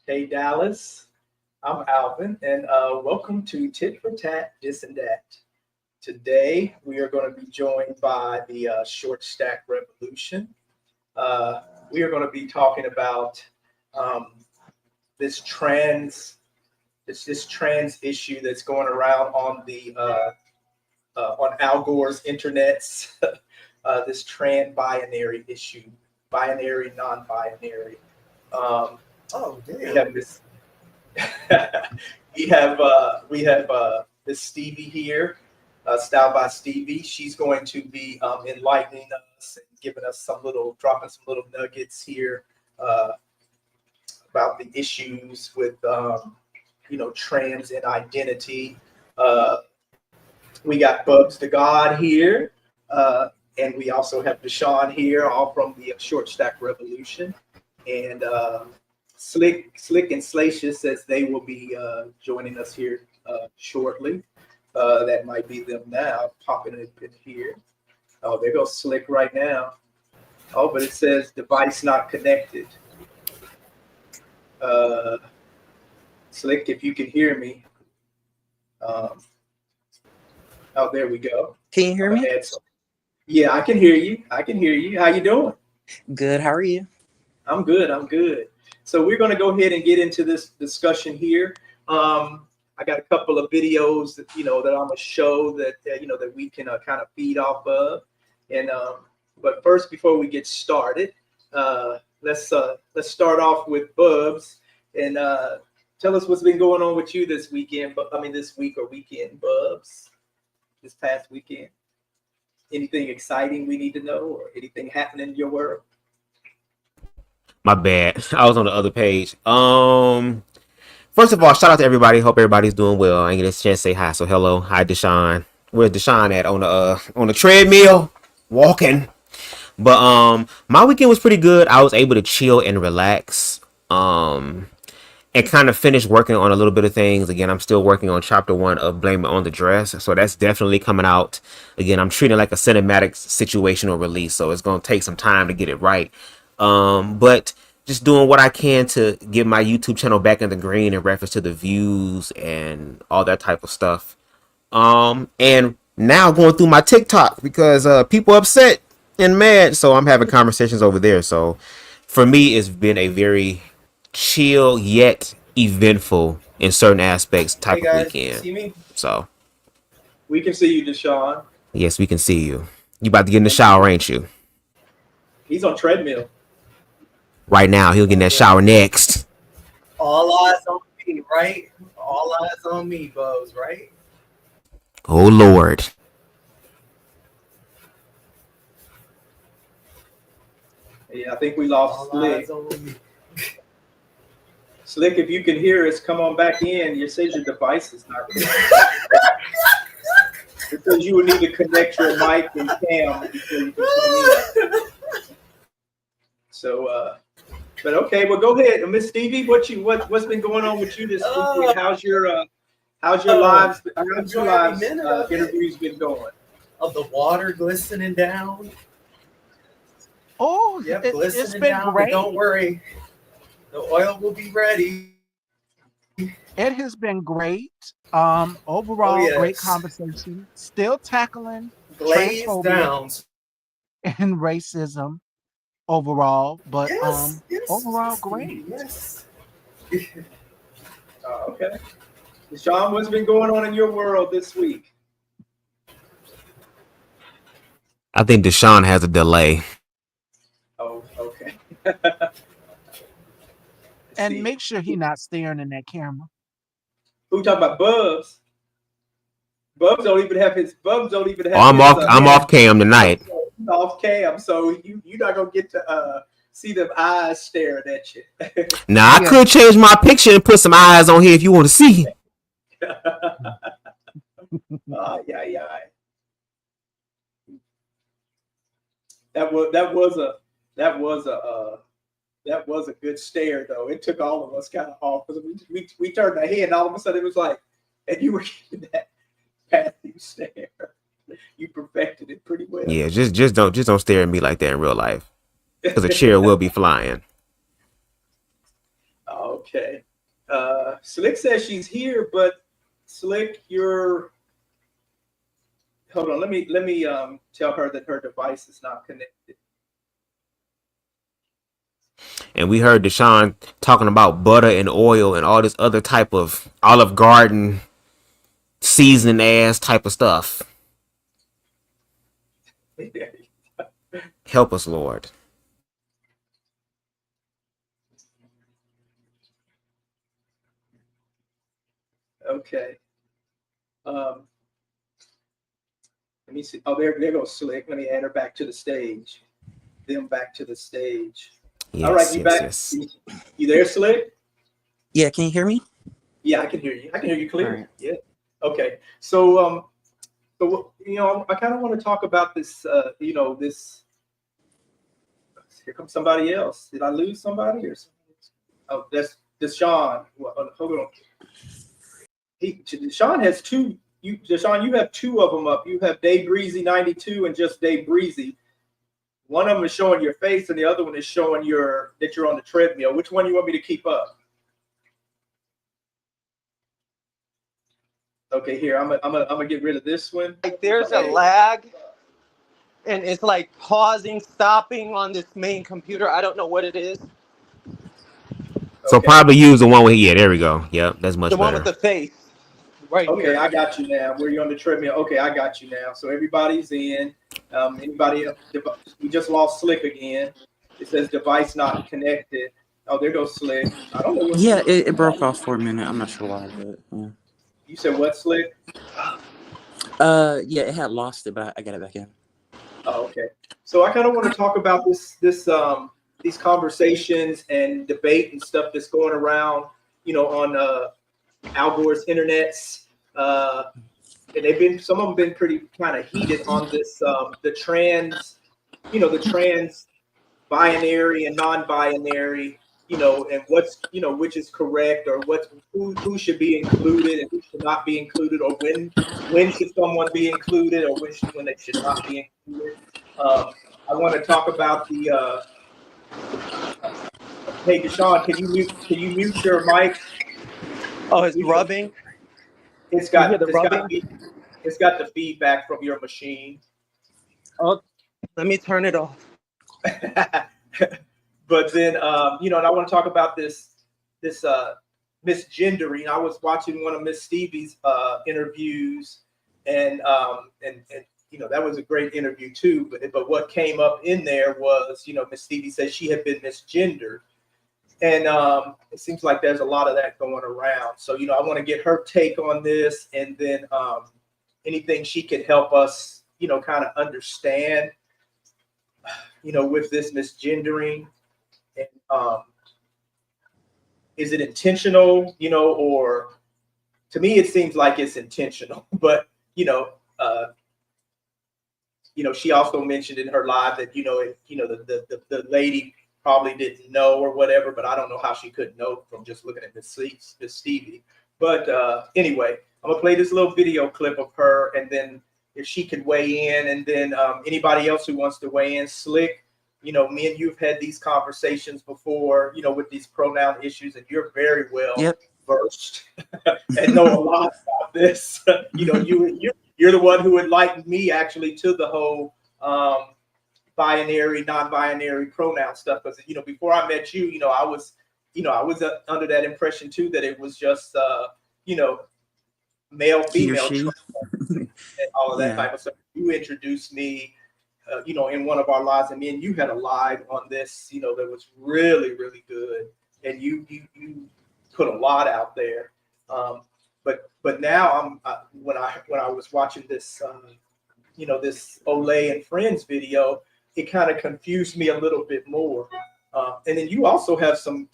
Hey Dallas, I'm Alvin, and welcome to Tit for Tat, This and That. Today we are going to be joined by the Short Stack Revolution. Uh, we are going to be talking about um, this trans issue that's going around on the on Al Gore's internets. This trans binary issue, binary, non-binary. Um, Oh, we damn. have this we have Miss Stevie here, styled by Stevie. She's going to be enlightening us and giving us dropping some little nuggets here uh, about the issues with trans and identity. Uh, we got Bubs the God here, and we also have Deshaun here, all from the Short Stack Revolution, and Slick and Slacious says they will be joining us here shortly. That might be them now, popping it in here. Oh, there goes Slick right now. Oh, but it says device not connected. Slick, if you can hear me. Oh, there we go. Can you hear me? Yeah, I can hear you. I can hear you. How you doing? Good. How are you? I'm good. I'm good. So we're going to go ahead and get into this discussion here. I got a couple of videos that that I'm gonna show that that we can kind of feed off of. And but first, before we get started, let's start off with Bubs and tell us what's been going on with you this weekend. But I mean, this week or weekend, Bubs. This past weekend. Anything exciting we need to know, or anything happening in your world? My bad. I was on the other page. First of all, shout out to everybody. Hope everybody's doing well. I ain't get a chance to say hi. So hello. Hi, Deshaun. Where's Deshaun at? On the treadmill, walking. But my weekend was pretty good. I was able to chill and relax. And kind of finished working on a little bit of things. Again, I'm still working on chapter 1 of Blame It on the Dress. So that's definitely coming out. Again, I'm treating it like a cinematic situational release. So it's going to take some time to get it right. But just doing what I can to get my YouTube channel back in the green in reference to the views and all that type of stuff. And now going through my TikTok because people upset and mad. So I'm having conversations over there. So for me, it's been a very chill yet eventful in certain aspects type of weekend. See me? So We can see you, Deshaun. yes, we can see you. You about to get in the shower, ain't you? He's on treadmill. Right now, he'll get in that shower next. All eyes on me, right? All eyes on me, Bubs, right? Oh Lord. Yeah, I think we lost All Slick. eyes on me. Slick, if you can hear us, come on back in. You said your device is not connected. Because you would need to connect your mic and cam before you can come in. So, but okay, well, go ahead, Miss Stevie. What's been going on with you this weekend? How's your lives? How's your lives interviews been going? Of the water glistening down. Oh, Yep, it's glistening been down. great. But don't worry, the oil will be ready. It has been great. Overall, Oh, great yes. conversation. Still tackling Blaze transphobia down. and racism overall, but Yes, yes, overall yes, great. Yes. Okay. Sean, what's been going on in your world this week? I think Deshaun has a delay. Oh, okay. And See, make sure he's not staring in that camera. who talking about Bubs? Bubs don't even have his. Oh, I'm off cam tonight. Off cam, so you're not gonna get to see them eyes staring at you. Now I Yeah. could change my picture and put some eyes on here if you want to see. Yeah. That was a good stare though. It took all of us kind of off because we turned our head and all of a sudden it was like, and you were getting that passing stare. You perfected it pretty well. Yeah, just don't stare at me like that in real life, because a chair will be flying. Oh, Okay. Slick says she's here, but Slick, hold on. Let me tell her that her device is not connected. And we heard Deshaun talking about butter and oil and all this other type of Olive Garden seasoning ass type of stuff. Help us, Lord. Okay. Let me see. Oh, there goes Slick. Let me add her back to the stage. Them back to the stage. Yes, All right, you back? yes. You there, Slick? Yeah, can you hear me? Yeah, I can hear you. I can hear you clearly. Right. Yeah. Okay. So I kind of want to talk about this. This. Here comes somebody else. Did I lose somebody or something? Oh, that's Deshaun. Hold on. Deshaun has two. Deshaun, you have two of them up. You have Dave Breezy 92 and just Dave Breezy. One of them is showing your face, and the other one is showing that you're on the treadmill. Which one you want me to keep up? Okay, here I'm gonna get rid of this one. Like there's a lag, and it's like pausing, stopping on this main computer. I don't know what it is. So Okay. probably use the one with, yeah, there we go. Yep, that's much The one better. with the face. Right Okay, here. I got you now. Where you on the treadmill? Okay, I got you now. So everybody's in. Anybody else? We just lost Slick again. It says device not connected. Oh, there goes Slick. I don't know what. Yeah, it broke off for a minute. I'm not sure why, but yeah. You said what, Slick? Yeah, it had lost it, but I got it back in. Oh, okay. So I kind of want to talk about these conversations and debate and stuff that's going around, on Al Gore's internets. And some of them been pretty kind of heated on this, the trans binary and non-binary, and what's, which is correct, or who should be included and who should not be included, or when should someone be included, or when they should not be included. I want to talk about the. Hey, Deshaun, can you mute your mic? Oh, it's rubbing. It's You got hear the rubbing? it's got the feedback from your machine. Oh, let me turn it off. But then, and I want to talk about this misgendering. I was watching one of Miss Stevie's interviews, and that was a great interview too. But what came up in there was, Miss Stevie said she had been misgendered, and it seems like there's a lot of that going around. So I want to get her take on this, and then anything she could help us, kind of understand, with this misgendering. And is it intentional, or to me it seems like it's intentional, but she also mentioned in her live that the lady probably didn't know or whatever, but I don't know how she could know from just looking at Miss Stevie. But anyway, I'm gonna play this little video clip of her, and then if she could weigh in, and then anybody else who wants to weigh in. Slick, me and you've had these conversations before, with these pronoun issues, and you're very well versed and know a lot about this. You're the one who enlightened me actually to the whole binary, non-binary pronoun stuff. Because before I met you, I was under that impression too, that it was just male, female, and all of that type of stuff. You introduced me. In one of our lives, and me and you had a live on this, that was really, really good, and you put a lot out there. But now when I was watching this, this Olay and Friends video, it kind of confused me a little bit more. And then you also have some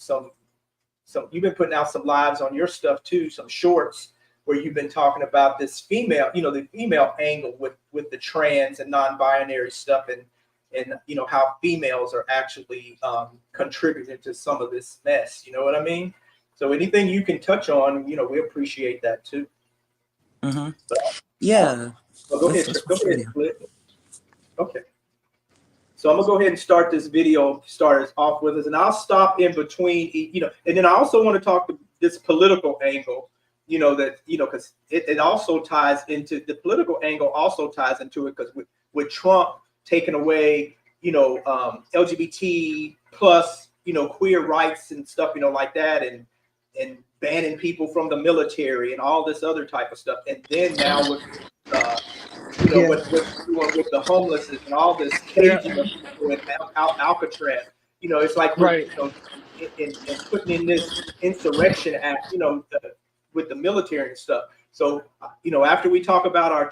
you've been putting out some lives on your stuff too, some shorts, where you've been talking about this female, the female angle with the trans and non-binary stuff, and how females are actually contributing to some of this mess. You know what I mean? So anything you can touch on, we appreciate that too. Mm-hmm. So, yeah. go ahead, Flip. Okay. So I'm gonna go ahead and start this video, start us off with us, and I'll stop in between, and then I also want to talk this political angle, because it also ties into the political angle, also ties into it, because with Trump taking away, LGBT plus, queer rights and stuff, like that, and banning people from the military and all this other type of stuff, and then now with with the homelessness and all this caging of people in Alcatraz, it's like we're Right. in putting in this insurrection act, with the military and stuff. So after we talk about our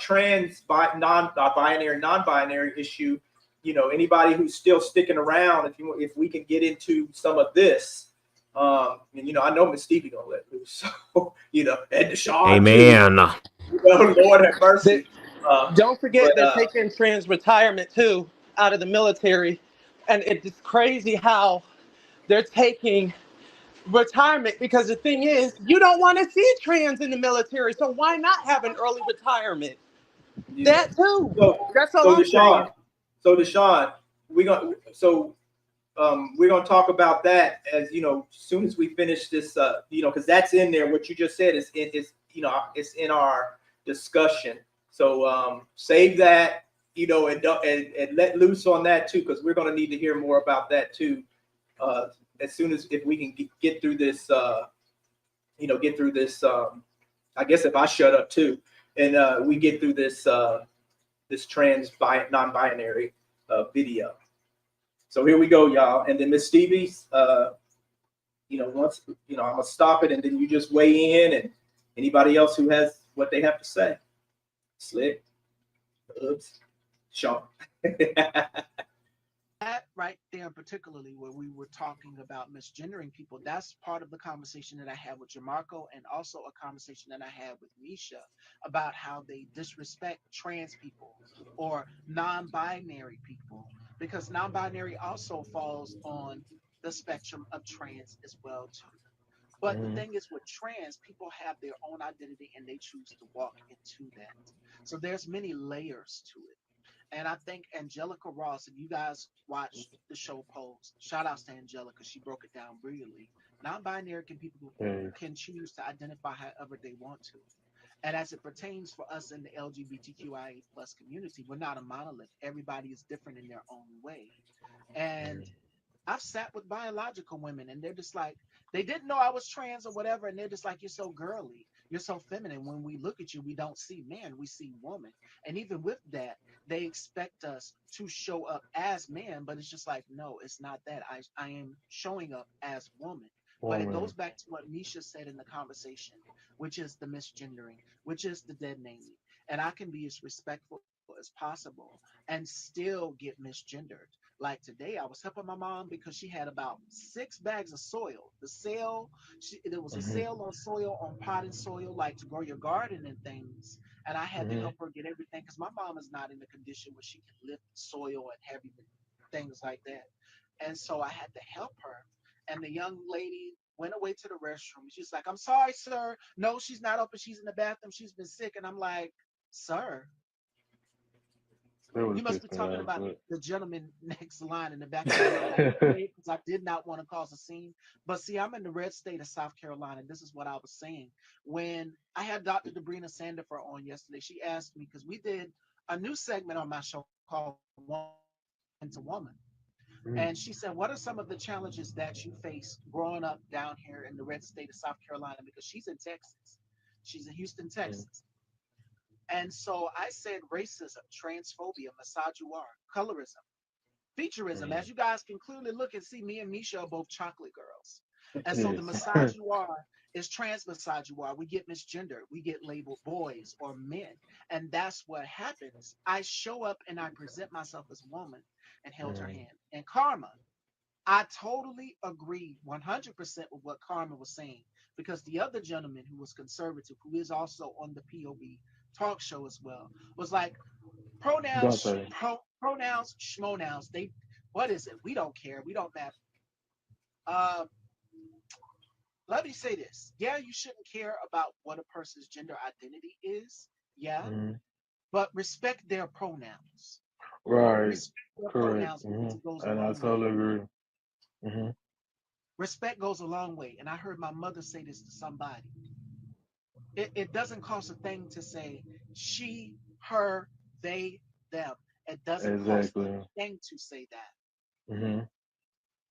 non-binary issue, anybody who's still sticking around, if we can get into some of this. And I know Miss Stevie gonna let loose, so and Deshaun. Amen. Lord have mercy. Don't forget they're taking trans retirement too out of the military, and it's crazy how they're taking retirement, because the thing is, you don't want to see trans in the military, so why not have an early retirement? Yeah. That too. So, That's all I'm saying. Deshaun, we're gonna talk about that as soon as we finish this. Because that's in there. What you just said is it's in our discussion. So save that, and let loose on that too, because we're gonna need to hear more about that too. As soon as if we can get through this, I guess if I shut up too, and we get through this this non-binary video. So here we go, y'all. And then Miss Stevie's, once I'm gonna stop it, and then you just weigh in, and anybody else who has what they have to say. Slick, oops, Sean. That right there, particularly where we were talking about misgendering people, that's part of the conversation that I had with Jamarco, and also a conversation that I had with Misha about how they disrespect trans people or non-binary people, because non-binary also falls on the spectrum of trans as well too. But the thing is, with trans, people have their own identity and they choose to walk into that. So there's many layers to it. And I think Angelica Ross, if you guys watch the show Pose, shout outs to Angelica, she broke it down brilliantly. Non-binary people can choose to identify however they want to. And as it pertains for us in the LGBTQIA plus community, we're not a monolith. Everybody is different in their own way. And I've sat with biological women and they're just like, they didn't know I was trans or whatever. And they're just like, you're so girly. You're so feminine. When we look at you, we don't see man, we see woman. And even with that, they expect us to show up as man, but it's just like, no, it's not that. I am showing up as woman. But it goes back to what Misha said in the conversation, which is the misgendering, which is the dead naming. And I can be as respectful as possible and still get misgendered. Like today, I was helping my mom because she had about 6 bags of soil. The sale, there was a sale on soil, on potted soil, like to grow your garden and things. And I had to help her get everything because my mom is not in the condition where she can lift soil and heavy things like that. And so I had to help her. And the young lady went away to the restroom. She's like, I'm sorry, sir. No, she's not open. She's in the bathroom. She's been sick. And I'm like, sir, you must be talking about the gentleman next line in the back of the because I did not want to cause a scene. But see, I'm in the red state of South Carolina. This is what I was saying. When I had Dr. Debrina Sandifer on yesterday, she asked me, because we did a new segment on my show called Woman to Woman. And she said, what are some of the challenges that you face growing up down here in the red state of South Carolina? Because she's in Texas. She's in Houston, Texas. And so I said racism, transphobia, misogynoir, colorism, featureism. As you guys can clearly look and see, me and Misha are both chocolate girls. And so the misogynoir is trans misogynoir. We get misgendered. We get labeled boys or men. And that's what happens. I show up and I present myself as a woman and held her hand. And Karma, I totally agree 100% with what Karma was saying, because the other gentleman who was conservative, who is also on the POV talk show as well, was like, pronouns, schmonouns, they, what is it? We don't care. We don't matter. Let me say this. Yeah, you shouldn't care about what a person's gender identity is. Yeah. But respect their pronouns. Right. Respect their Correct. pronouns because it goes a And I long way. totally agree. Hmm. Respect goes a long way. And I heard my mother say this to somebody. It doesn't cost a thing to say she, her, they, them. It doesn't cost a Exactly. thing to say that. Hmm.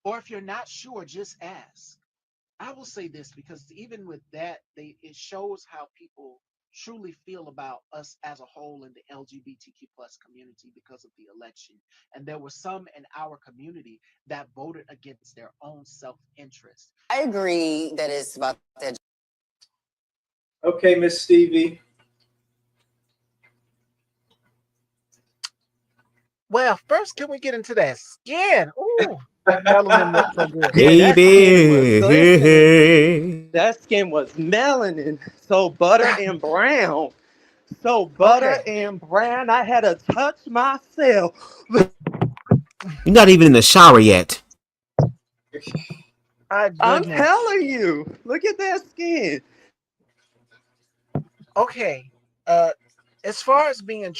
Or if you're not sure, just ask. I will say this because even with that, it shows how people truly feel about us as a whole in the LGBTQ plus community because of the election. And there were some in our community that voted against their own self-interest. I agree that it's about the Okay, Miss Stevie. Well, first, can we get into that skin? Ooh, that melanin looks so good. Yeah, that skin was glistening. Baby. That skin was melanin, so butter and brown. So butter Okay. and brown. I had to touch myself. You're not even in the shower yet. My I'm goodness. telling you. Look at that skin. Okay. Uh, as far as being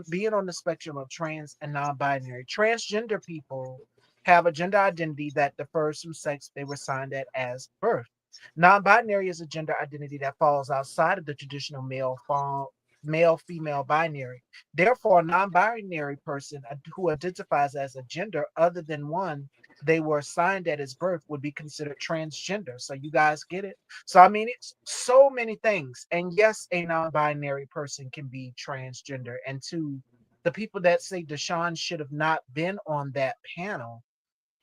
being on the spectrum of trans and non-binary, transgender people have a gender identity that differs from sex they were assigned at as birth. Non-binary is a gender identity that falls outside of the traditional male female binary. Therefore, a non-binary person who identifies as a gender other than one they were assigned at his birth would be considered transgender. So you guys get it? So I mean, it's so many things. And yes, a non-binary person can be transgender. And to the people that say Deshaun should have not been on that panel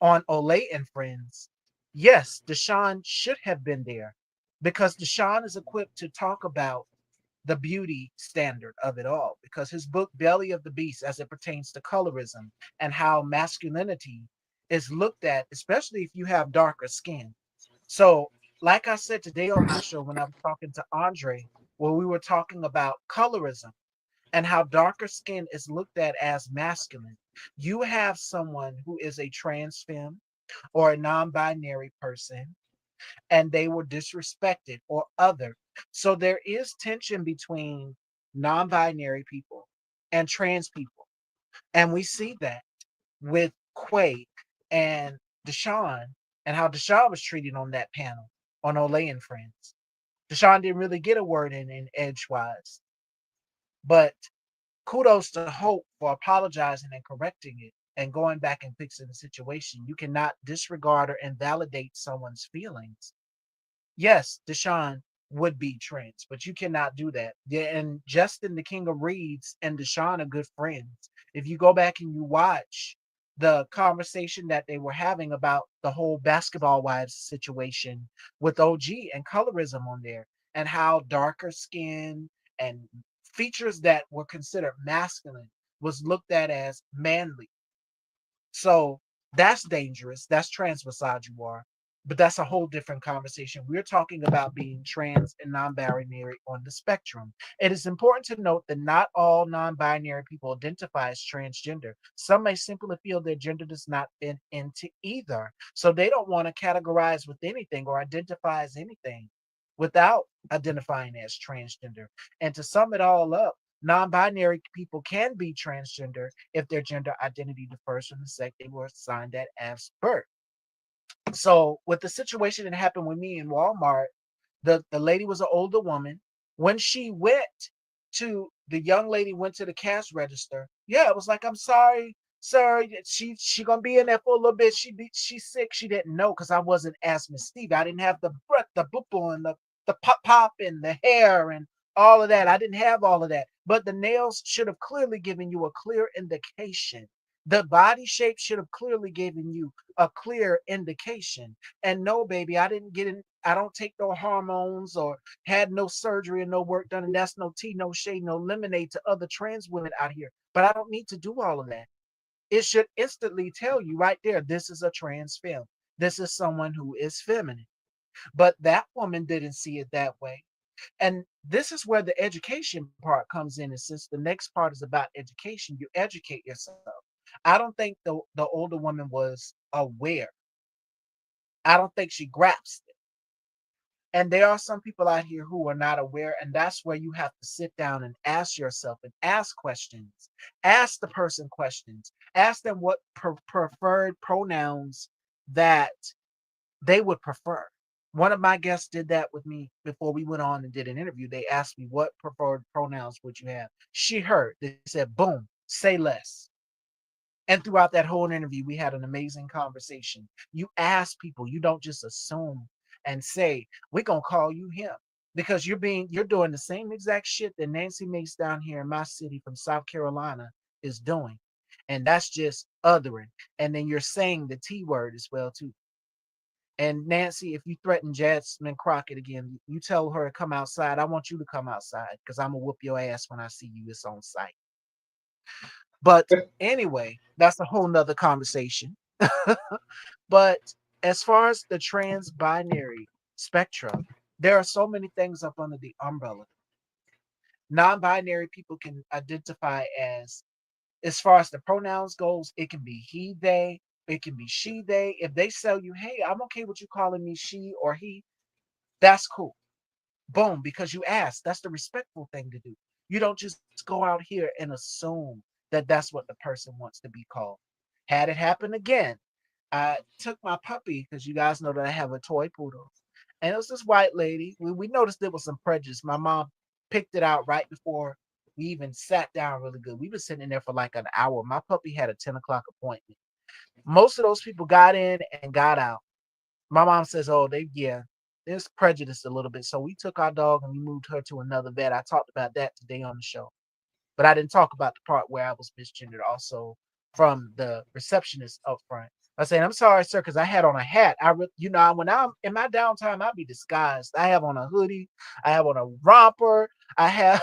on Olay and Friends, yes, Deshaun should have been there because Deshaun is equipped to talk about the beauty standard of it all because his book Belly of the Beast, as it pertains to colorism and how masculinity is looked at, especially if you have darker skin. So, like I said today on my show when I was talking to Andre, where we were talking about colorism and how darker skin is looked at as masculine, you have someone who is a trans femme or a non-binary person and they were disrespected or other. So there is tension between non-binary people and trans people. And we see that with Quay and Deshaun and how Deshaun was treated on that panel on Olay and Friends. Deshaun didn't really get a word in edgewise, but kudos to Hope for apologizing and correcting it and going back and fixing the situation. You cannot disregard or invalidate someone's feelings. Yes, Deshaun would be trans, but you cannot do that. Yeah, and Justin, the King of Reeds, and Deshaun are good friends. If you go back and you watch the conversation that they were having about the whole basketball wives situation with OG and colorism on there, and how darker skin and features that were considered masculine was looked at as manly. So that's dangerous. That's trans misogynoir. But that's a whole different conversation. We're talking about being trans and non-binary on the spectrum. It is important to note that not all non-binary people identify as transgender. Some may simply feel their gender does not fit into either. So they don't want to categorize with anything or identify as anything without identifying as transgender. And to sum it all up, non-binary people can be transgender if their gender identity differs from the sex they were assigned at as birth. So with the situation that happened with me in Walmart, the lady was an older woman. When she went the young lady went to the cash register. Yeah, it was like, I'm sorry, sir. She gonna be in there for a little bit. She's sick. She didn't know because I wasn't as Miss Steve. I didn't have the breath, the boo and the pop and the hair and all of that. I didn't have all of that. But the nails should have clearly given you a clear indication. The body shape should have clearly given you a clear indication. And no, baby, I didn't get in. I don't take no hormones or had no surgery and no work done. And that's no tea, no shade, no lemonade to other trans women out here. But I don't need to do all of that. It should instantly tell you right there, this is a trans femme. This is someone who is feminine. But that woman didn't see it that way. And this is where the education part comes in. And since the next part is about education, you educate yourself. I don't think the older woman was aware. I don't think she grasped it. And there are some people out here who are not aware, and that's where you have to sit down and ask yourself and ask questions. Ask the person questions. Ask them what preferred pronouns that they would prefer. One of my guests did that with me before we went on and did an interview. They asked me, what preferred pronouns would you have? She heard. They said, boom, say less. And throughout that whole interview, we had an amazing conversation. You ask people, you don't just assume and say, we're going to call you him. Because you're doing the same exact shit that Nancy Mace down here in my city from South Carolina is doing. And that's just othering. And then you're saying the T word as well, too. And Nancy, if you threaten Jasmine Crockett again, you tell her to come outside. I want you to come outside because I'm going to whoop your ass when I see you. It's on site. But anyway, that's a whole nother conversation. But as far as the trans-binary spectrum, there are so many things up under the umbrella. Non-binary people can identify as far as the pronouns goes, it can be he, they, it can be she, they. If they tell you, hey, I'm okay with you calling me she or he, that's cool. Boom, because you asked. That's the respectful thing to do. You don't just go out here and assume that that's what the person wants to be called. Had it happen again, I took my puppy, because you guys know that I have a toy poodle, and it was this white lady. We noticed there was some prejudice. My mom picked it out right before we even sat down really good. We were sitting in there for like an hour. My puppy had a 10 o'clock appointment. Most of those people got in and got out. My mom says, oh, there's prejudice a little bit. So we took our dog and we moved her to another vet. I talked about that today on the show. But I didn't talk about the part where I was misgendered also from the receptionist up front. I said, I'm sorry, sir, because I had on a hat. When I'm in my downtime, I'll be disguised. I have on a hoodie. I have on a romper. I have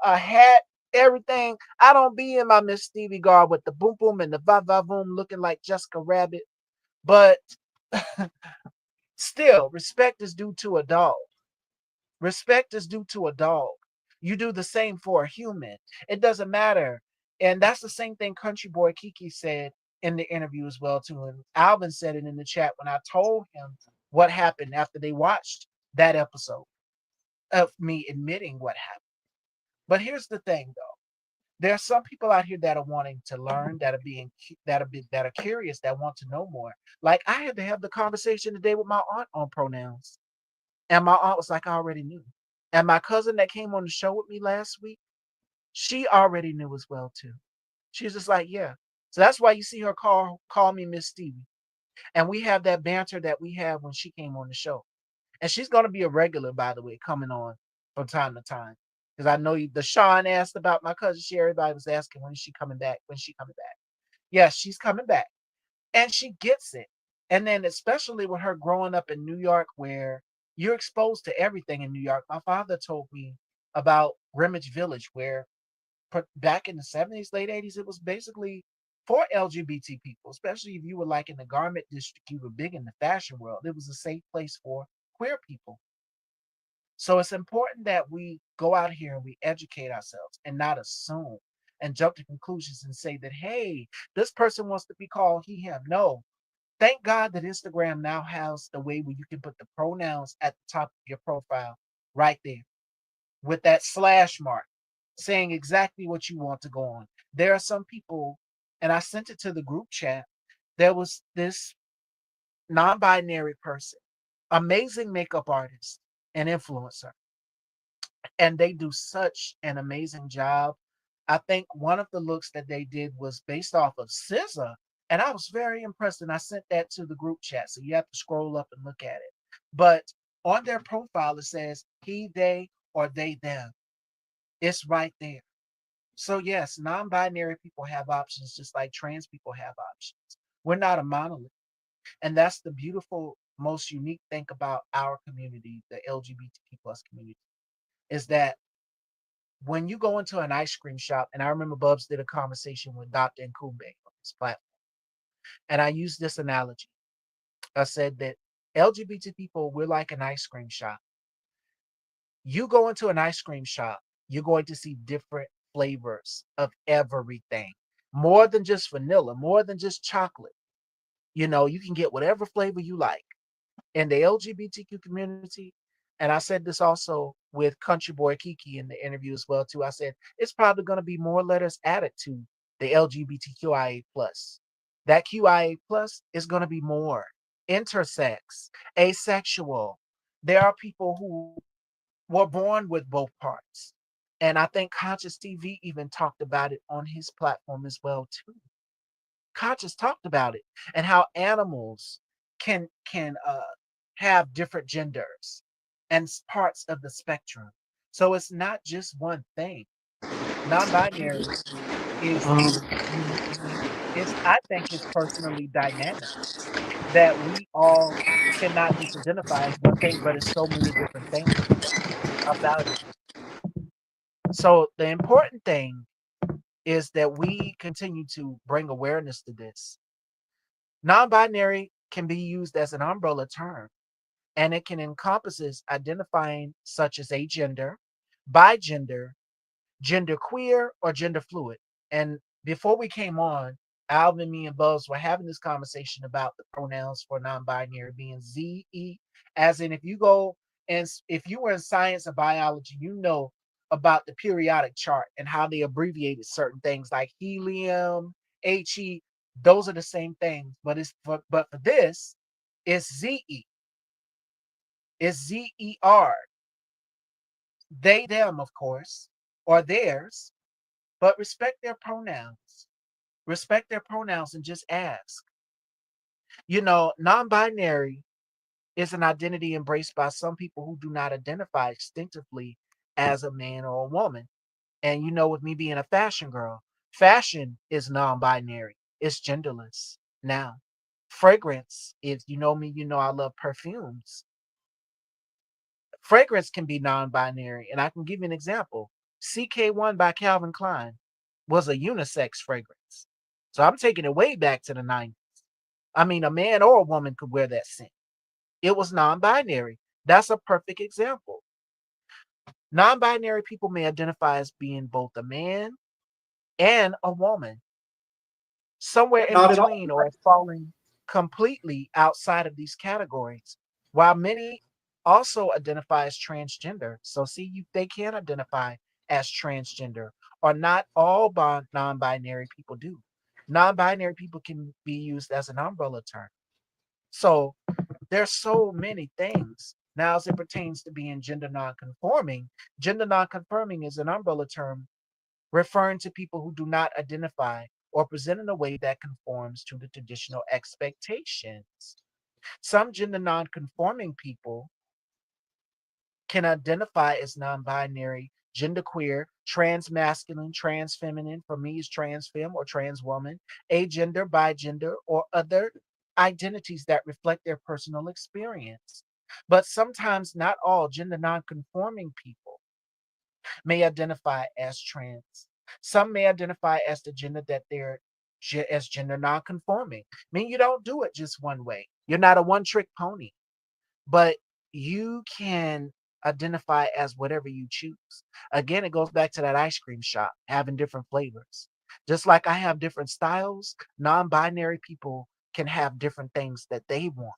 a hat, everything. I don't be in my Miss Stevie garb with the boom boom and the va va boom looking like Jessica Rabbit. But still, respect is due to a dog. Respect is due to a dog. You do the same for a human. It doesn't matter. And that's the same thing Country Boy Kiki said in the interview as well, too. And Alvin said it in the chat when I told him what happened after they watched that episode of me admitting what happened. But here's the thing, though. There are some people out here that are wanting to learn, that are curious, that want to know more. Like I had to have the conversation today with my aunt on pronouns. And my aunt was like, I already knew. And my cousin that came on the show with me last week, she already knew as well, too. She's just like, yeah. So that's why you see her call me Miss Stevie. And we have that banter that we have when she came on the show. And she's going to be a regular, by the way, coming on from time to time. Because I know the Sean asked about my cousin. Everybody was asking, when is she coming back? When's she coming back? Yes, she's coming back. And she gets it. And then especially with her growing up in New York, where you're exposed to everything in New York. My father told me about Greenwich Village, where back in the 70s, late 80s, it was basically for LGBT people, especially if you were like in the garment district, you were big in the fashion world. It was a safe place for queer people. So it's important that we go out here and we educate ourselves and not assume and jump to conclusions and say that, hey, this person wants to be called he, him. No. Thank God that Instagram now has the way where you can put the pronouns at the top of your profile right there with that slash mark saying exactly what you want to go on. There are some people, and I sent it to the group chat, there was this non-binary person, amazing makeup artist and influencer, and they do such an amazing job. I think one of the looks that they did was based off of SZA, and I was very impressed, and I sent that to the group chat, so you have to scroll up and look at it. But on their profile, it says he, they, or they, them. It's right there. So yes, non-binary people have options just like trans people have options. We're not a monolith. And that's the beautiful, most unique thing about our community, the LGBTQ plus community, is that when you go into an ice cream shop, and I remember Bubs did a conversation with Dr. Nkumbe on this platform, and I used this analogy. I said that LGBT people, we're like an ice cream shop. You go into an ice cream shop, you're going to see different flavors of everything, more than just vanilla, more than just chocolate. You can get whatever flavor you like. In the LGBTQ community, and I said this also with Country Boy Kiki in the interview as well too. I said it's probably going to be more letters added to the LGBTQIA plus. That QIA plus is going to be more intersex, asexual. There are people who were born with both parts. And I think Conscious TV even talked about it on his platform as well too. Conscious talked about it and how animals can have different genders and parts of the spectrum. So it's not just one thing. Non-binary is I think is personally dynamic that we all cannot just identify as one thing, but it's so many different things about it. So the important thing is that we continue to bring awareness to this. Non-binary can be used as an umbrella term, and it can encompasses identifying such as agender, bigender, genderqueer, or gender fluid. And before we came on, Alvin, me, and Buzz were having this conversation about the pronouns for non-binary being ZE, as in if you go and if you were in science or biology, you know about the periodic chart and how they abbreviated certain things like helium, He. Those are the same things, but for this, it's ZE. It's ZER. They, them, of course, or theirs, but respect their pronouns. Respect their pronouns and just ask. You know, non-binary is an identity embraced by some people who do not identify instinctively as a man or a woman. And you know, with me being a fashion girl, fashion is non-binary. It's genderless. Now, fragrance, if you know me, you know I love perfumes. Fragrance can be non-binary, and I can give you an example. CK1 by Calvin Klein was a unisex fragrance. So I'm taking it way back to the 90s. I mean, a man or a woman could wear that scent. It was non-binary. That's a perfect example. Non-binary people may identify as being both a man and a woman, somewhere in Not at all. between, or falling completely outside of these categories, while many also identify as transgender. So see, they can identify as transgender, or not all non-binary people do. Non-binary people can be used as an umbrella term. So there's so many things. Now, as it pertains to being gender nonconforming is an umbrella term referring to people who do not identify or present in a way that conforms to the traditional expectations. Some gender nonconforming people can identify as non-binary, genderqueer, transmasculine, transfeminine, for me is transfem or trans woman, agender, bigender, or other identities that reflect their personal experience. But sometimes not all gender nonconforming people may identify as trans. Some may identify as the gender that they're as gender nonconforming. I mean, you don't do it just one way. You're not a one-trick pony, but you can identify as whatever you choose. Again, it goes back to that ice cream shop having different flavors. Just like I have different styles, non-binary people can have different things that they want.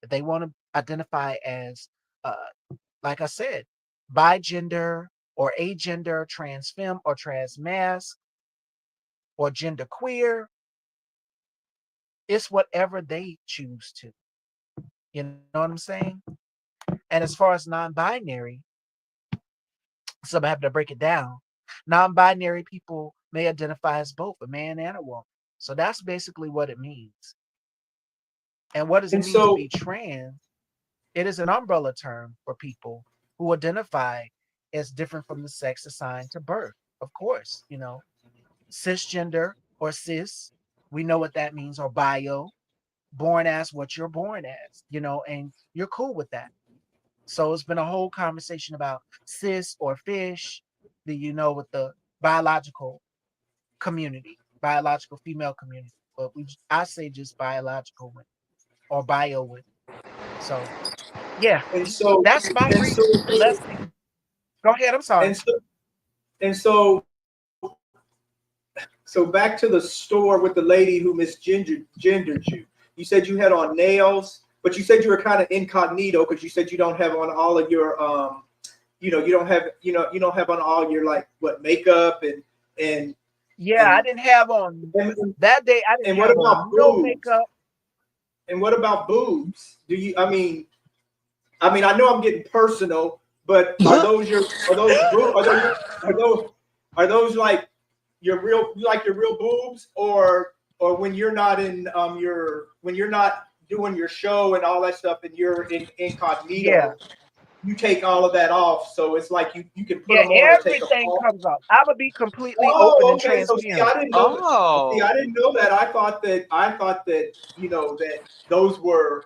If they want to identify as, like I said, bigender or agender, transfem or transmasc or genderqueer, it's whatever they choose to. You know what I'm saying? And as far as non-binary, so I'm having to break it down. Non-binary people may identify as both a man and a woman. So that's basically what it means. And what does it mean to be trans? It is an umbrella term for people who identify as different from the sex assigned to birth. Of course, you know, cisgender or cis, we know what that means, or bio, born as what you're born as, you know, and you're cool with that. So it's been a whole conversation about cis or fish, with the biological community, biological female community. But I say just biological women or bio women. So yeah, And so, that's my and reason. so, Leslie, go ahead. I'm sorry. So back to the store with the lady who misgendered you. You said you had on nails. but you said you were kind of incognito because you said you don't have on all of your you don't have on all your like what makeup and Yeah, I didn't have on that day. I didn't and what have about on no boobs? makeup. And what about boobs? Do you? I mean, I know I'm getting personal, but are those like your real boobs, or when you're not in when you're not doing your show and all that stuff and you're in incognito, Yeah. you take all of that off, so it's like you can put Yeah, them on or take them everything off. comes off. I would be completely open and Okay. So see, transparent. I didn't know. See, I didn't know that. I thought that that those were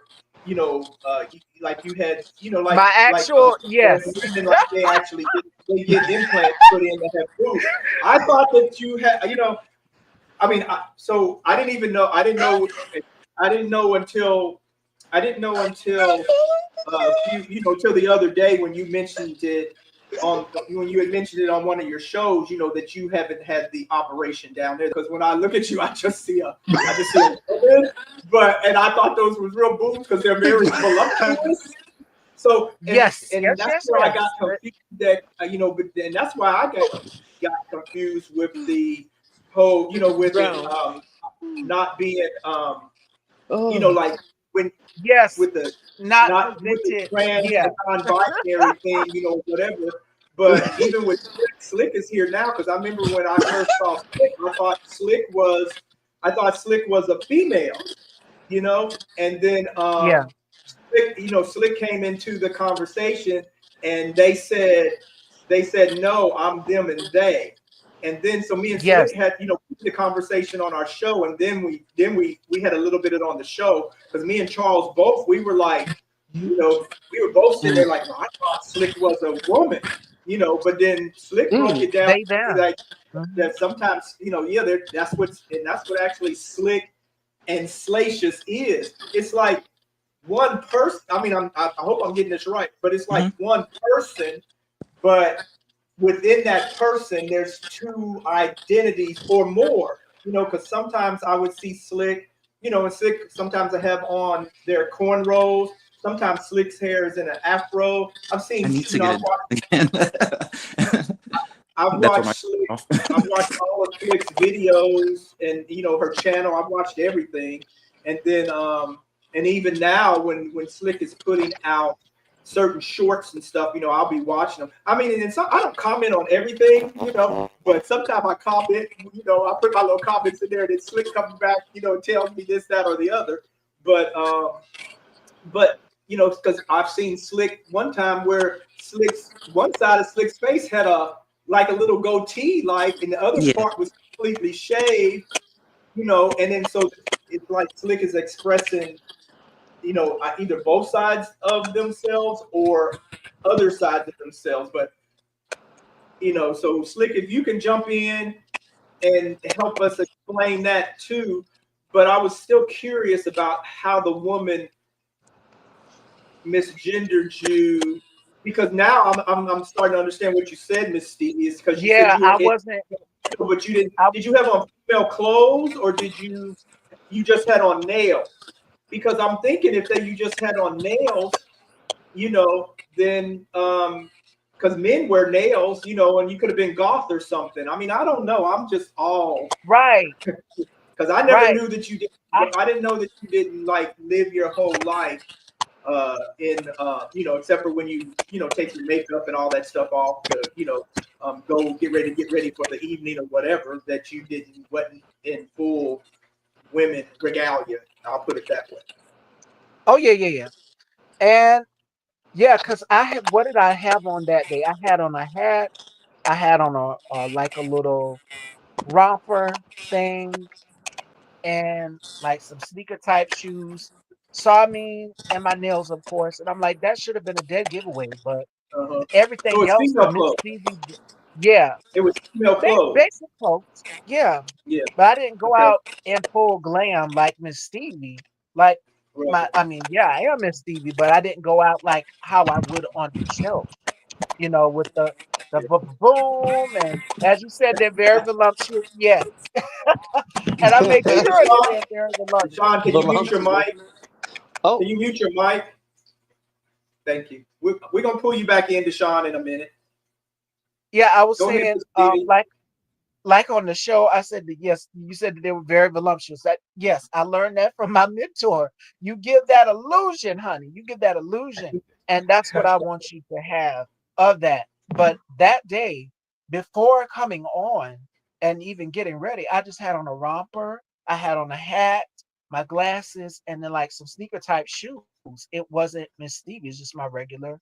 like you had like My actual yes. women, like they actually get implants put in that have boobs. I thought that you had so I didn't even know. I didn't know until till the other day when you mentioned it when you had mentioned it on one of your shows, that you haven't had the operation down there. Because when I look at you, I just see a woman, and I thought those was real boobs because they're very voluptuous. So that's where I got confused. That and that's why I got confused with the whole, with it not being like when with the not with the trans non-binary thing, whatever. But even with Slick is here now, because I remember when I first saw Slick, I thought Slick was a female, and then Slick came into the conversation and they said no, I'm them and they. And then so me and Slick had the conversation on our show, and then we had a little bit of it on the show because me and Charles both, we were like, we were both sitting there like, well, I thought Slick was a woman, but then Slick broke it down like that sometimes that's what actually Slick and Salacious is. It's like one person. I hope I'm getting this right, but it's like one person, but within that person, there's two identities or more, because sometimes I would see Slick, and Slick, sometimes I have on their cornrows. Sometimes Slick's hair is in an afro. I've seen, I've watched all of Slick's videos and, her channel. I've watched everything. And then, and even now when Slick is putting out certain shorts and stuff, I'll be watching them. I don't comment on everything, but sometimes I comment, I put my little comments in there, and then Slick comes back, tells me this, that, or the other. But because I've seen Slick one time where one side of Slick's face had a little goatee, and the other part was completely shaved, and then so it's like Slick is expressing either both sides of themselves or other sides of themselves. But, so Slick, if you can jump in and help us explain that too. But I was still curious about how the woman misgendered you, because now I'm starting to understand what you said, Miss Stevie, is because you said I wasn't. But you didn't. Did you have on female clothes, or did you just had on nails? Because I'm thinking if you just had on nails, then because men wear nails, and you could have been goth or something. I don't know. I'm just all right. Because I never knew that you did. I didn't know that you didn't live your whole life in except for when you take your makeup and all that stuff off to go get ready for the evening or whatever, that you wasn't in full women regalia. I'll put it that way. Oh yeah. And because what did I have on that day? I had on a hat. I had on a little romper thing, and some sneaker type shoes. And my nails, of course. And I'm like, that should have been a dead giveaway, but everything else, Miss Stevie, it was female clothes. Basic clothes, but I didn't go out in full glam like Miss Stevie. I am Miss Stevie, but I didn't go out like how I would on the show, with the boom, and as you said, they're very voluptuous. Yes. And I make sure that they're very voluptuous. Sean, can you mute your mic? Oh, Can you mute your mic? Thank you. We're gonna pull you back in, Deshaun, in a minute. Yeah, I was Go ahead, saying, Miss Stevie. like on the show, I said that yes, you said that they were very voluptuous. That yes, I learned that from my mentor. You give that illusion, honey. You give that illusion, and that's what I want you to have of that. But that day, before coming on and even getting ready, I just had on a romper. I had on a hat, my glasses, and then like some sneaker type shoes. It wasn't Miss Stevie. It's just my regular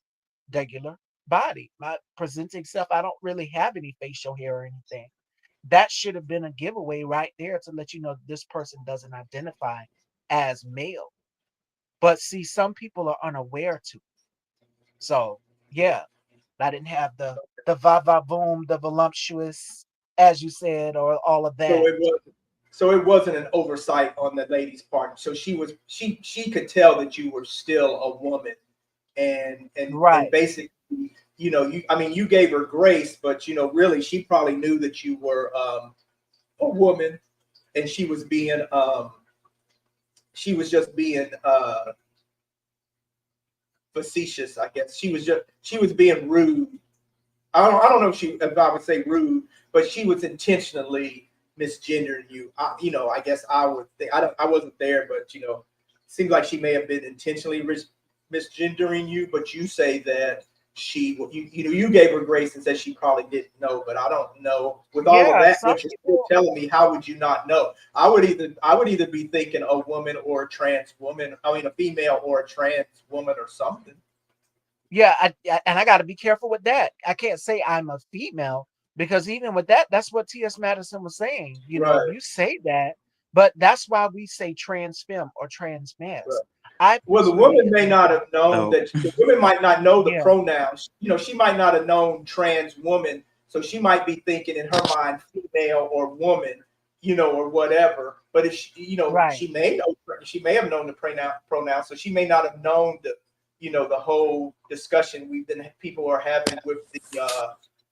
body, my presenting self. I don't really have any facial hair or anything. That should have been a giveaway right there to let you know this person doesn't identify as male. But see, some people are unaware to. So yeah, I didn't have the va va boom, the voluptuous, as you said, or all of So that. it wasn't an oversight on the lady's part. So she could tell that you were still a woman, and Right. basically, I mean, you gave her grace, but really, she probably knew that you were a woman, and she was just being facetious, I guess. She was being rude. I don't know if I would say rude, but she was intentionally misgendering you. I guess I would think I wasn't there, but seems like she may have been intentionally misgendering you. But you say that you gave her grace and said she probably didn't know, but I don't know. With all of Yeah, that, some what you're still people. telling me, how would you not know? I would either be thinking a woman or a trans woman. I mean, a female or a trans woman or something. Yeah, and I got to be careful with that. I can't say I'm a female because even with that, that's what T.S. Madison was saying. Right. You say that, but that's why we say trans femme or trans Right. mask. I Well, the personally woman may not identify. have known So that the woman might not know the Yeah, pronouns. She might not have known trans woman, so she might be thinking in her mind female or woman, or whatever. But if right. she may have known the pronoun, so she may not have known the whole discussion people are having with the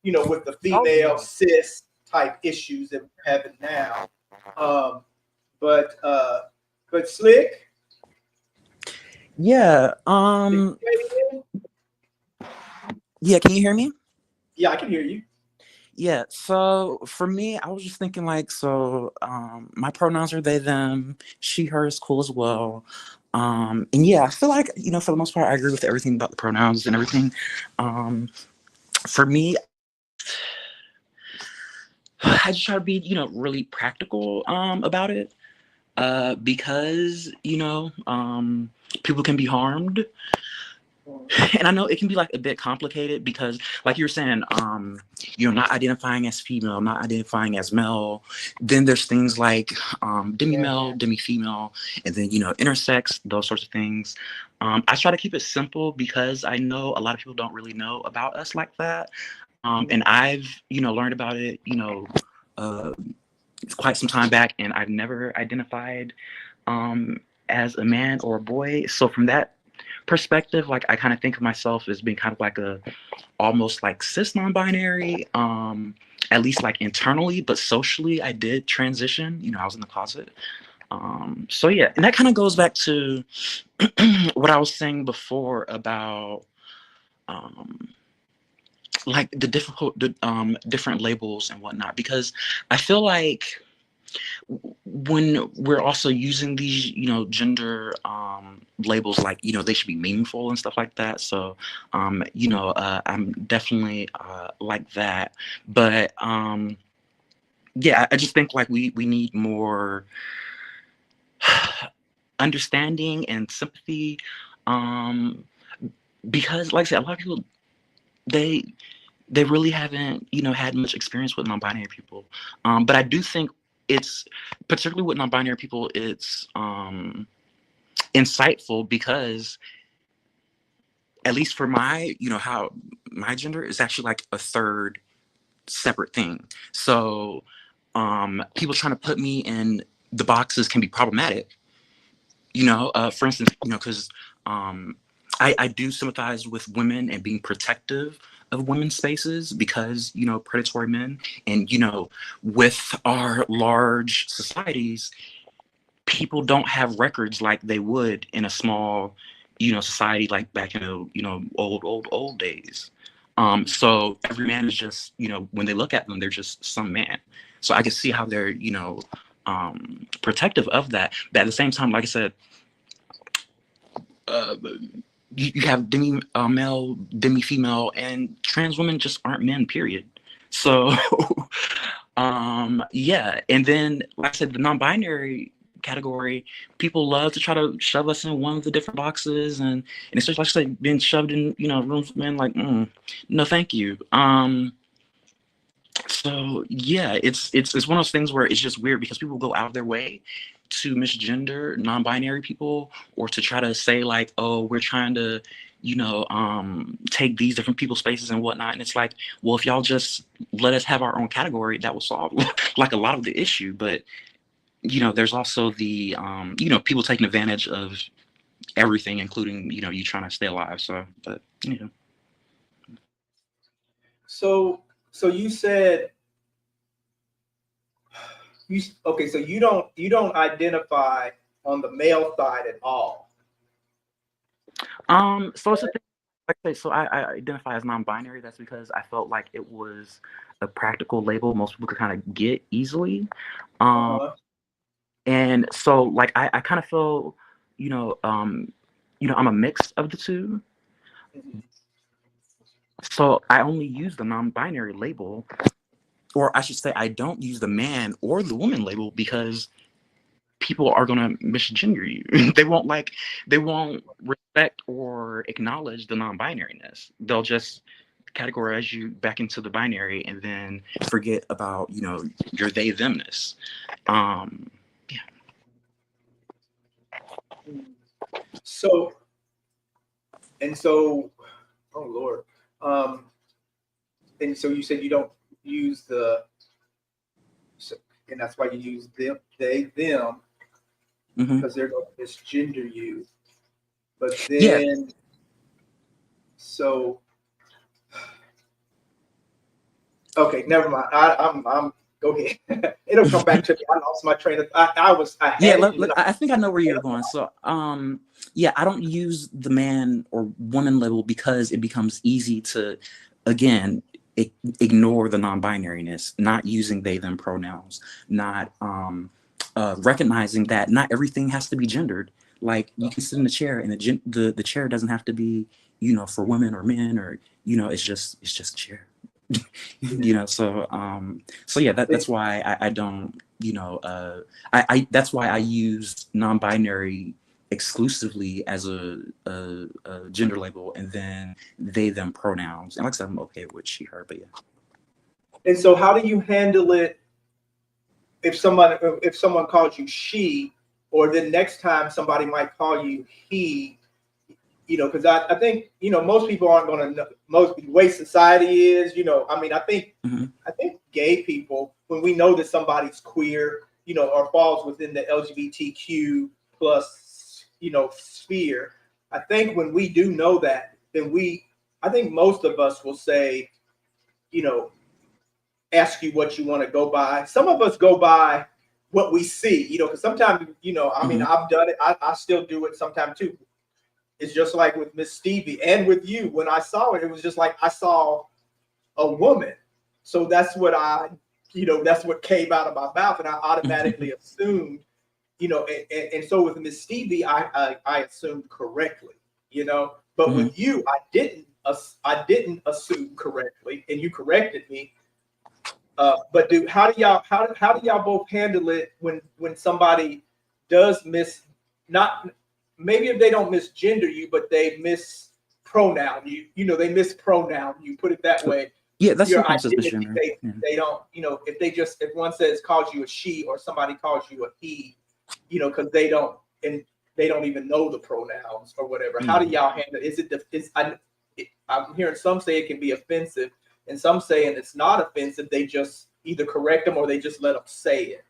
Oh female yeah. cis type issues that we're having now. Um, but Slick. yeah, yeah. Can you hear me? Yeah, I can hear you. Yeah. So for me, I was just thinking like, my pronouns are they, them. She, her is cool as well. And yeah, I feel like for the most part, I agree with everything about the pronouns and everything. For me, I just try to be really practical about it. Because people can be harmed, and I know it can be like a bit complicated because, like you were saying, not identifying as female, not identifying as male. Then there's things like demi-male, demi-female, and then intersex, those sorts of things. I try to keep it simple because I know a lot of people don't really know about us like that, and I've learned about it uh, quite some time back, and I've never identified as a man or a boy. So from that perspective, like I kind of think of myself as being kind of like a almost like cis non-binary, at least like internally, but socially I did transition. I was in the closet. So yeah, and that kind of goes back to what I was saying before about like the different labels and whatnot, because I feel like when we're also using these gender labels, like they should be meaningful and stuff like that. So I'm definitely like that, but yeah, I just think like we need more understanding and sympathy, because like I said, a lot of people, they really haven't had much experience with non-binary people, but I do think it's, particularly with non-binary people, it's insightful because, at least for my how my gender is actually like a third separate thing. So people trying to put me in the boxes can be problematic, for instance, because I do sympathize with women and being protective of women's spaces because predatory men, and with our large societies, people don't have records like they would in a small, society like back in the, old days. So every man is just, when they look at them, they're just some man. So I can see how they're, protective of that. But at the same time, like I said, uh, you have demi male, demi female, and trans women just aren't men, period. So, yeah. And then, like I said, the non-binary category, people love to try to shove us in one of the different boxes, and especially, like I said, being shoved in, rooms with men, like, no, thank you. So yeah, it's one of those things where it's just weird because people go out of their way to misgender non-binary people, or to try to say like, oh, we're trying to, take these different people's spaces and whatnot. And it's like, well, if y'all just let us have our own category, that will solve like a lot of the issue. But there's also the people taking advantage of everything, including you trying to stay alive. So, but So you said okay. So you don't identify on the male side at all. So it's a thing. Like I say, so I identify as non-binary. That's because I felt like it was a practical label most people could kind of get easily. And so like I kind of feel, I'm a mix of the two. So I only use the non-binary label, or I should say I don't use the man or the woman label, because people are gonna misgender you. They won't respect or acknowledge the non-binariness. They'll just categorize you back into the binary and then forget about, your they themness. Yeah. So, oh Lord. And so you said you don't use and that's why you use them, they, them, because they're going to misgender you. But then, so, okay, never mind. I'm go ahead. It'll come back to me. I lost my train of. I think I know where you're going. So, yeah, I don't use the man or woman label because it becomes easy to, again, ignore the non-binariness, not using they them pronouns, not recognizing that not everything has to be gendered. Like, you can sit in a chair and the chair doesn't have to be, for women or men, or it's just a chair. So yeah, that's why I don't, I that's why I use non-binary exclusively as a gender label, and then they them pronouns. And like I said, I'm okay with she her, but yeah. And so how do you handle it if someone calls you she, or then next time somebody might call you he? Because I think, most people aren't going to know, the way society is, I think, I think gay people, when we know that somebody's queer, or falls within the LGBTQ plus, sphere, I think when we do know that, then I think most of us will say, ask you what you want to go by. Some of us go by what we see, because sometimes, I've done it. I still do it sometimes too. It's just like with Miss Stevie and with you. When I saw it, it was just like I saw a woman. So that's what that's what came out of my mouth, and I automatically assumed, and so with Miss Stevie, I assumed correctly, But with you, I didn't assume correctly, and you corrected me. But how do y'all both handle it when somebody does maybe if they don't misgender you, but they mispronoun you, they mispronoun you, put it that way. Yeah, that's your identity. They don't, if one calls you a she, or somebody calls you a he, because they don't even know the pronouns or whatever. How do y'all handle it? I'm hearing some say it can be offensive, and some saying it's not offensive. They just either correct them or they just let them say it.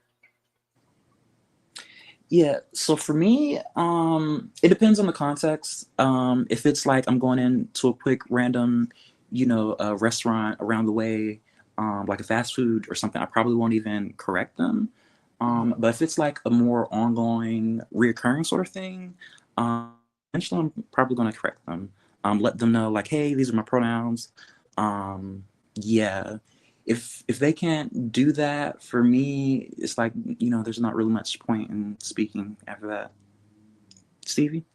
Yeah, so for me, it depends on the context. If it's like I'm going into a quick random, restaurant around the way, like a fast food or something, I probably won't even correct them. But if it's like a more ongoing, reoccurring sort of thing, eventually I'm probably going to correct them. Let them know like, hey, these are my pronouns. Yeah, if they can't do that for me, it's like, there's not really much point in speaking after that. Stevie?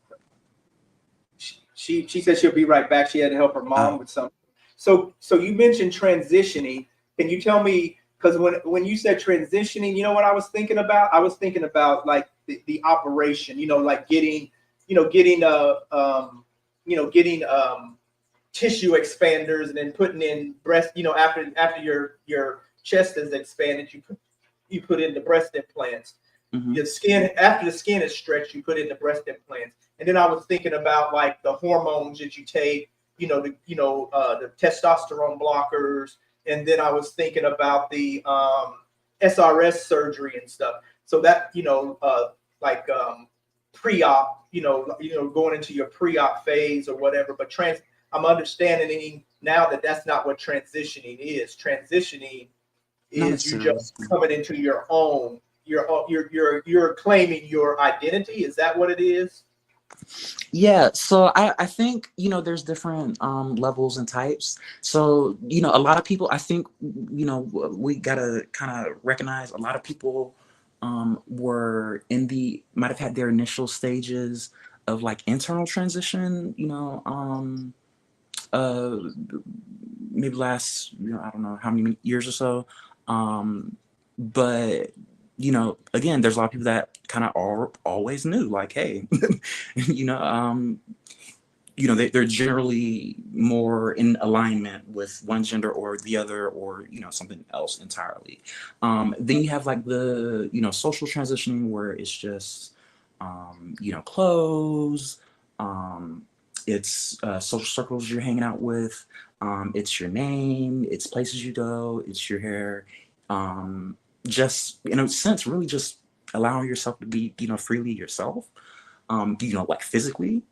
She said she'll be right back. She had to help her mom with something. So you mentioned transitioning. Can you tell me, because when you said transitioning, you know what I was thinking about? I was thinking about like the operation, like getting tissue expanders and then putting in breast, after your chest is expanded, you put in the breast implants. Mm-hmm. Your skin, after the skin is stretched, you put in the breast implants. And then I was thinking about like the hormones that you take, the testosterone blockers. And then I was thinking about the SRS surgery and stuff. So that, pre-op, going into your pre-op phase or whatever. But I'm understanding now that that's not what transitioning is. Transitioning is you just coming into your own. You're claiming your identity. Is that what it is? Yeah, so I think, there's different levels and types. So, a lot of people, I think, we gotta kind of recognize a lot of people might have had their initial stages of like internal transition, maybe last, I don't know how many years or so. But again, there's a lot of people that kind of always knew, like, hey, they're generally more in alignment with one gender or the other, or something else entirely. Then you have like the social transitioning, where it's just clothes, it's social circles you're hanging out with, it's your name, it's places you go, it's your hair, just in a sense really just allowing yourself to be freely yourself, like physically.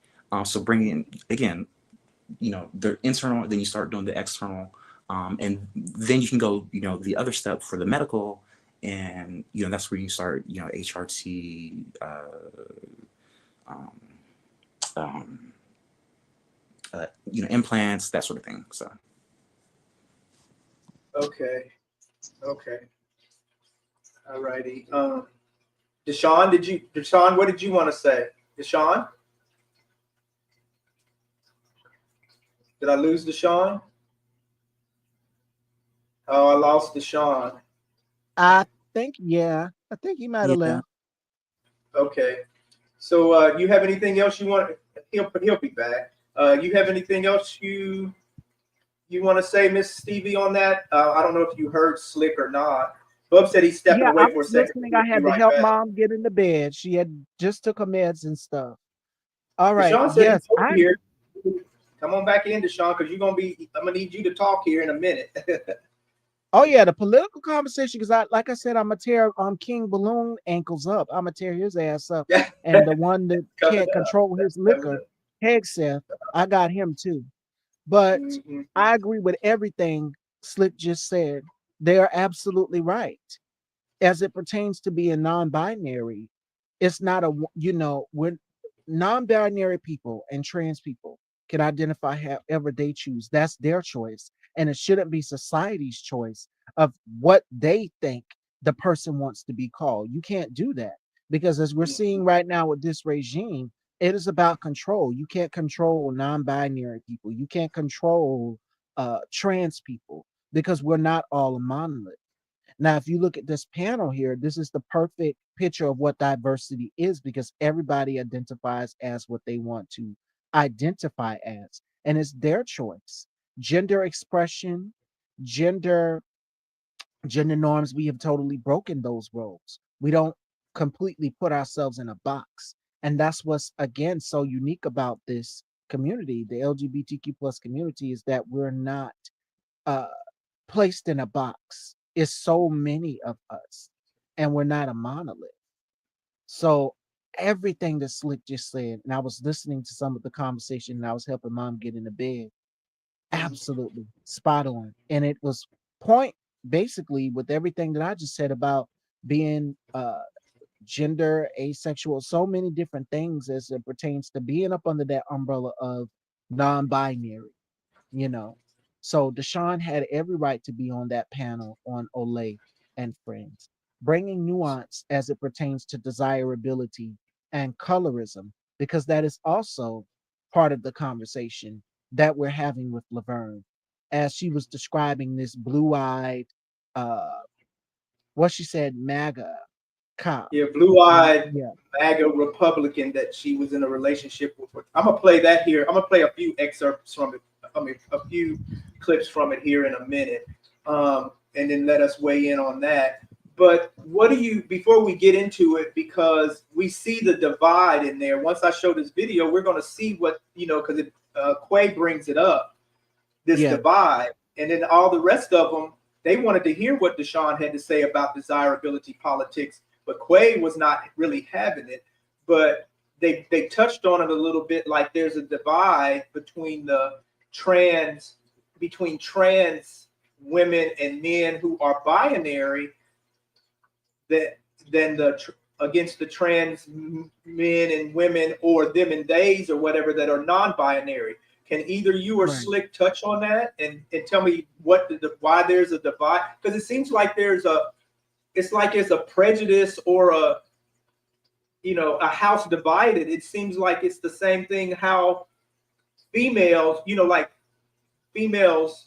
So bringing again, the internal, then you start doing the external, and then you can go, the other step for the medical, and that's where you start, HRT, implants, that sort of thing. So. Okay. All righty. Deshaun, what did you want to say? Deshaun? Did I lose Deshaun? Oh, I lost Deshaun. I think he might have left. Okay. So you have anything else you want? He'll be back. You have anything else you want to say, Miss Stevie, on that? I don't know if you heard Slick or not. Bub said he's stepping away for a second. I had to help Mom get into bed. She had just took her meds and stuff. All right. Deshaun said here. Come on back in, Deshaun, because I'm gonna need you to talk here in a minute. Oh yeah, the political conversation, because like I said, I'm gonna tear King Balloon ankles up. I'm gonna tear his ass up. And the one that can't control his liquor, Hegseth, I got him too. But I agree with everything Slick just said. They are absolutely right. As it pertains to being non-binary, it's not when non-binary people and trans people can identify however they choose. That's their choice. And it shouldn't be society's choice of what they think the person wants to be called. You can't do that, because as we're seeing right now with this regime, it is about control. You can't control non-binary people. You can't control trans people, because we're not all a monolith. Now, if you look at this panel here, this is the perfect picture of what diversity is, because everybody identifies as what they want to identify as, and it's their choice. Gender expression, gender norms, we have totally broken those roles. We don't completely put ourselves in a box. And that's what's, again, so unique about this community, the LGBTQ plus community, is that we're not placed in a box. It's so many of us, and we're not a monolith. So everything that Slick just said, and I was listening to some of the conversation, and I was helping Mom get into bed. Absolutely spot on. And it was point basically with everything that I just said about being gender asexual, so many different things as it pertains to being up under that umbrella of non-binary, you know. So Deshaun had every right to be on that panel on Olay and Friends, bringing nuance as it pertains to desirability and colorism, because that is also part of the conversation that we're having with Laverne, as she was describing this blue-eyed, uh, what she said, MAGA cop. Yeah, blue-eyed Yeah, MAGA Republican that she was in a relationship with. I'm gonna play that here. I'm gonna play a few excerpts from it. I mean, a few clips from it here in a minute, and then let us weigh in on that. But what do you, before we get into it, because we see the divide in there. Once I show this video, we're gonna see what, you know, because Quay brings it up, this yeah, divide, and then all the rest of them, they wanted to hear what Deshaun had to say about desirability politics, but Quay was not really having it. But they touched on it a little bit, like there's a divide between trans women and men who are binary, that than against the trans men and women, or them and theys or whatever, that are non-binary. Can either you or right. Slick touch on that and tell me why there's a divide? Because it seems like it's like it's a prejudice or a house divided. It seems like it's the same thing how females, like females,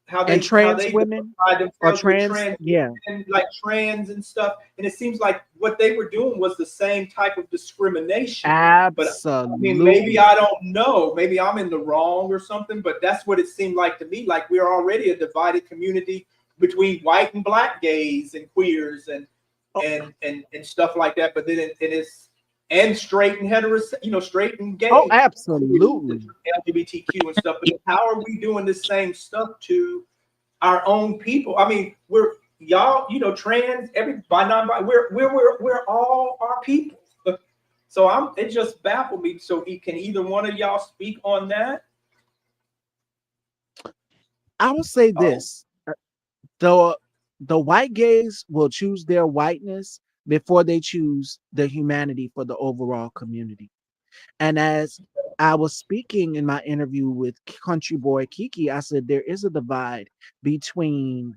how And they trans women identify or themselves with trans, trans yeah, and like trans and stuff. And it seems like what they were doing was the same type of discrimination. But I mean, maybe absolutely. I don't know. Maybe I'm in the wrong or something, but that's what it seemed like to me. Like we're already a divided community between white and black gays and queers and Oh, and stuff like that. But then it is, and straight and heterosexual, straight and oh, gay, absolutely. LGBTQ and stuff. But how are we doing the same stuff to our own people? I mean, we're y'all, trans, we're all our people. So it just baffled me. So can either one of y'all speak on that? I will say Oh, this: the white gays will choose their whiteness before they choose the humanity for the overall community. And as I was speaking in my interview with Country Boy Kiki, I said there is a divide between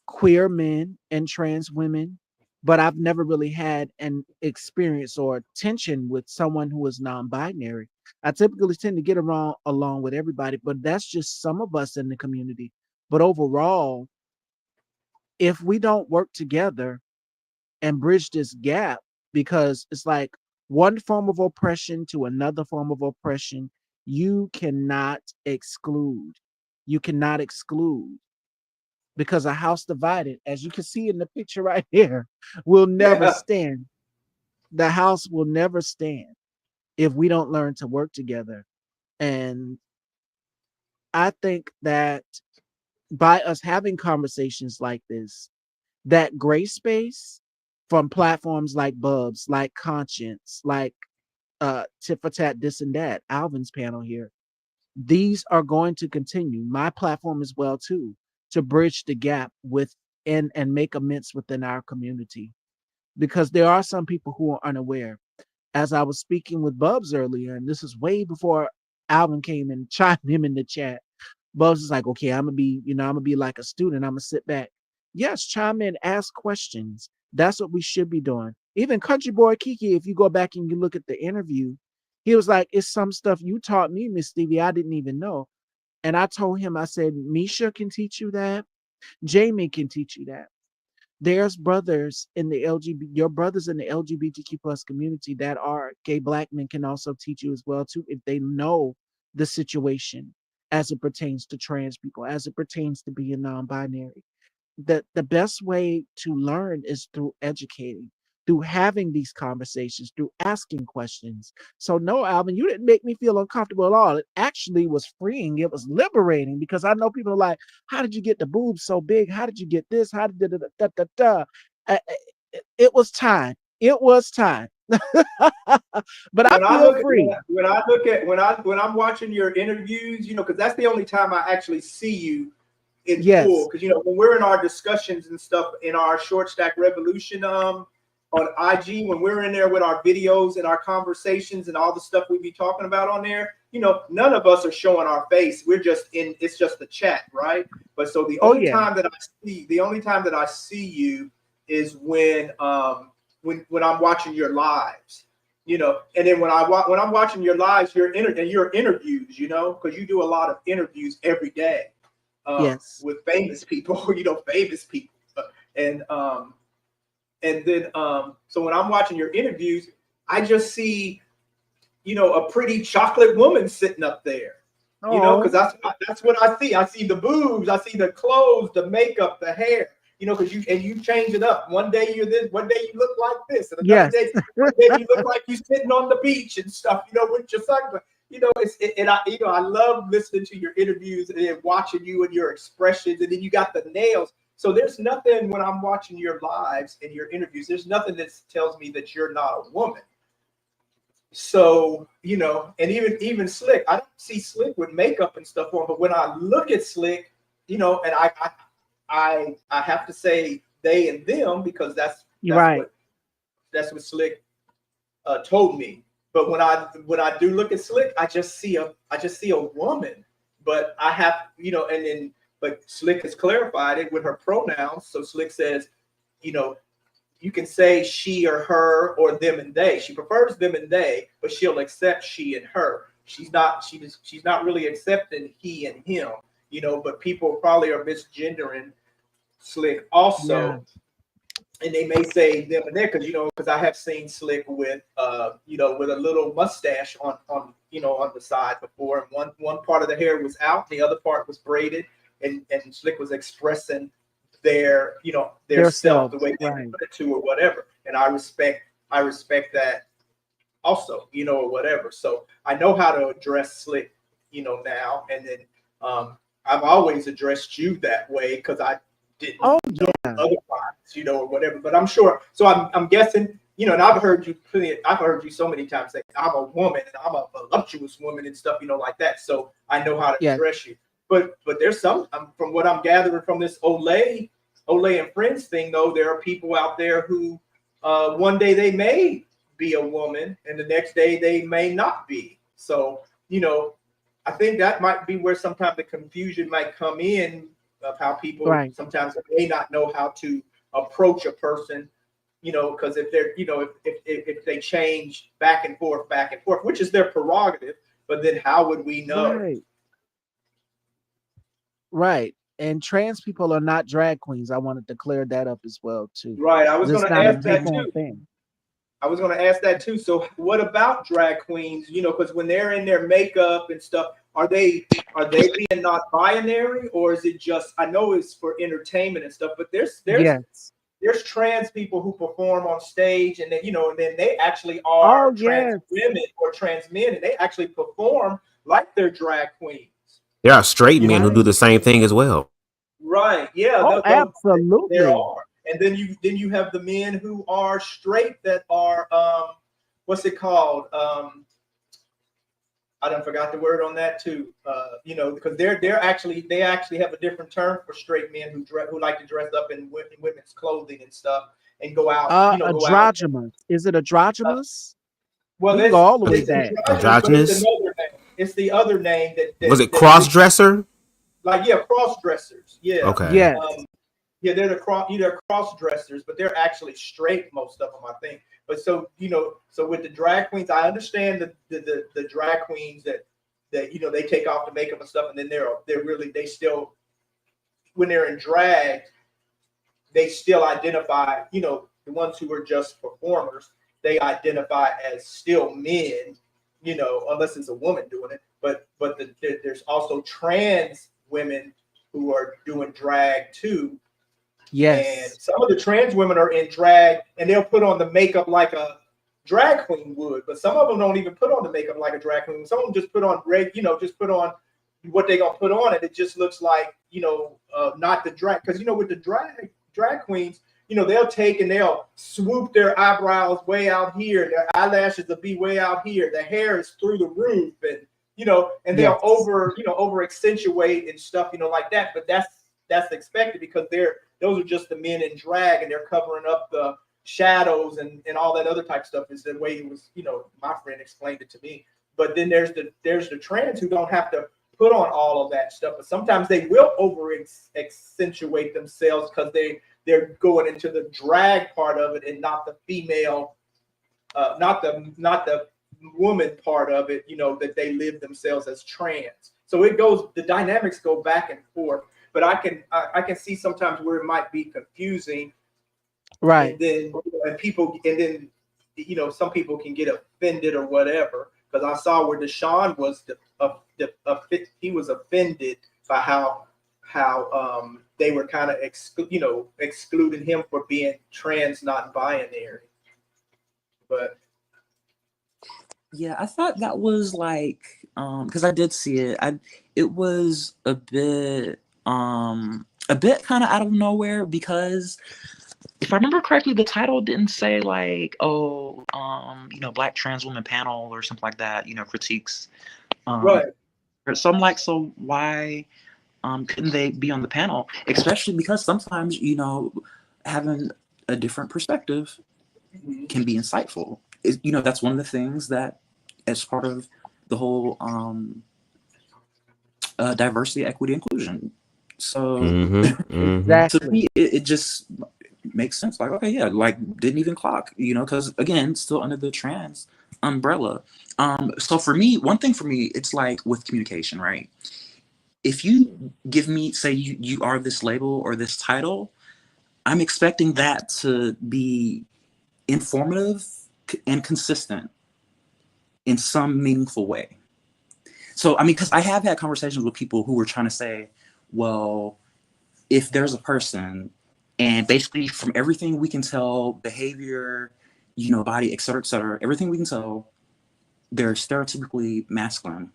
queer men and trans women, but I've never really had an experience or tension with someone who is non-binary. I typically tend to get along with everybody, but that's just some of us in the community. But overall, if we don't work together and bridge this gap, because it's like one form of oppression to another form of oppression, you cannot exclude. You cannot exclude, because a house divided, as you can see in the picture right here, will never yeah. stand. The house will never stand if we don't learn to work together. And I think that by us having conversations like this, that gray space from platforms like Bubs, like Conscience, like Tit for Tat, this and that, Alvin's panel here, these are going to continue. My platform as well too, to bridge the gap and make amends within our community, because there are some people who are unaware. As I was speaking with Bubs earlier, and this is way before Alvin came and chimed him in the chat. Bubs is like, okay, I'm gonna be like a student. I'm gonna sit back. Yes, chime in, ask questions. That's what we should be doing. Even Country Boy Kiki, if you go back and you look at the interview, he was like, it's some stuff you taught me, Miss Stevie, I didn't even know. And I told him, I said, Misha can teach you that. Jamie can teach you that. There's brothers in the your brothers in the LGBTQ plus community that are gay black men can also teach you as well too, if they know the situation as it pertains to trans people, as it pertains to being non-binary. The best way to learn is through educating, through having these conversations, through asking questions. So no, Alvin, you didn't make me feel uncomfortable at all. It actually was freeing. It was liberating, because I know people are like, how did you get the boobs so big? How did you get this? How did da? It was time. It was time. But I When I feel look at free. when I'm watching your interviews, because that's the only time I actually see you in Yes. full. Because, you know, when we're in our discussions and stuff in our Short Stack Revolution on IG, when we're in there with our videos and our conversations and all the stuff we be talking about on there, you know, none of us are showing our face. We're just in, it's just a chat, right? But so the only time that I see you is when I'm watching your lives, you know. And then when I'm watching your lives, your interviews, you know, because you do a lot of interviews every day with famous people, you know, and then so when I'm watching your interviews, I just see, you know, a pretty chocolate woman sitting up there, you know, because that's what I see. I see the boobs, I see the clothes, the makeup, the hair, you know, because you change it up. One day you're this, one day you look like this, and another day you look like you're sitting on the beach and stuff, you know, with your sunglasses. You know, I love listening to your interviews and then watching you and your expressions, and then you got the nails. So there's nothing when I'm watching your lives and your interviews, there's nothing that tells me that you're not a woman. So, you know, and even Slick, I don't see Slick with makeup and stuff on, but when I look at Slick, you know, and I have to say they and them because that's what Slick told me. But when I do look at Slick, I just see a woman. But I have, you know, but Slick has clarified it with her pronouns. So Slick says, you know, you can say she or her or them and they. She prefers them and they, but she'll accept she and her. She's not really accepting he and him, you know, but people probably are misgendering Slick also. Yeah. And they may say them and they, because I have seen Slick with you know, with a little mustache on you know, on the side before, and one part of the hair was out, the other part was braided, and Slick was expressing their, you know, their self, the way they put it to or whatever. And I respect that also, you know, or whatever. So I know how to address Slick, you know, now. And then I've always addressed you that way because I didn't know otherwise, you know, or whatever. But I'm sure. So I'm guessing, you know, and I've heard you so many times say I'm a woman and I'm a voluptuous woman and stuff, you know, like that. So I know how to address you. But there's some, from what I'm gathering from this Olay and Friends thing, though, there are people out there who one day they may be a woman and the next day they may not be. So, you know, I think that might be where sometimes the confusion might come in of how people sometimes may not know how to approach a person, you know, because if they're, you know, if they change back and forth, which is their prerogative, but then how would we know? Right. And trans people are not drag queens. I wanted to clear that up as well, too. Right. I was going to ask that too. So what about drag queens? You know, because when they're in their makeup and stuff, are they being not binary, or is it just, I know it's for entertainment and stuff, but there's trans people who perform on stage, and then, you know, and then they actually are trans women or trans men, and they actually perform like they're drag queens. There are straight men who do the same thing as well. Right. Yeah. Oh, absolutely. There are. And then you have the men who are straight that are what's it called? I done forgot the word on that too. You know, because they actually have a different term for straight men who like to dress up in women's clothing and stuff and go out. You know, androgynous. Is it androgynous? Well, we go all the way back. Androgynous. It's the other name that was it cross-dresser? Like, yeah, cross-dressers. Yeah. Okay. Yeah. Yeah, they're cross-dressers, but they're actually straight, most of them, I think. But so, you know, so with the drag queens, I understand the drag queens that you know, they take off the makeup and stuff, and then they still, when they're in drag, they still identify, you know, the ones who are just performers, they identify as still men, you know, unless it's a woman doing it. But there's also trans women who are doing drag too. Yes. And some of the trans women are in drag and they'll put on the makeup like a drag queen would, but some of them don't even put on the makeup like a drag queen. Some of them just put on just put on what they gonna put on, and it just looks like, you know, not the drag. Because, you know, with the drag queens, you know, they'll take and they'll swoop their eyebrows way out here. Their eyelashes will be way out here. The hair is through the roof, and, you know, and they'll over accentuate and stuff, you know, like that. But that's that's expected because those are just the men in drag and they're covering up the shadows and all that other type of stuff is the way it was, my friend explained it to me. But then there's the trans who don't have to put on all of that stuff, but sometimes they will over accentuate themselves because they're going into the drag part of it and not the female, not the woman part of it, that they live themselves as trans. So the dynamics go back and forth, but I can see sometimes where it might be confusing. Right. And then some people can get offended or whatever. Because I saw where Deshaun was he was offended by how they were kind of excluding him for being trans, not binary. But Yeah, I thought that was like, because I did see it. It was a bit kind of out of nowhere because if I remember correctly, the title didn't say like, Black trans woman panel or something like that, critiques. right. So I'm like, so why couldn't they be on the panel? Especially because sometimes, having a different perspective can be insightful. That's one of the things that, as part of the whole diversity, equity, inclusion. So Exactly. to me, it just makes sense. Like, okay, yeah, like didn't even clock, because again, still under the trans umbrella. So for me, one thing for me, it's like with communication, right? If you give me, say you are this label or this title, I'm expecting that to be informative and consistent in some meaningful way. So, because I have had conversations with people who were trying to say, well, if there's a person and basically from everything we can tell, behavior, body, et cetera, everything we can tell, they're stereotypically masculine.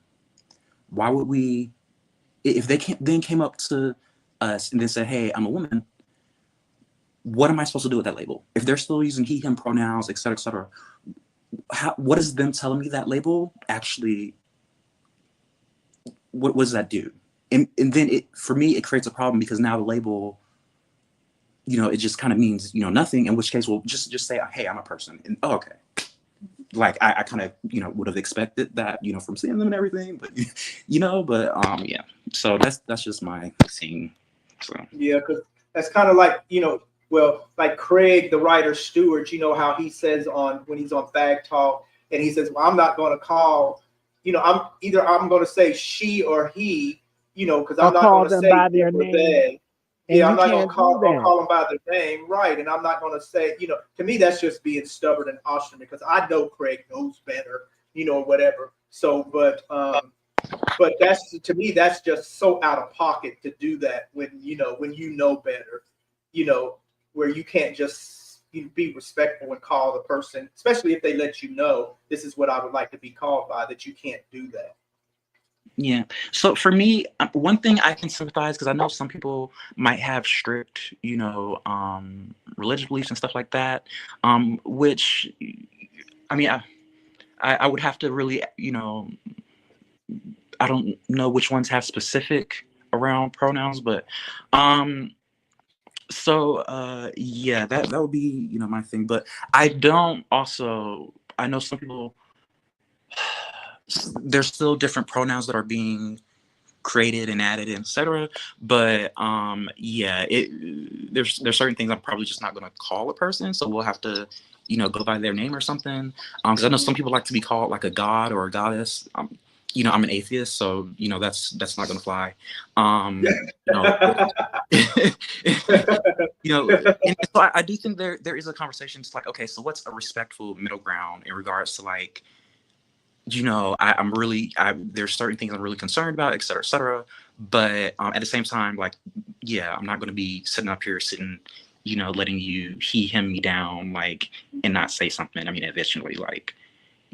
Why would we, if they then came up to us and then said, hey, I'm a woman, what am I supposed to do with that label? If they're still using he, him pronouns, et cetera, what is them telling me that label actually, what does that do? And then for me, it creates a problem because now the label, it just kind of means, nothing, in which case we'll just say, hey, I'm a person. And okay. Like I kind of, would have expected that, from seeing them and everything, but, yeah. So that's just my thing. So. Yeah, because that's kind of like, like Craig, the writer Stewart, how he says when he's on Fag Talk, and he says, well, I'm not going to call, I'm going to say she or he, because I'm not going to say by their name. Yeah, I'm not going to call them by their name, right? And I'm not going to say, to me, that's just being stubborn and obstinate because I know Craig knows better, or whatever. So, but that's, to me, that's just so out of pocket to do that when you know better, where you can't just be respectful and call the person, especially if they let you know this is what I would like to be called by, that you can't do that. Yeah. So for me, one thing I can sympathize, because I know some people might have strict, religious beliefs and stuff like that, which, I would have to really, I don't know which ones have specific around pronouns, but yeah, that would be, my thing. But I know some people, there's still different pronouns that are being created and added, etc. But yeah, there's certain things I'm probably just not going to call a person, so we'll have to go by their name or something. Because I know some people like to be called like a god or a goddess. I'm an atheist, so that's not going to fly. And so I do think there is a conversation. It's like, okay, so what's a respectful middle ground in regards to like, I'm really, there's certain things I'm really concerned about, et cetera, but at the same time, like, yeah, I'm not going to be sitting up here letting you he, him me down, like, and not say something. Eventually, like,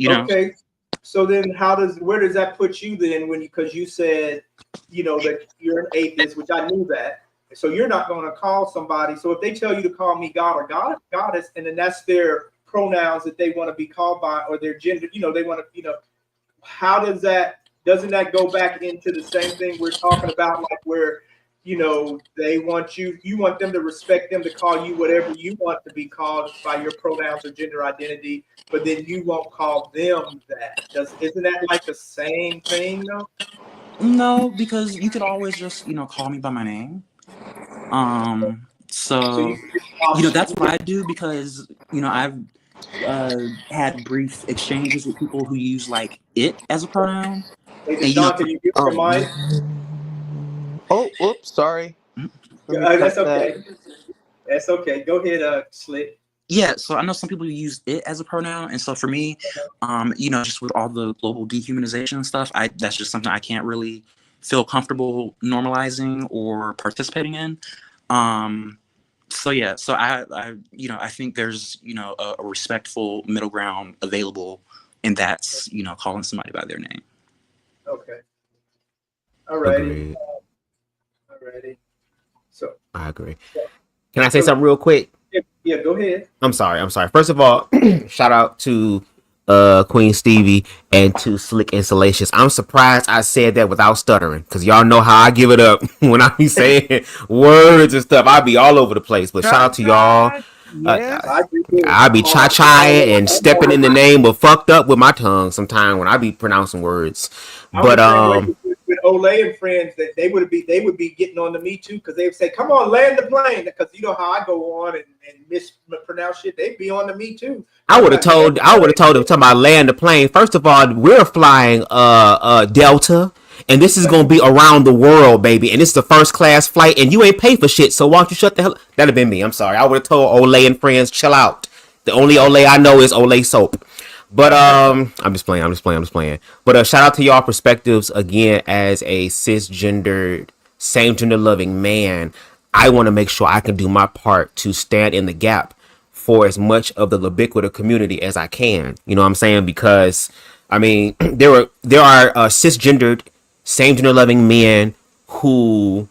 Okay. So then where does that put you then because you said, that you're an atheist, which I knew that. So you're not going to call somebody. So if they tell you to call me God or goddess, and then that's their pronouns that they want to be called by or their gender, they want to, how doesn't that go back into the same thing we're talking about, like where, you know, they want you want them to respect them, to call you whatever you want to be called by your pronouns or gender identity, but then you won't call them that. Isn't that like the same thing though? No, because you could always just, call me by my name. So that's what I do, because, I've had brief exchanges with people who use like it as a pronoun. Hey, Deshaun, can you give your mind? Oh, whoops, sorry. That's okay. That's okay. Go ahead, Slick. Yeah, so I know some people use it as a pronoun, and so for me, just with all the global dehumanization and stuff, that's just something I can't really feel comfortable normalizing or participating in. So I think there's a respectful middle ground available, and that's calling somebody by their name. Okay. All righty. Agreed. All righty. So I agree. Can I say something real quick? Yeah, go ahead. I'm sorry. First of all, shout out to Queen Stevie and to Slick and Salacious. I'm surprised I said that without stuttering, because y'all know how I give it up when I be saying words and stuff. I be all over the place. But shout out to y'all. Yes. I be cha-chaing and stepping in the name of fucked up with my tongue sometime when I be pronouncing words. But with Olay and friends, that they would be getting on to me too, because they would say, "Come on, land the plane," because you know how I go on and mispronounce shit. They'd be on to me too. I would have told them, talking about land the plane. First of all, we're flying Delta, and this is gonna be around the world, baby. And this is a first class flight, and you ain't pay for shit. So why don't you shut the hell? That'd have been me. I'm sorry. I would have told Olay and friends, chill out. The only Olay I know is Olay soap. But I'm just playing. But shout out to y'all perspectives again. As a cisgendered, same gender loving man, I want to make sure I can do my part to stand in the gap for as much of the Libiquita community as I can. You know what I'm saying? Because I mean, there are cisgendered, same gender loving men who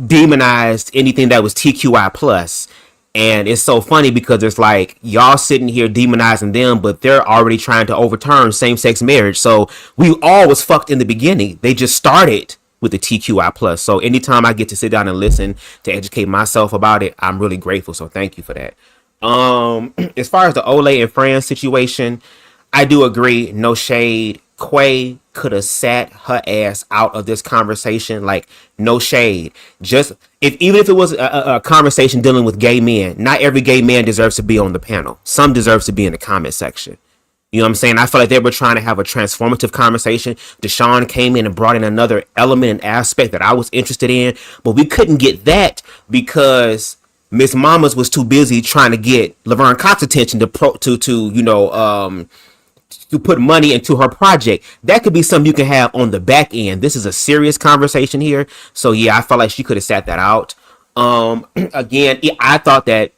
demonized anything that was TQI plus. And it's so funny because it's like y'all sitting here demonizing them, but they're already trying to overturn same-sex marriage. So we all was fucked in the beginning. They just started with the TQI plus. So anytime I get to sit down and listen to educate myself about it, I'm really grateful. So thank you for that. As far as the Olay and friends situation, I do agree. No shade. Quay could have sat her ass out of this conversation. Like, no shade. Just even if it was a conversation dealing with gay men, not every gay man deserves to be on the panel. Some deserves to be in the comment section. You know what I'm saying? I feel like they were trying to have a transformative conversation. Deshaun came in and brought in another element and aspect that I was interested in, but we couldn't get that because Miss Mamas was too busy trying to get Laverne Cox's attention to put money into her project. That could be something you can have on the back end. This is a serious conversation here. So yeah, I felt like she could have sat that out. Again, I thought that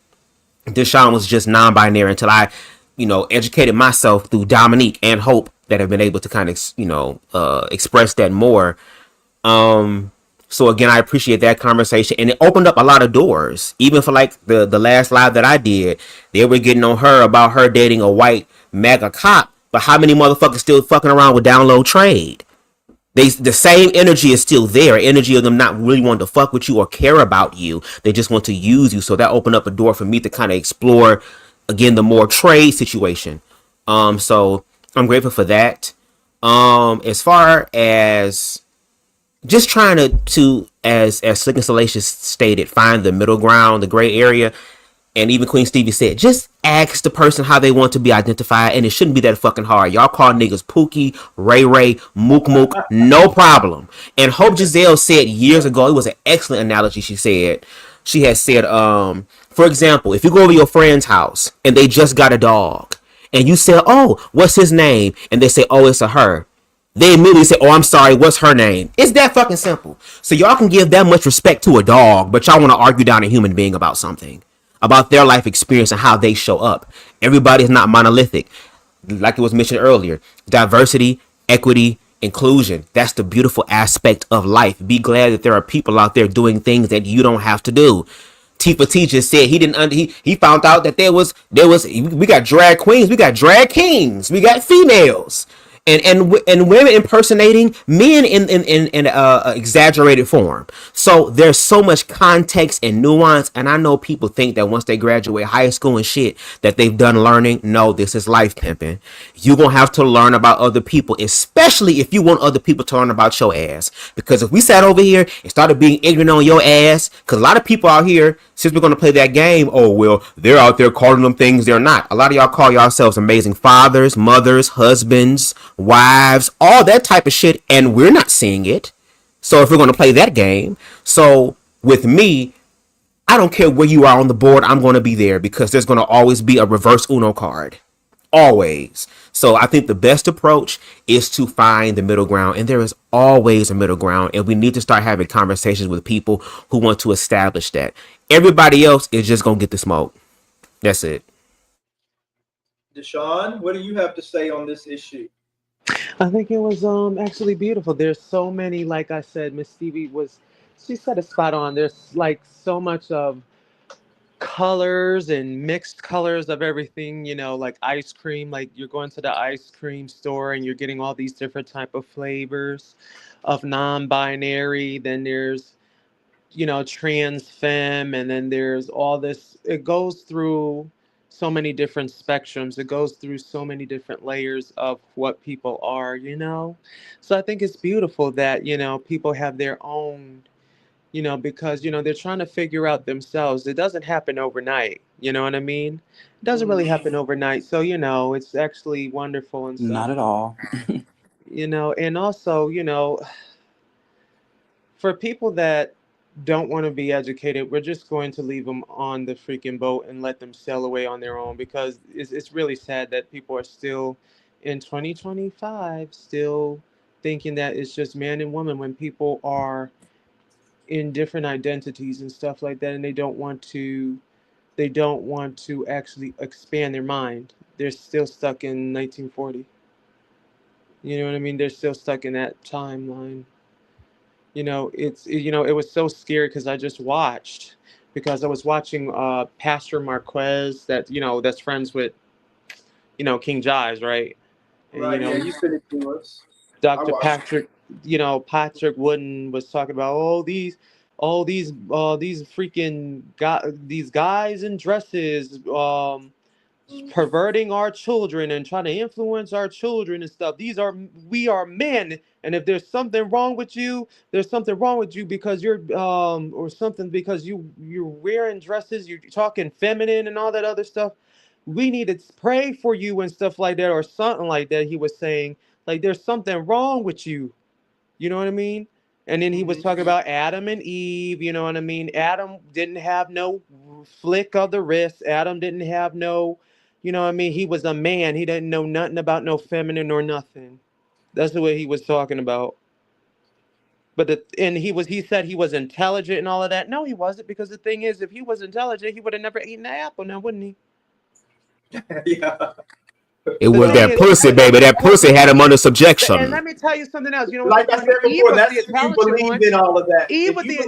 Deshaun was just non-binary until I, educated myself through Dominique and Hope that have been able to kind of, express that more. So again, I appreciate that conversation, and it opened up a lot of doors. Even for like the last live that I did, they were getting on her about her dating a white MAGA cop. But how many motherfuckers still fucking around with download trade? The same energy is still there. Energy of them not really wanting to fuck with you or care about you. They just want to use you. So that opened up a door for me to kind of explore, again, the more trade situation. So I'm grateful for that. As far as just trying to as Slick and Salacious stated, find the middle ground, the gray area. And even Queen Stevie said, just ask the person how they want to be identified, and it shouldn't be that fucking hard. Y'all call niggas Pookie, Ray, Mook, no problem. And Hope Giselle said years ago, it was an excellent analogy she said. She had said, for example, if you go over your friend's house and they just got a dog, and you say, oh, what's his name? And they say, oh, it's a her. They immediately say, oh, I'm sorry, what's her name? It's that fucking simple. So y'all can give that much respect to a dog, but y'all want to argue down a human being about something, about their life experience and how they show up. Everybody is not monolithic. Like it was mentioned earlier, diversity, equity, inclusion. That's the beautiful aspect of life. Be glad that there are people out there doing things that you don't have to do. Tifa T just said he found out that there was we got drag queens, we got drag kings, we got females. and women impersonating men in exaggerated form. So there's so much context and nuance, and I know people think that once they graduate high school and shit that they've done learning. No, this is life pimping. You're gonna have to learn about other people, especially if you want other people to learn about your ass. Because if we sat over here and started being ignorant on your ass, because a lot of people out here, since we're gonna play that game, oh well, they're out there calling them things they're not. A lot of y'all call yourselves amazing fathers, mothers, husbands, wives, all that type of shit, and we're not seeing it. So if we're going to play that game, so with me, I don't care where you are on the board, I'm going to be there because there's going to always be a reverse Uno card. Always. So I think the best approach is to find the middle ground, and there is always a middle ground, and we need to start having conversations with people who want to establish that. Everybody else is just going to get the smoke. That's it. Deshaun, what do you have to say on this issue? I think it was actually beautiful. There's so many, like I said, Miss Stevie she said it spot on. There's like so much of colors and mixed colors of everything, like ice cream. Like you're going to the ice cream store and you're getting all these different type of flavors of non-binary. Then there's trans femme, and then there's all this. It goes through so many different spectrums. It goes through so many different layers of what people are, So I think it's beautiful that, people have their own, because, they're trying to figure out themselves. It doesn't happen overnight. You know what I mean? It doesn't really happen overnight. So, it's actually wonderful and stuff. Not at all. And also, for people that don't want to be educated, we're just going to leave them on the freaking boat and let them sail away on their own, because it's really sad that people are still in 2025 still thinking that it's just man and woman when people are in different identities and stuff like that, and they don't want to actually expand their mind. They're still stuck in 1940. You know what I mean? They're still stuck in that timeline. It was so scary because I was watching Pastor Marquez that's friends with King Jives, right? And, Right, yeah, you sent it to us. Dr. Patrick Wooden was talking about all these freaking these guys in dresses perverting our children and trying to influence our children and stuff. We are men, and if there's something wrong with you, there's something wrong with you because you're or something because you're wearing dresses, you're talking feminine and all that other stuff. We need to pray for you and stuff like that, or something like that. He was saying, like, there's something wrong with you. You know what I mean? And then he was talking about Adam and Eve. You know what I mean? Adam didn't have no flick of the wrist. Adam didn't have no, you know what I mean? He was a man. He didn't know nothing about no feminine or nothing. That's the way he was talking about. But he said he was intelligent and all of that. No, he wasn't, because the thing is, if he was intelligent, he would have never eaten the apple now, wouldn't he? Yeah. It was that pussy, baby. That pussy had him under subjection. And let me tell you something else. Like I said before, that's if you believe in all of that. Eve was the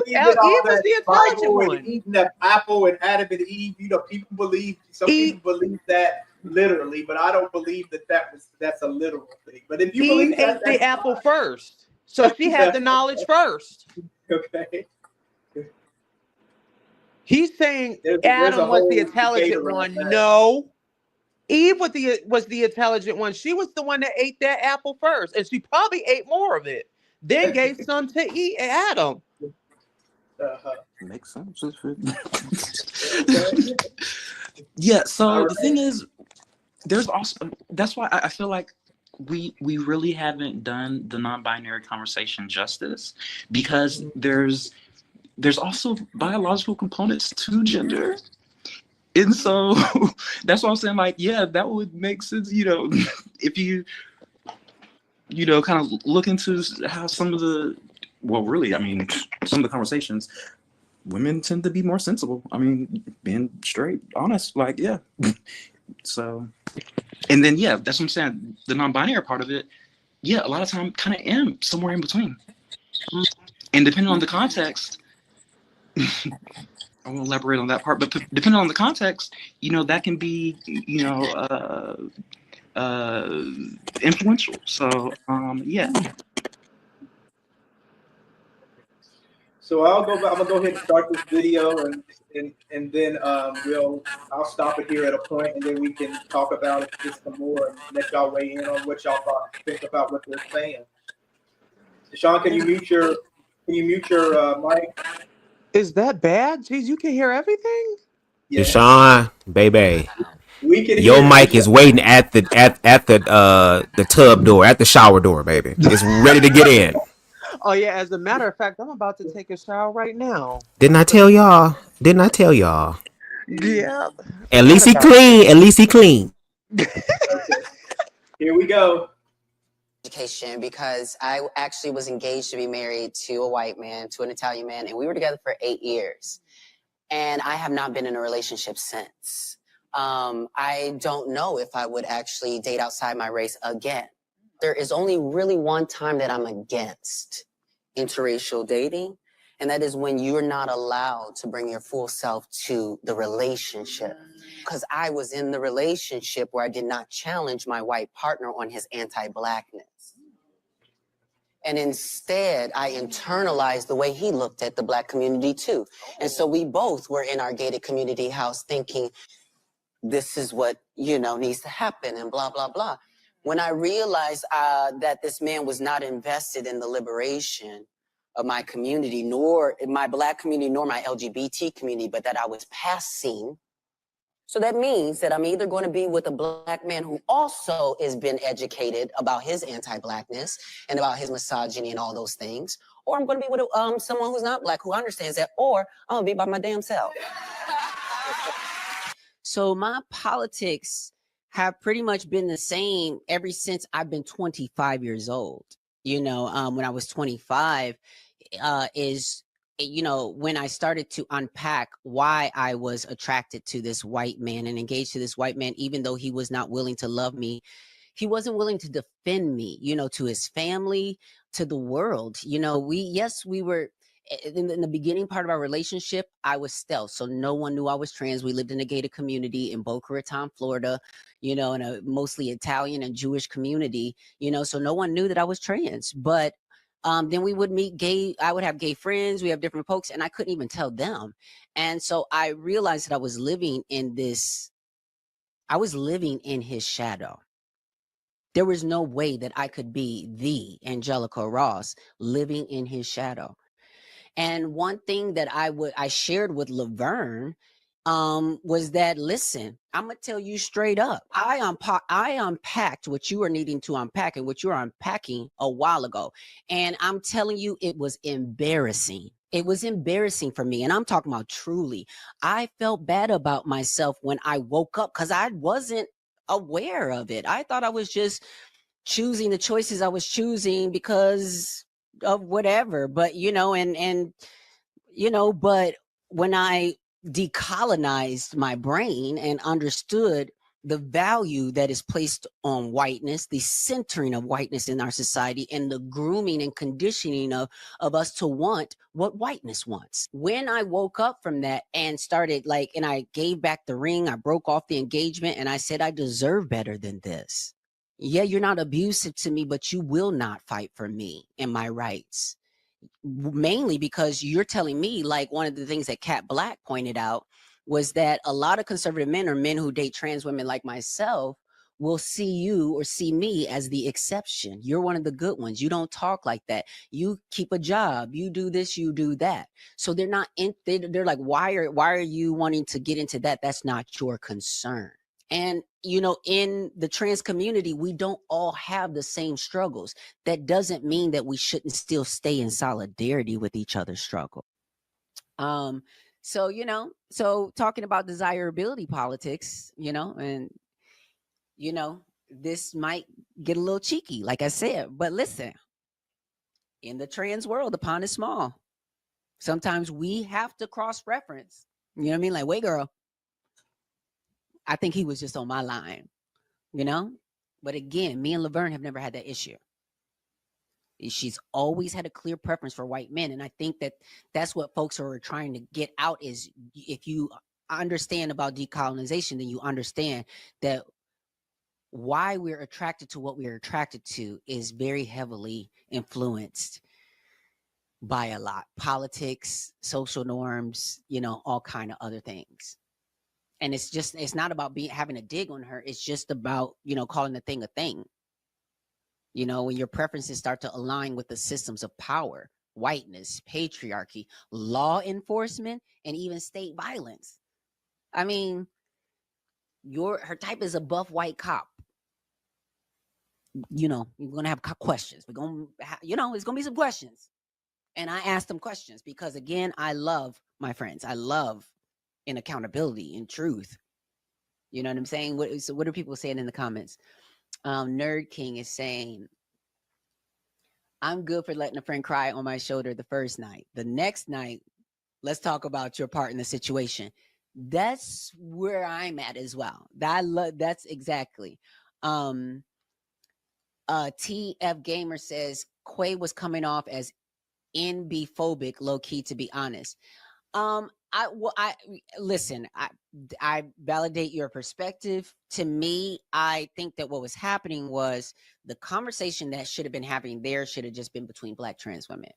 intelligent one. Eating that apple and Adam and Eve, people believe, people believe that literally, but I don't believe that's a literal thing. But if you believe Eve ate the apple first, so she had the knowledge first. Okay. He's saying Adam was the intelligent one. No. Eve was the intelligent one. She was the one that ate that apple first, and she probably ate more of it. Then gave some to eat Adam. Makes sense. Yeah. So the thing is, there's also, that's why I feel like we really haven't done the non-binary conversation justice, because there's also biological components to gender. And so that's what I'm saying. Like, yeah, that would make sense, if you, kind of look into how some of the conversations, women tend to be more sensible. I mean, being straight, honest, like, yeah. So, and then, yeah, that's what I'm saying. The non-binary part of it, yeah, a lot of time kind of am somewhere in between. And depending on the context, I won't elaborate on that part, but depending on the context, that can be, a influential. So yeah. So I'm gonna go ahead and start this video, and then I'll stop it here at a point, and then we can talk about this some more and let y'all weigh in on what y'all think about what they're saying. Deshaun, can you mute your mic? Is that bad? Jeez, you can hear everything? Yeah, Deshaun, baby, we can your hear mic is waiting at the tub door, at the shower door, baby. It's ready to get in. Oh yeah, as a matter of fact, I'm about to take a shower right now. Didn't I tell y'all? Yeah. At least he clean. Okay, here we go. Education, because I actually was engaged to be married to a white man, to an Italian man, and we were together for 8 years. And I have not been in a relationship since. I don't know if I would actually date outside my race again. There is only really one time that I'm against interracial dating, and that is when you're not allowed to bring your full self to the relationship. Because I was in the relationship where I did not challenge my white partner on his anti-Blackness. And instead, I internalized the way he looked at the Black community too. And so we both were in our gated community house thinking, this is what, needs to happen and blah, blah, blah. When I realized that this man was not invested in the liberation of my community, nor my Black community, nor my LGBT community, but that I was passing. So that means that I'm either going to be with a Black man who also has been educated about his anti-Blackness and about his misogyny and all those things, or I'm going to be with someone who's not Black, who understands that, or I'm going to be by my damn self. So my politics have pretty much been the same ever since I've been 25 years old. When I was 25 when I started to unpack why I was attracted to this white man and engaged to this white man, even though he was not willing to love me, he wasn't willing to defend me, to his family, to the world. We were in the beginning part of our relationship, I was stealth. So no one knew I was trans. We lived in a gated community in Boca Raton, Florida, in a mostly Italian and Jewish community, so no one knew that I was trans. But then we would meet I would have gay friends. We have different folks, and I couldn't even tell them. And so I realized that I was living in his shadow. There was no way that I could be the Angelica Ross living in his shadow. And one thing that I shared with Laverne was that, listen, I'm going to tell you straight up. I unpacked what you are needing to unpack and what you're unpacking a while ago. And I'm telling you, it was embarrassing. It was embarrassing for me. And I'm talking about truly. I felt bad about myself when I woke up because I wasn't aware of it. I thought I was just choosing the choices I was choosing because of whatever. But, but when I decolonized my brain and understood the value that is placed on whiteness, the centering of whiteness in our society, and the grooming and conditioning of us to want what whiteness wants. When I woke up from that and started and I gave back the ring, I broke off the engagement and I said, I deserve better than this. Yeah, you're not abusive to me, but you will not fight for me and my rights. Mainly because you're telling me, like one of the things that Kat Black pointed out was that a lot of conservative men or men who date trans women like myself will see you or see me as the exception. You're one of the good ones. You don't talk like that. You keep a job. You do this, you do that. So they're not they're like, why are you wanting to get into that? That's not your concern. And, in the trans community, we don't all have the same struggles. That doesn't mean that we shouldn't still stay in solidarity with each other's struggle. So talking about desirability politics, and, this might get a little cheeky, like I said, but listen, in the trans world, the pond is small. Sometimes we have to cross-reference. You know what I mean? Like, wait, girl, I think he was just on my line, But again, me and Laverne have never had that issue. She's always had a clear preference for white men. And I think that that's what folks are trying to get out is if you understand about decolonization, then you understand that why we're attracted to what we're attracted to is very heavily influenced by a lot: politics, social norms, all kind of other things. And it's not about having a dig on her. It's just about, calling the thing a thing. When your preferences start to align with the systems of power, whiteness, patriarchy, law enforcement, and even state violence. I mean, her type is a buff white cop. You're gonna have questions. We're gonna, it's gonna be some questions. And I asked them questions because, again, I love my friends. I love in accountability and truth. You know what I'm saying? So what are people saying in the comments? Nerd King is saying, I'm good for letting a friend cry on my shoulder the first night. The next night, let's talk about your part in the situation. That's where I'm at as well. That's exactly. TF Gamer says Quay was coming off as NB phobic, low key, to be honest. I listen, I validate your perspective. To me, I think that what was happening was the conversation that should have been happening there should have just been between Black trans women.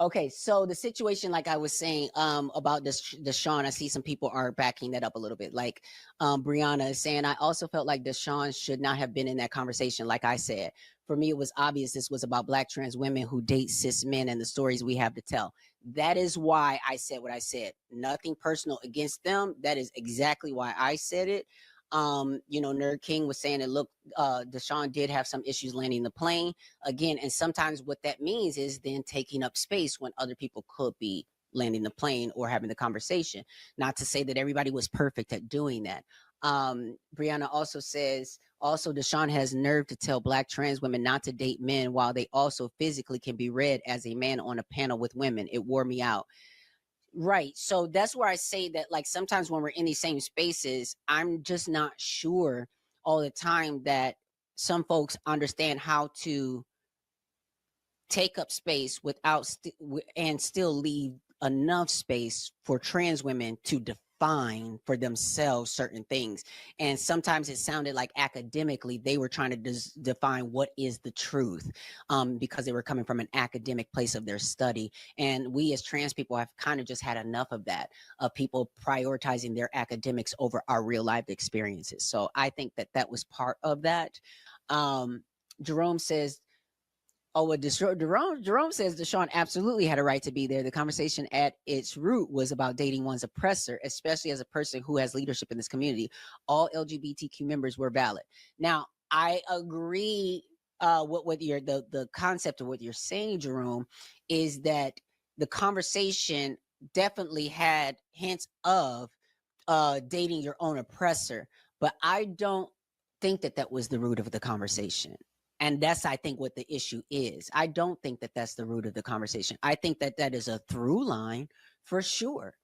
Okay, so the situation, like I was saying, about Deshaun, I see some people are backing that up a little bit. Like Brianna is saying, I also felt like Deshaun should not have been in that conversation. Like I said, for me, it was obvious this was about Black trans women who date cis men and the stories we have to tell. That is why I said what I said. Nothing personal against them. That is exactly why I said it. Nerd King was saying that, look, Deshaun did have some issues landing the plane again. And sometimes what that means is then taking up space when other people could be landing the plane or having the conversation. Not to say that everybody was perfect at doing that. Brianna also says, also Deshaun has nerve to tell Black trans women not to date men while they also physically can be read as a man on a panel with women. It wore me out. Right. So that's where I say that, like, sometimes when we're in these same spaces, I'm just not sure all the time that some folks understand how to take up space without and still leave enough space for trans women to define for themselves certain things. And sometimes it sounded like academically they were trying to define what is the truth, because they were coming from an academic place of their study. And we as trans people have kind of just had enough of that, of people prioritizing their academics over our real life experiences. So I think that that was part of that. Jerome says, Jerome says Deshaun absolutely had a right to be there. The conversation at its root was about dating one's oppressor, especially as a person who has leadership in this community. All LGBTQ members were valid. Now, I agree with the concept of what you're saying, Jerome, is that the conversation definitely had hints of dating your own oppressor, but I don't think that that was the root of the conversation. And that's, I think, what the issue is. I don't think that that's the root of the conversation. I think that that is a through line for sure,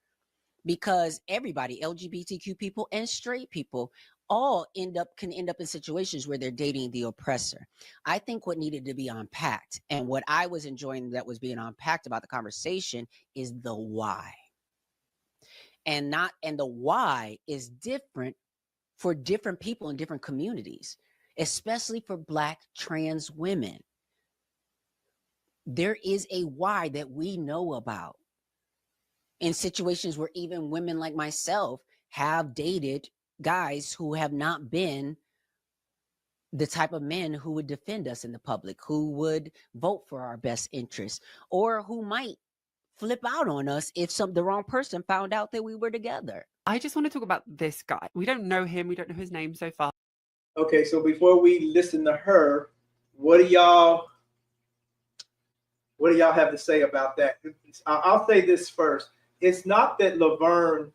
because everybody, LGBTQ people and straight people, all can end up in situations where they're dating the oppressor. I think what needed to be unpacked, and what I was enjoying that was being unpacked about the conversation, is the why. And the why is different for different people in different communities, especially for Black trans women. There is a why that we know about in situations where even women like myself have dated guys who have not been the type of men who would defend us in the public, who would vote for our best interests, or who might flip out on us if the wrong person found out that we were together. I just want to talk about this guy. We don't know him. We don't know his name so far. Okay, so before we listen to her, what do y'all have to say about that? I'll say this first. It's not that Laverne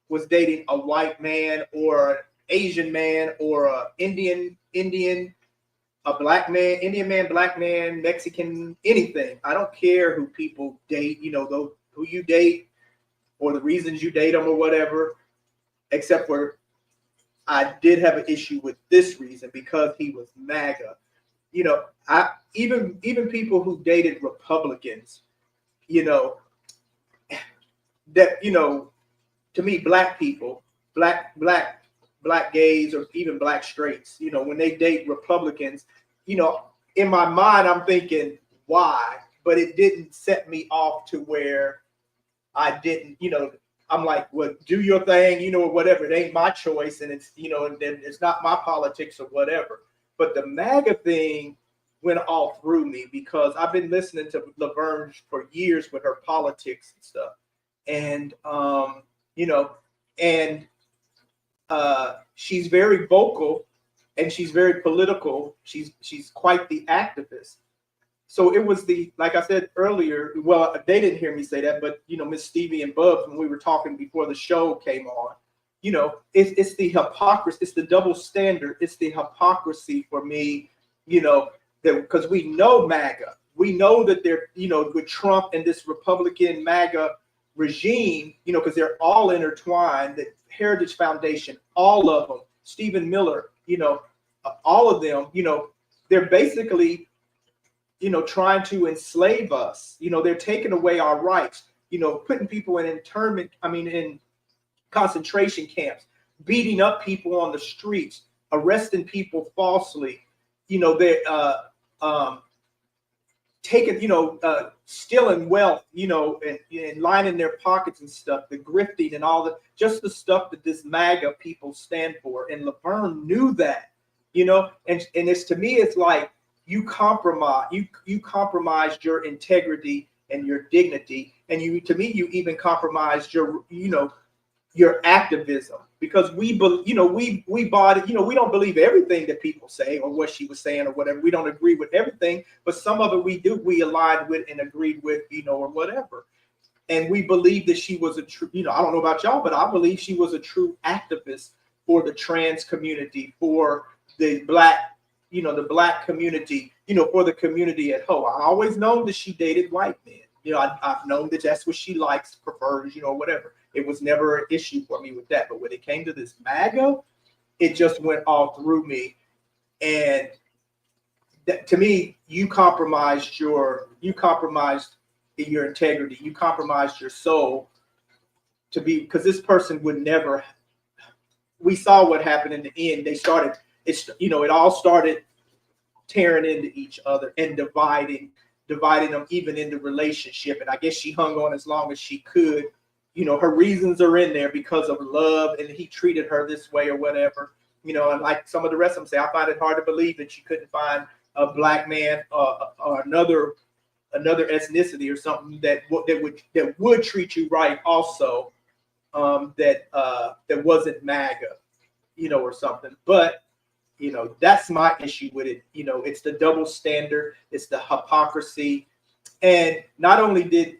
was dating a white man or an Asian man or a Indian, a black man, Indian man, black man, Mexican, anything. I don't care who people date, who you date or the reasons you date them or whatever, except for I did have an issue with this reason, because he was MAGA. Even people who dated Republicans, to me, Black people, black gays or even black straights, you know, when they date Republicans, you know, in my mind, I'm thinking, why? But it didn't set me off to where I didn't, you know, I'm like, well, do your thing, you know, or whatever. It ain't my choice, and it's, you know, and then it's not my politics or whatever. But the MAGA thing went all through me because I've been listening to Laverne for years with her politics and stuff. And, you know, and she's very vocal and she's very political. She's quite the activist. So it was like I said earlier, well, they didn't hear me say that, but, you know, Miss Stevie and Bubs, when we were talking before the show came on, you know, it's the hypocrisy, it's the double standard, it's the hypocrisy for me, you know, that because we know MAGA, we know that they're, you know, with Trump and this Republican MAGA regime, you know, because they're all intertwined, the Heritage Foundation, all of them, Stephen Miller, you know, all of them, you know, they're basically, you know, trying to enslave us. You know, they're taking away our rights, you know, putting people in in concentration camps, beating up people on the streets, arresting people falsely. You know, they're taking, you know, stealing wealth, you know, and lining their pockets and stuff, the grifting and all just the stuff that this MAGA people stand for. And Laverne knew that, you know, and it's, to me, it's like, you compromised your integrity and your dignity, and you even compromised your, you know, your activism, because we bought it. You know, we don't believe everything that people say or what she was saying or whatever. We don't agree with everything, but some of it we aligned with and agreed with, you know, or whatever. And we believe that she was a true, you know, I don't know about y'all, but I believe she was a true activist for the trans community, for the black, you know, the black community, you know, for the community at home. I always known that she dated white men. You know, I've known that that's what she likes, prefers, you know, whatever. It was never an issue for me with that. But when it came to this MAGA, it just went all through me. And that, to me, you compromised your integrity. You compromised your soul to be, because this person would never. We saw what happened in the end. It all started tearing into each other and dividing them even in the relationship. And I guess she hung on as long as she could. You know, her reasons are in there because of love, and he treated her this way or whatever. You know, and like some of the rest of them say, I find it hard to believe that you couldn't find a black man or another ethnicity or something that would treat you right also, that wasn't MAGA, you know, or something. But you know, that's my issue with it. You know, it's the double standard, it's the hypocrisy. And not only did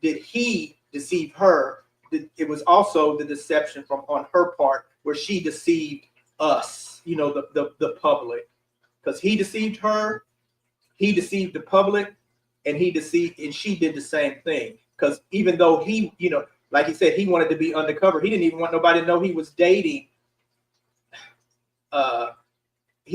he deceive her, it was also the deception on her part, where she deceived us, you know, the public. Because he deceived her, he deceived the public, and she did the same thing. Because even though he, you know, like he said, he wanted to be undercover, he didn't even want nobody to know he was dating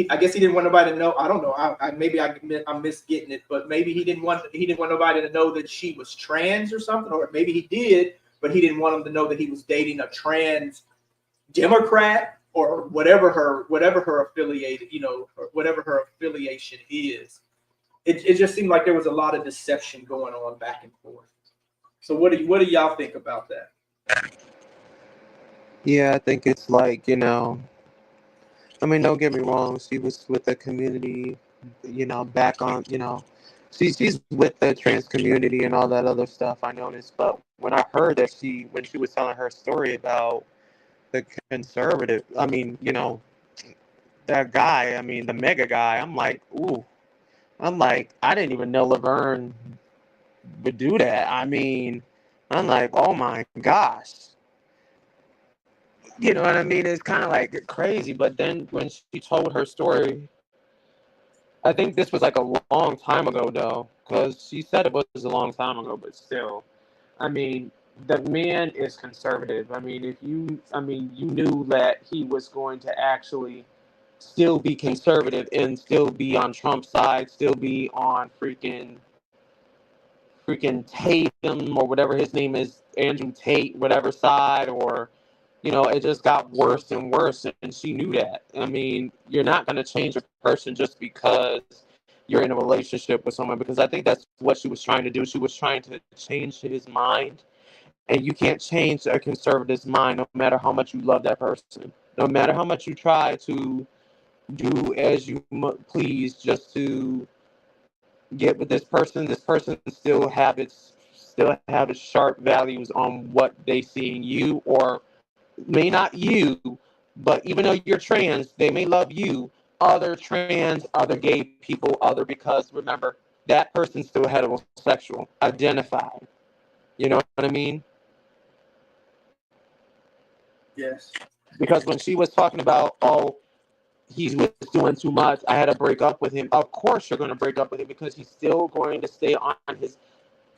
I guess he didn't want nobody to know. I don't know. I'm misgetting it, but maybe he didn't want nobody to know that she was trans or something, or maybe he did, but he didn't want them to know that he was dating a trans Democrat or whatever her affiliated, you know, or whatever her affiliation is. It just seemed like there was a lot of deception going on back and forth. So what do y'all think about that? Yeah, I think it's like, you know, I mean, don't get me wrong. She was with the community, you know, back on, you know, she's with the trans community and all that other stuff, I noticed. But when I heard that when she was telling her story about the conservative, I mean, you know, that guy, I mean, the MAGA guy, I'm like, I didn't even know Laverne would do that. I mean, I'm like, oh my gosh. You know what I mean? It's kind of like crazy. But then when she told her story, I think this was like a long time ago, though, because she said it was a long time ago, but still, I mean, the man is conservative. I mean, you knew that he was going to actually still be conservative and still be on Trump's side, still be on freaking Tatum or whatever his name is, Andrew Tate, whatever side, or, you know, it just got worse and worse, and she knew that. I mean, you're not going to change a person just because you're in a relationship with someone, because I think that's what she was trying to do. She was trying to change his mind, and you can't change a conservative's mind no matter how much you love that person, no matter how much you try to do as you please just to get with this person. This person still have its sharp values on what they see in you, or may not you, but even though you're trans, they may love you, other trans, other gay people, other, because remember, that person's still heterosexual, identified. You know what I mean? Yes. Because when she was talking about, oh, he was doing too much, I had to break up with him. Of course you're going to break up with him, because he's still going to stay on his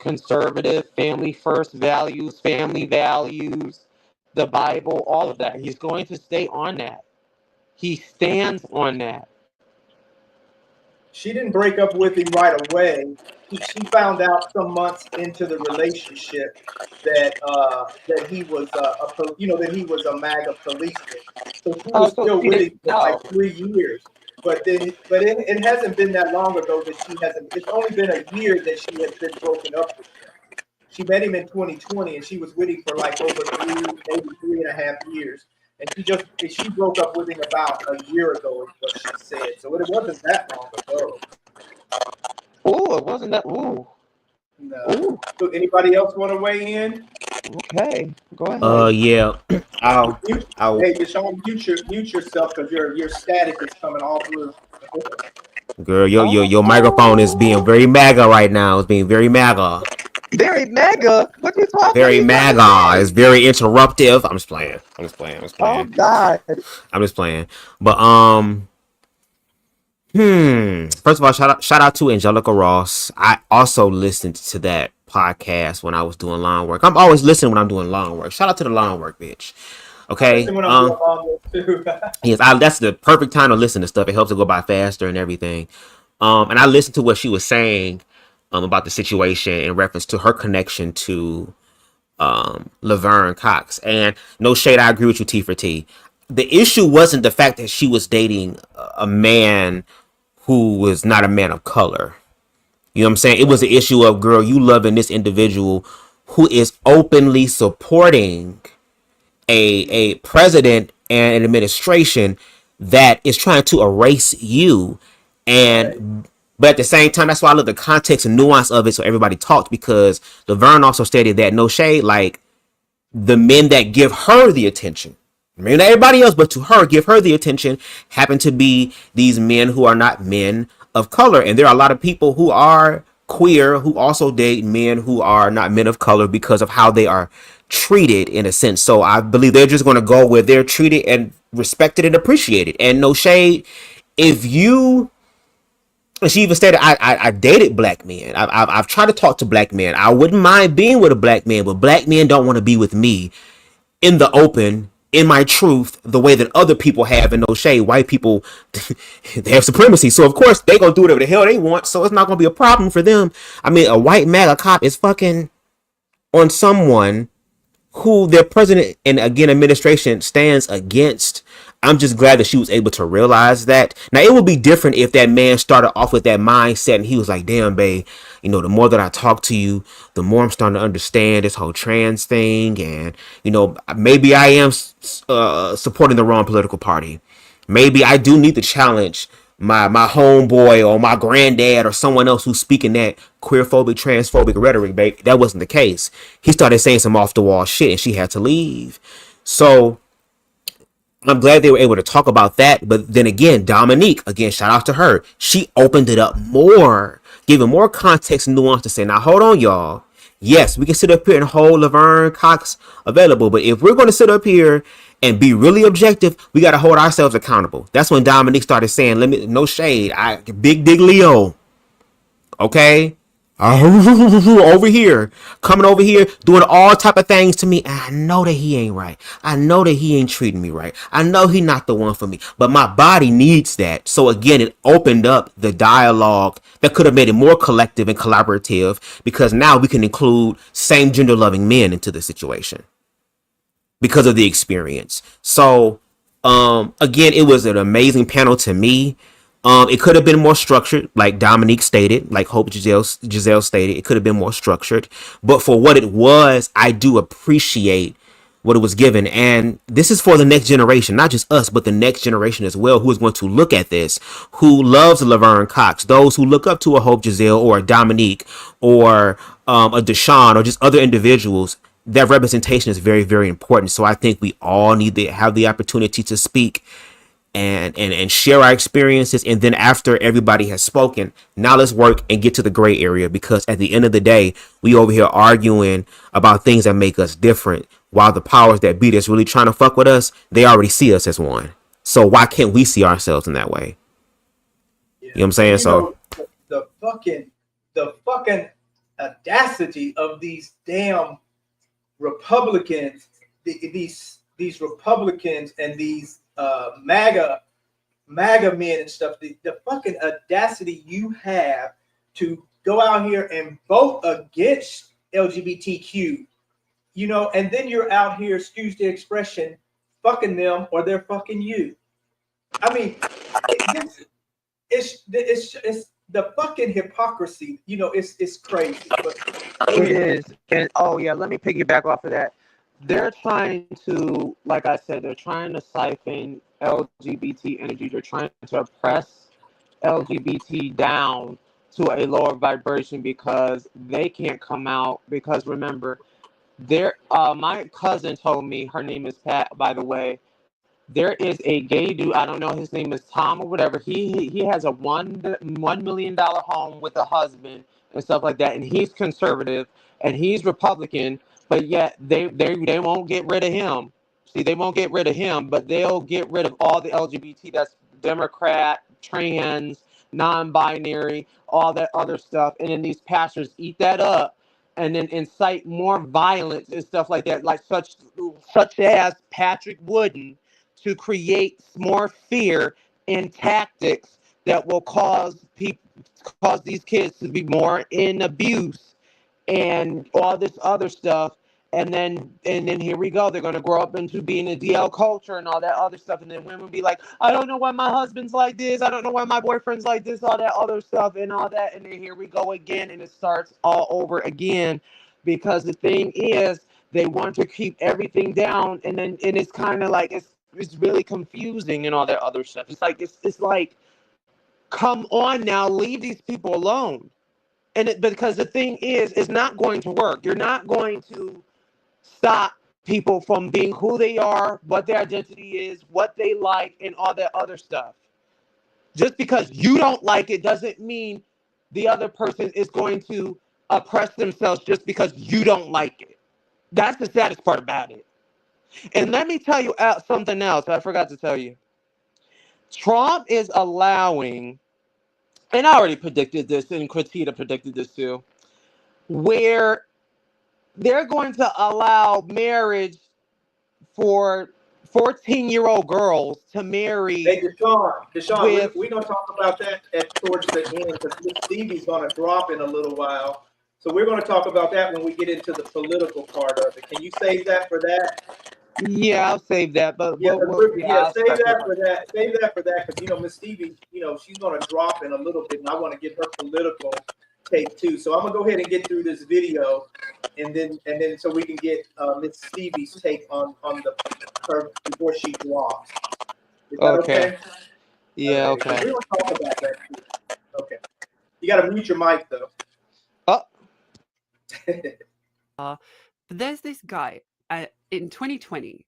conservative, family first values, family values, the Bible, all of that. He's going to stay on that. He stands on that. She didn't break up with him right away. She found out some months into the relationship that he was that he was a MAGA policeman. So she was still with him for like 3 years. But it hasn't been that long ago that she hasn't. It's only been a year that she has been broken up with him. She met him in 2020, and she was with him for like over maybe 3.5 years. And she broke up with him about a year ago, is what she said. So it wasn't that long ago. Oh, it wasn't that. Ooh. No. Ooh. So anybody else want to weigh in? Okay, go ahead. Yeah. I'll. Hey, Deshaun, mute yourself, because your static is coming all through. Girl, your microphone is being very MAGA right now. It's being very MAGA. Very MAGA? What are you talking about? Very MAGA. It's very interruptive. I'm just playing. Oh God. I'm just playing. But first of all, shout out to Angelica Ross. I also listened to that podcast when I was doing lawn work. I'm always listening when I'm doing lawn work. Shout out to the lawn work bitch. Okay. Yes, that's the perfect time to listen to stuff. It helps it go by faster and everything. And I listened to what she was saying about the situation in reference to her connection to Laverne Cox. And no shade, I agree with you, T for T. The issue wasn't the fact that she was dating a man who was not a man of color. You know what I'm saying? It was the issue of, girl, you loving this individual who is openly supporting a president and an administration that is trying to erase you. But at the same time, that's why I love the context and nuance of it, so everybody talked, because Laverne also stated that, no shade, like, the men that give her the attention, maybe not everybody else, but to her, give her the attention, happen to be these men who are not men of color. And there are a lot of people who are queer who also date men who are not men of color because of how they are treated, in a sense. So I believe they're just going to go where they're treated and respected and appreciated. And no shade, if you... And she even stated, I dated black men. I've tried to talk to black men. I wouldn't mind being with a black man, but black men don't want to be with me in the open, in my truth, the way that other people have. In no shade, white people, they have supremacy. So of course they gonna do whatever the hell they want. So it's not gonna be a problem for them. I mean, a white MAGA cop is fucking on someone who their president and, again, administration stands against. I'm just glad that she was able to realize that. Now, it would be different if that man started off with that mindset and he was like, damn, babe, you know, the more that I talk to you, the more I'm starting to understand this whole trans thing. And, you know, maybe I am supporting the wrong political party. Maybe I do need to challenge my homeboy or my granddad or someone else who's speaking that queerphobic, transphobic rhetoric, babe. That wasn't the case. He started saying some off the wall shit and she had to leave. So I'm glad they were able to talk about that. But then again, Dominique, again, shout out to her. She opened it up more, giving more context and nuance to say, now hold on, y'all. Yes, we can sit up here and hold Laverne Cox available, but if we're going to sit up here and be really objective, we got to hold ourselves accountable. That's when Dominique started saying, no shade, big dig Leo. Okay? Over here, coming over here, doing all type of things to me. And I know that he ain't right. I know that he ain't treating me right. I know he not the one for me, but my body needs that. So again, it opened up the dialogue that could have made it more collective and collaborative, because now we can include same gender loving men into the situation. because of the experience. So again, it was an amazing panel to me. It could have been more structured, like Dominique stated, like Hope Giselle stated. It could have been more structured, but for what it was, I do appreciate what it was given. And this is for the next generation, not just us, but the next generation as well, who is going to look at this, who loves Laverne Cox, those who look up to a Hope Giselle or a Dominique or a Deshaun or just other individuals. That representation is very, very important. So I think we all need to have the opportunity to speak and share our experiences. And then after everybody has spoken, now let's work and get to the gray area, because at the end of the day, we over here arguing about things that make us different, while the powers that be that's really trying to fuck with us, they already see us as one. So why can't we see ourselves in that way? Yeah. You know what I'm saying? You So know, the fucking audacity of these damn Republicans, these Republicans and these MAGA men and stuff, the fucking audacity you have to go out here and vote against LGBTQ, you know, and then you're out here, excuse the expression, fucking them or they're fucking you. I mean, it's the fucking hypocrisy, you know, it's crazy. But It is. And oh yeah, let me piggyback off of that. They're trying to, like I said, they're trying to siphon LGBT energy. They're trying to oppress LGBT down to a lower vibration because they can't come out. Because remember, my cousin told me, her name is Pat, by the way. There is a gay dude, I don't know, his name is Tom or whatever. He has a $1 million home with a husband and stuff like that, and he's conservative and he's Republican, but yet they won't get rid of him. See, they won't get rid of him, but they'll get rid of all the LGBT, that's Democrat, trans, non-binary, all that other stuff, and then these pastors eat that up and then incite more violence and stuff like that, like such as Patrick Wooden, to create more fear and tactics that will cause these kids to be more in abuse and all this other stuff. And then here we go. They're gonna grow up into being a DL culture and all that other stuff. And then women will be like, I don't know why my husband's like this. I don't know why my boyfriend's like this, all that other stuff and all that. And then here we go again, and it starts all over again. Because the thing is, they want to keep everything down, and it's kind of like it's really confusing and all that other stuff. It's like, come on now, leave these people alone. Because the thing is, it's not going to work. You're not going to stop people from being who they are, what their identity is, what they like, and all that other stuff. Just because you don't like it doesn't mean the other person is going to oppress themselves just because you don't like it. That's the saddest part about it. And let me tell you something else I forgot to tell you. Trump is allowing, and I already predicted this, and Quatita predicted this too, where they're going to allow marriage for 14-year-old girls to marry. Hey, Deshaun, we're going to talk about that towards the end, because Miss Stevie's going to drop in a little while. So we're going to talk about that when we get into the political part of it. Can you save that for that? Yeah, I'll save that. But save that for that. Save that for that, because, you know, Miss Stevie, you know, she's going to drop in a little bit, and I want to get her political take too. So I'm going to go ahead and get through this video, and then so we can get Miss Stevie's take on her before she drops. Is that okay? Yeah, okay. We're going to talk about that too. Okay. You got to mute your mic though. But there's this guy in 2020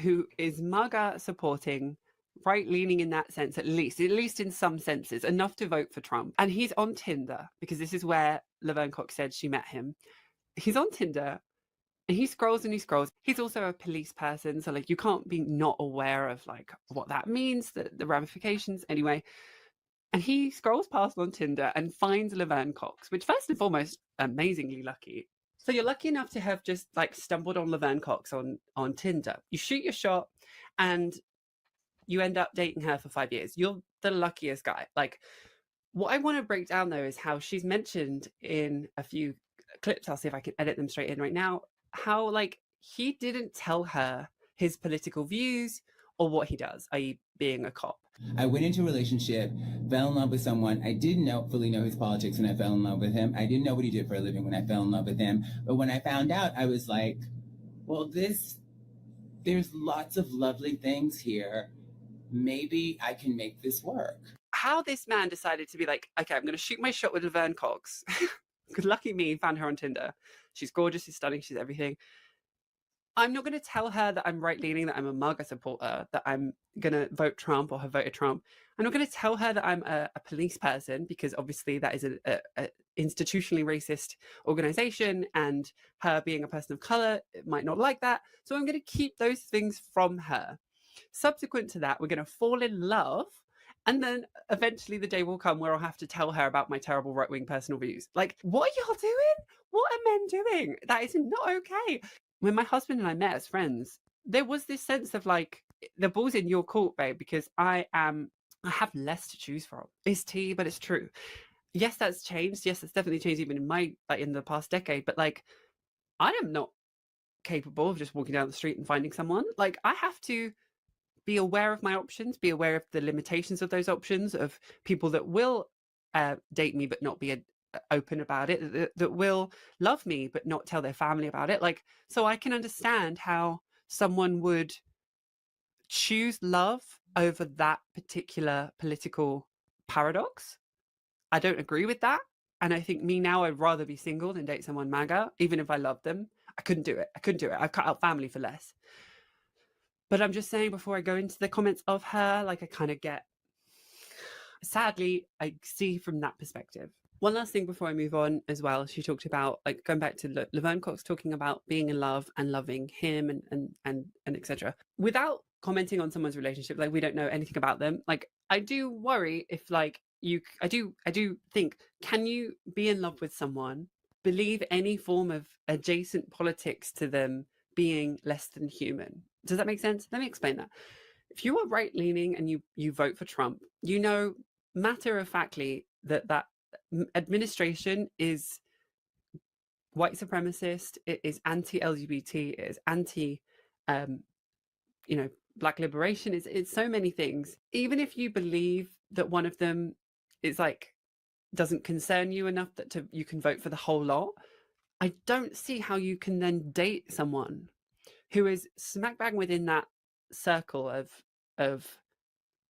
who is MAGA supporting, right leaning in that sense, at least in some senses, enough to vote for Trump. And he's on Tinder, because this is where Laverne Cox said she met him. He's on Tinder and he scrolls and he scrolls. He's also a police person, so like you can't be not aware of like what that means, the ramifications anyway. And he scrolls past on Tinder and finds Laverne Cox, which first and foremost, amazingly lucky. So you're lucky enough to have just like stumbled on Laverne Cox on Tinder. You shoot your shot and you end up dating her for 5 years. You're the luckiest guy. Like, what I want to break down though is how she's mentioned in a few clips. I'll see if I can edit them straight in right now. How like he didn't tell her his political views or what he does, i.e. being a cop. I went into a relationship, fell in love with someone. I didn't fully know his politics when I fell in love with him. I didn't know what he did for a living when I fell in love with him. But when I found out, I was like, well, there's lots of lovely things here. Maybe I can make this work. How this man decided to be like, okay, I'm going to shoot my shot with Laverne Cox. Good lucky me, found her on Tinder. She's gorgeous, she's stunning, she's everything. I'm not going to tell her that I'm right-leaning, that I'm a MAGA supporter, that I'm going to vote Trump or have voted Trump. I'm not going to tell her that I'm a police person, because obviously that is a institutionally racist organization, and her being a person of color might not like that. So I'm going to keep those things from her. Subsequent to that, we're going to fall in love. And then eventually the day will come where I'll have to tell her about my terrible right-wing personal views. Like, what are y'all doing? What are men doing? That is not okay. When my husband and I met as friends, there was this sense of like, the ball's in your court, babe, because I have less to choose from. It's tea, but it's true. Yes, that's changed. Yes, it's definitely changed even in the past decade. But like, I am not capable of just walking down the street and finding someone. Like, I have to be aware of my options, be aware of the limitations of those options, of people that will date me but not be open about it, that will love me but not tell their family about it. Like, so I can understand how someone would choose love over that particular political paradox. I don't agree with that. And I think me now, I'd rather be single than date someone MAGA, even if I loved them. I couldn't do it. I've cut out family for less. But I'm just saying, before I go into the comments of her, like, I kind of get, sadly, I see from that perspective. One last thing before I move on as well, she talked about, like, going back to Laverne Cox talking about being in love and loving him and etc. Without commenting on someone's relationship, like, we don't know anything about them. Like, I do worry if, like, I do think, can you be in love with someone, believe any form of adjacent politics to them being less than human? Does that make sense? Let me explain that. If you are right-leaning and you vote for Trump, you know matter-of-factly that administration is white supremacist, it is anti-LGBT, it is anti, Black liberation, it's so many things. Even if you believe that one of them is like, doesn't concern you enough that you can vote for the whole lot, I don't see how you can then date someone who is smack bang within that circle of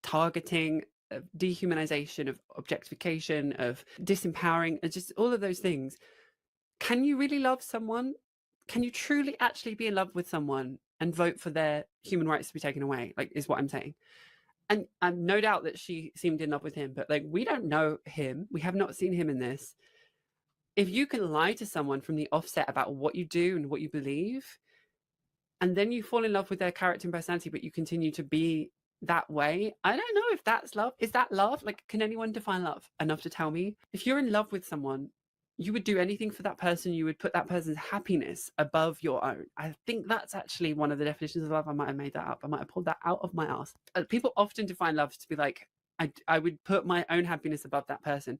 targeting, of dehumanization, of objectification, of disempowering, and just all of those things. Can you really love someone? Can you truly actually be in love with someone and vote for their human rights to be taken away? Like, is what I'm saying. And no doubt that she seemed in love with him, but like, we don't know him. We have not seen him in this. If you can lie to someone from the offset about what you do and what you believe, and then you fall in love with their character and personality, but you continue to be that way, I don't know if that's love. Is that love? Like, can anyone define love enough to tell me? If you're in love with someone, you would do anything for that person. You would put that person's happiness above your own. I think that's actually one of the definitions of love. I might have made that up. I might have pulled that out of my ass. People often define love to be like, I would put my own happiness above that person.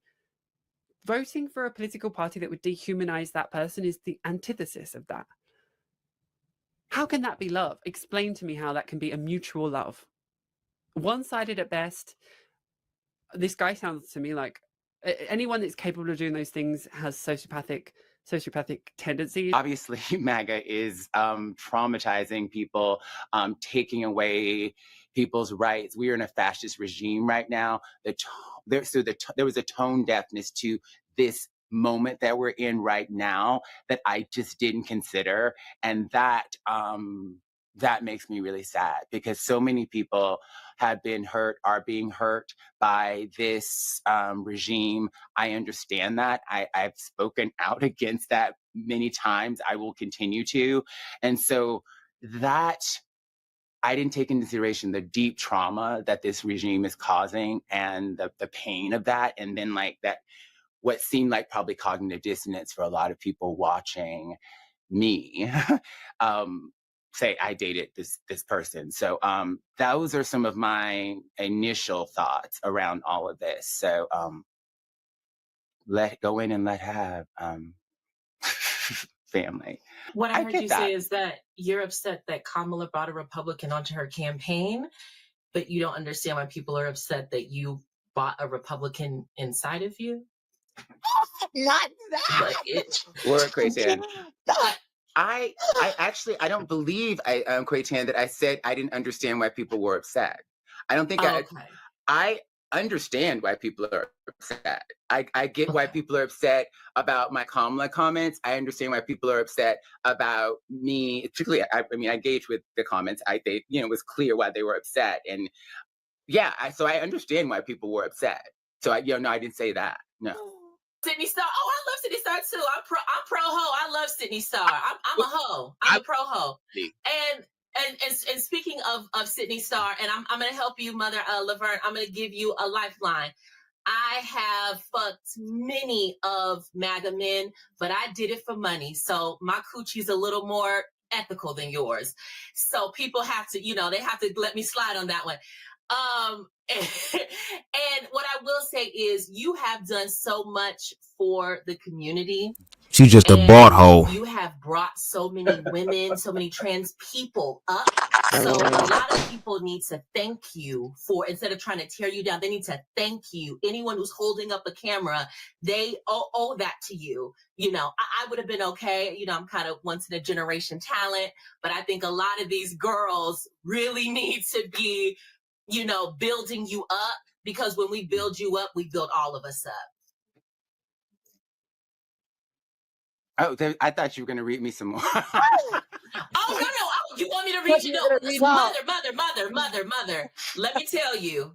Voting for a political party that would dehumanize that person is the antithesis of that. How can that be love? Explain to me how that can be a mutual love. One-sided at best. This guy sounds to me like anyone that's capable of doing those things has sociopathic tendencies. Obviously, MAGA is traumatizing people, taking away people's rights. We are in a fascist regime right now. There was a tone deafness to this moment that we're in right now that I just didn't consider, and that makes me really sad, because so many people have been hurt, are being hurt by this regime. I understand that. I've spoken out against that many times. I will continue to. And so that I didn't take into consideration the deep trauma that this regime is causing and the pain of that. And then like that, what seemed like probably cognitive dissonance for a lot of people watching me say I dated this person. So those are some of my initial thoughts around all of this. So let go in and let have. family. What I I heard get you that. say is that you're upset that Kamala brought a Republican onto her campaign, but you don't understand why people are upset that you bought a Republican inside of you. Not that. Like it. Word, Quaytan. I actually I don't believe Quaytan, that I said I didn't understand why people were upset. I don't think I understand why people are upset. I get why people are upset about my Kamala comments. I understand why people are upset about me. Particularly, I mean, I engaged with the comments. They, it was clear why they were upset, and yeah, so I understand why people were upset. So I didn't say that. No. Sydney Star. Oh, I love Sydney Star too. I'm pro ho. I love Sydney Star. I'm a hoe. I'm a pro ho. And speaking of Sydney Star, and I'm gonna help you, Mother Laverne. I'm gonna give you a lifeline. I have fucked many of MAGA men, but I did it for money. So my coochie's a little more ethical than yours. So people have to, they have to let me slide on that one. And what I will say is you have done so much for the community. She's just a bought hole. You have brought so many women, so many trans people up. So a lot of people need to thank you for, instead of trying to tear you down, they need to thank you. Anyone who's holding up a camera, they owe that to you. I would have been okay. I'm kind of once in a generation talent, but I think a lot of these girls really need to be, building you up, because when we build you up, we build all of us up. Oh, I thought you were going to read me some more. Oh, no. Oh, you want me to read you? No, mother. Let me tell you,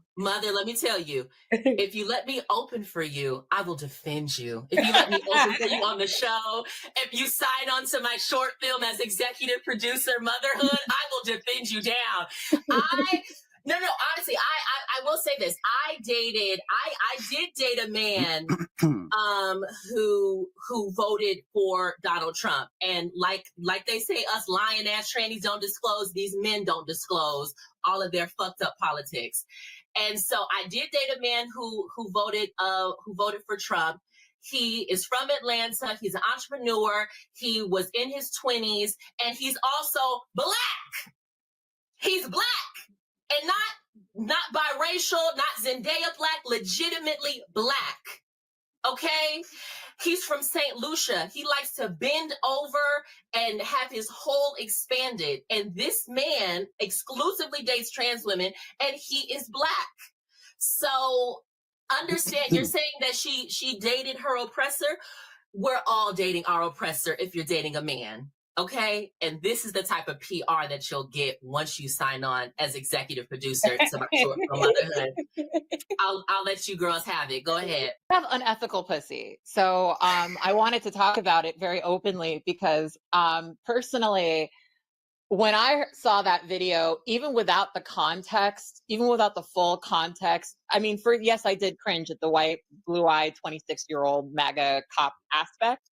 if you let me open for you, I will defend you. If you let me open for you on the show, if you sign on to my short film as executive producer, Motherhood, I will defend you down. No, honestly, I will say this. I did date a man who voted for Donald Trump. And like they say, us lying ass trannies don't disclose, these men don't disclose all of their fucked up politics. And so I did date a man who voted for Trump. He is from Atlanta. He's an entrepreneur. He was in his 20s, and he's also black. He's black. And not biracial, not Zendaya black, legitimately black. Okay? He's from St. Lucia. He likes to bend over and have his hole expanded. And this man exclusively dates trans women, and he is black. So understand, you're saying that she dated her oppressor. We're all dating our oppressor if you're dating a man. Okay, and this is the type of PR that you'll get once you sign on as executive producer to my short film Motherhood. I'll let you girls have it. Go ahead. I have unethical pussy, so I wanted to talk about it very openly because personally, when I saw that video, even without the context, even without the full context, I mean, yes, I did cringe at the white, blue-eyed, 26-year-old MAGA cop aspect.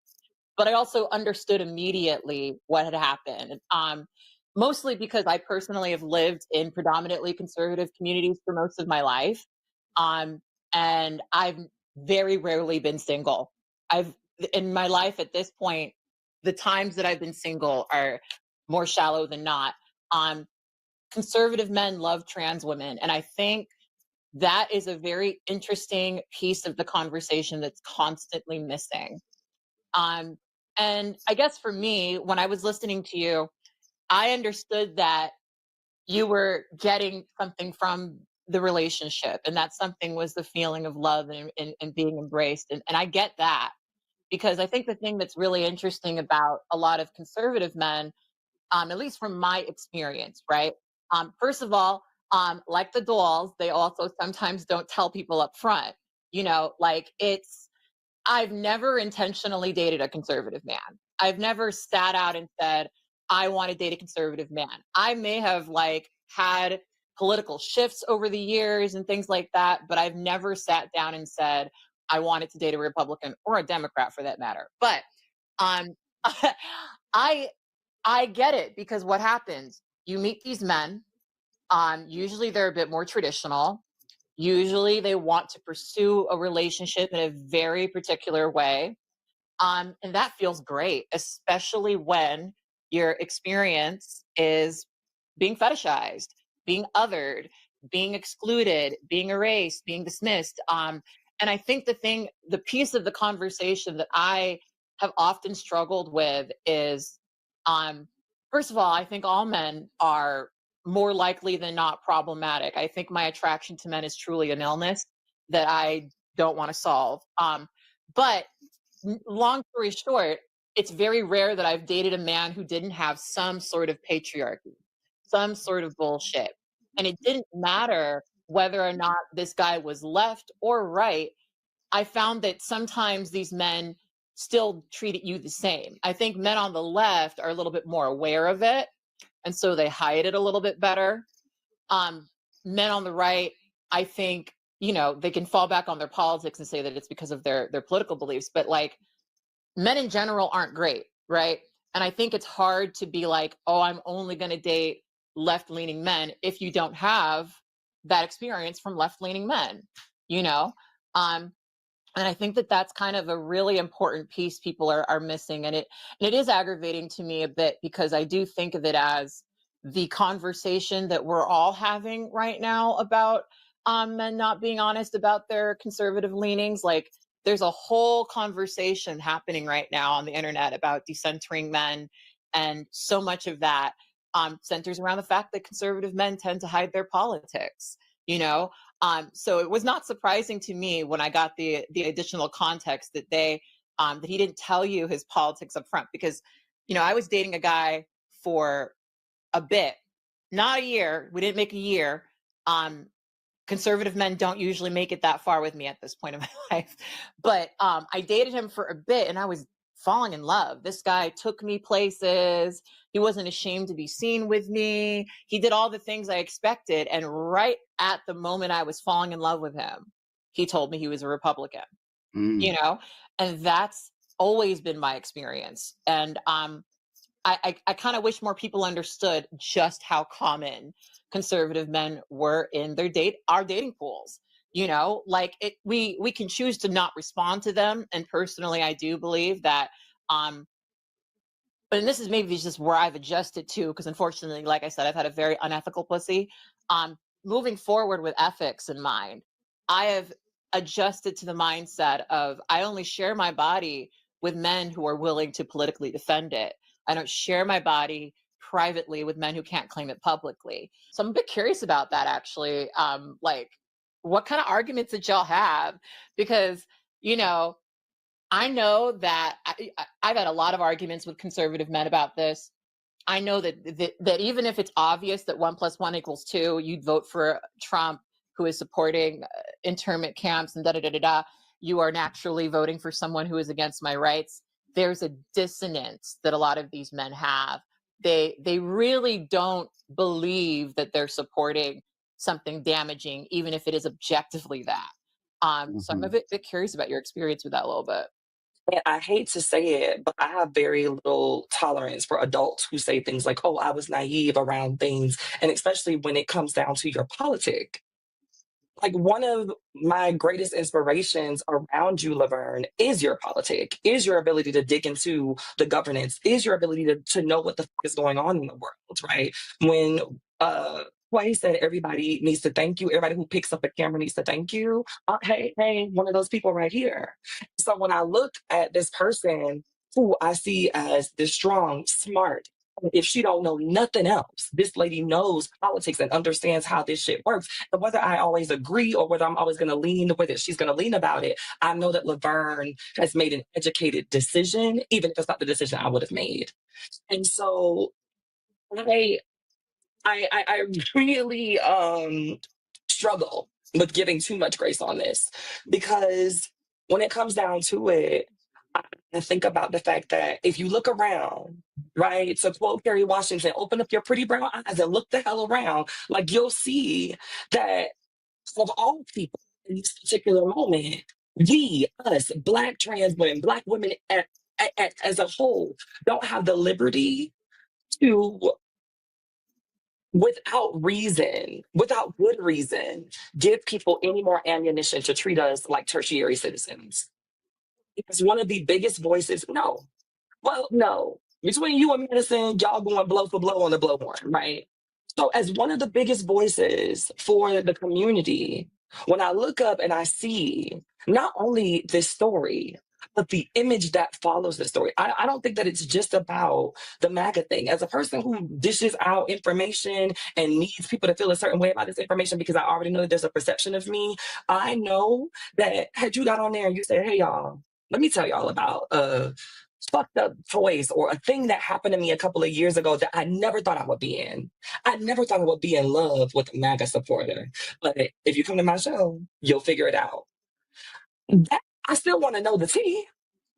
But I also understood immediately what had happened, mostly because I personally have lived in predominantly conservative communities for most of my life. And I've very rarely been single. In my life at this point, the times that I've been single are more shallow than not. Conservative men love trans women. And I think that is a very interesting piece of the conversation that's constantly missing. And I guess for me, when I was listening to you, I understood that you were getting something from the relationship, and that something was the feeling of love and being embraced. And I get that, because I think the thing that's really interesting about a lot of conservative men, at least from my experience, right? First of all, like the dolls, they also sometimes don't tell people up front, I've never intentionally dated a conservative man. I've never sat out and said, I want to date a conservative man. I may have had political shifts over the years and things like that, but I've never sat down and said, I wanted to date a Republican or a Democrat for that matter. But I get it, because what happens, you meet these men, usually they're a bit more traditional. Usually they want to pursue a relationship in a very particular way. And that feels great, especially when your experience is being fetishized, being othered, being excluded, being erased, being dismissed. And I think the piece of the conversation that I have often struggled with is, first of all, I think all men are more likely than not problematic. I think my attraction to men is truly an illness that I don't want to solve. But long story short, it's very rare that I've dated a man who didn't have some sort of patriarchy, some sort of bullshit. And it didn't matter whether or not this guy was left or right. I found that sometimes these men still treated you the same. I think men on the left are a little bit more aware of it, and so they hide it a little bit better. Men on the right, I think, they can fall back on their politics and say that it's because of their political beliefs, but like, men in general aren't great, right? And I think it's hard to be like, oh, I'm only going to date left-leaning men if you don't have that experience from left-leaning men, and I think that that's kind of a really important piece people are missing. And it is aggravating to me a bit, because I do think of it as the conversation that we're all having right now about men not being honest about their conservative leanings. Like, there's a whole conversation happening right now on the internet about decentering men. And so much of that centers around the fact that conservative men tend to hide their politics, so it was not surprising to me when I got the additional context that that he didn't tell you his politics up front, because, I was dating a guy for a bit, not a year. We didn't make a year. Conservative men don't usually make it that far with me at this point in my life, but I dated him for a bit and I was falling in love. This guy took me places. He wasn't ashamed to be seen with me. He did all the things I expected. And right at the moment I was falling in love with him, he told me he was a Republican, and that's always been my experience. And I kind of wish more people understood just how common conservative men were in our dating pools. We can choose to not respond to them. And personally, I do believe that, but this is maybe just where I've adjusted to, because unfortunately, like I said, I've had a very unethical pussy. Moving forward with ethics in mind, I have adjusted to the mindset of I only share my body with men who are willing to politically defend it. I don't share my body privately with men who can't claim it publicly. So I'm a bit curious about that, actually. What kind of arguments did y'all have? Because, I know that I've had a lot of arguments with conservative men about this. I know that even if it's obvious that 1 + 1 = 2, you'd vote for Trump, who is supporting internment camps and da-da-da-da-da, you are naturally voting for someone who is against my rights. There's a dissonance that a lot of these men have. They really don't believe that they're supporting something damaging, even if it is objectively that. So I'm a bit curious about your experience with that a little bit. And I hate to say it, but I have very little tolerance for adults who say things like, oh, I was naive around things. And especially when it comes down to your politic. Like, one of my greatest inspirations around you, Laverne, is your politic, is your ability to dig into the governance, is your ability to know what the is going on in the world, right? When Quay said everybody needs to thank you, everybody who picks up a camera needs to thank you. Hey, one of those people right here. So when I look at this person who I see as this strong, smart, if she don't know nothing else, this lady knows politics and understands how this shit works. And whether I always agree or whether I'm always going to lean the way that she's going to lean about it, I know that Laverne has made an educated decision, even if it's not the decision I would have made. And so I really struggle with giving too much grace on this, because when it comes down to it, I think about the fact that if you look around, right, to quote Kerry Washington, open up your pretty brown eyes and look the hell around, like, you'll see that of all people in this particular moment, us, Black trans women, Black women as a whole, don't have the liberty to, without good reason, give people any more ammunition to treat us like tertiary citizens. As one of the biggest voices, no. Well, no. Between you and Madison, y'all going blow for blow on the blowhorn, right? So, as one of the biggest voices for the community, when I look up and I see not only this story, but the image that follows the story, I don't think that it's just about the MAGA thing. As a person who dishes out information and needs people to feel a certain way about this information because I already know that there's a perception of me, I know that had you got on there and you said, hey, y'all, let me tell y'all about fucked up toys or a thing that happened to me a couple of years ago that I never thought I would be in. I never thought I would be in love with a MAGA supporter. But if you come to my show, you'll figure it out. I still want to know the tea,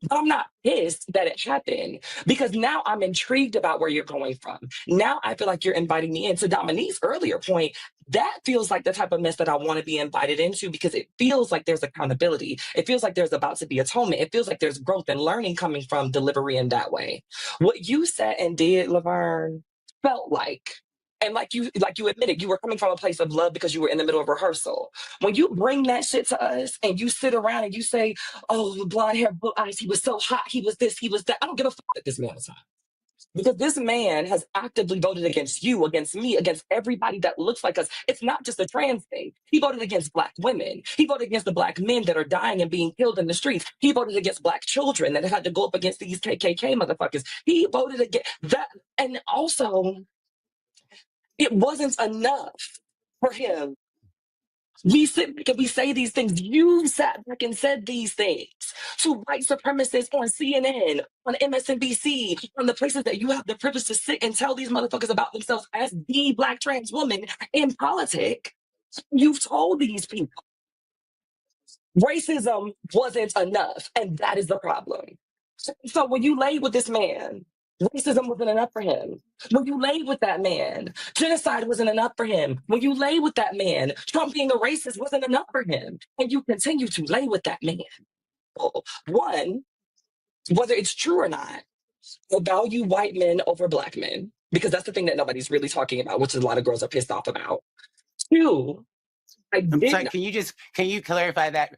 but I'm not pissed that it happened because now I'm intrigued about where you're going from. Now I feel like you're inviting me in. To Dominique's earlier point, that feels like the type of mess that I want to be invited into because it feels like there's accountability. It feels like there's about to be atonement. It feels like there's growth and learning coming from delivery in that way. What you said and did, Laverne, felt like, and like you admitted, you were coming from a place of love because you were in the middle of rehearsal. When you bring that shit to us and you sit around and you say, oh, the blonde hair, blue eyes, he was so hot, he was this, he was that. I don't give a fuck that this man is hot. Because this man has actively voted against you, against me, against everybody that looks like us. It's not just a trans thing. He voted against Black women. He voted against the Black men that are dying and being killed in the streets. He voted against Black children that had to go up against these KKK motherfuckers. He voted against that. And also, it wasn't enough for him. We sit back and we say these things. You sat back and said these things to white supremacists on CNN, on MSNBC, on the places that you have the privilege to sit and tell these motherfuckers about themselves as the Black trans woman in politics. You've told these people racism wasn't enough, and that is the problem. So when you lay with this man, racism wasn't enough for him. When you lay with that man, genocide wasn't enough for him. When you lay with that man, Trump being a racist wasn't enough for him. And you continue to lay with that man. One, whether it's true or not, I value white men over Black men, because that's the thing that nobody's really talking about, which a lot of girls are pissed off about. Two, I'm sorry, can you clarify that?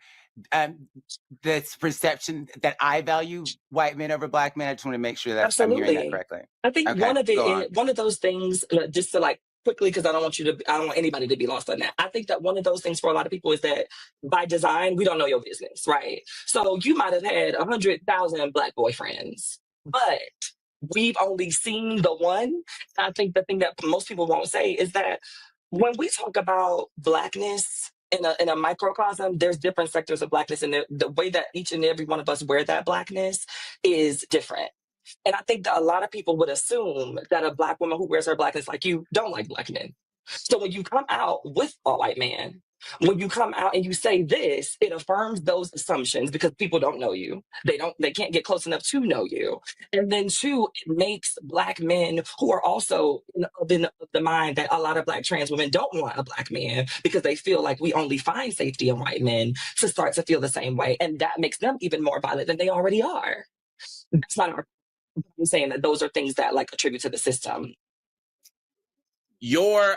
This perception that I value white men over Black men. I just want to make sure that I'm hearing that correctly. I think Okay, one of those things, just to like quickly, because I don't want anybody to be lost on that. I think that one of those things for a lot of people is that by design, we don't know your business, right? So you might have had 100,000 Black boyfriends, but we've only seen the one. I think the thing that most people won't say is that when we talk about Blackness in a microcosm, there's different sectors of Blackness, and the way that each and every one of us wear that Blackness is different. And I think that a lot of people would assume that a Black woman who wears her Blackness like you don't like Black men. So when you come out with a white man, when you come out and you say this, it affirms those assumptions because people don't know you. They can't get close enough to know you. And then two, it makes Black men who are also of the mind that a lot of Black trans women don't want a Black man because they feel like we only find safety in white men to start to feel the same way. And that makes them even more violent than they already are. That's not our, I'm saying that those are things that like attribute to the system. Your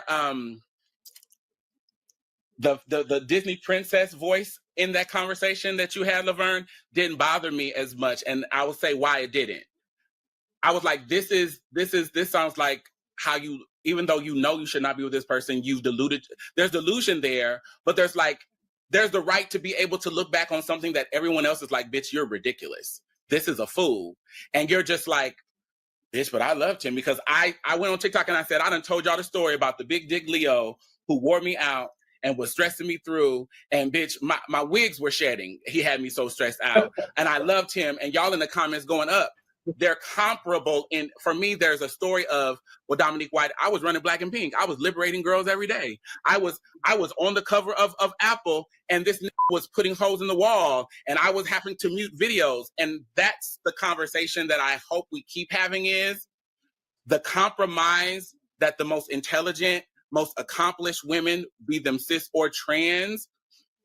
the Disney princess voice in that conversation that you had, Laverne, didn't bother me as much, and I will say why it didn't. I was like, this sounds like how you, even though you know you should not be with this person, you've deluded. There's delusion there, but there's the right to be able to look back on something that everyone else is like, bitch, you're ridiculous. This is a fool, and you're just like, bitch, but I loved him because I went on TikTok and I said, I done told y'all the story about the big dick Leo who wore me out and was stressing me through. And bitch, my wigs were shedding. He had me so stressed out. And I loved him. And y'all in the comments going up. They're comparable. And for me, there's a story of, well, Dominique White, I was running Black and Pink. I was liberating girls every day. I was on the cover of Apple, and this was putting holes in the wall, and I was having to mute videos. And that's the conversation that I hope we keep having, is the compromise that the most intelligent, most accomplished women, be them cis or trans,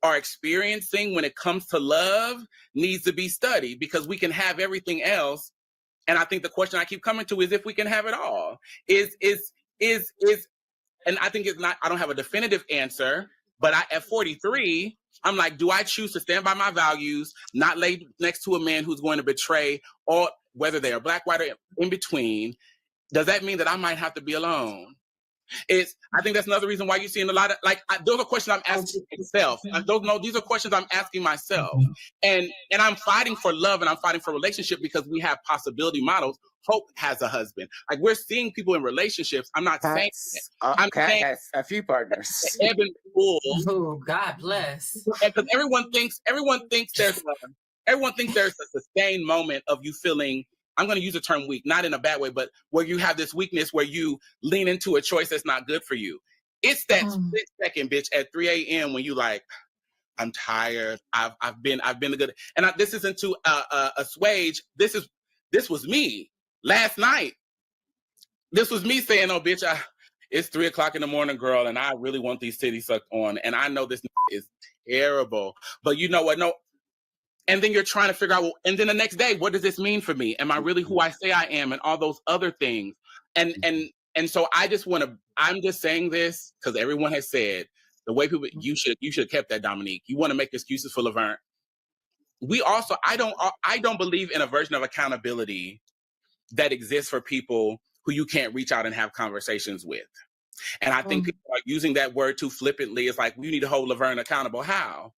are experiencing when it comes to love needs to be studied, because we can have everything else. And I think the question I keep coming to is if we can have it all. And I think it's not, I don't have a definitive answer, But at 43, I'm like, do I choose to stand by my values, not lay next to a man who's going to betray, or whether they are black, white, or in between? Does that mean that I might have to be alone? I think that's another reason why you're seeing a lot of those are questions I'm asking myself. These are questions I'm asking myself, and I'm fighting for love and I'm fighting for relationship because we have possibility models. Hope has a husband. Like, we're seeing people in relationships. I'm not saying I'm saying has a few partners. Ebb and flow. Oh, God bless. Because everyone thinks there's a sustained moment of you feeling, I'm going to use the term weak, not in a bad way, but where you have this weakness where you lean into a choice that's not good for you. It's that split second, bitch, at 3 a.m. when you like, I'm tired. I've been a good, and this isn't to assuage. This was me last night. This was me saying, "Oh, bitch, it's 3 o'clock in the morning, girl, and I really want these titties sucked on, and I know this is terrible, but you know what? No." And then you're trying to figure out, well, and then the next day, what does this mean for me? Am I really who I say I am? And all those other things. And so I'm just saying this because everyone has said the way people, you should have kept that, Dominique. You want to make excuses for Laverne. We also, I don't believe in a version of accountability that exists for people who you can't reach out and have conversations with. And I think people are using that word too flippantly. It's like, you need to hold Laverne accountable. How?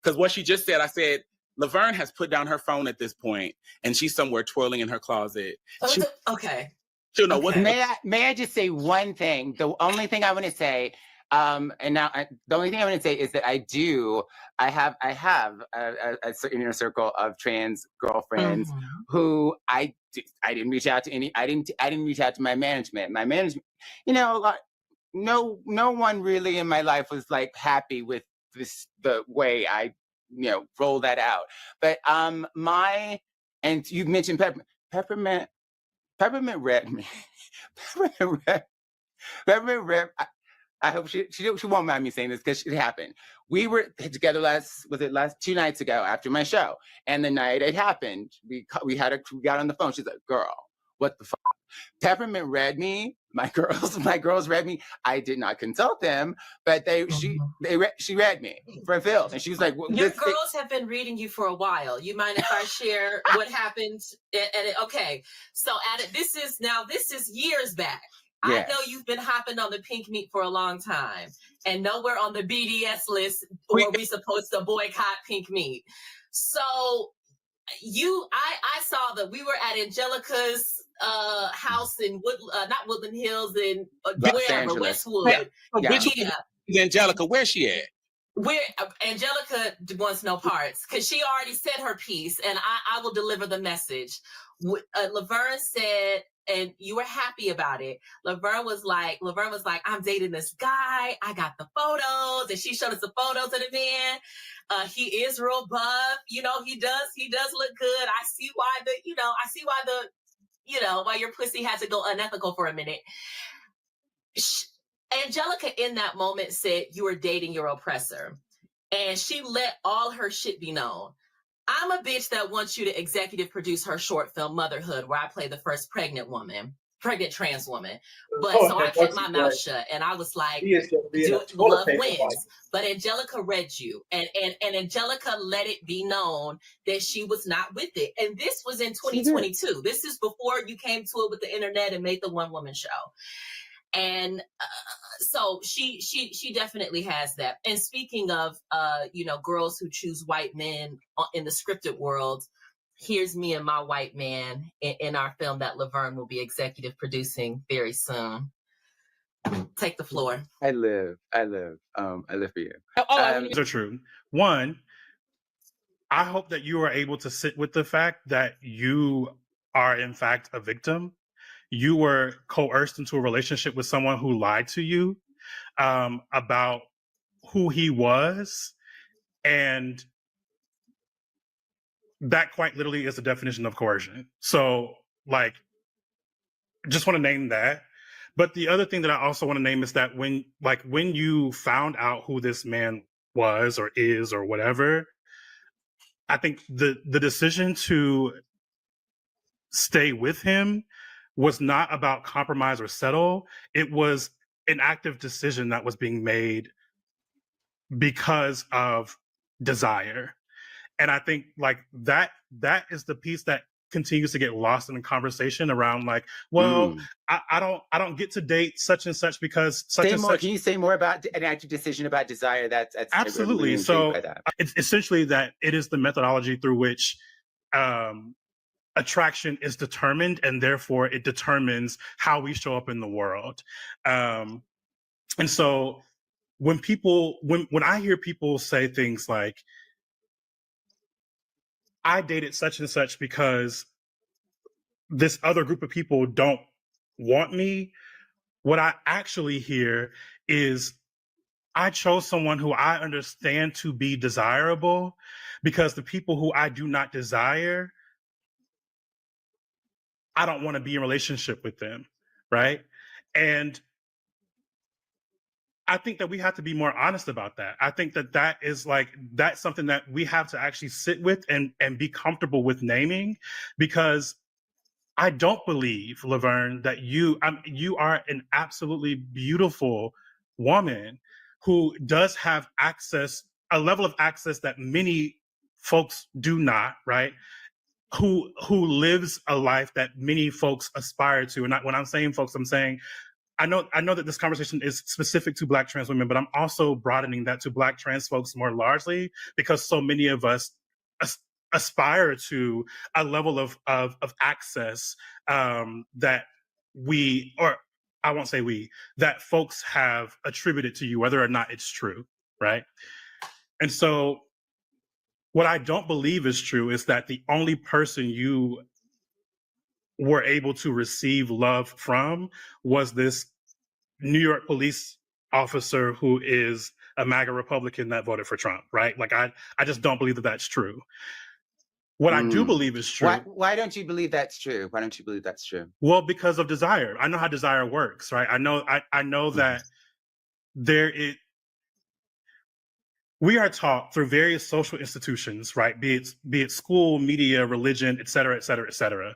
Because what she just said, I said, Laverne has put down her phone at this point, and she's somewhere twirling in her closet. Okay. She'll know what. May I just say one thing? The only thing I want to say, the only thing I want to say is that I have a certain inner circle of trans girlfriends who I didn't reach out to any. I didn't reach out to my management. My management, no one really in my life was like happy with the way I roll that out. But and you mentioned Peppermint read me. Peppermint read. I hope she won't mind me saying this because it happened. We were together last 2 nights ago after my show, and the night it happened, we got on the phone. She's like, "Girl, what the fuck?" Peppermint read me. My girls read me. I did not consult them, but she read me for Phil, and she was like, well, "Your girls have been reading you for a while. You mind if I share what happened?" Okay, so this is years back. Yes. I know you've been hopping on the pink meat for a long time, and nowhere on the BDS list were we supposed to boycott pink meat. So I saw that we were at Angelica's house in not Woodland Hills, in wherever, Westwood. Angelica, where's she at? Where Angelica wants no parts because she already said her piece, and I will deliver the message. Laverne said, and you were happy about it. Laverne was like, I'm dating this guy. I got the photos, and she showed us the photos of the man. He is real buff. He does look good. I see why your pussy had to go unethical for a minute. Angelica in that moment said you were dating your oppressor, and she let all her shit be known. I'm a bitch that wants you to executive produce her short film Motherhood, where I play the first pregnant trans woman. But so I kept my mouth shut, and I was like, love wins. But Angelica read you, and Angelica let it be known that she was not with it. And this was in 2022. This is before you came to it with the internet and made the one woman show. And so she definitely has that. And speaking of, girls who choose white men in the scripted world, here's me and my white man in our film that Laverne will be executive producing very soon. Take the floor. I live for you. These are true. One, I hope that you are able to sit with the fact that you are in fact a victim. You were coerced into a relationship with someone who lied to you about who he was. And that quite literally is the definition of coercion. So, just want to name that. But the other thing that I also want to name is that when you found out who this man was or is or whatever, I think the decision to stay with him was not about compromise or settle. It was an active decision that was being made because of desire. And I think like that is the piece that continues to get lost in the conversation around like, well, I don't get to date such and such because such and such. Can you say more about an active decision about desire? That's Absolutely. Really So by that. it's essentially that it is the methodology through which attraction is determined, and therefore it determines how we show up in the world. And so when I hear people say things like, I dated such and such because this other group of people don't want me, what I actually hear is I chose someone who I understand to be desirable, because the people who I do not desire, I don't want to be in a relationship with them, right? And I think that we have to be more honest about that. I think that that's something that we have to actually sit with and be comfortable with naming, because I don't believe, Laverne, that you are an absolutely beautiful woman who does have access, a level of access that many folks do not, right? Who lives a life that many folks aspire to. And when I'm saying folks, I'm saying, I know that this conversation is specific to Black trans women, but I'm also broadening that to Black trans folks more largely, because so many of us aspire to a level of access that we, or I won't say we, that folks have attributed to you, whether or not it's true, right? And so what I don't believe is true is that the only person you were able to receive love from was this New York police officer who is a MAGA Republican that voted for Trump, right? Like, I just don't believe that that's true. What I do believe is true. Why don't you believe that's true? Why don't you believe that's true? Well, because of desire. I know how desire works, right? I know that we are taught through various social institutions, right? Be it school, media, religion, et cetera, et cetera, et cetera,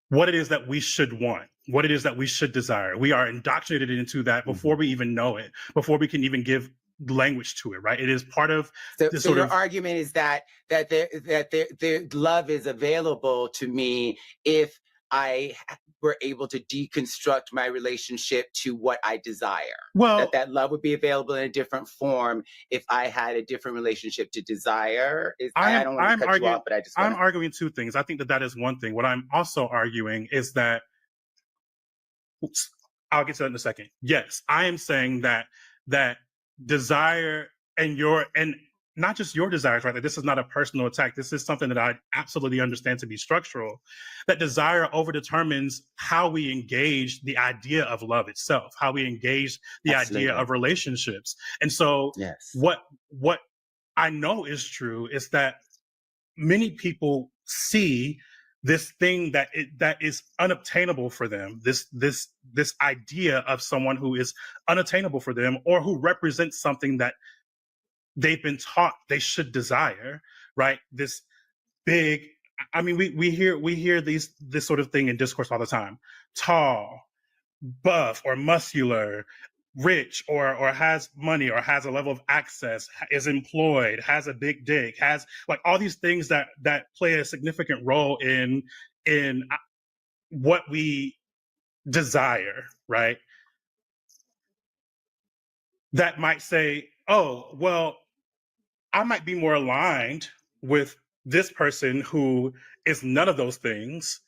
what it is that we should want, what it is that we should desire. We are indoctrinated into that before we even know it, before we can even give language to it, right? It is part of so your argument is that the love is available to me if I were able to deconstruct my relationship to what I desire. Well, that love would be available in a different form if I had a different relationship to desire. I don't want to cut you off, but I'm arguing two things. I think that is one thing. What I'm also arguing is that, I'll get to that in a second. Yes, I am saying that desire and not just your desires, right? Like, this is not a personal attack. This is something that I absolutely understand to be structural, that desire overdetermines how we engage the idea of love itself, how we engage the idea of relationships. And so what I know is true is that many people see this thing that is unobtainable for them, this idea of someone who is unattainable for them, or who represents something that they've been taught they should desire, right? This big, I mean, we hear this sort of thing in discourse all the time. Tall, buff, or muscular, rich, or has money, or has a level of access, is employed, has a big dick, has like all these things that play a significant role in what we desire, right? That might say, oh, well, I might be more aligned with this person who is none of those things,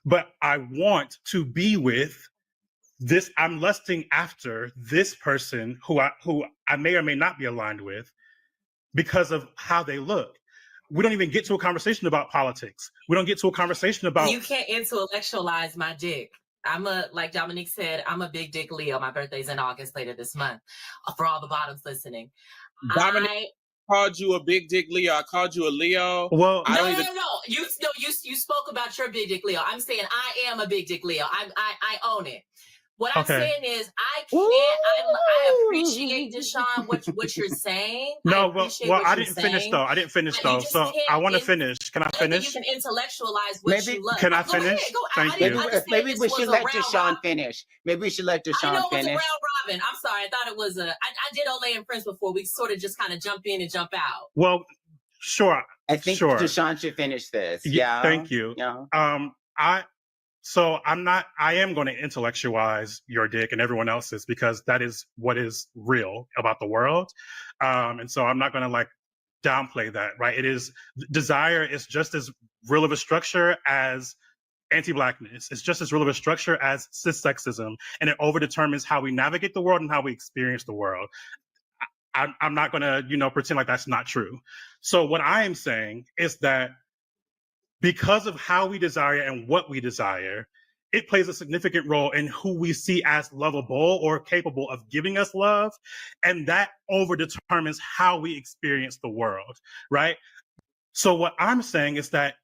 but I want to be with this. I'm lusting after this person who I may or may not be aligned with because of how they look. We don't even get to a conversation about politics. We don't get to a conversation about. You can't intellectualize my dick. Like Dominique said, I'm a big dick Leo. My birthday's in August later this month. For all the bottoms listening. Dominique called you a big dick Leo. I called you a Leo. Well, no. You spoke about your big dick Leo. I'm saying I am a big dick Leo. I own it. What I'm saying is I appreciate, Deshaun, what you're saying. No, I didn't finish though. So I want to finish. Can I finish? You can intellectualize what you love. Can I finish? Thank you. Maybe we should let Deshaun finish. Maybe we should let Deshaun finish. I know it's a round Robin. I'm sorry. I thought it was I did Olay and Prince before. We sort of just kind of jump in and jump out. Well, sure. I think Sure. Deshaun should finish this. Yeah, Yeah. thank you. Yeah. I am going to intellectualize your dick and everyone else's because that is what is real about the world. And so I'm not going to like downplay that, right? It is, desire is just as real of a structure as anti-blackness. It's just as real of a structure as cis sexism, and it overdetermines how we navigate the world and how we experience the world. I'm not going to, pretend like that's not true. So what I am saying is that because of how we desire and what we desire, it plays a significant role in who we see as lovable or capable of giving us love. And that overdetermines how we experience the world, right? So what I'm saying is that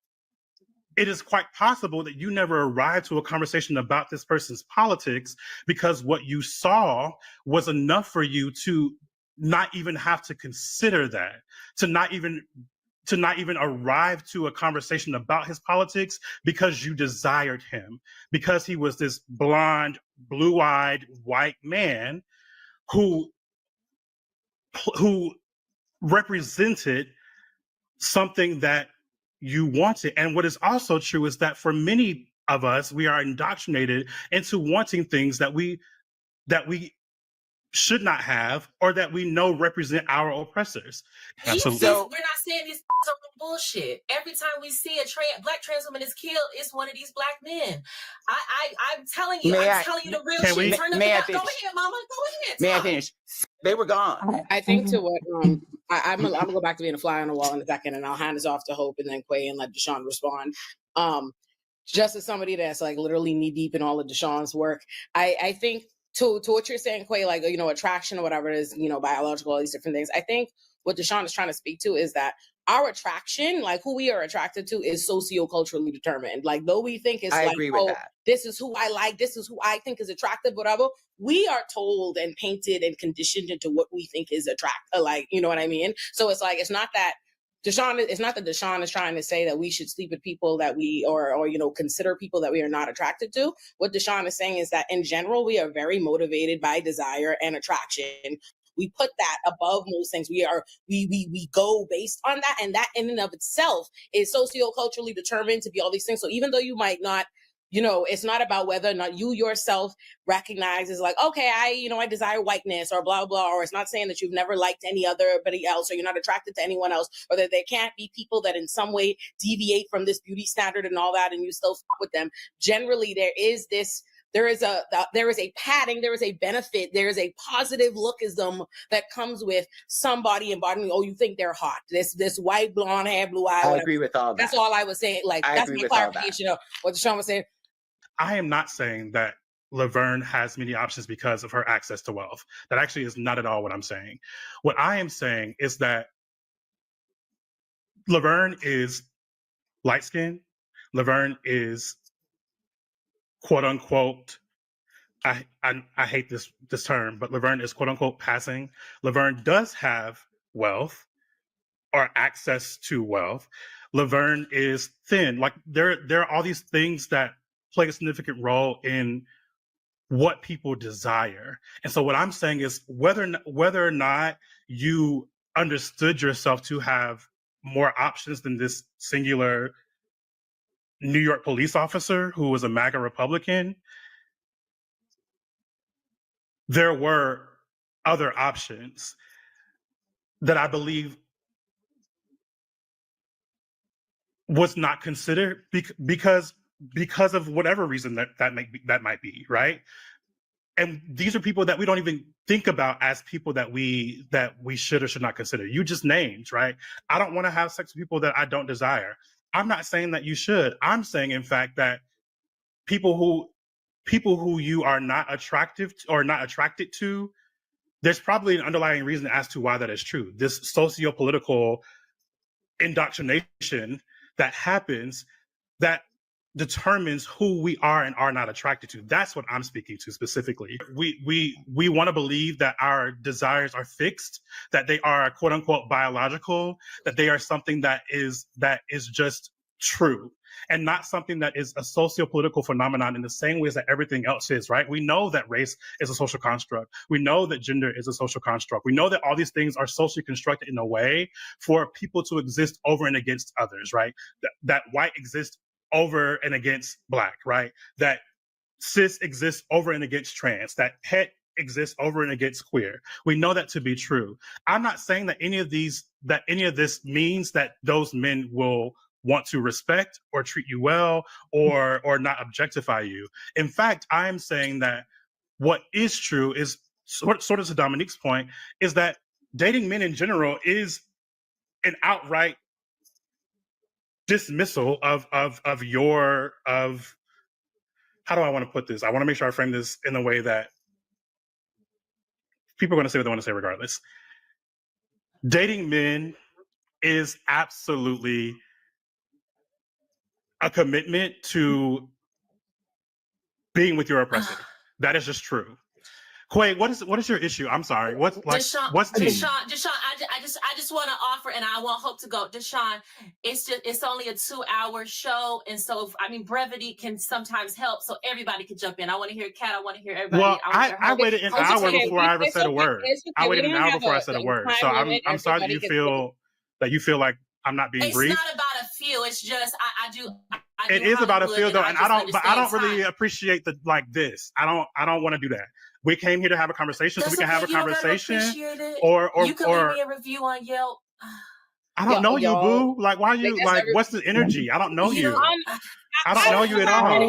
it is quite possible that you never arrived to a conversation about this person's politics because what you saw was enough for you to not even have to consider that, to not even arrive to a conversation about his politics because you desired him, because he was this blonde, blue-eyed white man who represented something that you wanted. And what is also true is that for many of us, we are indoctrinated into wanting things that we should not have, or that we know represent our oppressors. Absolutely. We're not saying these are bullshit. Every time we see a black trans woman is killed, it's one of these black men. I'm telling you, the real shit. Turn up the volume. Go ahead, mama. Go ahead. May I finish? They were gone. I think to what I'm gonna go back to being a fly on the wall in a second, and I'll hand this off to Hope and then Quay and let Deshaun respond. Just as somebody that's like literally knee deep in all of Deshaun's work, I think to what you're saying, Quay, like, attraction or whatever it is, biological, all these different things. I think what Deshaun is trying to speak to is that our attraction, like who we are attracted to, is socioculturally determined. Like, though we think it's this is who I like, this is who I think is attractive, whatever, we are told and painted and conditioned into what we think is attractive. Like, you know what I mean? So it's like, it's not that Deshaun is trying to say that we should sleep with people that we or consider people that we are not attracted to. What Deshaun is saying is that in general, we are very motivated by desire and attraction. We put that above most things. We go based on that, and that in and of itself is socioculturally determined to be all these things. So even though you might not, it's not about whether or not you yourself recognize is like, okay, I desire whiteness or blah, blah, or it's not saying that you've never liked anybody else or you're not attracted to anyone else, or that there can't be people that in some way deviate from this beauty standard and all that, and you still fuck with them. Generally, there is a padding, there is a benefit, there is a positive lookism that comes with somebody embodying, you think they're hot. This white, blonde hair, blue eye. I agree with all that. That's all I was saying. Like, that's my clarification of what Deshaun was saying. I am not saying that Laverne has many options because of her access to wealth. That actually is not at all what I'm saying. What I am saying is that Laverne is light-skinned. Laverne is quote unquote, I hate this term, but Laverne is quote unquote passing. Laverne does have wealth or access to wealth. Laverne is thin. Like there are all these things that play a significant role in what people desire. And so what I'm saying is whether or not you understood yourself to have more options than this singular New York police officer who was a MAGA Republican, there were other options that I believe was not considered because of whatever reason that might be, right? And these are people that we don't even think about as people that we should or should not consider. You just named, right? I don't want to have sex with people that I don't desire. I'm not saying that you should. I'm saying, in fact, that people who you are not attractive to, or not attracted to, there's probably an underlying reason as to why that is true. This socio-political indoctrination that happens that determines who we are and are not attracted to. That's what I'm speaking to specifically. We want to believe that our desires are fixed, that they are quote unquote biological, that they are something that is just true. and not something that is a socio-political phenomenon in the same ways that everything else is, right? We know that race is a social construct. We know that gender is a social construct. We know that all these things are socially constructed in a way for people to exist over and against others, right? That white exists over and against black, right? That cis exists over and against trans, that het exists over and against queer. We know that to be true. I'm not saying that any of this means that those men will want to respect or treat you well or not objectify you. In fact, I am saying that what is true is sort of to Dominique's point, is that dating men in general is an outright dismissal of how do I want to put this? I want to make sure I frame this in a way that people are going to say what they want to say regardless. Dating men is absolutely a commitment to being with your oppressor. That is just true. Quay, what is your issue? I'm sorry. What's tea? Deshaun, I just want to offer, and I want Hope to go. Deshaun, it's only a 2-hour show, and so brevity can sometimes help, so everybody can jump in. I want to hear Kat. I want to hear everybody. Well, I waited an hour before I ever said a word. I waited an hour before I said a word. So I'm sorry that you feel like I'm not being brief. It's not about a feel. It's just I do. It is about a feel though, and I don't really appreciate this. I don't want to do that. We came here to have a conversation, so we can have a conversation. Or you can leave me a review on Yelp. I don't know you, boo. Like, why are you what's the energy? I don't know you. I don't know you at all.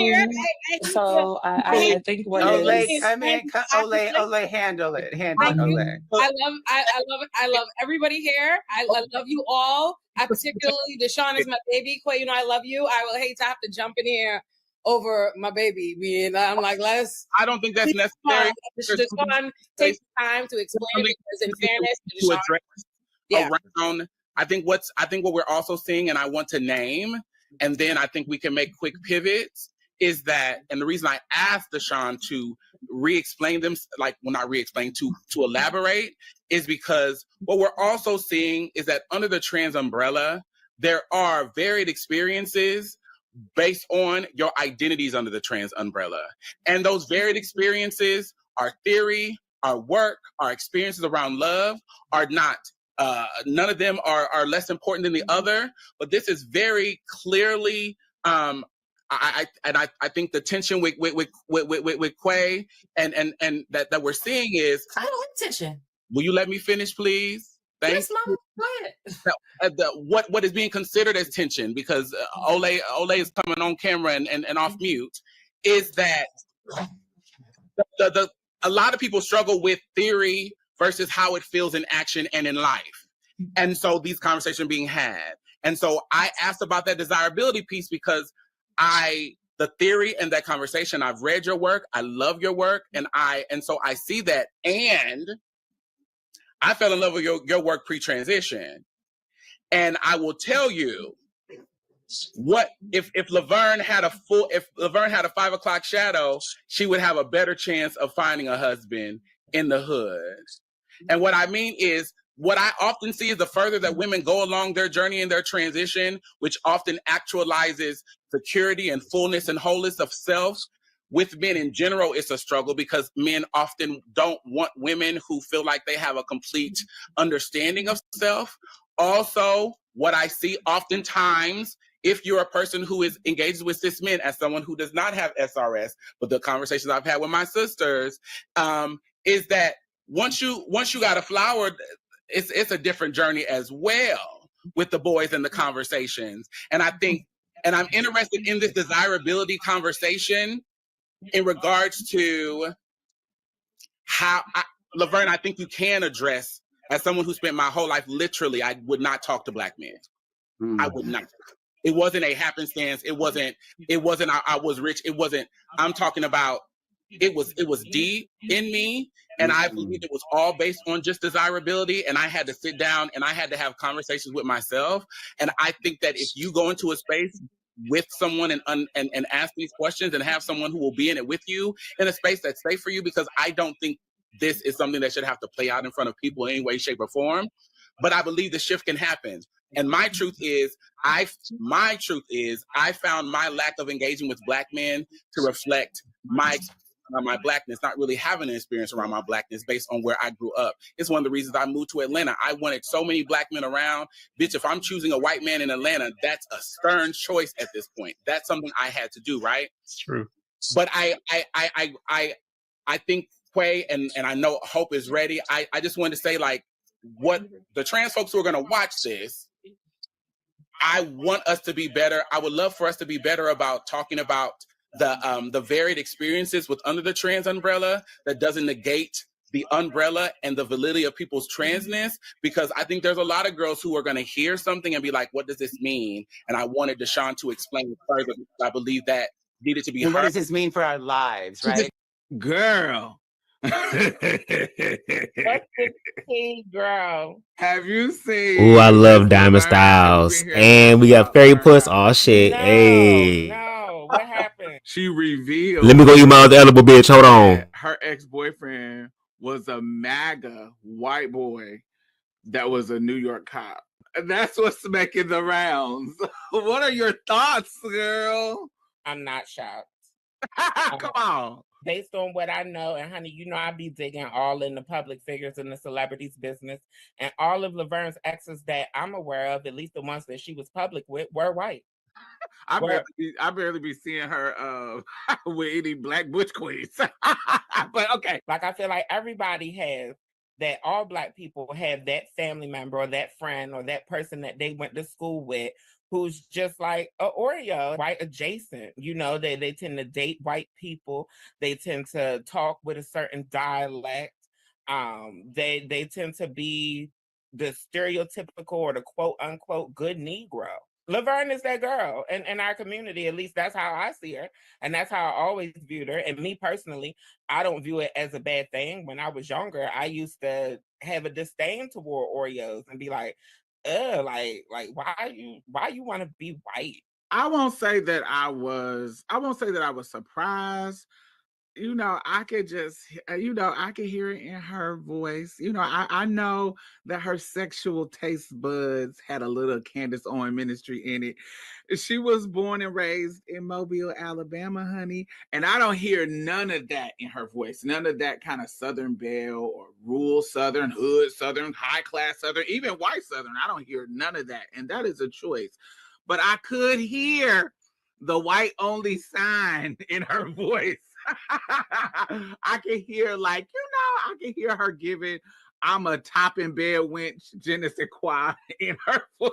So I think what Olay, is Olay, handle it. Olay. I love everybody here. I love you all. I particularly, Deshaun is my baby. Quay, I love you. I will hate to have to jump in here over my baby being. I'm like, I don't think that's necessary. Deshaun takes time to explain it because, in fairness, to address around. I think what we're also seeing, and I want to name, and then I think we can make quick pivots, is that, and the reason I asked Deshaun to re-explain them, to elaborate, is because what we're also seeing is that under the trans umbrella, there are varied experiences based on your identities under the trans umbrella. And those varied experiences, our theory, our work, our experiences around love are not, none of them are less important than the other, but this is very clearly, I think the tension with Quay and that we're seeing is, I don't like tension. Will you let me finish, please? Yes, Mama. Go ahead. What is being considered as tension, because Olay is coming on camera and off mute, is that a lot of people struggle with theory versus how it feels in action and in life. And so these conversations are being had. And so I asked about that desirability piece because the theory and that conversation, I've read your work, I love your work, and so I see that, and I fell in love with your work pre-transition. And I will tell you, what if Laverne had a 5 o'clock shadow, she would have a better chance of finding a husband in the hood. And what I mean is, what I often see is the further that women go along their journey and their transition, which often actualizes security and fullness and wholeness of self. With men in general, it's a struggle because men often don't want women who feel like they have a complete understanding of self. Also, what I see oftentimes, if you're a person who is engaged with cis men, as someone who does not have SRS, but the conversations I've had with my sisters, is that once you got a flower, it's a different journey as well with the boys and the conversations. And I think, and I'm interested in this desirability conversation in regards to how, Laverne, I think you can address, as someone who spent my whole life, literally, I would not talk to Black men. I would not. It wasn't a happenstance. It wasn't, I was rich. It wasn't, I'm talking about, it was deep in me. And I believe it was all based on just desirability. And I had to sit down and I had to have conversations with myself. And I think that if you go into a space with someone and ask these questions and have someone who will be in it with you in a space that's safe for you, because I don't think this is something that should have to play out in front of people in any way, shape, or form. But I believe the shift can happen. And my truth is, I found my lack of engaging with Black men to reflect my blackness, not really having an experience around my blackness based on where I grew up. It's one of the reasons I moved to Atlanta. I wanted so many Black men around. Bitch, if I'm choosing a white man in Atlanta, that's a stern choice at this point. That's something I had to do, right? It's true. But I think Quay and I know Hope is ready. I just wanted to say, like, what the trans folks who are gonna watch this, I want us to be better. I would love for us to be better about talking about the varied experiences with under the trans umbrella that doesn't negate the umbrella and the validity of people's transness, because I think there's a lot of girls who are going to hear something and be like, what does this mean? And I wanted Deshaun to explain it further. I believe that needed to be And what heard. does this mean for our lives, right? Girl. What's the tea, girl? Have you seen? Ooh, I love Diamond Styles. And we got Fairy Puss. Oh shit. Hey. No, what happened? She revealed. Let me go eat my other edible, bitch. Hold on. Her ex-boyfriend was a MAGA white boy that was a New York cop. And that's what's making the rounds. What are your thoughts, girl? I'm not shocked. Come on. Based on what I know, and honey, you know I be digging all in the public figures in the celebrities business, and all of Laverne's exes that I'm aware of, at least the ones that she was public with, were white. I barely be seeing her with any Black butch queens. But okay. Like, I feel like everybody has that, all Black people have that family member or that friend or that person that they went to school with who's just like a Oreo, white adjacent. You know, they tend to date white people. They tend to talk with a certain dialect. They tend to be the stereotypical or the quote unquote good Negro. Laverne is that girl in our community. At least that's how I see her. And that's how I always viewed her. And me personally, I don't view it as a bad thing. When I was younger, I used to have a disdain toward Oreos and be like, like why you want to be white? I won't say that I was surprised. You know, I could just, I could hear it in her voice. You know, I know that her sexual taste buds had a little Candace Owens ministry in it. She was born and raised in Mobile, Alabama, honey. And I don't hear none of that in her voice. None of that kind of Southern belle or rural Southern, hood Southern, high class Southern, even white Southern. I don't hear none of that. And that is a choice. But I could hear the white only sign in her voice. I can hear, like, I can hear her giving I'm a top in bed wench, je ne sais quoi in her voice.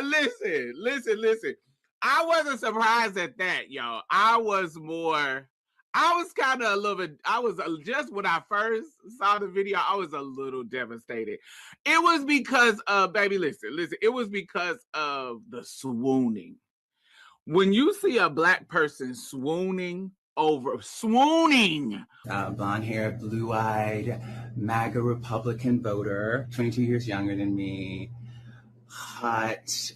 Listen. I wasn't surprised at that, y'all. I was kind of a little bit, just when I first saw the video, I was a little devastated. It was because of, baby, listen, it was because of the swooning. When you see a Black person swooning, blonde hair, blue-eyed, MAGA Republican voter, 22 years younger than me, hot.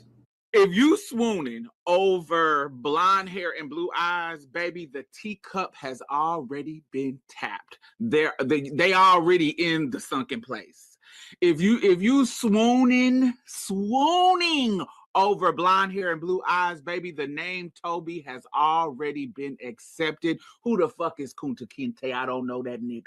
If you swooning over blonde hair and blue eyes, baby, the teacup has already been tapped. They already in the sunken place. If you swooning over blonde hair and blue eyes, baby, the name Toby has already been accepted. Who the fuck is Kunta Kinte? I don't know that nigga.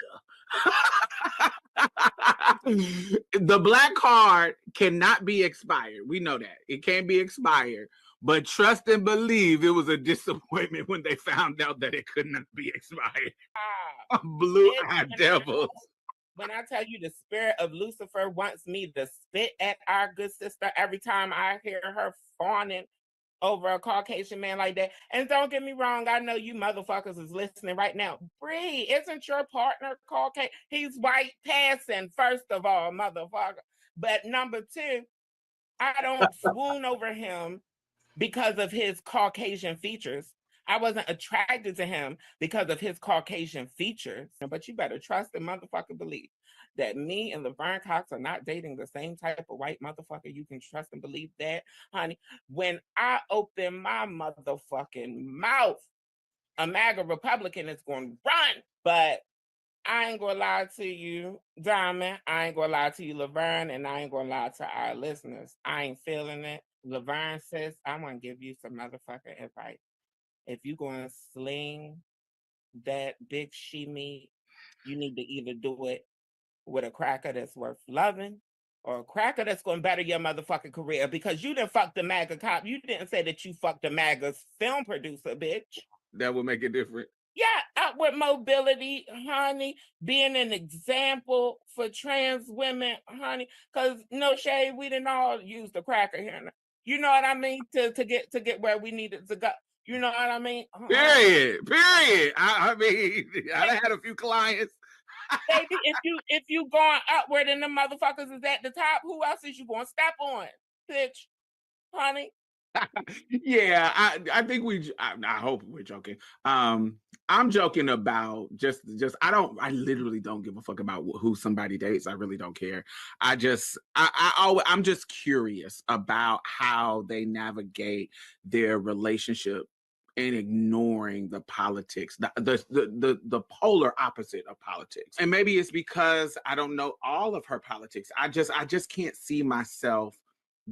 The Black card cannot be expired. We know that. It can't be expired. But trust and believe it was a disappointment when they found out that it could not be expired. Blue-eyed devils. When I tell you the spirit of Lucifer wants me to spit at our good sister every time I hear her fawning over a Caucasian man like that. And don't get me wrong, I know you motherfuckers is listening right now. Bree, isn't your partner Caucasian? He's white passing, first of all, motherfucker. But number two, I don't swoon over him because of his Caucasian features. I wasn't attracted to him because of his Caucasian features. But you better trust and motherfucker believe that me and Laverne Cox are not dating the same type of white motherfucker. You can trust and believe that, honey. When I open my motherfucking mouth, a MAGA Republican is going to run. But I ain't gonna lie to you, Diamond. I ain't gonna lie to you, Laverne, and I ain't gonna lie to our listeners. I ain't feeling it. Laverne says, I'm gonna give you some motherfucking advice. If you gonna sling that big she meat, you need to either do it with a cracker that's worth loving or a cracker that's going to better your motherfucking career, because you didn't fuck the MAGA cop. You didn't say that you fucked the MAGA's film producer, bitch. That would make it different. Yeah, upward mobility, honey, being an example for trans women, honey, because no shade, we didn't all use the cracker here. You know what I mean? To get where we needed to go. You know what I mean? Period. I mean, I had a few clients. Baby, if you going upward and the motherfuckers is at the top, who else is you going to step on, bitch, honey? Yeah, I think I hope we're joking. I'm joking about just I literally don't give a fuck about who somebody dates. I really don't care. I'm just curious about how they navigate their relationship and ignoring the politics, the polar opposite of politics. And maybe it's because I don't know all of her politics. I just can't see myself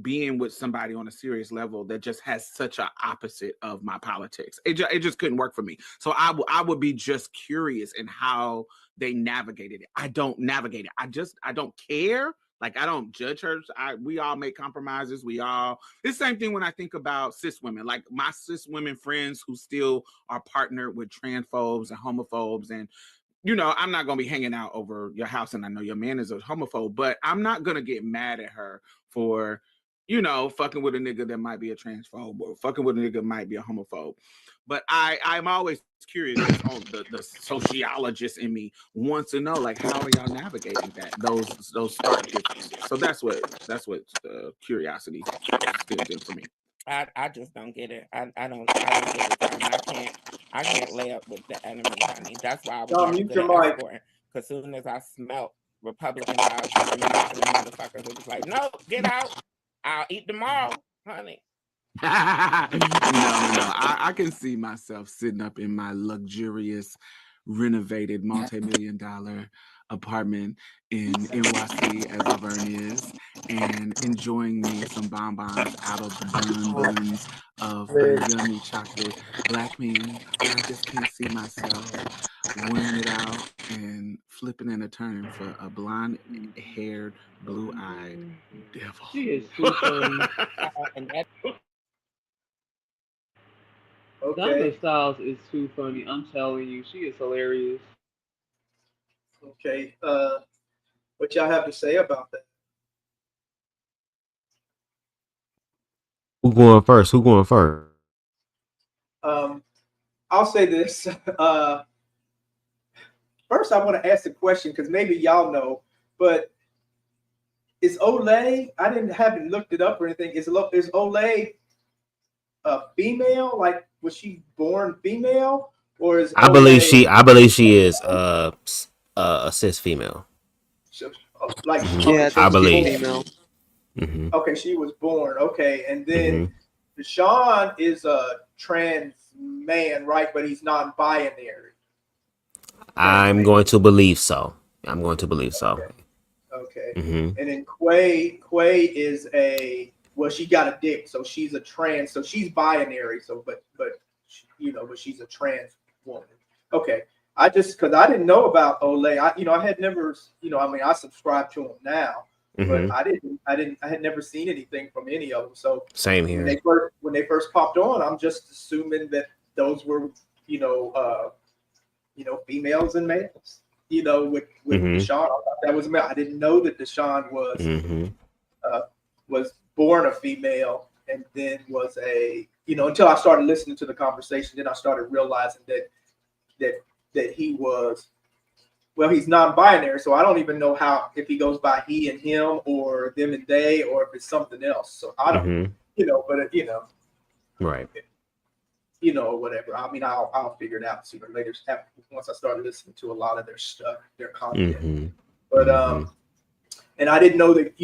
being with somebody on a serious level that just has such an opposite of my politics. It just couldn't work for me. So I would be just curious in how they navigated it. I don't navigate it. I don't care. Like, I don't judge her. We all make compromises. It's the same thing when I think about cis women, like my cis women friends who still are partnered with transphobes and homophobes. And, you know, I'm not going to be hanging out over your house, and I know your man is a homophobe, but I'm not going to get mad at her for, you know, fucking with a nigga that might be a transphobe or fucking with a nigga that might be a homophobe. But I'm always curious, on the sociologist in me wants to know, like, how are y'all navigating that, those stark differences? So that's what curiosity stems in for me. I just don't get it. I don't get it. I can't lay up with the enemy, honey. That's why I was never good at escorting. Because soon as I smelt Republican vibes coming in from the motherfuckers, it was like, no, get out. I'll eat tomorrow, honey. No. I can see myself sitting up in my luxurious, renovated, multi-million-dollar apartment in NYC, as Laverne is, and enjoying me some bonbons out of the buns of a yummy chocolate black man. I just can't see myself wearing it out and flipping and a turning for a blonde-haired, blue-eyed devil. She is too funny. Okay. Diamond Styles is too funny. I'm telling you, she is hilarious. Okay. What y'all have to say about that? Who going first? I'll say this. First, I want to ask a question because maybe y'all know, but is Olay? I haven't looked it up or anything. Is Olay a female? Like, was she born female, or is I believe she is a cis female. Like, Yeah, I believe. female. Mm-hmm. Okay, she was born. Okay, and then Deshaun is a trans man, right? But he's non-binary. I'm going to believe so. Okay. Mm-hmm. And then Quay is she got a dick, so she's a trans, so she's binary. So, but she's a trans woman. Okay. Because I didn't know about Olay. I had never, I subscribe to him now, but I had never seen anything from any of them. So same here. When they first popped on, I'm just assuming that those were, females and males. With Deshaun, I thought that was a male. I didn't know that Deshaun was born a female and then was until I started listening to the conversation, then I started realizing that he was, he's non-binary, so I don't even know if he goes by he and him or them and they, or if it's something else. So I don't, right. Whatever. I mean, I'll figure it out sooner or later once I started listening to a lot of their stuff, their content. But and I didn't know that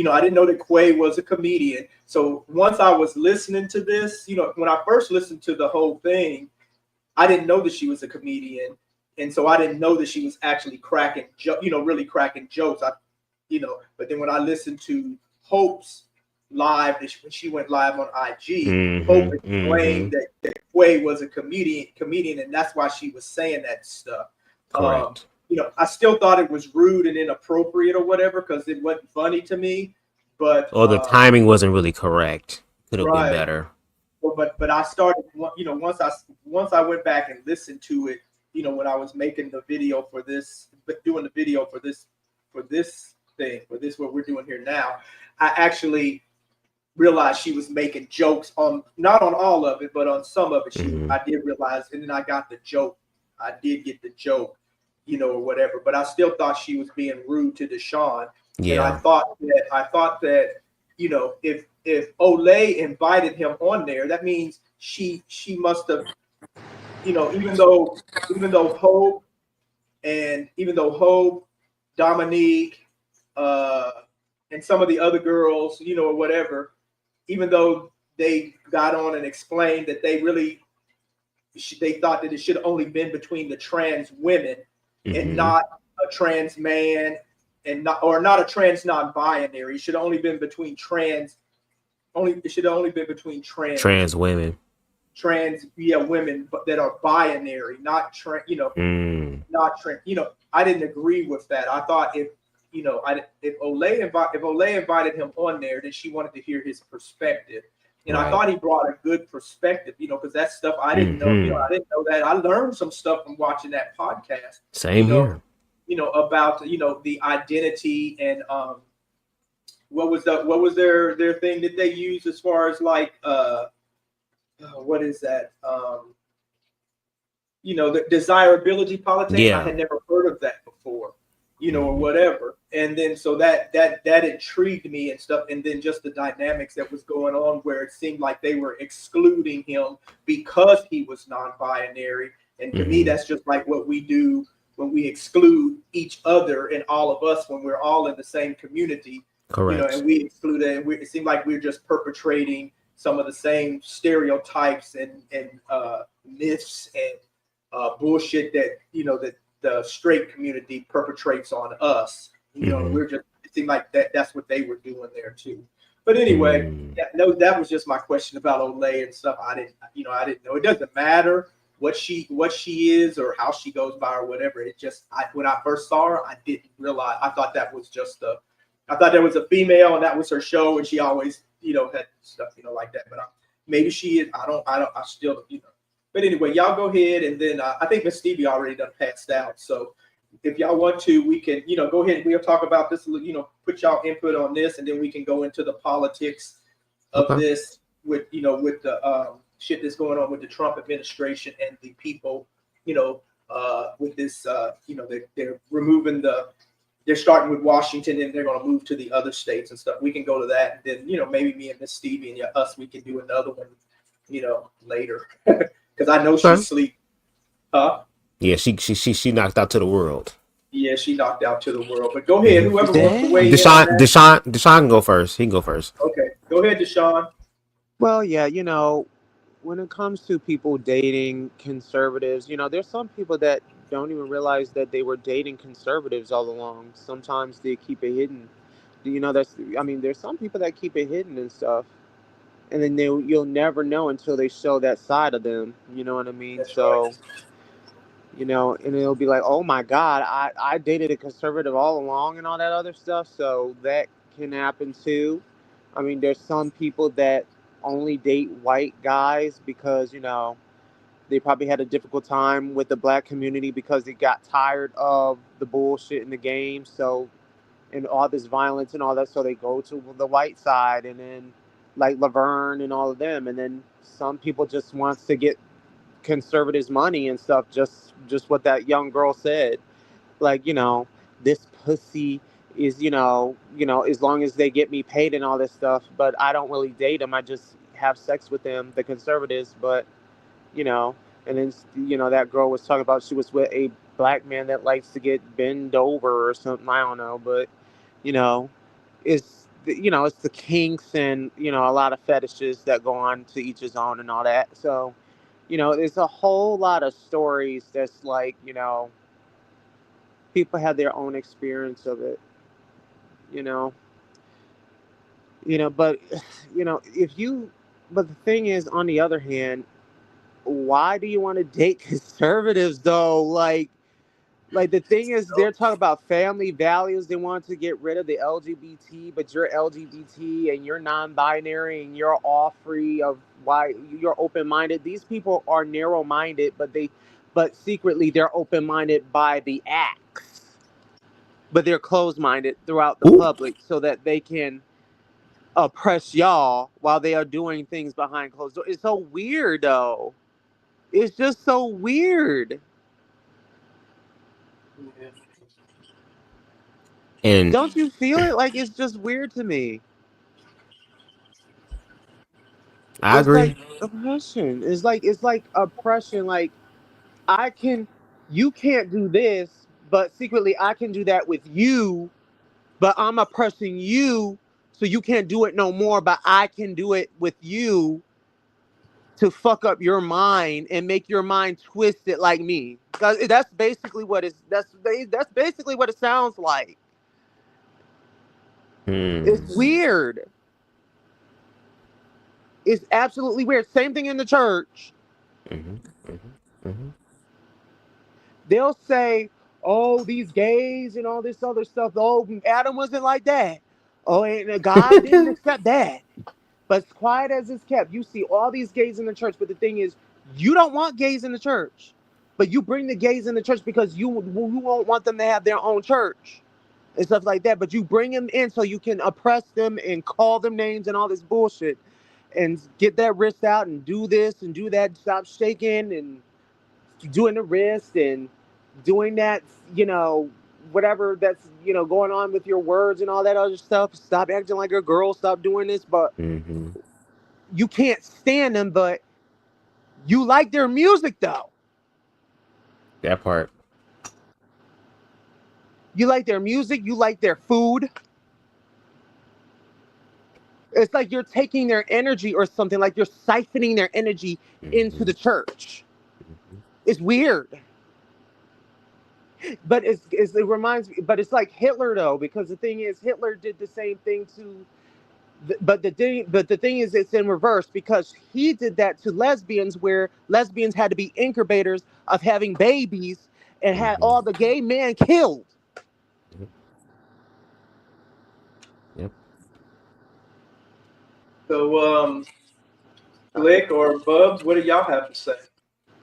Quay was a comedian. So once I was listening to this, when I first listened to the whole thing, I didn't know that she was a comedian. and so I didn't know that she was actually cracking, really cracking jokes. But then when I listened to Hope's live, when she went live on IG, Hope explained that Quay was a comedian, and that's why she was saying that stuff. Correct. I still thought it was rude and inappropriate or whatever because it wasn't funny to me. But Or the timing wasn't really correct. Could have been right. better. But I started, once I went back and listened to it, when I was making the video for this, doing the video for this what we're doing here now, I actually realized she was making jokes not on all of it, but on some of it. I did realize, and then I got the joke. I did get the joke, or whatever. But I still thought she was being rude to Deshaun. Yeah. And I thought that if Olay invited him on there, that means she must have, even though Hope, Dominique, and some of the other girls, or whatever, even though they got on and explained that they thought that it should have only been between the trans women and not a trans man and not a trans non-binary. It should have only been between trans. It should have only been between trans women. Women that are binary, not trans. Not trans. I didn't agree with that. I thought if Olay invited him on there, then she wanted to hear his perspective. And I thought he brought a good perspective, because that stuff I didn't know. I didn't know that. I learned some stuff from watching that podcast. Same here. About the identity and what was their thing that they used as far as like what is that? The desirability politics. Yeah. I had never heard of that before. Or whatever. And then so that intrigued me and stuff. And then just the dynamics that was going on where it seemed like they were excluding him because he was non-binary. And to me, that's just like what we do when we exclude each other and all of us when we're all in the same community. Correct. And we exclude it. And it seemed like we're just perpetrating some of the same stereotypes and myths and bullshit that, that the straight community perpetrates on us. It seemed like that's what they were doing there too. But anyway, that was just my question about Olay and stuff. I didn't know. It doesn't matter what she is or how she goes by or whatever. It just, when I first saw her, I didn't realize. I thought that was just I thought there was a female and that was her show, and she always, had stuff, like that. But maybe she is. I still. But anyway, y'all go ahead, and then I think Miss Stevie already done passed out. So if y'all want to, we can, go ahead and we'll talk about this, put y'all input on this, and then we can go into the politics of this with, with the shit that's going on with the Trump administration and the people, with this, they're removing they're starting with Washington and they're going to move to the other states and stuff. We can go to that, and then, maybe me and Miss Stevie and us, we can do another one, later. Because I know she's asleep. Yeah, she knocked out to the world. Yeah, she knocked out to the world. But go ahead, whoever wants to weigh in. Deshaun can go first. He can go first. Okay, go ahead, Deshaun. Well, yeah, when it comes to people dating conservatives, there's some people that don't even realize that they were dating conservatives all along. Sometimes they keep it hidden. There's some people that keep it hidden and stuff. And then you'll never know until they show that side of them. You know what I mean? That's so, right. And it'll be like, oh my God, I dated a conservative all along and all that other stuff. So that can happen too. There's some people that only date white guys because, they probably had a difficult time with the black community because they got tired of the bullshit in the game. So, and all this violence and all that. So they go to the white side, and then like Laverne and all of them. And then some people just wants to get conservatives money and stuff. Just what that young girl said. Like, this pussy is, as long as they get me paid and all this stuff, but I don't really date them. I just have sex with them, the conservatives. But, and then, that girl was talking about she was with a black man that likes to get bent over or something. I don't know. But, it's the kinks and, a lot of fetishes that go on to each his own and all that. So, You know, there's a whole lot of stories that's like, people have their own experience of it, you know. But if you but the thing is, on the other hand, why do you want to date conservatives though? Like the thing is, they're talking about family values. They want to get rid of the LGBT, but you're LGBT and you're non-binary and you're all free of why you're open-minded. These people are narrow-minded, but secretly they're open-minded by the acts, but they're closed-minded throughout the public so that they can oppress y'all while they are doing things behind closed doors. It's so weird, though. It's just so weird. And Don't you feel it? Like, it's just weird to me. I It's like agree. oppression. It's like oppression. Like, you can't do this, but secretly I can do that with you, but I'm oppressing you, so you can't do it no more, but I can do it with you to fuck up your mind and make your mind twisted like me. That's basically what that's basically what it sounds like. It's weird. It's absolutely weird. Same thing in the church. They'll say, "Oh, these gays and all this other stuff. Oh, Adam wasn't like that. Oh, and God didn't accept that." But as quiet as it's kept, you see all these gays in the church. But the thing is, you don't want gays in the church. But you bring the gays in the church because you won't want them to have their own church and stuff like that. But you bring them in so you can oppress them and call them names and all this bullshit and get that wrist out and do this and do that. Stop shaking and doing the wrist and doing that, whatever that's, going on with your words and all that other stuff. Stop acting like a girl. Stop doing this. But you can't stand them, but you like their music, though. That part. You like their music. You like their food. It's like you're taking their energy or something, like you're siphoning their energy into the church. It's weird. But it reminds me, but it's like Hitler, though, because the thing is, Hitler did the same thing to, but the thing is, it's in reverse, because he did that to lesbians, where lesbians had to be incubators of having babies and had all the gay men killed. Yep. So, Glick or Bubs, what do y'all have to say?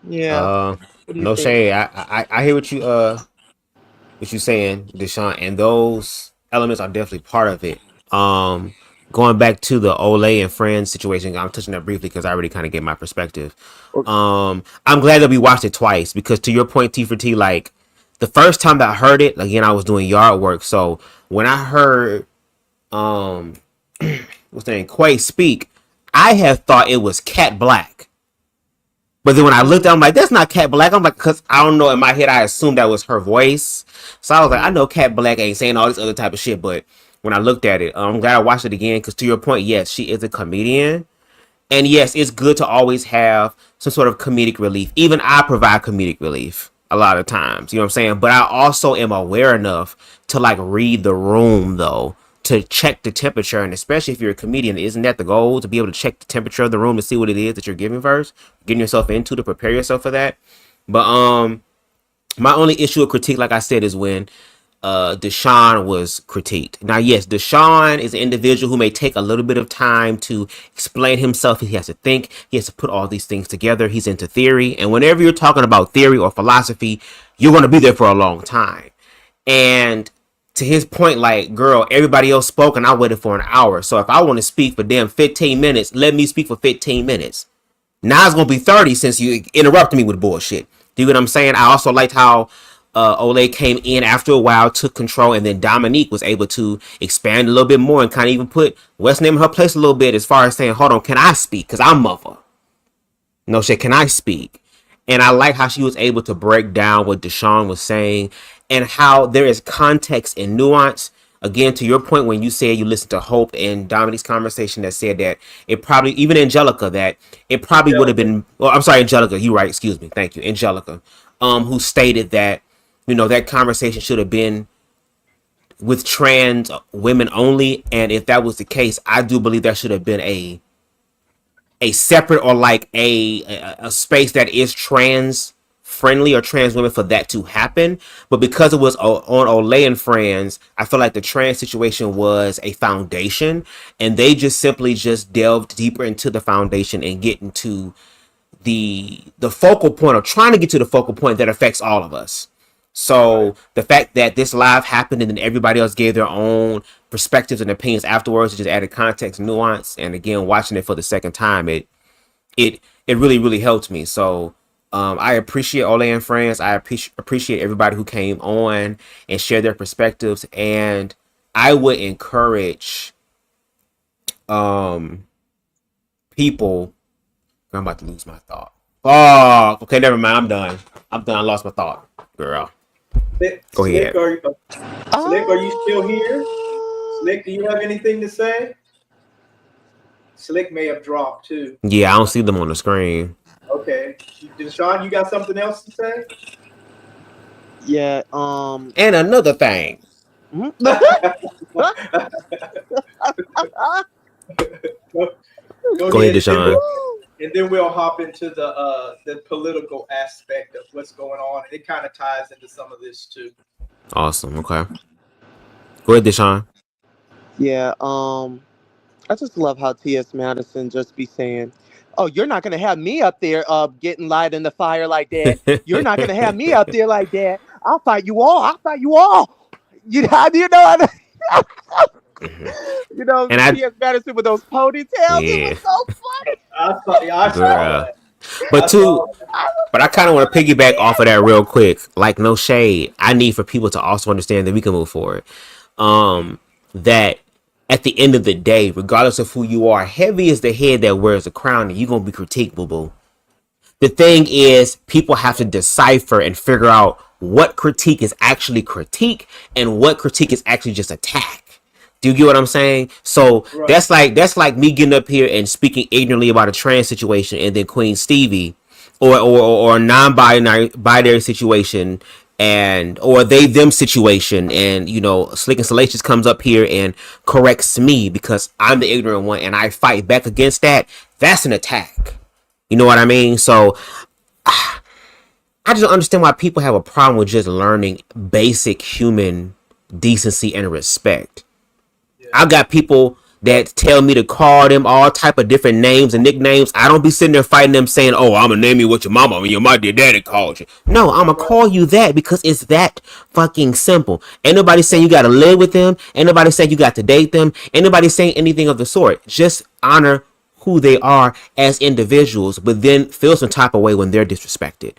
Yeah. What do you No think? shade. I hear what you saying, Deshaun, and those elements are definitely part of it. Going back to the Olay and Friends situation, I'm touching that briefly because I already kind of get my perspective. I'm glad that we watched it twice, because to your point, T for T, like the first time that I heard it, again, I was doing yard work. So when I heard what's the name, Quay speak, I had thought it was Cat Black. But then when I looked at it, I'm like, that's not Cat Black. I'm like, because I don't know, in my head, I assumed that was her voice. So I was like, I know Cat Black ain't saying all this other type of shit. But when I looked at it, I'm glad I watched it again, because to your point, yes, she is a comedian. And yes, it's good to always have some sort of comedic relief. Even I provide comedic relief a lot of times. You know what I'm saying? But I also am aware enough to like read the room, though, to check the temperature. And especially if you're a comedian, isn't that the goal, to be able to check the temperature of the room to see what it is that you're giving first, getting yourself into, to prepare yourself for that. But my only issue of critique, like I said, is when Deshaun was critiqued. Now, yes, Deshaun is an individual who may take a little bit of time to explain himself. He has to think. He has to put all these things together. He's into theory. And whenever you're talking about theory or philosophy, you're going to be there for a long time. And to his point, like, girl, everybody else spoke and I waited for an hour. So if I want to speak for damn 15 minutes, let me speak for 15 minutes. Now it's going to be 30 since you interrupted me with bullshit. Do you get what I'm saying? I also liked how Olay came in after a while, took control, and then Dominique was able to expand a little bit more and kind of even put what's name in her place a little bit, as far as saying, hold on, can I speak? Because I'm mother. No shit, can I speak? And I like how she was able to break down what Deshaun was saying and how there is context and nuance again, to your point, when you said you listened to Hope and Dominique's conversation that said that it probably, even Angelica, that it probably would have been, well, I'm sorry, Angelica, you're right, excuse me, thank you, Angelica, who stated that, you know, that conversation should have been with trans women only. And if that was the case, I do believe there should have been a separate, or like a space that is trans friendly or trans women for that to happen. But because it was on Olay and Friends, I feel like the trans situation was a foundation, and they just simply just delved deeper into the foundation and get into the focal point, or trying to get to the focal point that affects all of us. So the fact that this live happened and then everybody else gave their own perspectives and opinions afterwards, it just added context, nuance, and again, watching it for the second time, it really, really helped me. So I appreciate Olay and Friends. I appreciate everybody who came on and shared their perspectives, and I would encourage people. I'm about to lose my thought. Oh, okay, never mind. I'm done. I lost my thought, girl. Go ahead. Slick, are you still here? Slick, do you have anything to say? Slick may have dropped too. Yeah, I don't see them on the screen. Okay. Deshaun, you got something else to say? Yeah. And another thing. Go ahead, Deshaun. And then we'll hop into the political aspect of what's going on. And it kind of ties into some of this too. Awesome. Okay. Go ahead, Deshaun. Yeah. I just love how T.S. Madison just be saying, "Oh, you're not gonna have me up there getting light in the fire like that. You're not gonna have me up there like that. I'll fight you all. I'll fight you all." You know. You know, T.S. Madison with those ponytails. Yeah. It was so funny. I saw that. But I kind of want to piggyback off of that real quick. Like, no shade. I need for people to also understand that we can move forward. That at the end of the day, regardless of who you are, heavy is the head that wears a crown, and you're going to be critiqued, boo-boo. The thing is, people have to decipher and figure out what critique is actually critique and what critique is actually just attack. Do you get what I'm saying? So that's like me getting up here and speaking ignorantly about a trans situation, and then Queen Stevie or a non-binary situation, and or they them situation, and you know, Slick and Salacious comes up here and corrects me because I'm the ignorant one, and I fight back against that. That's an attack. You know what I mean? So I just don't understand why people have a problem with just learning basic human decency and respect. I got people that tell me to call them all type of different names and nicknames. I don't be sitting there fighting them saying, "Oh, I'm gonna name you what your mama and your daddy called you." No, I'm gonna call you that because it's that fucking simple. Ain't nobody saying you gotta live with them. Ain't nobody saying you got to date them. Ain't nobody saying anything of the sort. Just honor who they are as individuals, but then feel some type of way when they're disrespected.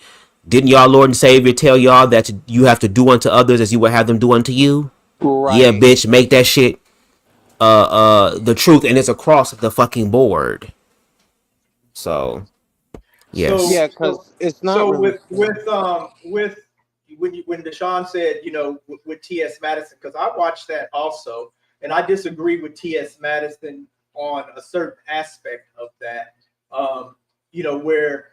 Didn't y'all Lord and Savior tell y'all that you have to do unto others as you would have them do unto you? Right. Yeah, bitch, make that shit the truth, and it's across the fucking board. So yes. So, yeah, because it's not. So really with when Deshaun said, you know, with T.S. Madison, because I watched that also, and I disagree with T.S. Madison on a certain aspect of that. You know, where,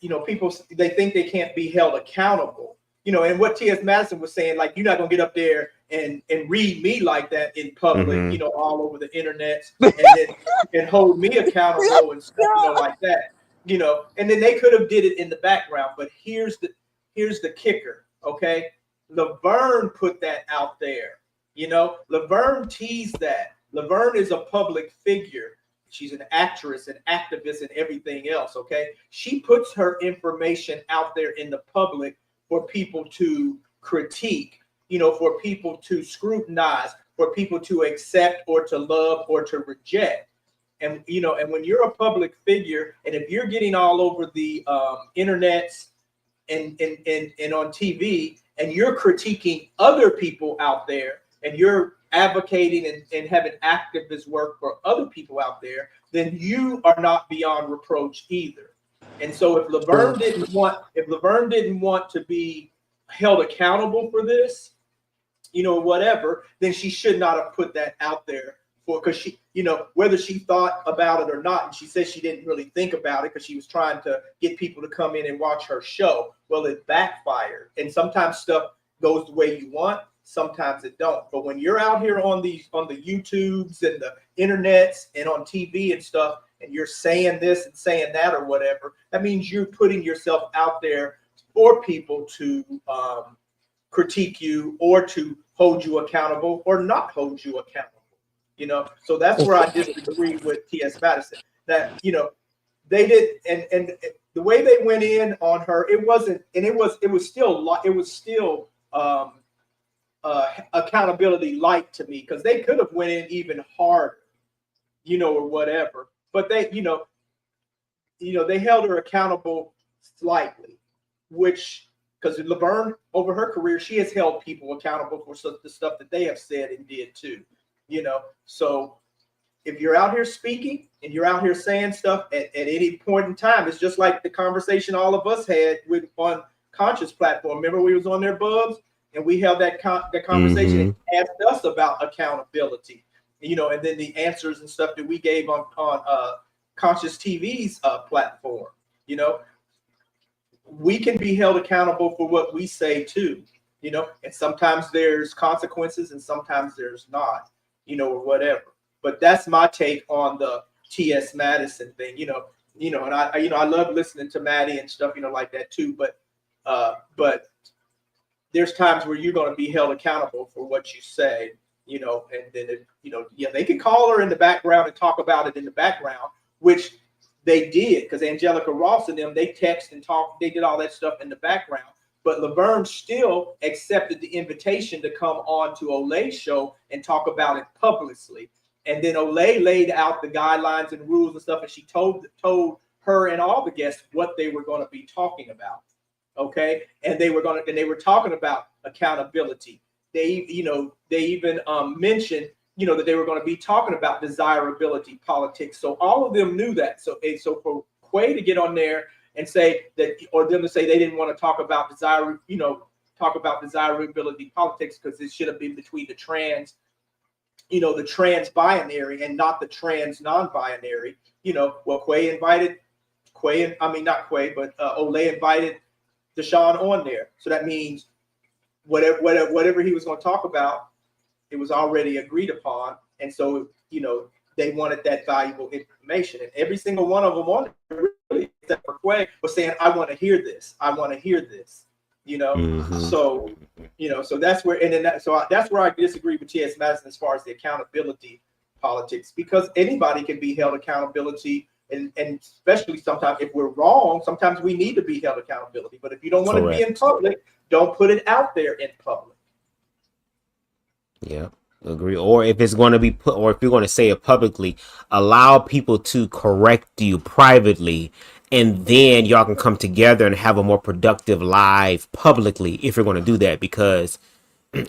you know, people, they think they can't be held accountable. You know, and what T.S. Madison was saying, like, you're not gonna get up there and read me like that in public, you know, all over the internet, and hold me accountable and stuff, you know, like that, you know. And then they could have did it in the background, but here's the kicker, okay? Laverne put that out there, you know. Laverne teased that. Laverne is a public figure. She's an actress, an activist, and everything else, okay? She puts her information out there in the public for people to critique, you know, for people to scrutinize, for people to accept or to love or to reject. And, you know, and when you're a public figure, and if you're getting all over the internet and on TV, and you're critiquing other people out there, and you're advocating and having activist work for other people out there, then you are not beyond reproach either. And so if Laverne didn't want to be held accountable for this, whatever, then she should not have put that out there because she, whether she thought about it or not. And she said she didn't really think about it because she was trying to get people to come in and watch her show. Well, it backfired. And sometimes stuff goes the way you want. Sometimes it don't. But when you're out here on the YouTubes and the internets and on TV and stuff, and you're saying this and saying that or whatever, that means you're putting yourself out there for people to critique you or to hold you accountable or not hold you accountable. So that's where I disagree with T.S. Madison. That they did, and the way they went in on her, it was still accountability light to me, because they could have went in even harder, or whatever. But they, they held her accountable slightly, which, because Laverne, over her career, she has held people accountable for the stuff that they have said and did too. So if you're out here speaking and you're out here saying stuff at any point in time, it's just like the conversation all of us had on Conscious platform. Remember, we was on there, Bubs, and we held that conversation and asked us about accountability, and then the answers and stuff that we gave on Conscious TV's platform. We can be held accountable for what we say too, and sometimes there's consequences and sometimes there's not, or whatever. But that's my take on the T.S. Madison thing, and I love listening to Maddie and stuff, like that too. But there's times where you're going to be held accountable for what you say, and then, they can call her in the background and talk about it in the background, which they did, because Angelica Ross and them, they text and talk, they did all that stuff in the background. But Laverne still accepted the invitation to come on to Olay's show and talk about it publicly. And then Olay laid out the guidelines and rules and stuff, and she told her and all the guests what they were going to be talking about. Okay, and they were talking about accountability. They even mentioned, that they were going to be talking about desirability politics. So all of them knew that. So for Quay to get on there and say that, or them to say they didn't want to talk about desirability politics because it should have been between the trans, the trans binary and not the trans non-binary. Olay invited Deshaun on there. So that means whatever he was going to talk about, it was already agreed upon. And so, they wanted that valuable information. And every single one of them on there, really, except for Quay, was saying, I want to hear this. I want to hear this. So, so that's where, that's where I disagree with T.S. Madison as far as the accountability politics, because anybody can be held accountability. And especially sometimes if we're wrong, sometimes we need to be held accountability. But if you don't want to be in public, don't put it out there in public. Yeah, agree. Or if it's going to be put, or if you're going to say it publicly, allow people to correct you privately, and then y'all can come together and have a more productive live publicly if you're going to do that. Because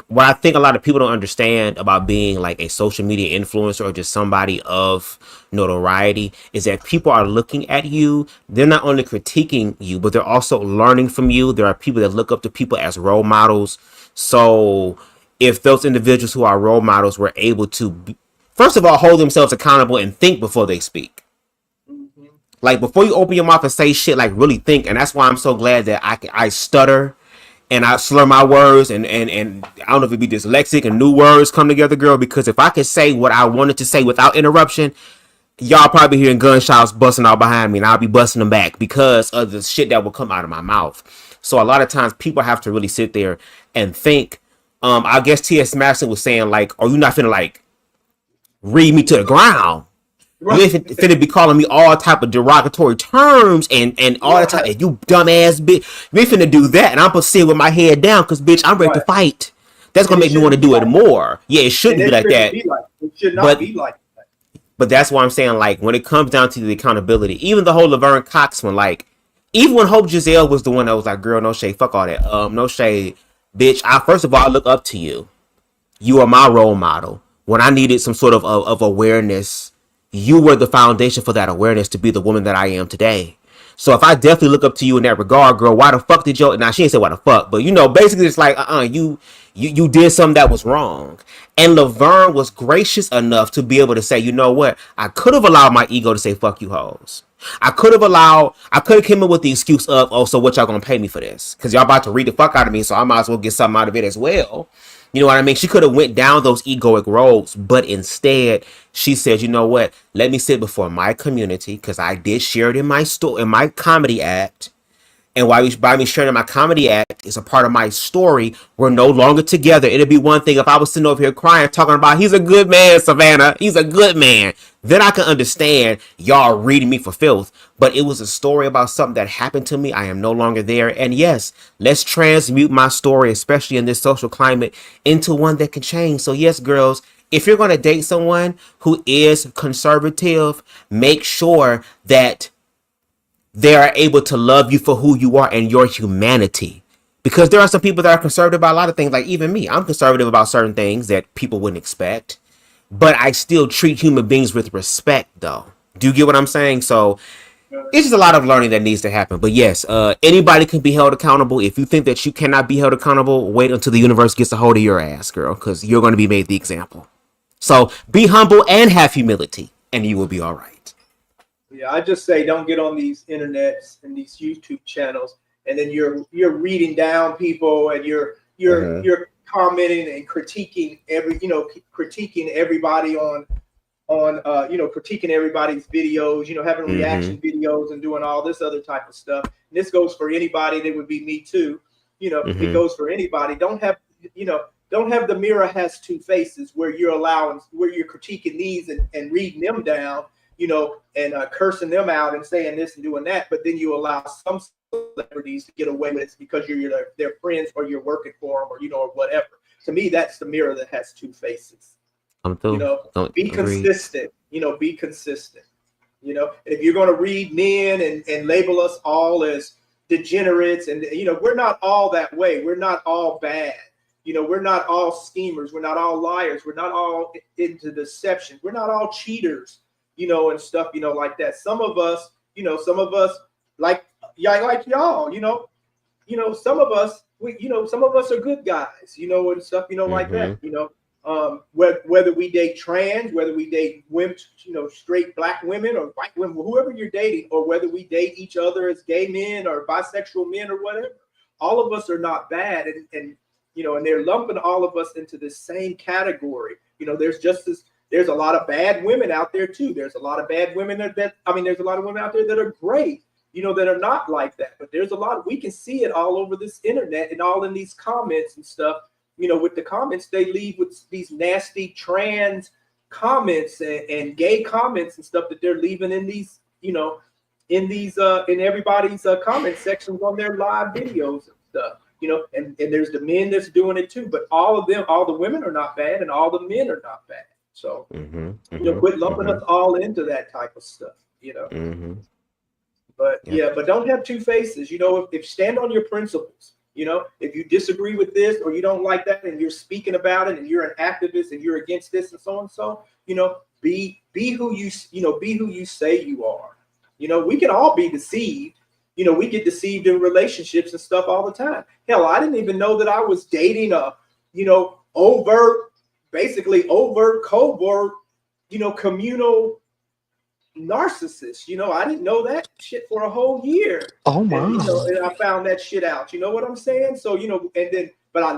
what I think a lot of people don't understand about being like a social media influencer or just somebody of notoriety is that people are looking at you. They're not only critiquing you, but they're also learning from you. There are people that look up to people as role models. So if those individuals who are role models were able to, first of all, hold themselves accountable and think before they speak. Like, before you open your mouth and say shit, like, really think. And that's why I'm so glad that I stutter and I slur my words, and I don't know if it be dyslexic and new words come together, girl, because if I could say what I wanted to say without interruption, y'all probably hearing gunshots busting out behind me, and I'll be busting them back because of the shit that will come out of my mouth. So a lot of times people have to really sit there and think. I guess T.S. Madison was saying, like, are you not finna, like, read me to the ground? You ain't finna be calling me all type of derogatory terms and all the time, and you dumbass bitch. You ain't finna do that, and I'm gonna sit with my head down because, bitch, I'm ready to fight. That's gonna make me want to do it more. Yeah, it shouldn't be like that. It should not be like that. But that's why I'm saying, like, when it comes down to the accountability, even the whole Laverne Cox one, like, even when Hope Giselle was the one that was like, girl, no shade, fuck all that. No shade, bitch. First of all, I look up to you. You are my role model. When I needed some sort of awareness, you were the foundation for that awareness to be the woman that I am today. So if I definitely look up to you in that regard, girl, why the fuck did you? Now she ain't say why the fuck, but you know, basically it's like, you did something that was wrong. And Laverne was gracious enough to be able to say, you know what? I could have allowed my ego to say fuck you hoes. I could have came in with the excuse of, oh, so what y'all gonna pay me for this? Because y'all about to read the fuck out of me, so I might as well get something out of it as well. You know what I mean? She could have went down those egoic roads, but instead she said, you know what? Let me sit before my community, because I did share it in my comedy act. And by me sharing my comedy act is a part of my story. We're no longer together. It'd be one thing if I was sitting over here crying, talking about he's a good man, Savannah. He's a good man. Then I can understand y'all reading me for filth. But it was a story about something that happened to me. I am no longer there. And yes, let's transmute my story, especially in this social climate, into one that can change. So yes, girls, if you're going to date someone who is conservative, make sure that they are able to love you for who you are and your humanity. Because there are some people that are conservative about a lot of things, like even me. I'm conservative about certain things that people wouldn't expect. But I still treat human beings with respect, though. Do you get what I'm saying? So it's just a lot of learning that needs to happen. But yes, anybody can be held accountable. If you think that you cannot be held accountable, wait until the universe gets a hold of your ass, girl. Because you're going to be made the example. So be humble and have humility, and you will be all right. Yeah, I just say don't get on these internets and these YouTube channels, and then you're reading down people, and you're commenting and critiquing critiquing everybody on critiquing everybody's videos, having reaction videos and doing all this other type of stuff. And this goes for anybody. That would be me too. It goes for anybody. Don't have the mirror has two faces where you're critiquing these and reading them down, and cursing them out and saying this and doing that, but then you allow some celebrities to get away with it because you're their friends or you're working for them or whatever. To me, that's the mirror that has two faces. Be consistent. Be consistent. If you're going to read men and label us all as degenerates, and we're not all that way. We're not all bad. We're not all schemers. We're not all liars. We're not all into deception. We're not all cheaters. And stuff, like that. Some of us, like y'all, some of us, some of us are good guys, and stuff, like that, whether we date trans, whether we date women, straight black women or white women, whoever you're dating, or whether we date each other as gay men or bisexual men or whatever, all of us are not bad. And they're lumping all of us into the same category. There's a lot of bad women out there too. There's a lot of bad women there's a lot of women out there that are great, that are not like that. But there's a lot, we can see it all over this internet and all in these comments and stuff. With the comments they leave with these nasty trans comments and gay comments and stuff that they're leaving in these, in everybody's comment sections on their live videos and stuff. And there's the men that's doing it too. But all the women are not bad and all the men are not bad. So, quit lumping us all into that type of stuff, But but don't have two faces. If stand on your principles, if you disagree with this or you don't like that and you're speaking about it and you're an activist and you're against this and so and so, be who you say you are. We can all be deceived. We get deceived in relationships and stuff all the time. Hell, I didn't even know that I was dating a, overt, covert, communal narcissist. I didn't know that shit for a whole year. Oh my! And I found that shit out. You know what I'm saying? So but I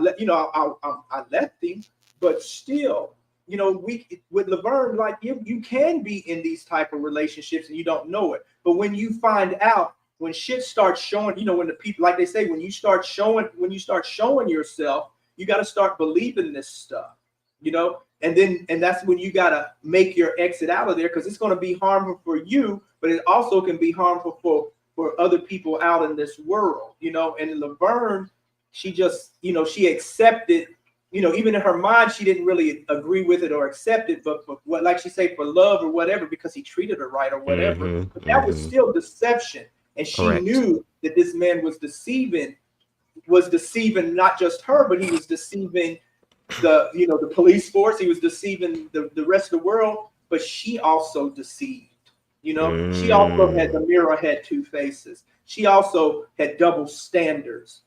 left him. But still, with Laverne, like you can be in these type of relationships and you don't know it. But when you find out, when shit starts showing, when the people, like they say, when you start showing yourself, you got to start believing this stuff. And that's when you got to make your exit out of there, because it's going to be harmful for you, but it also can be harmful for other people out in this world, and Laverne, she just, she accepted, even in her mind, she didn't really agree with it or accept it, but what, like she say, for love or whatever, because he treated her right or whatever, but that was still deception. And she knew that this man was deceiving not just her, but he was deceiving the police force. He was deceiving the rest of the world, but she also deceived You know, she also had, the Mm, mirror had two faces. She also had double standards,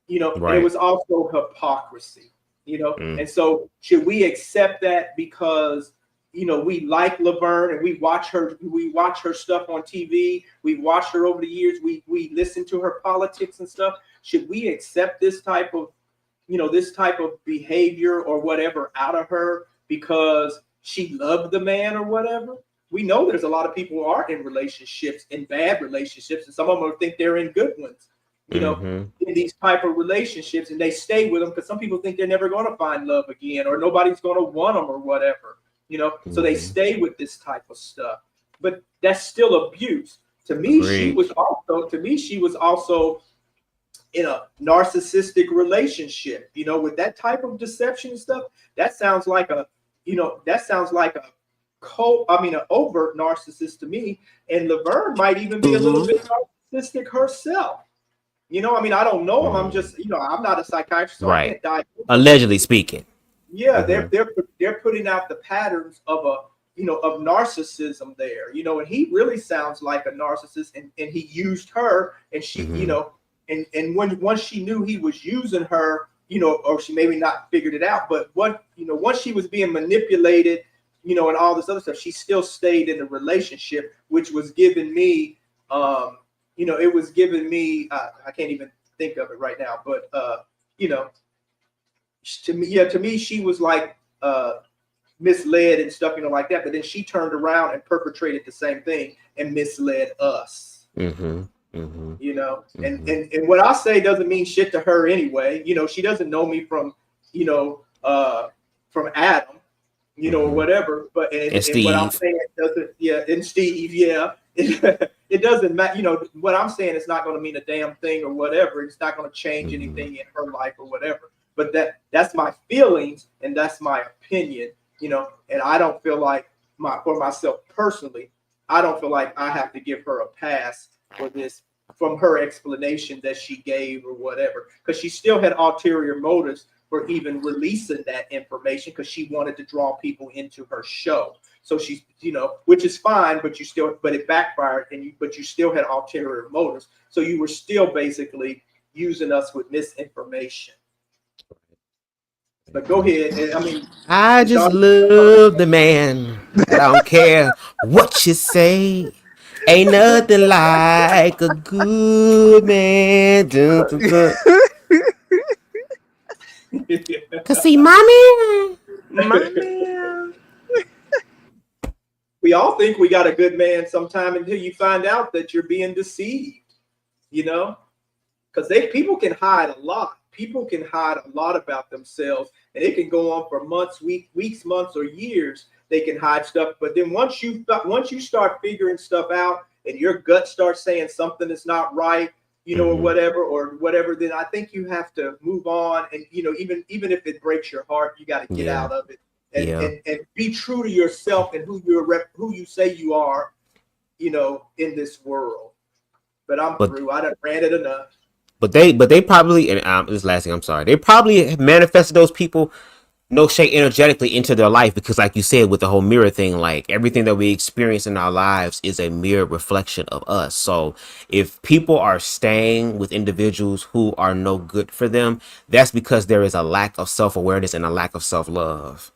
you know, and it right. was also hypocrisy, you know. Mm, And so, should we accept that because, you know, we like Laverne and we watch her stuff on TV, we watched her over the years, we listen to her politics and stuff. Should we accept this type of, you know, this type of behavior or whatever out of her because she loved the man or whatever? We know there's a lot of people who are in relationships, in bad relationships, and some of them think they're in good ones, you know, mm-hmm. in these type of relationships, and they stay with them because some people think they're never going to find love again or nobody's going to want them or whatever, you know, so they Mm-hmm. stay with this type of stuff. But that's still abuse. To me, she Agreed. was also in a narcissistic relationship, you know, with that type of deception and stuff. That sounds like a, you know, that sounds like a an overt narcissist to me. And Laverne might even be a little bit narcissistic herself. You know, I mean, I don't know him. I'm just, you know, I'm not a psychiatrist, so I Right. can't dive. Allegedly speaking. Yeah, Mm-hmm. they're putting out the patterns of a, you know, of narcissism there, you know, and he really sounds like a narcissist, and he used her, and she, you Mm-hmm. know, and once she knew he was using her, you know, or she maybe not figured it out, but once she was being manipulated, you know, and all this other stuff, she still stayed in the relationship, which was giving me, you know, it was giving me, I can't even think of it right now, but you know, to me, she was like misled and stuff, you know, like that. But then she turned around and perpetrated the same thing and misled us. Mm-hmm. Mm-hmm. You know, and Mm-hmm. and what I say doesn't mean shit to her anyway. You know, she doesn't know me from, you know, from Adam, you know, or Mm-hmm. whatever. But And and what I'm Steve. saying doesn't, yeah, and Steve, yeah, it doesn't matter. You know, what I'm saying is not going to mean a damn thing or whatever. It's not going to change Mm-hmm. anything in her life or whatever. But that's my feelings and that's my opinion. You know, and I don't feel like for myself personally, I don't feel like I have to give her a pass for this from her explanation that she gave or whatever, because she still had ulterior motives for even releasing that information because she wanted to draw people into her show. So she's, you know, which is fine, but it backfired, but you still had ulterior motives. So you were still basically using us with misinformation. But go ahead. And, I mean, I just Deshaun, love the man. I don't care what you say. Ain't nothing like a good man. Dun, dun, dun. Cause see, mommy. we all think we got a good man sometime until you find out that you're being deceived, you know, because people can hide a lot. People can hide a lot about themselves, and it can go on for months, weeks, months, or years. They can hide stuff, but then once you start figuring stuff out, and your gut starts saying something is not right, you know, Mm-hmm. or whatever, then I think you have to move on. And you know, even if it breaks your heart, you got to get Yeah. out of it and, Yeah. and be true to yourself and who you say you are, you know, in this world. But I'm But through. I done ranted enough. they probably, and this last thing, I'm sorry. They probably have manifested those people, no shade, energetically into their life, because like you said with the whole mirror thing, like everything that we experience in our lives is a mirror reflection of us. So if people are staying with individuals who are no good for them, that's because there is a lack of self-awareness and a lack of self-love.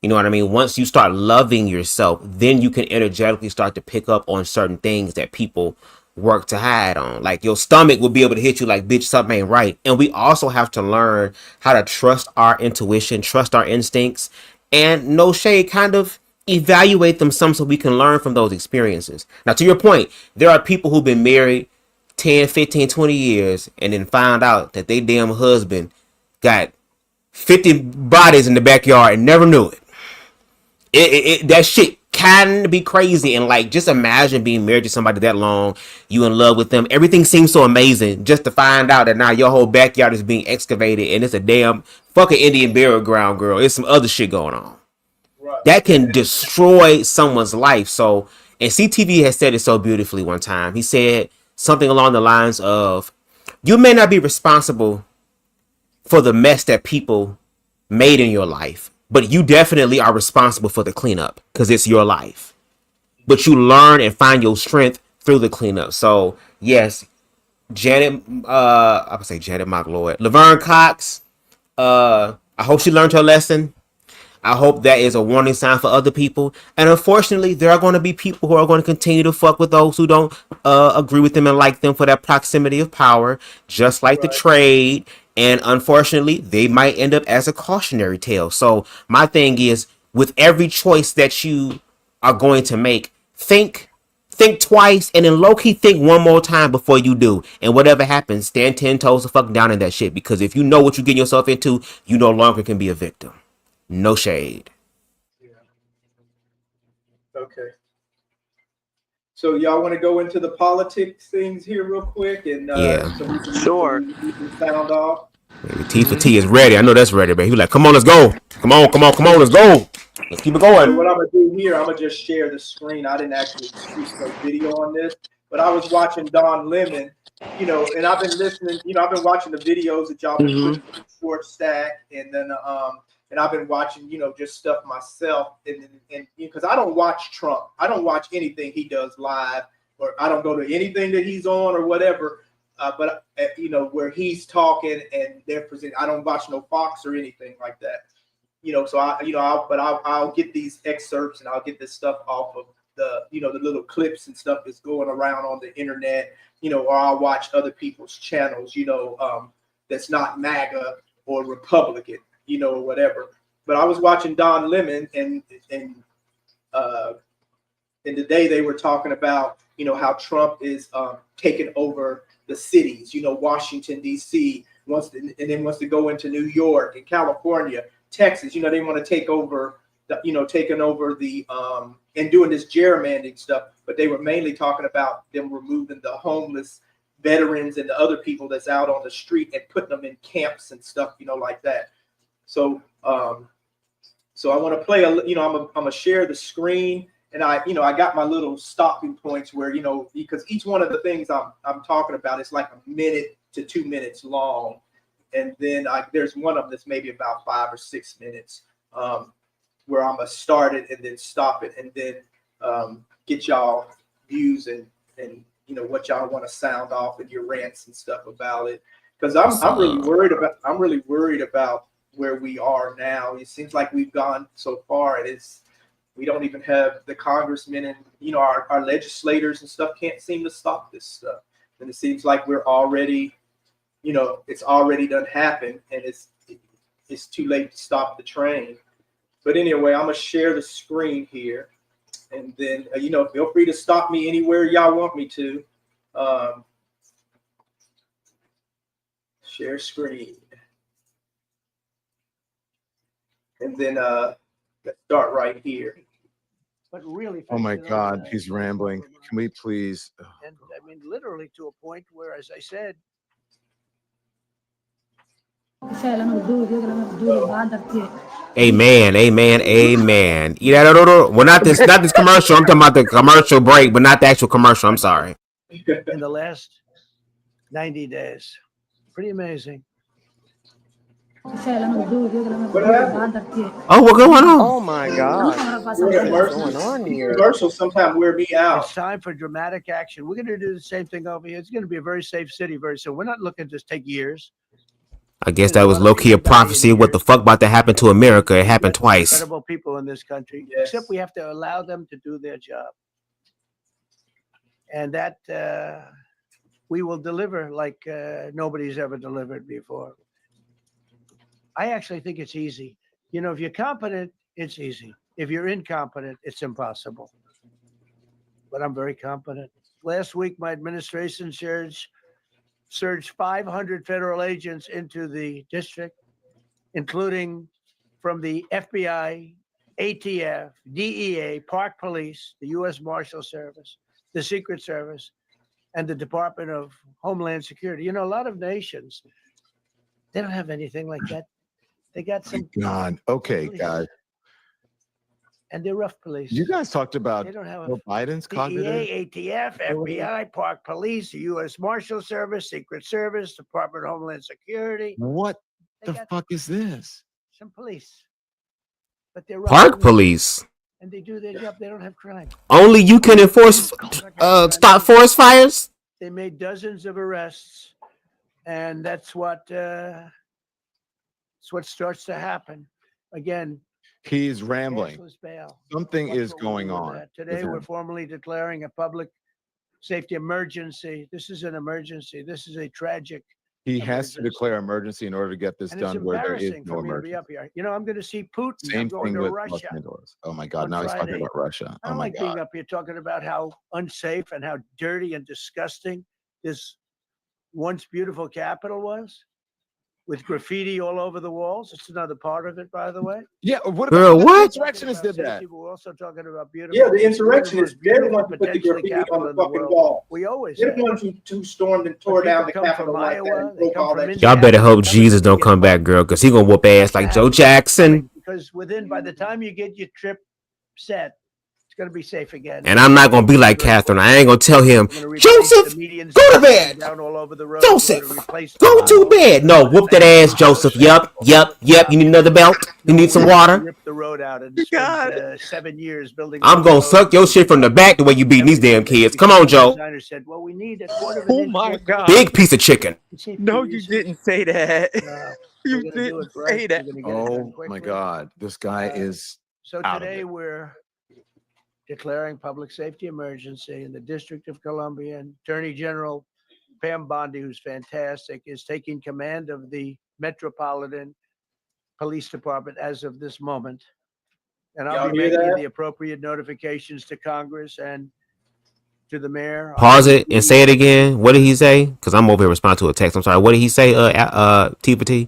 You know what I mean? Once you start loving yourself, then you can energetically start to pick up on certain things that people work to hide on. Like your stomach will be able to hit you like, bitch, something ain't right. And we also have to learn how to trust our intuition, trust our instincts, and no shade, kind of evaluate them some so we can learn from those experiences. Now, to your point, there are people who've been married 10, 15, 20 years and then found out that they damn husband got 50 bodies in the backyard and never knew it. That shit can be crazy. And like, just imagine being married to somebody that long, you in love with them, everything seems so amazing, just to find out that now your whole backyard is being excavated and it's a damn fucking Indian burial ground, girl. It's some other shit going on that can destroy someone's life. So, and CTV has said it so beautifully one time. He said something along the lines of, you may not be responsible for the mess that people made in your life, but you definitely are responsible for the cleanup because it's your life. but you learn and find your strength through the cleanup. So yes, Janet, I would say Janet Mock Lloyd, Laverne Cox. I hope she learned her lesson. I hope that is a warning sign for other people. And unfortunately, there are going to be people who are going to continue to fuck with those who don't agree with them and like them for that proximity of power, just like the trade. And unfortunately, they might end up as a cautionary tale. So my thing is, with every choice that you are going to make, think twice, and then low-key think one more time before you do. And whatever happens, stand 10 toes the fuck down in that shit. Because if you know what you're getting yourself into, you no longer can be a victim. No shade. Okay. So y'all want to go into the politics things here real quick, and Yeah. so we can, Sure. we can sound off. Maybe T for T is ready. I know that's ready, but he was like, come on, let's go. Come on, let's go. Let's keep it So going. what I'm gonna do here, I'm gonna just share the screen. I didn't actually shoot no video on this, but I was watching Don Lemon, you know, and I've been listening. You know, I've been watching the videos that y'all been putting in the short stack, and then and I've been watching, you know, just stuff myself, and because I don't watch Trump, I don't watch anything he does live, or I don't go to anything that he's on or whatever. But you know, where he's talking and they're presenting, I don't watch no Fox or anything like that. You know, so I'll get these excerpts and I'll get this stuff off of the, you know, the little clips and stuff that's going around on the internet, you know, or I'll watch other people's channels, you know, that's not MAGA or Republican, you know, or whatever. But I was watching Don Lemon, and today they were talking about, you know, how Trump is taking over the cities, you know, Washington, D.C., and then wants to go into New York and California, Texas. You know, they want to take over taking over the and doing this gerrymandering stuff. But they were mainly talking about them removing the homeless veterans and the other people that's out on the street and putting them in camps and stuff, you know, like that. So so I want to play I'm gonna share the screen, and I got my little stopping points where, you know, because each one of the things I'm talking about is like a minute to 2 minutes long. And then there's one of them that's maybe about 5 or 6 minutes, where I'm gonna start it and then stop it, and then get y'all views and you know what y'all want to sound off and your rants and stuff about it. Because I'm really worried about where we are now. It seems like we've gone so far, and we don't even have the congressmen and, you know, our legislators and stuff can't seem to stop this stuff. And it seems like we're already, you know, it's already done happened, and it's too late to stop the train. But anyway, I'm gonna share the screen here, and then you know, feel free to stop me anywhere y'all want me to. Share screen, and then let's start right here. But really, Oh my God, he's rambling. Can we please? and I mean, literally to a point where, as I said, Amen. Yeah, no. Well, not this commercial. I'm talking about the commercial break, but not the actual commercial. I'm sorry. in the last 90 days, pretty amazing. What happened? Oh, what's going on? Oh my God. What's going on here? Commercials sometimes wear me out. It's time for dramatic action. We're going to do the same thing over here. It's going to be a very safe city very soon. We're not looking to take years. I guess that was low key a prophecy. What the fuck about to happen to America? It happened twice. Incredible people in this country, except we have to allow them to do their job. And that we will deliver like nobody's ever delivered before. I actually think it's easy. You know, if you're competent, it's easy. If you're incompetent, it's impossible. But I'm very competent. Last week, my administration surged 500 federal agents into the district, including from the FBI, ATF, DEA, Park Police, the U.S. Marshal Service, the Secret Service, and the Department of Homeland Security. You know, a lot of nations, they don't have anything like that. They got some. God. Okay, police, guys. and they're rough police. You guys talked about They don't have Joe Biden's cognitive. DEA, ATF, FBI, Park Police, the U.S. Marshal Service, Secret Service, Department of Homeland Security. What They the got fuck is this? some police, but they're rough Park police. police. and they do their job. They don't have crime. Only you can enforce stop forest fires. They made dozens of arrests, and that's what starts to happen. Again, He's rambling. cashless bail. Something That's is what we're going doing on. that. Today, with we're him. formally declaring a public safety emergency. This is an emergency. This is a tragic. He has to declare emergency in order to get this And it's done where there is embarrassing no for me to be emergency. up here. You know, I'm going to see Putin. I'm Same going thing to with Los Russia. Angeles. Oh my God. on Now he's talking Friday. about Russia. I Oh don't my like being God. up here talking about how unsafe and how dirty and disgusting this once beautiful capital was, with graffiti all over the walls. It's another part of it, by the way. Yeah. What Girl, about what? the insurrectionists did that? Safety, but we're also talking about beautiful. Yeah, the one of insurrectionists, most they're the beautiful, ones who put the potentially graffiti on capital the in the fucking world. wall. We always They're have. the ones who stormed and But tore down people the come from Capitol like that Iowa. and They broke come all from that shit. Y'all better Indiana. hope They come Jesus to don't get come back, girl, because he gonna whoop ass like Joe Jackson. because within by the time you get your trip set, it's going to be safe again. And I'm not gonna be like Catherine. I ain't gonna tell him, We're going to replace the Joseph, median go to speed bed. down all over the road. We're Joseph, going to replace go to potholes. bed. No, whoop that ass, Joseph. Yep. You need another belt? You need some water? Rip the road out and spend 7 years building. I'm another gonna road. suck your shit from the back the way you beating these damn kids. Come on, The Joe. designer said, "Well, we need a quarter of an Oh inch my width." God. Big piece of chicken. No, you didn't say that. We're You gonna do didn't it right. say that. We're gonna get it done Oh my quickly. God. This guy is So out of today it. we're declaring public safety emergency in the District of Columbia, and Attorney General Pam Bondi, who's fantastic, is taking command of the Metropolitan Police Department as of this moment. And I'll Y'all be hear making that? the appropriate notifications to Congress and to the mayor. Pause it and say it again. What did he say? Because I'm over here responding to a text. I'm sorry. What did he say? Tifa T.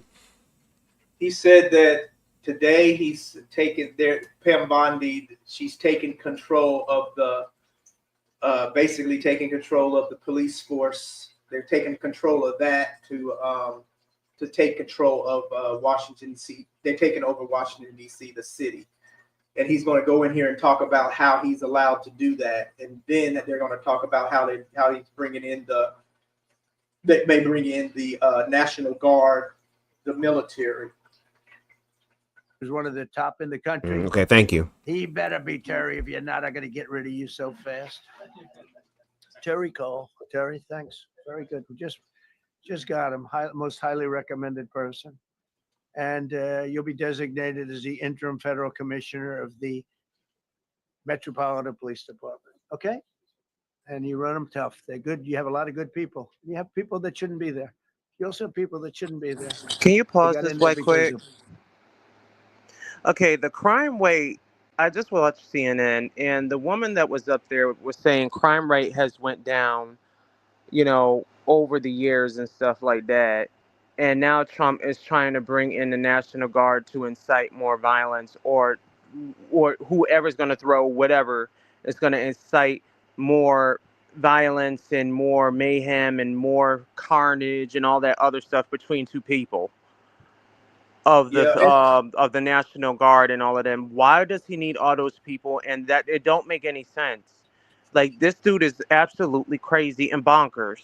He said that today he's taken their Pam Bondi. She's taking control of the, basically taking control of the police force. They're taking control of that to take control of Washington D.C. They're taking over Washington D.C., the city, and he's going to go in here and talk about how he's allowed to do that, and then they're going to talk about how he's bringing in they may bring in the National Guard, the military. Who's one of the top in the country. Okay, thank you. He better be Terry. If you're not, I'm going to get rid of you so fast. Terry Cole. Terry, thanks. Very good. We just got him. Most highly recommended person. And you'll be designated as the interim federal commissioner of the Metropolitan Police Department. Okay? And you run them tough. They're good. You have a lot of good people. You have people that shouldn't be there. You also have people that shouldn't be there. Can you pause They got this in there way because quick? of- Okay, the crime rate. I just watched CNN, and the woman that was up there was saying crime rate has went down, over the years and stuff like that. And now Trump is trying to bring in the National Guard to incite more violence, or whoever's going to throw whatever is going to incite more violence and more mayhem and more carnage and all that other stuff between two people of the National Guard and all of them. Why does he need all those people? And that it don't make any sense. Like, this dude is absolutely crazy and bonkers.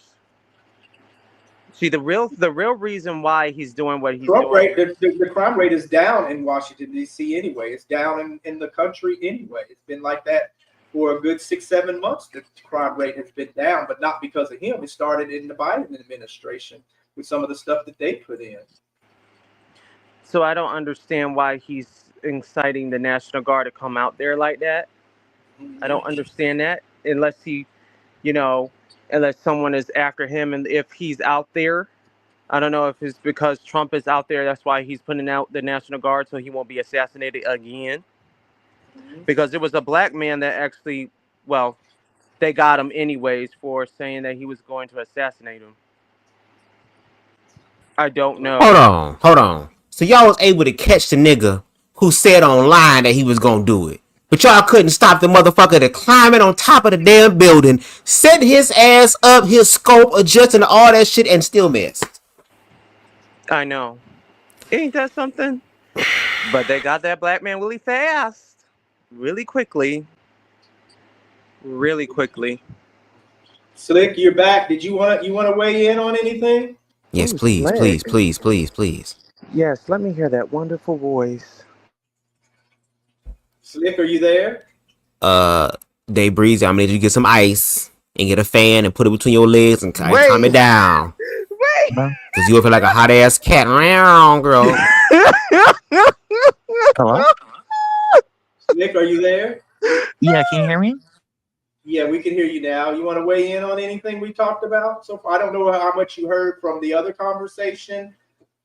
See, the real reason why he's doing what he's Trump doing. rate, the crime rate is down in Washington, D.C. anyway. It's down in the country anyway. It's been like that for a good 6-7 months. The crime rate has been down, but not because of him. It started in the Biden administration with some of the stuff that they put in. So I don't understand why he's inciting the National Guard to come out there like that. I don't understand that unless unless someone is after him, and if he's out there. I don't know if it's because Trump is out there, that's why he's putting out the National Guard so he won't be assassinated again. Because there was a black man that actually, well, they got him anyways for saying that he was going to assassinate him. I don't know. Hold on. So y'all was able to catch the nigga who said online that he was gonna do it. But y'all couldn't stop the motherfucker to climbing on top of the damn building, set his ass up, his scope adjusting all that shit, and still missed. I know. Ain't that something? But they got that black man really fast. Really quickly. Really quickly. Slick, you're back. Did you want to weigh in on anything? Yes, Ooh, please, Slick. please, please, please, please. Yes, let me hear that wonderful voice. Slick, are you there? Day Breezy, I'm gonna need you to get some ice and get a fan and put it between your legs and calm it down. Wait. Cause you feel like a hot ass cat. Girl. Hello? Slick, are you there? Yeah, can you hear me? Yeah, we can hear you now. You want to weigh in on anything we talked about so far? I don't know how much you heard from the other conversation,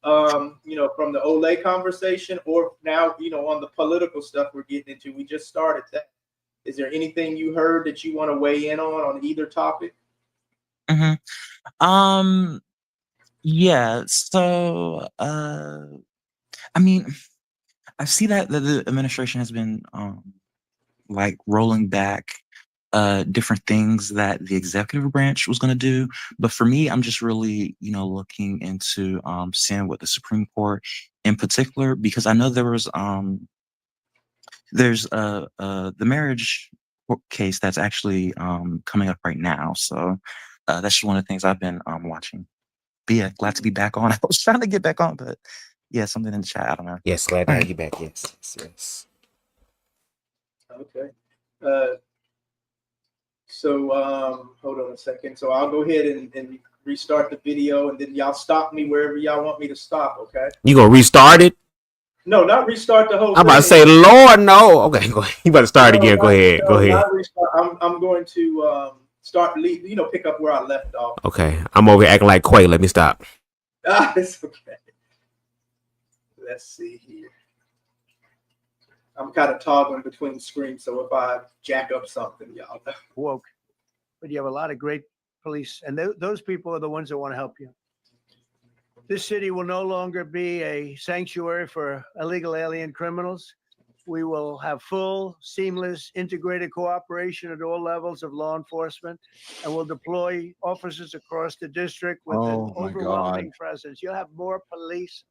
from the Olay conversation, or now, on the political stuff we're getting into. We just started that. Is there anything you heard that you want to weigh in on either topic? Yeah, so I mean, I see that the administration has been like rolling back different things that the executive branch was going to do, but for me, I'm just really looking into seeing what the Supreme Court in particular, because I know there's the marriage case that's actually coming up right now, so that's just one of the things I've been watching. But yeah, glad to be back on. I was trying to get back on, but yeah, something in the chat. I don't know. Yes, glad to have you back. Yes. Okay. So hold on a second. So I'll go ahead and restart the video, and then y'all stop me wherever y'all want me to stop. Okay. You gonna restart it? No, not restart the whole I'm about to say, Lord, no. Okay, go ahead. You better start again. Go ahead. Go ahead. Not restart. I'm going to pick up where I left off. Okay, I'm over here acting like Quay. Let me stop. It's okay. Let's see here. I'm kind of toggling between screens, so if I jack up something, y'all know. Woke. But you have a lot of great police, and those people are the ones that want to help you. This city will no longer be a sanctuary for illegal alien criminals. We will have full, seamless, integrated cooperation at all levels of law enforcement, and we'll deploy officers across the district with an overwhelming presence. You'll have more police,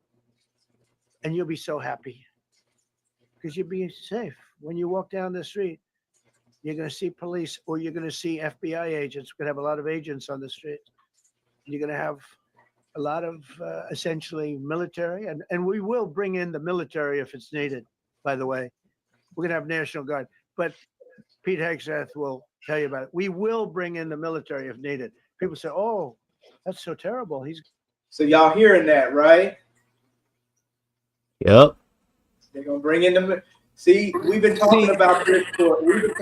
and you'll be so happy because you'll be safe. When you walk down the street, you're going to see police, or you're going to see FBI agents. We're going to have a lot of agents on the street. You're going to have a lot of essentially military, and we will bring in the military if it's needed, by the way. We're going to have National Guard, but Pete Hegseth will tell you about it. We will bring in the military if needed. People say, oh, that's so terrible. So y'all hearing that, right? Yep. They're going to bring in the... See, we've been talking about this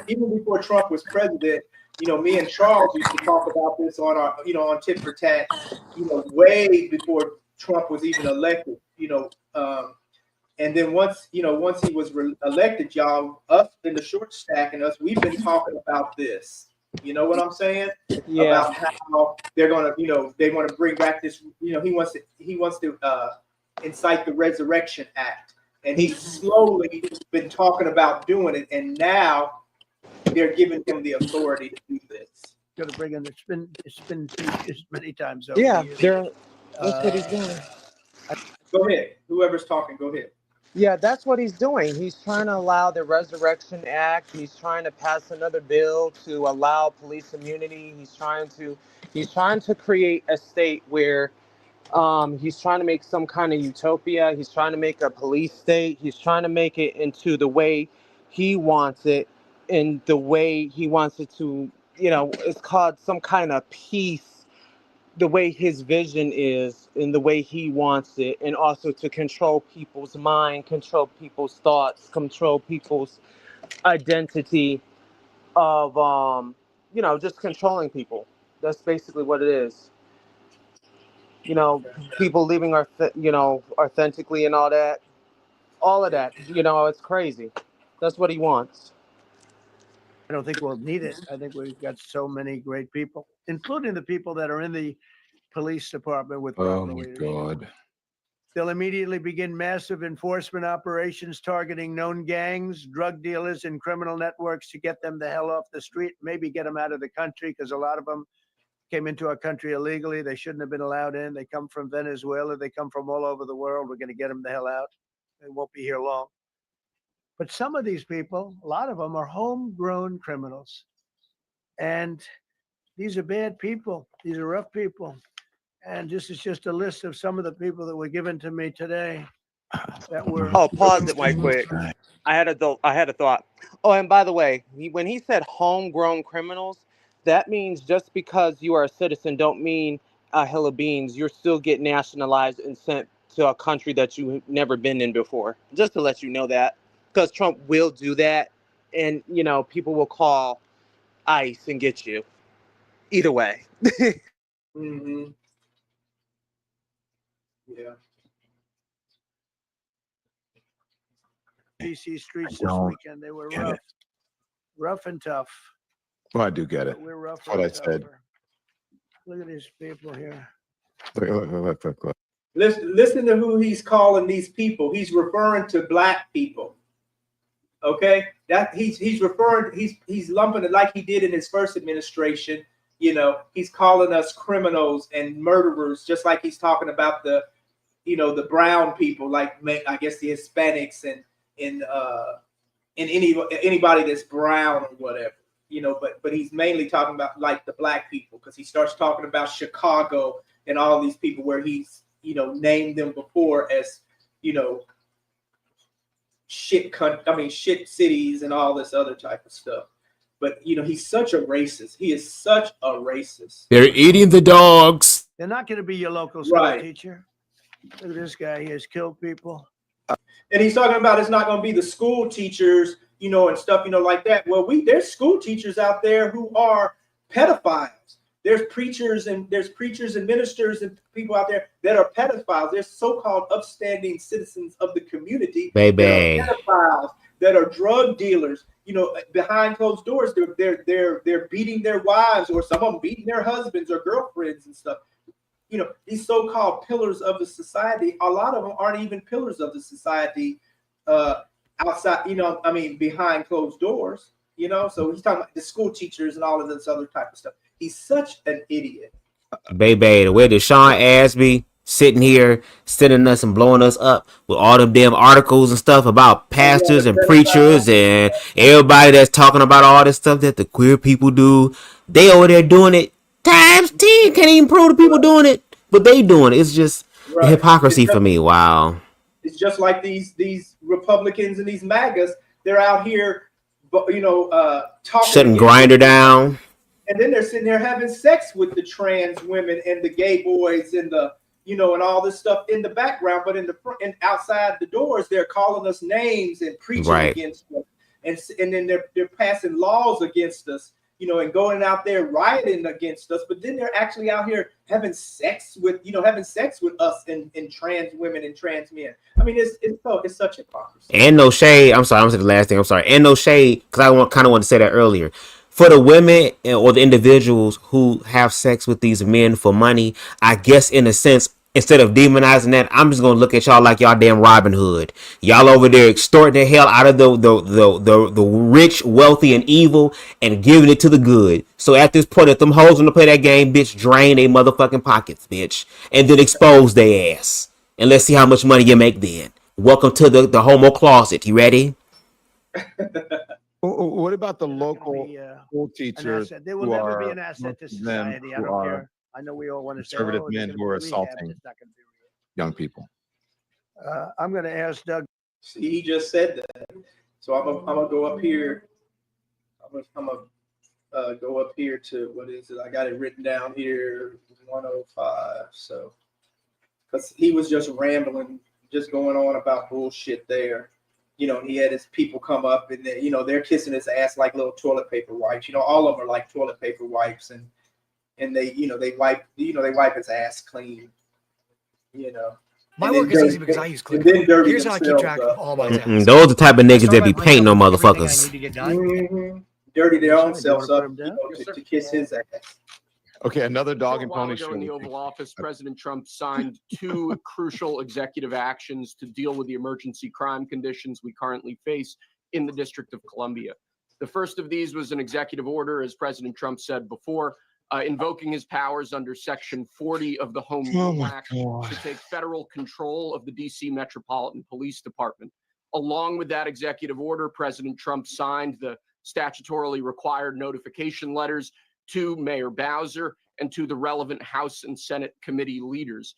even before Trump was president. Me and Charles used to talk about this on our, on Tit for Tat, way before Trump was even elected, and then once he was elected, y'all, us in the short stack and us, we've been talking about this. You know what I'm saying? Yeah. About how they're going to, they want to bring back this, he wants to incite the Resurrection Act. And he's slowly been talking about doing it, and now they're giving him the authority to do this. Going to bring in. It's been many times. Yeah, that's what he's doing. Go ahead. Whoever's talking, go ahead. Yeah, that's what he's doing. He's trying to allow the Resurrection Act. He's trying to pass another bill to allow police immunity. He's trying to create a state where he's trying to make some kind of utopia. He's trying to make a police state. He's trying to make it into the way he wants it, in the way he wants it to, it's called some kind of peace, the way his vision is, in the way he wants it, and also to control people's mind, control people's thoughts, control people's identity of, just controlling people. That's basically what it is. People living authentically and all that. All of that, it's crazy. That's what he wants. I don't think we'll need it. I think we've got so many great people, including the people that are in the police department with proper leadership. God. They'll immediately begin massive enforcement operations targeting known gangs, drug dealers, and criminal networks to get them the hell off the street, maybe get them out of the country, because a lot of them came into our country illegally. They shouldn't have been allowed in. They come from Venezuela. They come from all over the world. We're going to get them the hell out. They won't be here long. But some of these people, a lot of them, are homegrown criminals. And these are bad people. These are rough people. And this is just a list of some of the people that were given to me today. that were. Oh, pause it right quick. I had a thought. Oh, and by the way, when he said homegrown criminals, that means just because you are a citizen don't mean a hill of beans. You're still get nationalized and sent to a country that you've never been in before. Just to let you know that, because Trump will do that, and people will call ICE and get you. Either way. Mm-hmm. Yeah. DC streets this don't weekend, they were get rough, it. rough and tough. Well, I do get it. But we're rougher That's what I and said. tougher. Look at these people here. Look. Listen to who he's calling these people. He's referring to black people. Okay, that he's referring. He's lumping it like he did in his first administration. He's calling us criminals and murderers, just like he's talking about the brown people, like I guess the Hispanics and anybody that's brown or whatever. But he's mainly talking about like the black people, because he starts talking about Chicago and all these people where he's named them before as shit cities and all this other type of stuff. But he's such a racist. He is such a racist. They're eating the dogs. They're not going to be your local school Right. teacher. Look at this guy. He has killed people. And he's talking about it's not going to be the school teachers, and stuff, like that. Well, there's school teachers out there who are pedophiles. There's preachers and ministers and people out there that are pedophiles. There's so-called upstanding citizens of the community Baby. that are pedophiles, that are drug dealers. Behind closed doors, they're beating their wives, or some of them beating their husbands or girlfriends and stuff. These so-called pillars of the society, a lot of them aren't even pillars of the society outside, behind closed doors, So he's talking about the school teachers and all of this other type of stuff. He's such an idiot. Baby, the way Deshaun Ashby sitting here, sending us and blowing us up with all them damn articles and stuff about pastors and preachers and everybody that's talking about all this stuff that the queer people do. They over there doing it times 10. Can't even prove the people doing it, but they doing it. It's just the hypocrisy for me. Wow. It's just like these Republicans and these MAGAs. They're out here, talking, Shutting Grindr down. and then they're sitting there having sex with the trans women and the gay boys and the and all this stuff in the background, but in the front and outside the doors, they're calling us names and preaching against us, and then they're passing laws against us, and going out there rioting against us. But then they're actually out here having sex with us and trans women and trans men. I mean, it's such hypocrisy. And no shade. I'm sorry. I'm saying the last thing. I'm sorry. And no shade, because I kind of want to say that earlier. For the women or the individuals who have sex with these men for money, I guess in a sense, instead of demonizing that, I'm just gonna look at y'all like y'all damn Robin Hood. Y'all over there extorting the hell out of the rich, wealthy, and evil, and giving it to the good. So at this point, if them hoes want to play that game, bitch, drain their motherfucking pockets, bitch, and then expose their ass, and let's see how much money you make then. Welcome to the homo closet. You ready? What about the local school teachers? They will never be an asset to society. I don't care. I know we all want to say conservative they're men gonna who are be rehab. assaulting It's not gonna be young people. I'm going to ask Doug. See, he just said that. So I'm gonna go up here. I'm gonna go up here to, what is it? I got it written down here, 105. So, because he was just rambling, just going on about bullshit there. He had his people come up and they're kissing his ass like little toilet paper wipes. All of them are like toilet paper wipes, and they wipe his ass clean. My work is easy because I use ClickUp. Here's how I keep track of all my tasks. Those are the type of niggas that be painting on motherfuckers. Dirty their own selves up, to kiss his ass. Okay, another dog and A while pony ago show. in the Oval Office, President Trump signed 2 crucial executive actions to deal with the emergency crime conditions we currently face in the District of Columbia. The first of these was an executive order, as President Trump said before, invoking his powers under Section 40 of the Home Rule Act to take federal control of the D.C. Metropolitan Police Department. Along with that executive order, President Trump signed the statutorily required notification letters to Mayor Bowser and to the relevant House and Senate committee leaders.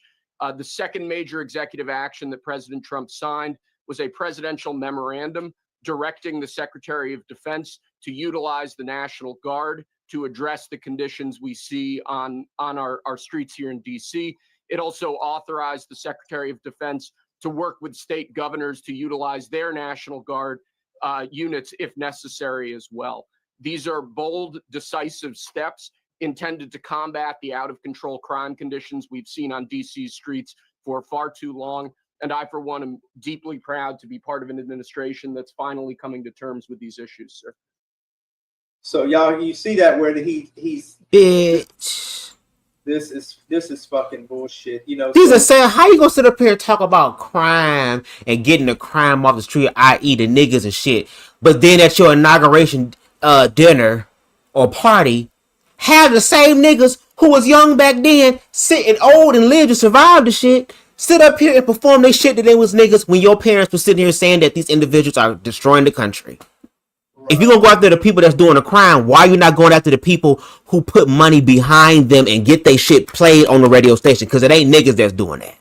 The second major executive action that President Trump signed was a presidential memorandum directing the Secretary of Defense to utilize the National Guard to address the conditions we see on our streets here in DC. It also authorized the Secretary of Defense to work with state governors to utilize their National Guard units if necessary as well. These are bold, decisive steps intended to combat the out-of-control crime conditions we've seen on DC's streets for far too long. And I, for one, am deeply proud to be part of an administration that's finally coming to terms with these issues, sir. So y'all, you see that where he's bitch. This is fucking bullshit. You know, Jesus saying, how you gonna sit up here and talk about crime and getting the crime off the street, i.e. the niggas and shit, but then at your inauguration dinner or party, have the same niggas who was young back then, sitting old and lived to survive the shit, sit up here and perform they shit that they was niggas when your parents were sitting here saying that these individuals are destroying the country. If you're gonna go after the people that's doing the crime, why are you not going after the people who put money behind them and get their shit played on the radio station? Because it ain't niggas that's doing that.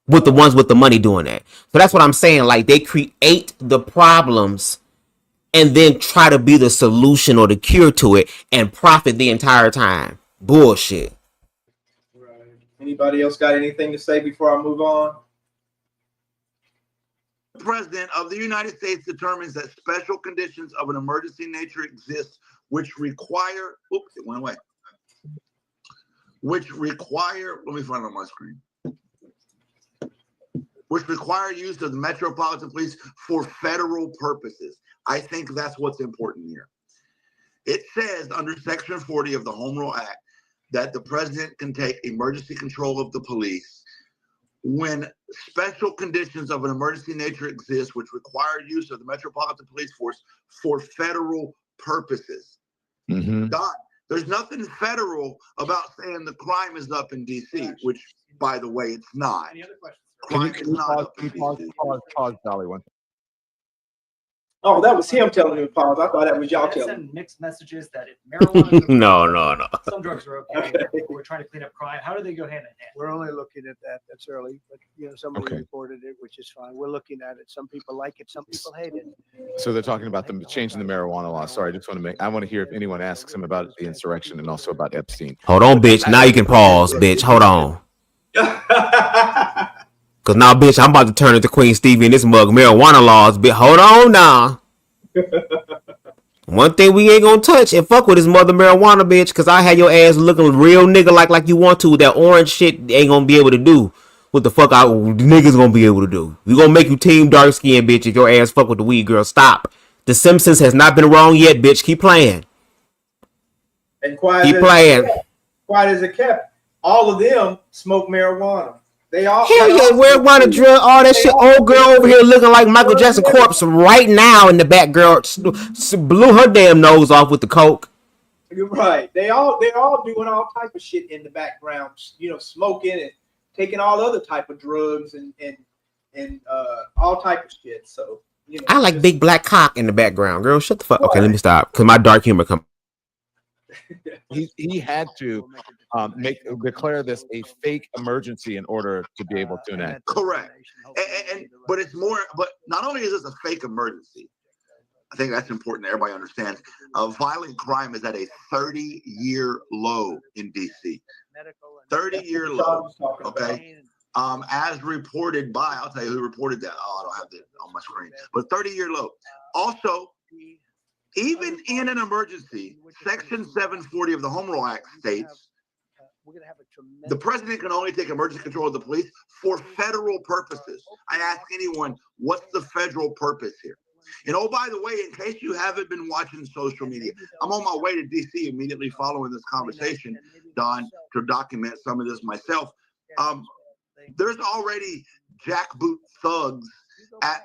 With the ones with the money doing that. So that's what I'm saying. Like, they create the problems and then try to be the solution or the cure to it and profit the entire time. Bullshit. Anybody else got anything to say before I move on? The President of the United States determines that special conditions of an emergency nature exist, which require, oops, it went away. Which require, let me find it on my screen. Which require use of the Metropolitan Police for federal purposes. I think that's what's important here. It says under Section 40 of the Home Rule Act that the president can take emergency control of the police when special conditions of an emergency nature exist, which require use of the Metropolitan Police Force for federal purposes. Don, there's nothing federal about saying the crime is up in DC, which, by the way, it's not. Crime is not up in DC. Pause, Dolly, one. Oh, that was him telling me to pause. I thought that was y'all That telling me. send mixed messages that if marijuana is No. some drugs are okay. We're trying to clean up crime. How do they go hand in hand? We're only looking at that. That's early, but somebody reported it, which is fine. We're looking at it. Some people like it, some people hate it. So they're talking about them changing the marijuana law. Sorry, I want to hear if anyone asks him about the insurrection and also about Epstein. Hold on, bitch. Now you can pause, bitch. Hold on. Cause now, bitch, I'm about to turn into Queen Stevie in this mug. Marijuana laws, bitch. Hold on now. One thing we ain't gonna touch and fuck with is mother marijuana, bitch. Cause I had your ass looking real nigga like you want to. That orange shit ain't gonna be able to do what the fuck niggas gonna be able to do. We gonna make you team dark skin, bitch. If your ass fuck with the weed, girl, stop. The Simpsons has not been wrong yet, bitch. Keep playing. And quiet as it kept. All of them smoke marijuana. They all hell yeah, marijuana drug, all that shit. Old girl over here looking like Michael Jackson corpse right now in the back. Girl blew her damn nose off with the coke. You're right. They're all doing all type of shit in the background. Smoking and taking all other type of drugs and all type of shit. So I like big black cock in the background. Girl, shut the fuck. Okay, let me stop because my dark humor come. He had to declare this a fake emergency in order to be able to enact. Correct. But it's more. But not only is this a fake emergency, I think that's important that everybody understands. Violent crime is at a 30-year low in DC. 30-year low. Okay. As reported by, I'll tell you who reported that. Oh, I don't have that on my screen. But 30-year low. Also, even in an emergency, Section 740 of the Home Rule Act states the president can only take emergency control of the police for federal purposes. I ask anyone, what's the federal purpose here? And oh, by the way, in case you haven't been watching social media, I'm on my way to DC immediately following this conversation, Don, to document some of this myself. There's already jackboot thugs at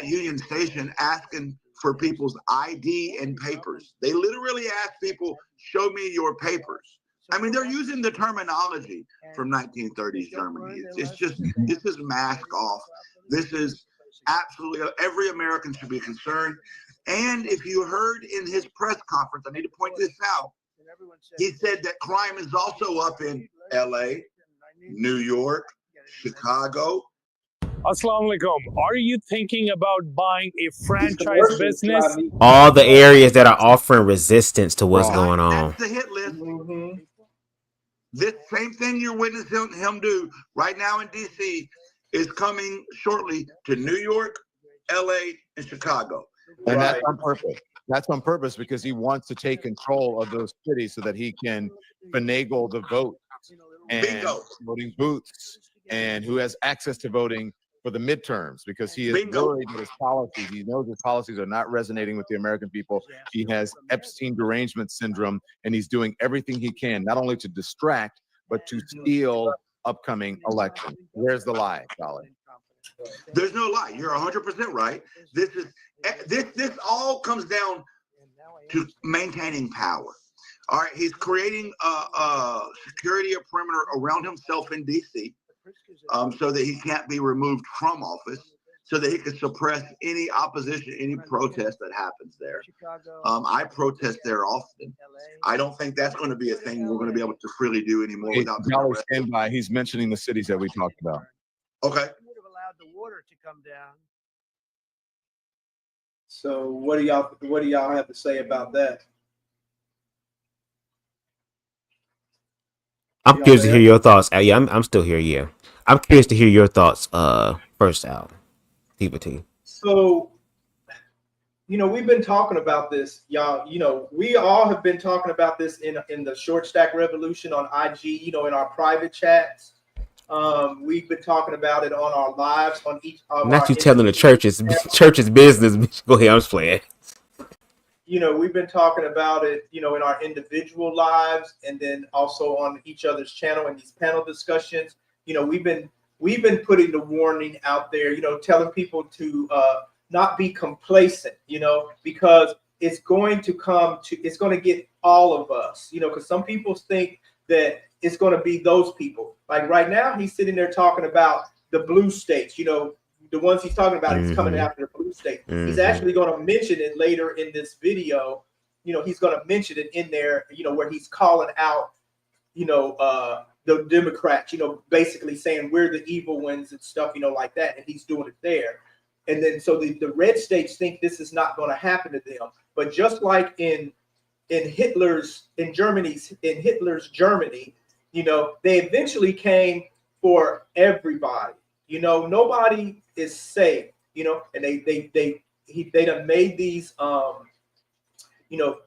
Union Station asking for people's ID and papers. They literally ask people, show me your papers. I mean, they're using the terminology from 1930s Germany. It's just, this is mask off. This is absolutely, every American should be concerned. And if you heard in his press conference, I need to point this out, he said that crime is also up in LA, New York, Chicago. Assalamu alaikum. Are you thinking about buying a franchise business? All the areas that are offering resistance to what's going on. That's the hit list. This same thing you're witnessing him do right now in DC is coming shortly to New York, LA, and Chicago. And that's on purpose. That's on purpose because he wants to take control of those cities so that he can finagle the vote and voting booths and who has access to voting for the midterms, because he is worried that his policies, he knows his policies are not resonating with the American people. He has Epstein derangement syndrome, and he's doing everything he can, not only to distract, but to steal upcoming elections. Where's the lie, Dolly? There's no lie. You're 100% right. This all comes down to maintaining power. All right, he's creating a security perimeter around himself in DC, so that he can't be removed from office, so that he can suppress any opposition, any protest that happens there. I protest there often. I don't think that's going to be a thing we're going to be able to freely do anymore without the Dolly, stand by. He's mentioning the cities that we talked about. Okay. Would have allowed the water to come down. So what do y'all have to say about that? I'm curious to hear your thoughts. Yeah, I'm still here. Yeah, I'm curious to hear your thoughts. First out, Diva T. So, we've been talking about this, y'all. We all have been talking about this in the Short Stack Revolution on IG. In our private chats. We've been talking about it on our lives on each. Not you telling the church's business. Go ahead, I'm just playing. We've been talking about it, in our individual lives, and then also on each other's channel in these panel discussions. We've been putting the warning out there, telling people to not be complacent, because it's going to get all of us, because some people think that it's going to be those people. Like right now, he's sitting there talking about the blue states, the ones he's talking about, he's coming after the blue state. He's actually going to mention it later in this video. He's going to mention it in there, where he's calling out, the Democrats, basically saying we're the evil ones and stuff, like that. And he's doing it there. And then so the red states think this is not going to happen to them. But just like in Hitler's Germany, they eventually came for everybody. Nobody is safe, and they done made these,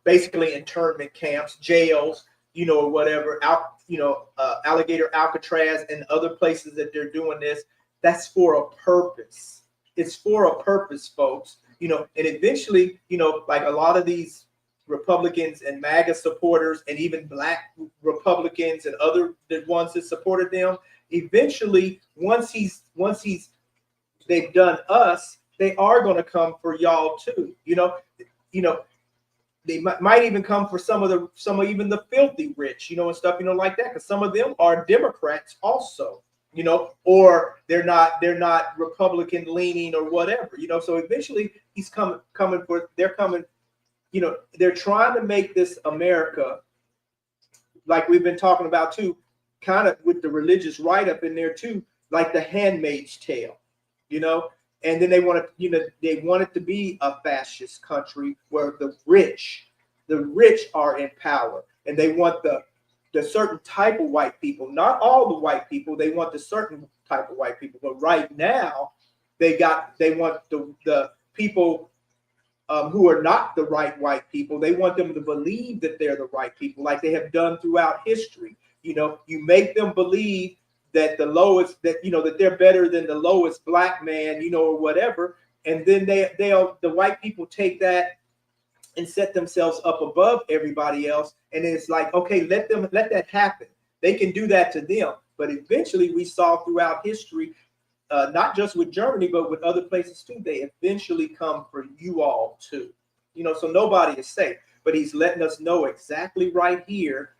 basically internment camps, jails, or whatever, Alligator Alcatraz and other places that they're doing this. That's for a purpose. It's for a purpose, folks, and eventually, like a lot of these Republicans and MAGA supporters and even Black Republicans and other the ones that supported them, eventually, once they've done us, they are going to come for y'all too. They might even come for some of even the filthy rich, and stuff, like that, because some of them are Democrats also, or they're not Republican leaning or whatever, So eventually, they're trying to make this America, like we've been talking about too, kind of with the religious right up in there too, like the Handmaid's Tale, and then they want it to be a fascist country where the rich are in power, and they want the certain type of white people, not all the white people. They want the certain type of white people. But right now, they want the people who are not the right white people. They want them to believe that they're the right people, like they have done throughout history. You make them believe that that they're better than the lowest black man, or whatever, and then the white people take that and set themselves up above everybody else, and it's like, okay, let that happen. They can do that to them, but eventually we saw throughout history, not just with Germany, but with other places too, they eventually come for you all too. So nobody is safe, but he's letting us know exactly right here,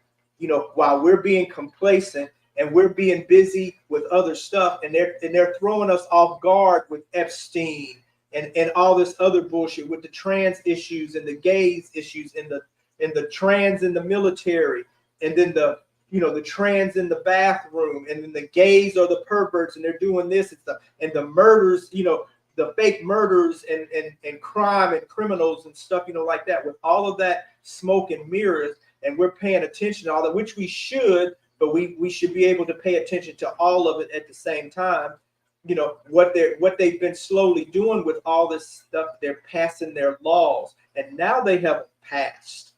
while we're being complacent and we're being busy with other stuff, and they're throwing us off guard with Epstein and all this other bullshit with the trans issues and the gays issues and the trans in the military, and then the the trans in the bathroom, and then the gays are the perverts, and they're doing this and stuff, and the murders, the fake murders and crime and criminals and stuff, like that, with all of that smoke and mirrors, and we're paying attention to all that, which we should, but we should be able to pay attention to all of it at the same time. What they've been slowly doing with all this stuff, they're passing their laws, and now they have passed.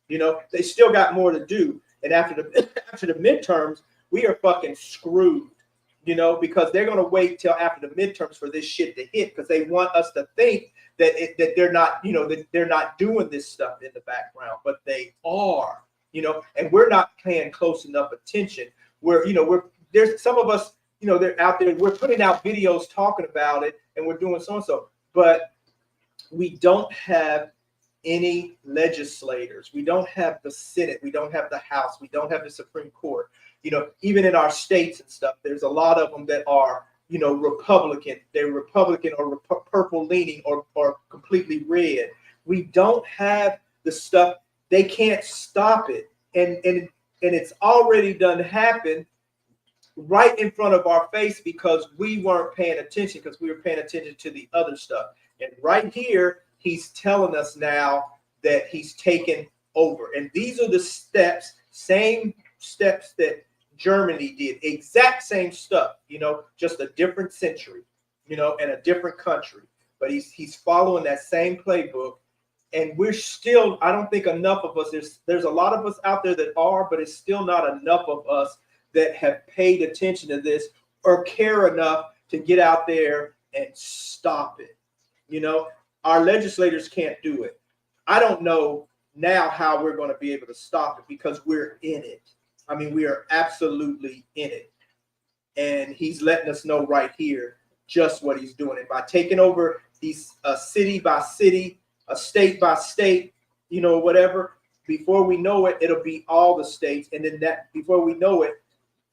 They still got more to do, and after the midterms, we are fucking screwed. Because they're gonna wait till after the midterms for this shit to hit, because they want us to think that they're not, that they're not doing this stuff in the background, but they are. And we're not paying close enough attention. There's some of us. They're out there, we're putting out videos talking about it, and we're doing so and so, but we don't have any legislators. We don't have the Senate. We don't have the House. We don't have the Supreme Court. Even in our states and stuff, there's a lot of them that are, Republican. They're Republican or purple leaning or completely red. We don't have the stuff. They can't stop it. And it's already done happen right in front of our face, because we weren't paying attention, because we were paying attention to the other stuff. And right here, he's telling us now that he's taken over. And these are the steps, same steps that Germany did, exact same stuff, just a different century, and a different country. But he's following that same playbook. And we're still, I don't think enough of us, there's a lot of us out there that are, but it's still not enough of us that have paid attention to this or care enough to get out there and stop it. Our legislators can't do it. I don't know now how we're going to be able to stop it, because we're in it. I mean, we are absolutely in it. And he's letting us know right here just what he's doing. And by taking over these city by city, state by state, whatever, before we know it, it'll be all the states. And then before we know it,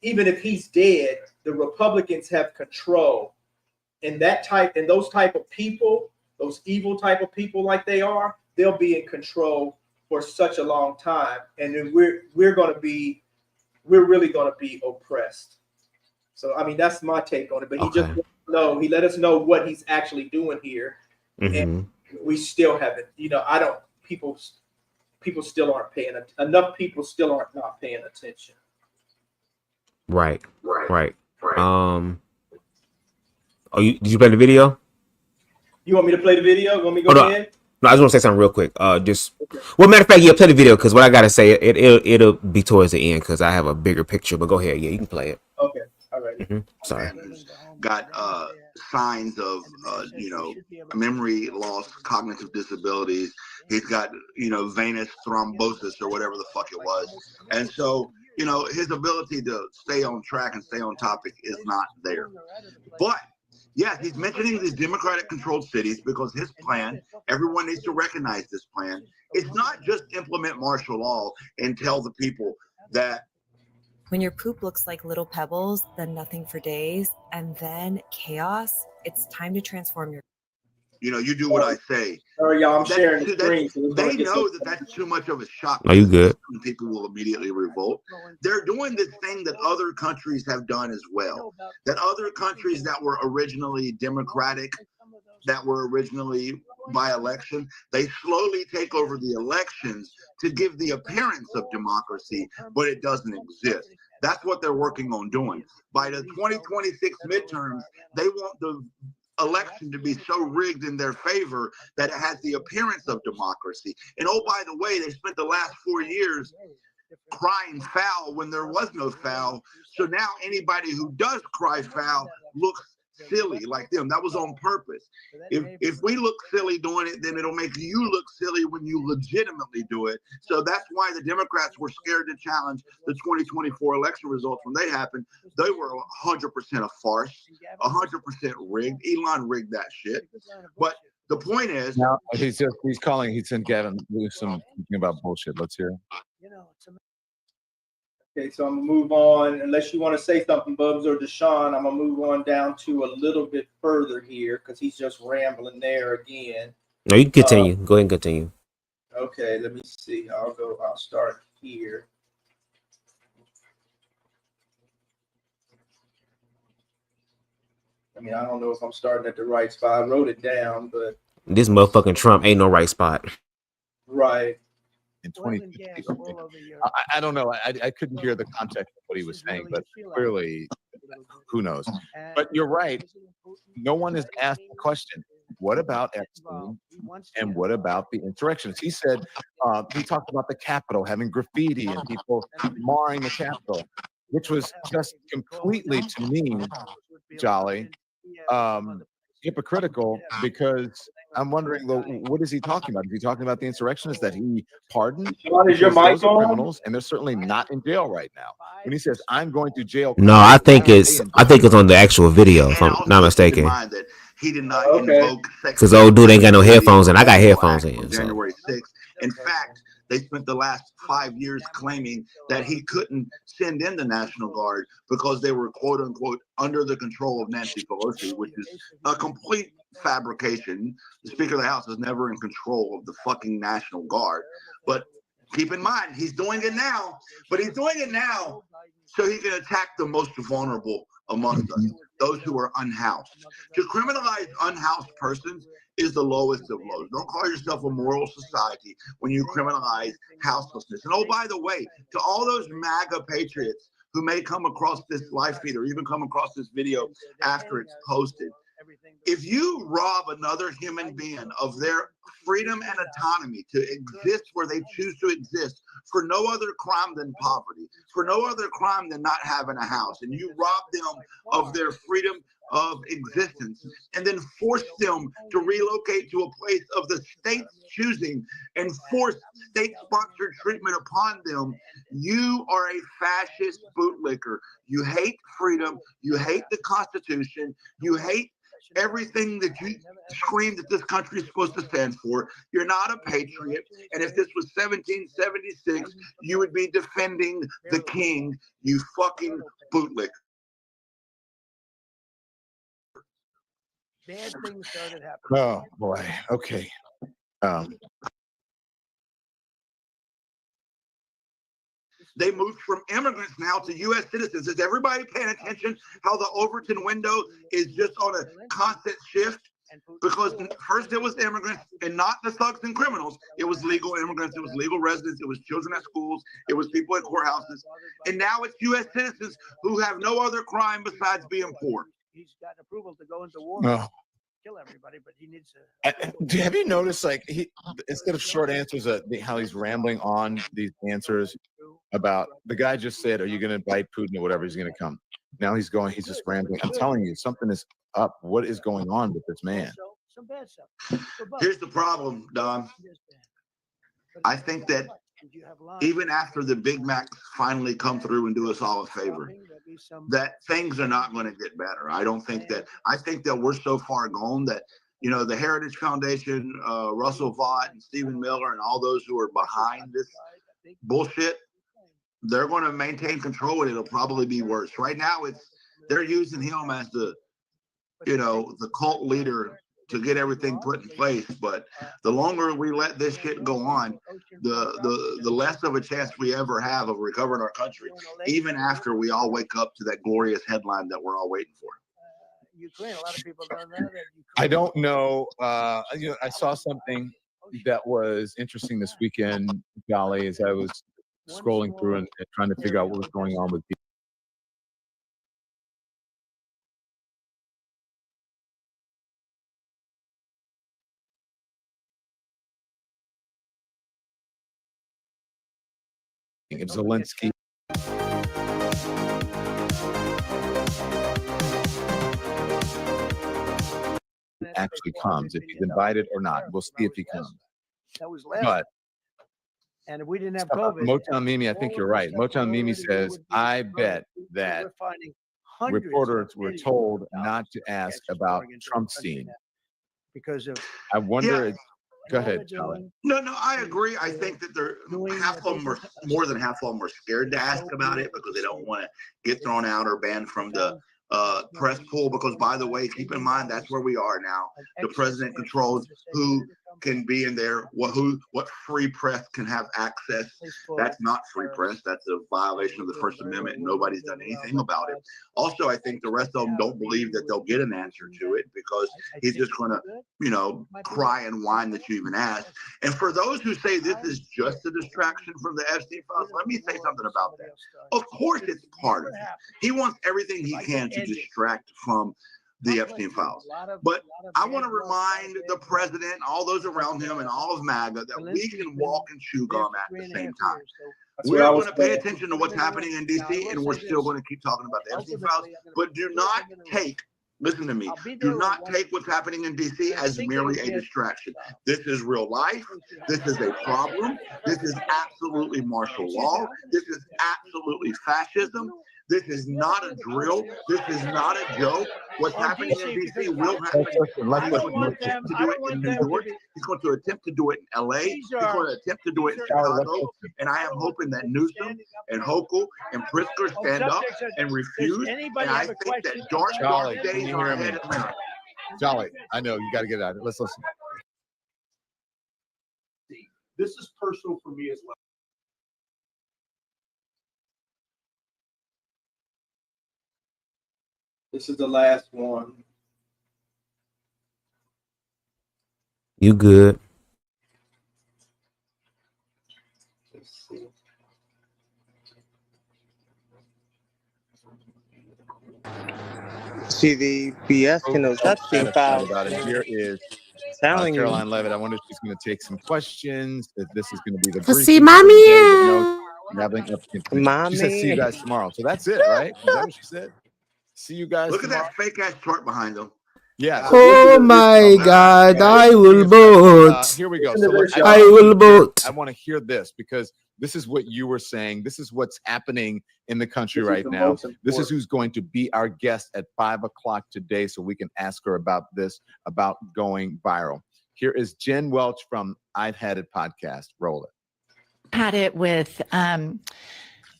even if he's dead, the Republicans have control. And those type of people, those evil type of people like they are, they'll be in control for such a long time. And then we're really going to be oppressed. So, I mean, that's my take on it. But he let us know what he's actually doing here. Mm-hmm. And we still haven't, people still aren't paying, enough people still aren't not paying attention. Right. Did you play the video? You want me to play the video? You want me to go ahead? No, I just want to say something real quick. Matter of fact, yeah, play the video, because what I gotta say, it'll be towards the end, because I have a bigger picture. But go ahead, yeah, you can play it. Okay, all right. Mm-hmm. Sorry. Got signs of memory loss, cognitive disabilities. He's got venous thrombosis or whatever the fuck it was, and so his ability to stay on track and stay on topic is not there. But yeah, he's mentioning these Democratic-controlled cities because his plan, everyone needs to recognize this plan. It's not just implement martial law and tell the people that when your poop looks like little pebbles, then nothing for days, and then chaos, it's time to transform your. You do what I say. Sorry, y'all, I'm sharing the screen. They know that that's too much of a shock. Are you good? People will immediately revolt. They're doing this thing that other countries have done as well. That other countries that were originally democratic, that were originally by election, they slowly take over the elections to give the appearance of democracy, but it doesn't exist. That's what they're working on doing. By the 2026 midterms, they want the election to be so rigged in their favor that it has the appearance of democracy. And oh, by the way, they spent the last 4 years crying foul when there was no foul. So now anybody who does cry foul looks silly like them. That was on purpose. If we look silly doing it, then it'll make you look silly when you legitimately do it. So that's why the Democrats were scared to challenge the 2024 election results when they happened. They were 100% a farce, 100% rigged. Elon rigged that shit. But the point is, now he's sent Gavin Newsom thinking about bullshit. Let's hear. Okay, so I'm gonna move on. Unless you want to say something, Bubs or Deshaun, I'm gonna move on down to a little bit further here because he's just rambling there again. No, you can continue. Go ahead and continue. Okay, let me see. I'll start here. I mean, I don't know if I'm starting at the right spot. I wrote it down, but This motherfucking Trump ain't no right spot. right. In 2050. I don't know. I couldn't hear the context of what he was saying, but clearly, who knows? But you're right. No one has asked the question. What about Epstein and what about the insurrections? He said, he talked about the Capitol having graffiti and people marring the Capitol, which was just completely, to me, Jolly, hypocritical, because I'm wondering, well, what is he talking about? Is he talking about the insurrectionists that he pardoned? Sean, is your Because mic those are on? criminals, and they're certainly not in jail right now. When he says, "I'm going to jail," No, I think it's on the actual video, if I'm not mistaken. That he did not invoke Because old dude ain't got no headphones, and I got headphones in. So. January 6th. In fact, they spent the last 5 years claiming that he couldn't send in the National Guard because they were, quote unquote, under the control of Nancy Pelosi, which is a complete fabrication. The Speaker of the House is never in control of the fucking National Guard. But keep in mind, he's doing it now, but he's doing it now so he can attack the most vulnerable amongst us, those who are unhoused. To criminalize unhoused persons is the lowest of lows. Don't call yourself a moral society when you criminalize houselessness. And oh, by the way, to all those MAGA patriots who may come across this live feed or even come across this video after it's posted, if you rob another human being of their freedom and autonomy to exist where they choose to exist for no other crime than poverty, for no other crime than not having a house, and you rob them of their freedom of existence and then force them to relocate to a place of the state's choosing and force state-sponsored treatment upon them, you are a fascist bootlicker. You hate freedom. You hate the Constitution. You hate everything that you scream that this country is supposed to stand for. You're not a patriot. And if this was 1776, you would be defending the king, you fucking bootlicker. Bad things started happening. Oh boy. Okay. They moved from immigrants now to U.S. citizens. Is everybody paying attention how the Overton window is just on a constant shift? Because first it was immigrants and not the thugs and criminals. It was legal immigrants. It was legal residents. It was children at schools. It was people at courthouses. And now it's U.S. citizens who have no other crime besides being poor. He's got approval to go into war. Oh. Kill everybody, but he needs to. Have you noticed, like, he instead of short answers, how he's rambling on these answers about the guy just said, "Are you going to invite Putin or whatever? He's going to come." Now he's just rambling. I'm telling you, something is up. What is going on with this man? Some bad stuff. Here's the problem, Don. I think that even after the Big Macs finally come through and do us all a favor, that things are not going to get better. I think that we're so far gone that, you know, the Heritage Foundation, Russell Vought and Stephen Miller and all those who are behind this bullshit, they're going to maintain control and it'll probably be worse. Right now, they're using him as the cult leader to get everything put in place. But the longer we let this shit go on, the less of a chance we ever have of recovering our country, even after we all wake up to that glorious headline that we're all waiting for. Ukraine, a lot of people don't know that. I don't know. I saw something that was interesting this weekend, Golly, as I was scrolling through and trying to figure out what was going on with people. If Zelensky actually comes, if he's invited or not, we'll see if he comes. That was last. But And if we didn't have COVID, Motown Mimi, I think you're right. Motown Mimi says, "I bet that reporters were told not to ask about Trumpstein." Because of I wonder. Yeah. Go ahead, Charlie. No, I agree. I think that more than half of them are scared to ask about it because they don't want to get thrown out or banned from the press pool. Because, by the way, keep in mind, that's where we are now. The president controls who can be in there, what free press can have access. That's not free press. That's a violation of the First Amendment, and nobody's done anything about it. Also, I think the rest of them don't believe that they'll get an answer to it because he's just going to, cry and whine that you even asked. And for those who say this is just a distraction from the Epstein files, let me say something about that. Of course, it's part of it. He wants everything he can to distract from the Epstein files. But I want to remind the president, all those around him, and all of MAGA that we can walk and chew gum at the same time. We're going to pay attention to what's happening in D.C., and we're still going to keep talking about the Epstein files. But do not take, listen to me, do not take what's happening in D.C. as merely a distraction. This is real life. This is a problem. This is absolutely martial law. This is absolutely fascism. This is not a drill. This is not a joke. What's happening in D.C. will happen. He's going to attempt to do it in New York. He's going to attempt to do it in L.A. He's going to attempt to do it in Chicago. And I am hoping that Newsom and Hochul and Pritzker stand up and refuse. And I think that dark days are ahead of America. Jolly, I know you got to get out of it. Let's listen. This is personal for me as well. This is the last one. You good? Let's see. See, the BS in those Epstein files. About it. Here is Caroline Levitt. I wonder if she's going to take some questions. If this is going to be the See, mommy. She said, "See you guys tomorrow." So that's it, right? Is that what she said? See you guys. Look at that fake ass chart behind them. Yeah. Oh my God! I will vote. Here we go. So I will vote. I want to hear this because this is what you were saying. This is what's happening in the country right now. This is who's going to be our guest at 5 o'clock today, so we can ask her about this, about going viral. Here is Jen Welch from I've Had It podcast. Roll it. Had it with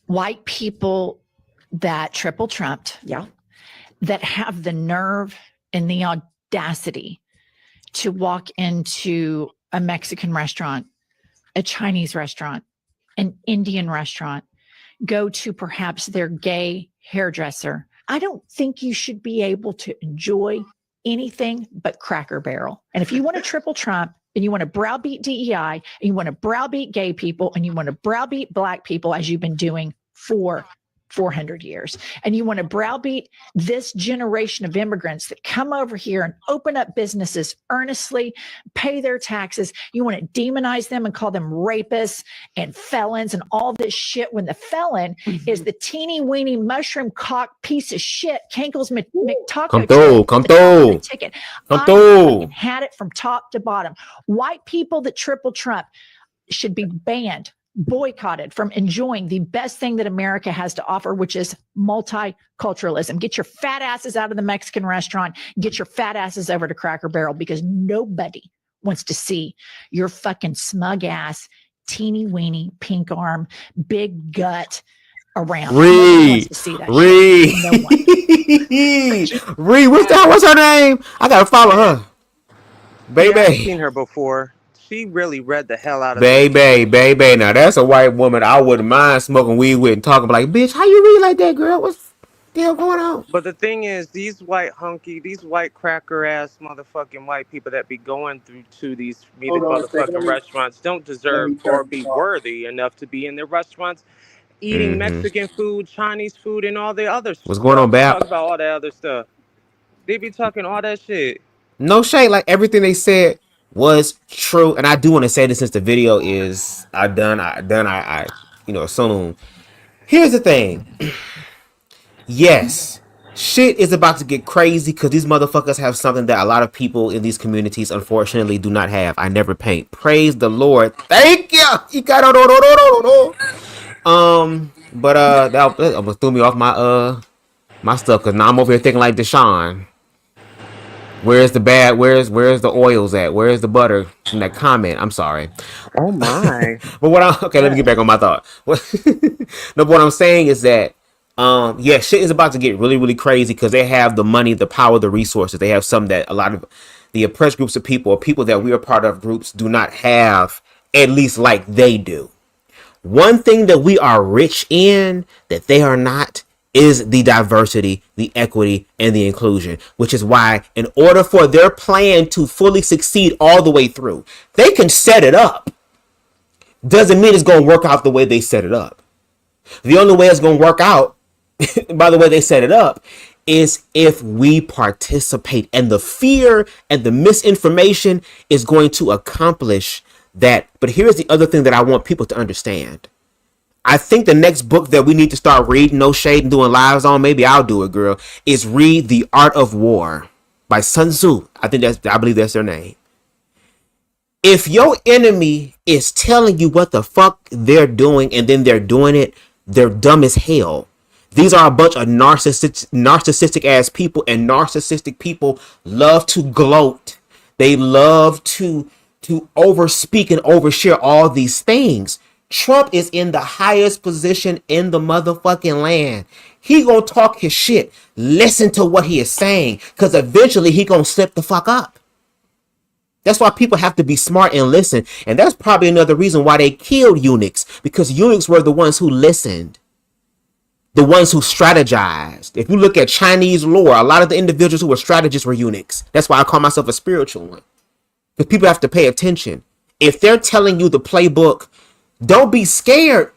white people that triple trumped, that have the nerve and the audacity to walk into a Mexican restaurant, a Chinese restaurant, an Indian restaurant, go to perhaps their gay hairdresser. I don't think you should be able to enjoy anything but Cracker Barrel. And if you want to triple Trump and you want to browbeat DEI and you want to browbeat gay people and you want to browbeat Black people as you've been doing for 400 years. And you want to browbeat this generation of immigrants that come over here and open up businesses earnestly, pay their taxes. You want to demonize them and call them rapists and felons and all this shit when the felon is the teeny weeny mushroom cock piece of shit, Kankles McTaco. Come through. Ticket. Come through. I had it from top to bottom. White people that triple Trump should be banned, boycotted from enjoying the best thing that America has to offer, which is multiculturalism. Get your fat asses out of the Mexican restaurant. Get your fat asses over to Cracker Barrel because nobody wants to see your fucking smug ass, teeny weeny, pink arm, big gut around. Nobody wants to see that shit. No one. Ree, what's her name? I gotta follow her. Baby. Yeah, I've seen her before. She really read the hell out of Baby. Now that's a white woman I wouldn't mind smoking weed with and talking like, bitch, how you read like that, girl? What's the hell going on? But the thing is, these white cracker ass motherfucking white people that be going through to these motherfucking restaurants don't deserve or be worthy enough to be in their restaurants eating Mexican food, Chinese food, and all the other stuff. What's going on, Bap? Talk about all that other stuff. They be talking all that shit. No shade, like everything they said was true, and I do want to say this since the video is soon. Here's the thing. Yes, shit is about to get crazy because these motherfuckers have something that a lot of people in these communities unfortunately do not have. I never paint. Praise the Lord. Thank you. But that almost threw me off my stuff because now I'm over here thinking like Deshaun. Where's the the oils at? Where's the butter from that comment? I'm sorry. Oh my. But let me get back on my thought. No, what I'm saying is that shit is about to get really, really crazy because they have the money, the power, the resources. They have something that a lot of the oppressed groups of people or people that we are part of groups do not have, at least like they do. One thing that we are rich in that they are not is the diversity, the equity, and the inclusion, which is why in order for their plan to fully succeed all the way through, they can set it up. Doesn't mean it's going to work out the way they set it up. The only way it's going to work out, by the way they set it up, is if we participate. And the fear and the misinformation is going to accomplish that. But here's the other thing that I want people to understand. I think the next book that we need to start reading, no shade, and doing lives on, maybe I'll do it, girl, is read The Art of War by Sun Tzu. I believe that's their name. If your enemy is telling you what the fuck they're doing and then they're doing it, they're dumb as hell. These are a bunch of narcissistic ass people, and narcissistic people love to gloat. They love to overspeak and overshare all these things. Trump is in the highest position in the motherfucking land. He gonna talk his shit. Listen to what he is saying, because eventually he gonna slip the fuck up. That's why people have to be smart and listen. And that's probably another reason why they killed eunuchs, because eunuchs were the ones who listened, the ones who strategized. If you look at Chinese lore, a lot of the individuals who were strategists were eunuchs. That's why I call myself a spiritual one, because people have to pay attention. If they're telling you the playbook, don't be scared.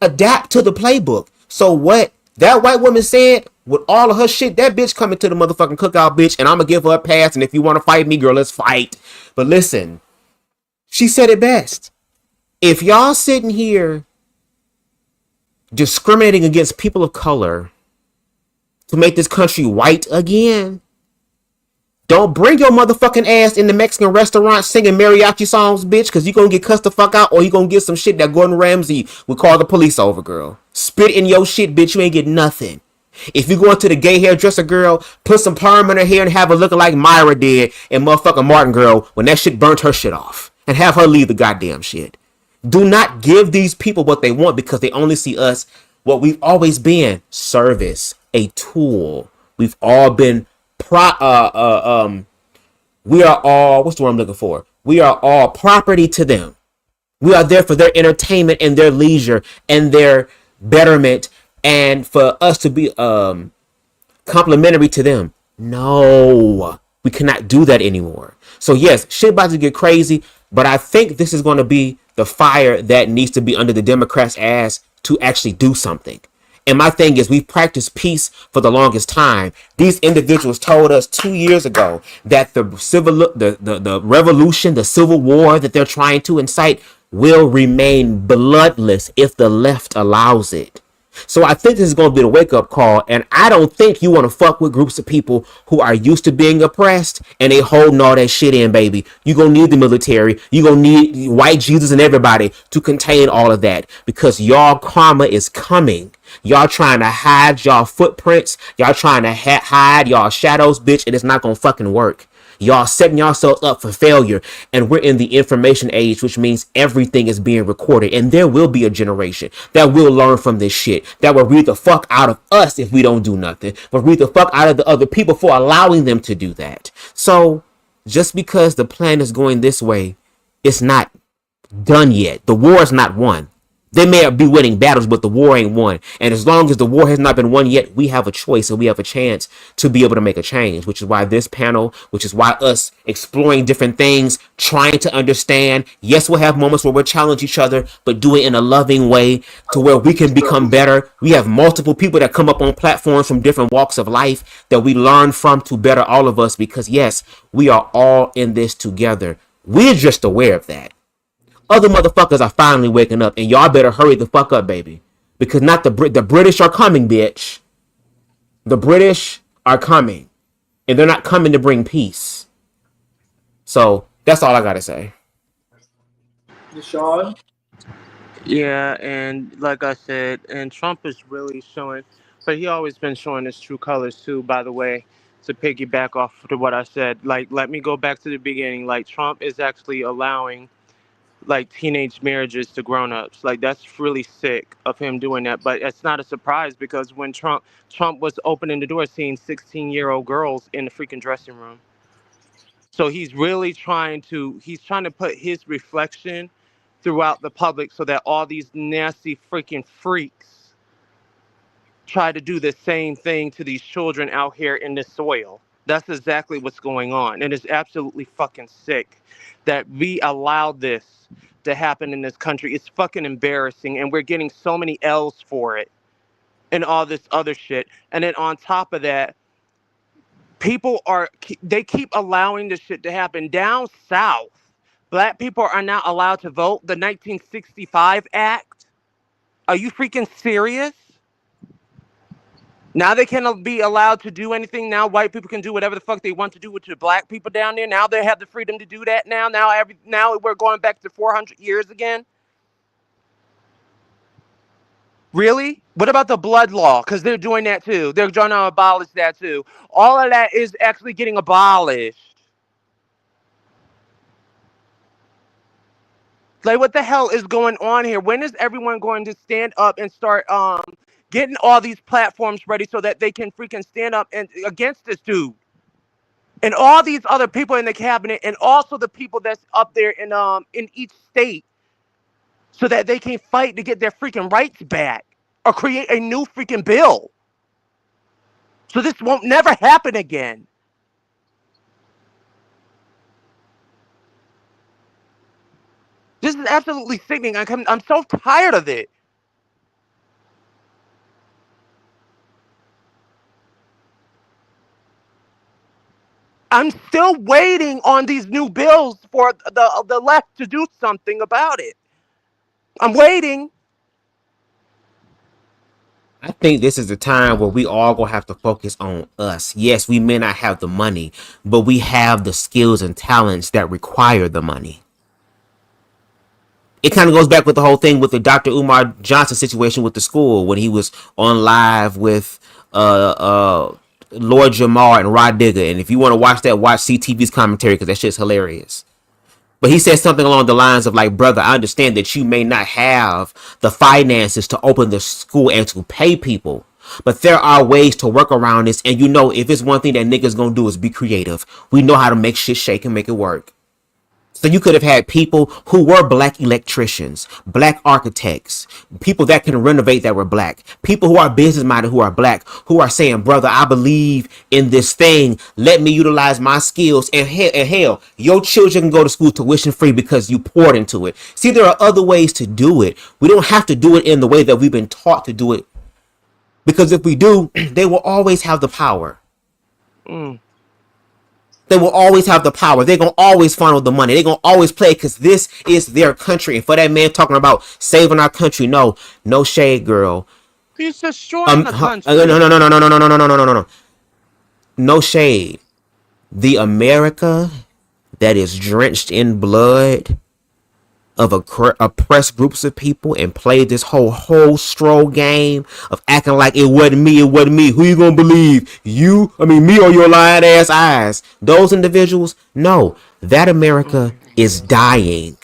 Adapt to the playbook. So what that white woman said, with all of her shit, that bitch coming to the motherfucking cookout, bitch, and I'm gonna give her a pass. And if you want to fight me, girl, let's fight. But listen, she said it best. If y'all sitting here discriminating against people of color to make this country white again, don't bring your motherfucking ass in the Mexican restaurant singing mariachi songs, bitch, because you're going to get cussed the fuck out, or you're going to get some shit that Gordon Ramsay would call the police over, girl. Spit in your shit, bitch. You ain't get nothing. If you go into the gay hairdresser, girl, put some perm in her hair and have her looking like Myra did in motherfucking Martin, girl, when that shit burnt her shit off. And have her leave the goddamn shit. Do not give these people what they want, because they only see us what we've always been: service, a tool. We've all been we are all, what's the word I'm looking for? We are all property to them. We are there for their entertainment and their leisure and their betterment, and for us to be complimentary to them. No, we cannot do that anymore. So yes, shit about to get crazy, but I think this is going to be the fire that needs to be under the Democrats' ass to actually do something. And my thing is, we've practiced peace for the longest time. These individuals told us 2 years ago that the revolution, the civil war that they're trying to incite will remain bloodless if the left allows it. So I think this is going to be the wake-up call, and I don't think you want to fuck with groups of people who are used to being oppressed and they holding all that shit in, baby. You're going to need the military. You're going to need white Jesus and everybody to contain all of that, because y'all karma is coming. Y'all trying to hide y'all footprints. Y'all trying to hide y'all shadows, bitch, and it's not going to fucking work. Y'all setting yourselves up for failure, and we're in the information age, which means everything is being recorded, and there will be a generation that will learn from this shit, that will read the fuck out of us if we don't do nothing, but read the fuck out of the other people for allowing them to do that. So just because the plan is going this way, it's not done yet. The war is not won. They may be winning battles, but the war ain't won. And as long as the war has not been won yet, we have a choice and we have a chance to be able to make a change, which is why this panel, which is why us exploring different things, trying to understand. Yes, we'll have moments where we'll challenge each other, but do it in a loving way to where we can become better. We have multiple people that come up on platforms from different walks of life that we learn from to better all of us, because yes, we are all in this together. We're just aware of that. Other motherfuckers are finally waking up, and y'all better hurry the fuck up, baby. Because not the British are coming, bitch. The British are coming. And they're not coming to bring peace. So, that's all I gotta say. Deshaun? Yeah, and like I said, and Trump is really showing, but he always been showing his true colors too, by the way, to piggyback off to what I said. Like, let me go back to the beginning. Like, Trump is actually allowing like teenage marriages to grown-ups. Like, that's really sick of him doing that. But it's not a surprise, because when Trump was opening the door, seeing 16-year-old girls in the freaking dressing room. So he's really trying to put his reflection throughout the public so that all these nasty freaking freaks try to do the same thing to these children out here in this soil. That's exactly what's going on. And it's absolutely fucking sick that we allowed this to happen in this country. It's fucking embarrassing, and we're getting so many L's for it and all this other shit. And then on top of that, they keep allowing this shit to happen. Down south, black people are not allowed to vote. The 1965 Act. Are you freaking serious? Now they can't be allowed to do anything. Now white people can do whatever the fuck they want to do with the black people down there. Now they have the freedom to do that. Now we're going back to 400 years again. Really? What about the blood law? Because they're doing that too. They're trying to abolish that too. All of that is actually getting abolished. Like, what the hell is going on here? When is everyone going to stand up and start getting all these platforms ready so that they can freaking stand up and against this dude and all these other people in the cabinet, and also the people that's up there in each state, so that they can fight to get their freaking rights back or create a new freaking bill so this won't never happen again. This is absolutely sickening. I'm so tired of it. I'm still waiting on these new bills for the left to do something about it. I'm waiting. I think this is the time where we all gonna have to focus on us. Yes, we may not have the money, but we have the skills and talents that require the money. It kind of goes back with the whole thing with the Dr. Umar Johnson situation with the school when he was on live with Lord Jamar and Rod Digger. And if you want to watch that, watch CTV's commentary because that shit's hilarious. But he said something along the lines of like, brother, I understand that you may not have the finances to open the school and to pay people, but there are ways to work around this. And you know, if it's one thing that niggas gonna do is be creative. We know how to make shit shake and make it work. So you could have had people who were black electricians, black architects, people that can renovate that were black, people who are business minded, who are black, who are saying, brother, I believe in this thing. Let me utilize my skills. And hell, your children can go to school tuition free because you poured into it. See, there are other ways to do it. We don't have to do it in the way that we've been taught to do it. Because if we do, they will always have the power. They will always have the power. They're going to always funnel the money. They're going to always play because this is their country. And for that man talking about saving our country, no shade, girl. He's destroying the country. No. No shade. The America that is drenched in blood of oppressed groups of people and played this whole stroll game of acting like it wasn't me. Who you gonna believe? Me or your lying ass eyes? Those individuals? No, that America is dying.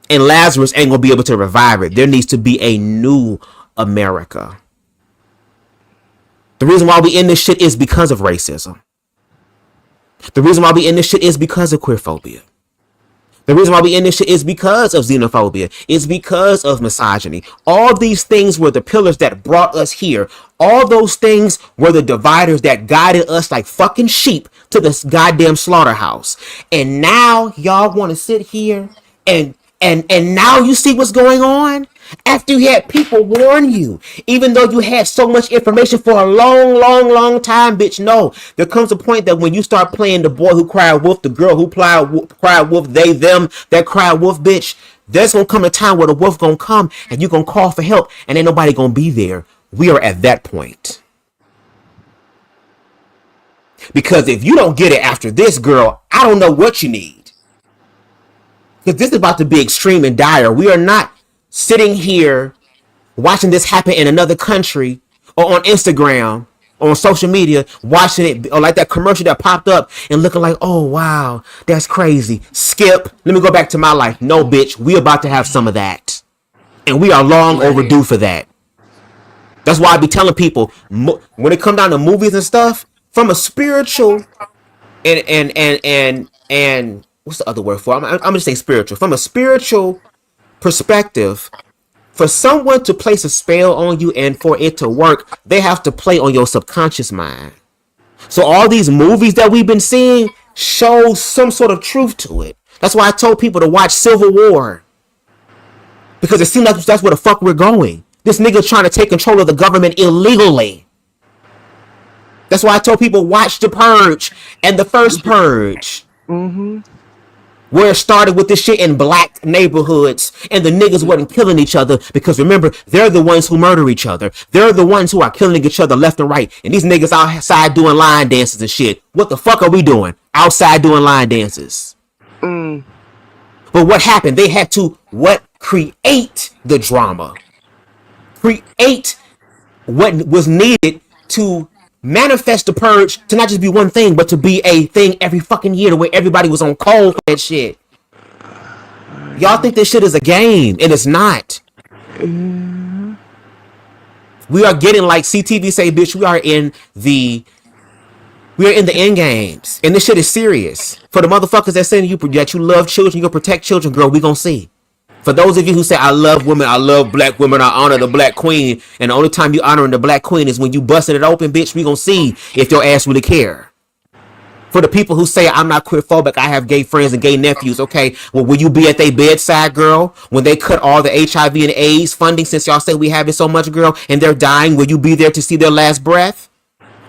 And Lazarus ain't gonna be able to revive it. There needs to be a new America. The reason why we in this shit is because of racism. The reason why we in this shit is because of queerphobia. The reason why we in this shit is because of xenophobia. It's because of misogyny. All these things were the pillars that brought us here. All those things were the dividers that guided us like fucking sheep to this goddamn slaughterhouse. And now y'all want to sit here and now you see what's going on? After you had people warn you, even though you had so much information for a long time, bitch, no. There comes a point that when you start playing the boy who cried wolf, the girl who cried wolf, they, them, that cried wolf, bitch, there's going to come a time where the wolf going to come and you're going to call for help and ain't nobody going to be there. We are at that point. Because if you don't get it after this, girl, I don't know what you need. Because this is about to be extreme and dire. We are not sitting here watching this happen in another country or on Instagram or on social media, watching it or like that commercial that popped up and looking like, oh, wow, that's crazy. Skip. Let me go back to my life. No, bitch, we about to have some of that. And we are long overdue for that. That's why I be telling people when it comes down to movies and stuff, from a spiritual And what's the other word for it? I'm gonna say spiritual. From a spiritual perspective, for someone to place a spell on you and for it to work, they have to play on your subconscious mind. So all these movies that we've been seeing show some sort of truth to it. That's why I told people to watch Civil War, because it seems like that's where the fuck we're going. This nigga trying to take control of the government illegally. That's why I told people watch The Purge and the first Purge. Where it started with this shit in black neighborhoods and the niggas wasn't killing each other, because remember, they're the ones who murder each other. They're the ones who are killing each other left and right. And these niggas outside doing line dances and shit. What the fuck are we doing? Outside doing line dances. But what happened? They had to create the drama. Create what was needed to manifest the purge to not just be one thing, but to be a thing every fucking year, where everybody was on call for that shit. Y'all think this shit is a game, and it's not. We are getting, like CTV say, bitch, we are in the end games, and this shit is serious. For the motherfuckers that saying that you love children, you'll protect children, girl, we gonna see. For those of you who say, I love women, I love black women, I honor the black queen, and the only time you honoring the black queen is when you busting it open, bitch, we gonna see if your ass really care. For the people who say, I'm not queerphobic, I have gay friends and gay nephews, okay, well, will you be at their bedside, girl, when they cut all the HIV and AIDS funding, since y'all say we have it so much, girl, and they're dying, will you be there to see their last breath?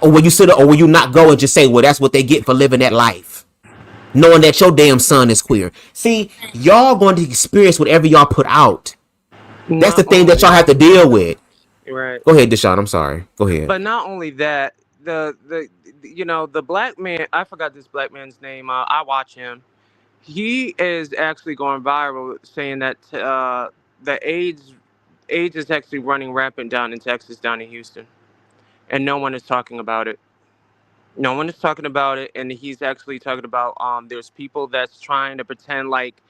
Or will you sit, or will you not go and just say, well, that's what they get for living that life, knowing that your damn son is queer? See, y'all going to experience whatever y'all put out. That's the thing that y'all have to deal with. Right. Go ahead, Deshaun. I'm sorry. Go ahead. But not only that, the black man, I forgot this black man's name. I watch him. He is actually going viral, saying that the AIDS is actually running rampant down in Texas, down in Houston, and no one is talking about it. No one is talking about it, and he's actually talking about there's people that's trying to pretend like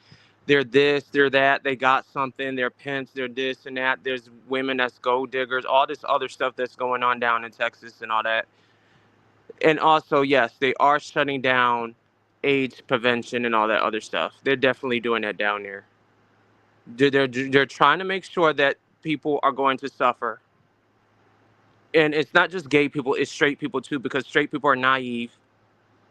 they're this, they're that, they got something, they're pimps, they're this and that. There's women that's gold diggers, all this other stuff that's going on down in Texas and all that. And also, yes, they are shutting down AIDS prevention and all that other stuff. They're definitely doing that down there. They're trying to make sure that people are going to suffer. And it's not just gay people, it's straight people too, because straight people are naive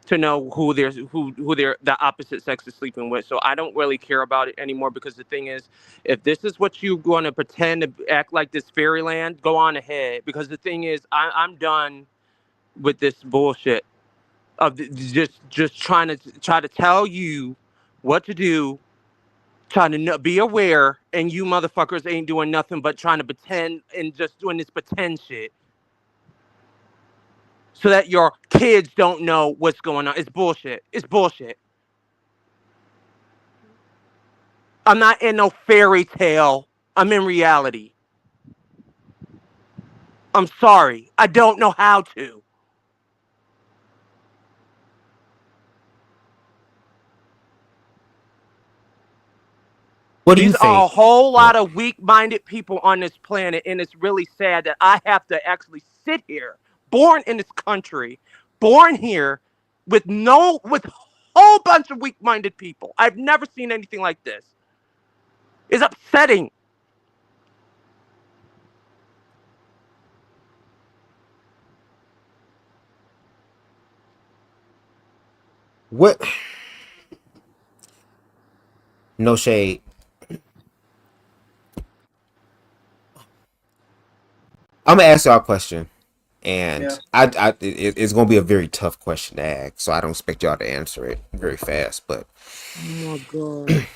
to know who the opposite sex is sleeping with. So I don't really care about it anymore, because the thing is, if this is what you're going to pretend to act like this fairyland, go on ahead. Because the thing is, I'm done with this bullshit of just trying to tell you what to do, trying to be aware, and you motherfuckers ain't doing nothing but trying to pretend and just doing this pretend shit, so that your kids don't know what's going on. It's bullshit. It's bullshit. I'm not in no fairy tale. I'm in reality. I'm sorry. I don't know how to. What do you These are a think? whole lot of weak-minded people on this planet, and it's really sad that I have to actually sit here, born in this country, born here, with a whole bunch of weak-minded people. I've never seen anything like this. It's upsetting. What? No shade. I'm gonna ask y'all a question, and it's gonna be a very tough question to ask, so I don't expect y'all to answer it very fast. But Oh my God.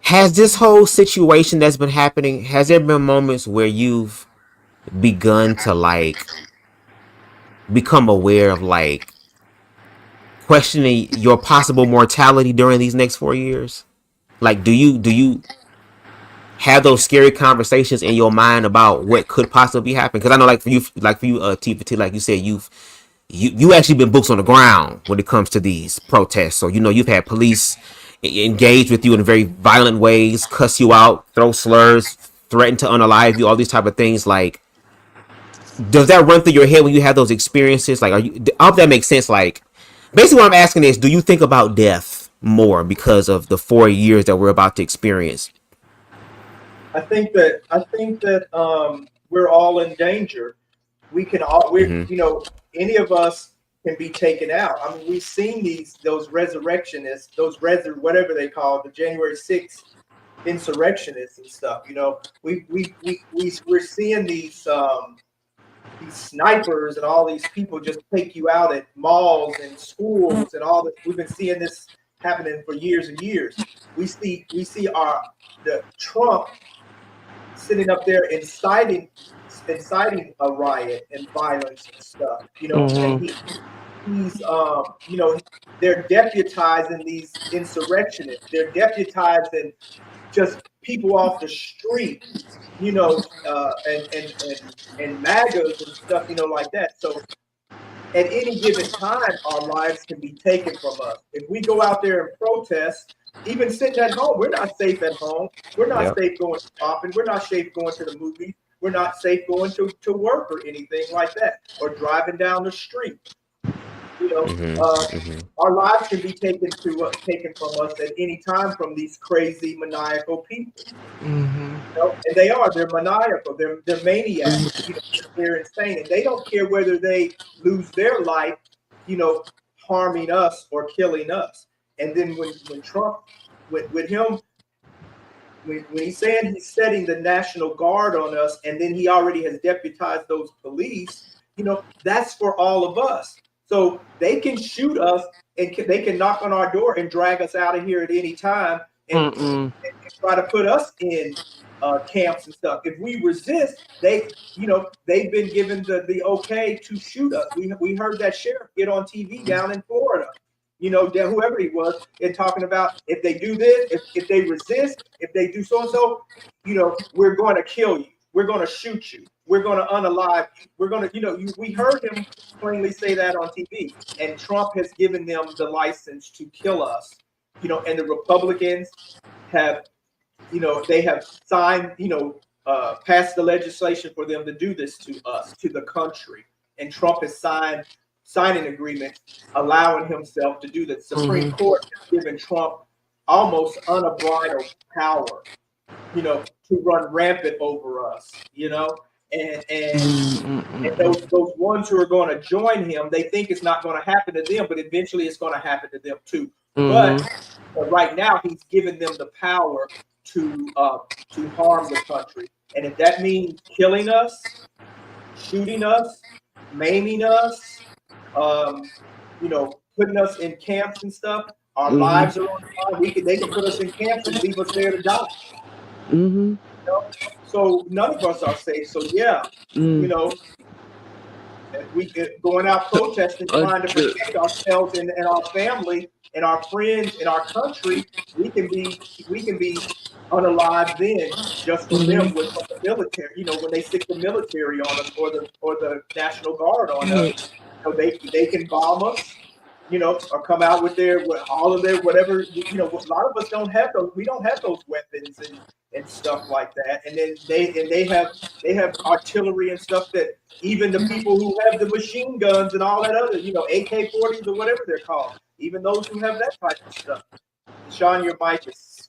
has this whole situation that's been happening, has there been moments where you've begun to like become aware of like questioning your possible mortality during these next 4 years? Like, do you have those scary conversations in your mind about what could possibly happen? Because I know, like for you, T, like you said, you actually been boots on the ground when it comes to these protests. So you've had police engage with you in very violent ways, cuss you out, throw slurs, threaten to unalive you, all these type of things. Like, does that run through your head when you have those experiences? Like, I hope that makes sense. Like, basically what I'm asking is, do you think about death more because of the 4 years that we're about to experience? I think that we're all in danger. We can all, any of us can be taken out. I mean, we've seen those resurrectionists, whatever they call it, the January 6th insurrectionists and stuff. We're seeing these snipers and all these people just take you out at malls and schools and all that. We've been seeing this happening for years and years. We see the Trump sitting up there inciting a riot and violence and stuff. And he's they're deputizing these insurrectionists. They're deputizing just people off the street, and MAGAs and stuff, like that. So at any given time, our lives can be taken from us. If we go out there and protest, even sitting at home, we're not safe at home. We're not safe going shopping. We're not safe going to the movies. We're not safe going to work or anything like that, or driving down the street. Our lives can be taken from us at any time from these crazy maniacal people. And they're maniacal. They're maniacs. They're insane, and they don't care whether they lose their life, harming us or killing us. And then when Trump, with him, when he's saying he's setting the National Guard on us, and then he already has deputized those police, that's for all of us. So they can shoot us and they can knock on our door and drag us out of here at any time and try to put us in camps and stuff. If we resist, they've been given the okay to shoot us. We heard that sheriff get on TV down in Florida, whoever he was, and talking about if they do this, if they resist, if they do so and so, we're going to kill you. We're going to shoot you. We're going to unalive you. We're going to, we heard him plainly say that on TV. And Trump has given them the license to kill us, and the Republicans have, they have signed, passed the legislation for them to do this to us, to the country. And Trump has signed signing agreement allowing himself to do that. Supreme Court has given Trump almost unbridled power, to run rampant over us, and those ones who are going to join him, they think it's not going to happen to them, but eventually it's going to happen to them too. But right now he's given them the power to harm the country, and if that means killing us, shooting us, maiming us, putting us in camps and stuff, our lives are on the line. They can put us in camps and leave us there to die. So none of us are safe. So we going out protesting, trying to protect ourselves and our family and our friends and our country. We can be unalive then, just for them with the military. When they stick the military on us or the National Guard on us, they can bomb us. Or come out with all of their whatever. A lot of us don't have those. We don't have those weapons and stuff like that. And then they have artillery and stuff that even the people who have the machine guns and all that other, AK-40s or whatever they're called, even those who have that type of stuff. Sean, your mic is.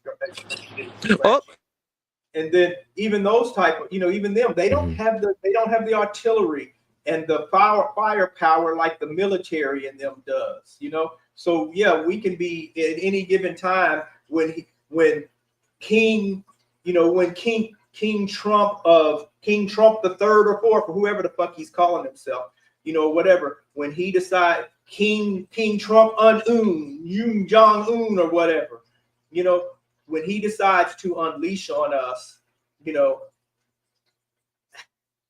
And then even those type of, even them, they don't have the artillery and the firepower like the military in them does, So we can be at any given time when King Trump the third or fourth, or whoever the fuck he's calling himself, whatever, when he decides King Trump Yoon Jong-un or whatever, when he decides to unleash on us,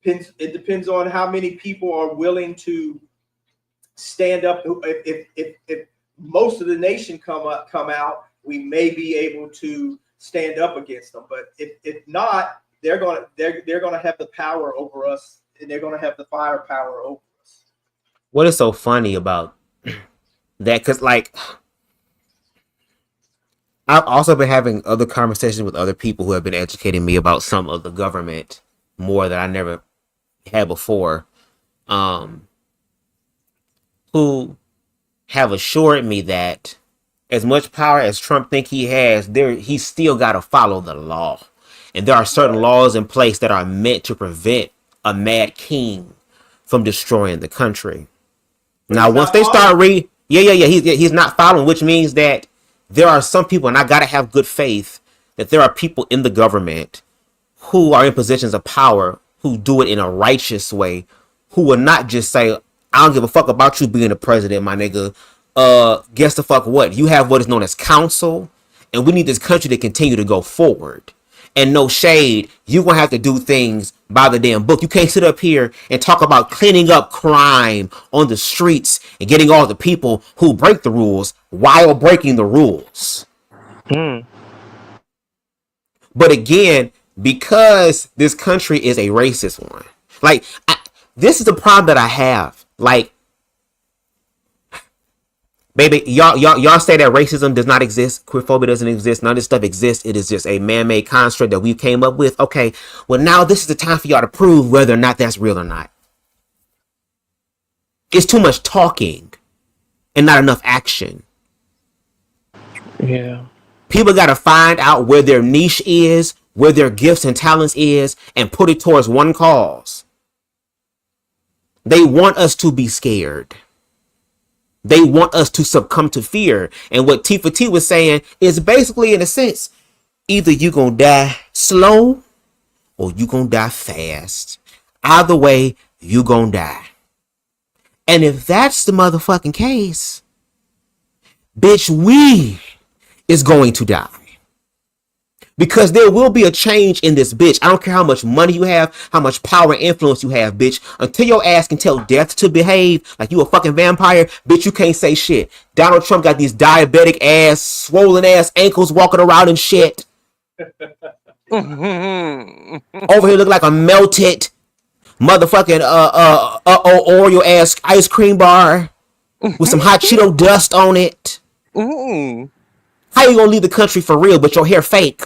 it depends on how many people are willing to stand up. If most of the nation come out, we may be able to stand up against them. But if not, they're gonna have the power over us, and they're gonna have the firepower over us. What is so funny about that? Because I've also been having other conversations with other people who have been educating me about some of the government more than I never had before. who have assured me that as much power as Trump think he has, he's still got to follow the law. And there are certain laws in place that are meant to prevent a mad king from destroying the country. Now, once they start he's not following, which means that there are some people, and I got to have good faith that there are people in the government who are in positions of power who do it in a righteous way, who will not just say, I don't give a fuck about you being the president, my nigga. Guess the fuck what? You have what is known as counsel, and we need this country to continue to go forward. And no shade, you're going to have to do things by the damn book. You can't sit up here and talk about cleaning up crime on the streets and getting all the people who break the rules while breaking the rules. But again, because this country is a racist one, like, this is the problem that I have. Like, baby, y'all say that racism does not exist, queerphobia doesn't exist, none of this stuff exists. It is just a man-made construct that we came up with. Okay, well, now this is the time for y'all to prove whether or not that's real or not. It's too much talking and not enough action. Yeah. People got to find out where their niche is, where their gifts and talents is, and put it towards one cause. They want us to be scared. They want us to succumb to fear. And what Tifa T was saying is basically, in a sense, either you gonna die slow or you gonna die fast. Either way, you gonna die. And if that's the motherfucking case, bitch, we is going to die. Because there will be a change in this bitch. I don't care how much money you have, how much power and influence you have, bitch. Until your ass can tell death to behave like you a fucking vampire, bitch, you can't say shit. Donald Trump got these diabetic ass, swollen ass ankles walking around and shit. Over here looking like a melted motherfucking Oreo ass ice cream bar with some hot Cheeto dust on it. How you gonna leave the country for real, but your hair fake?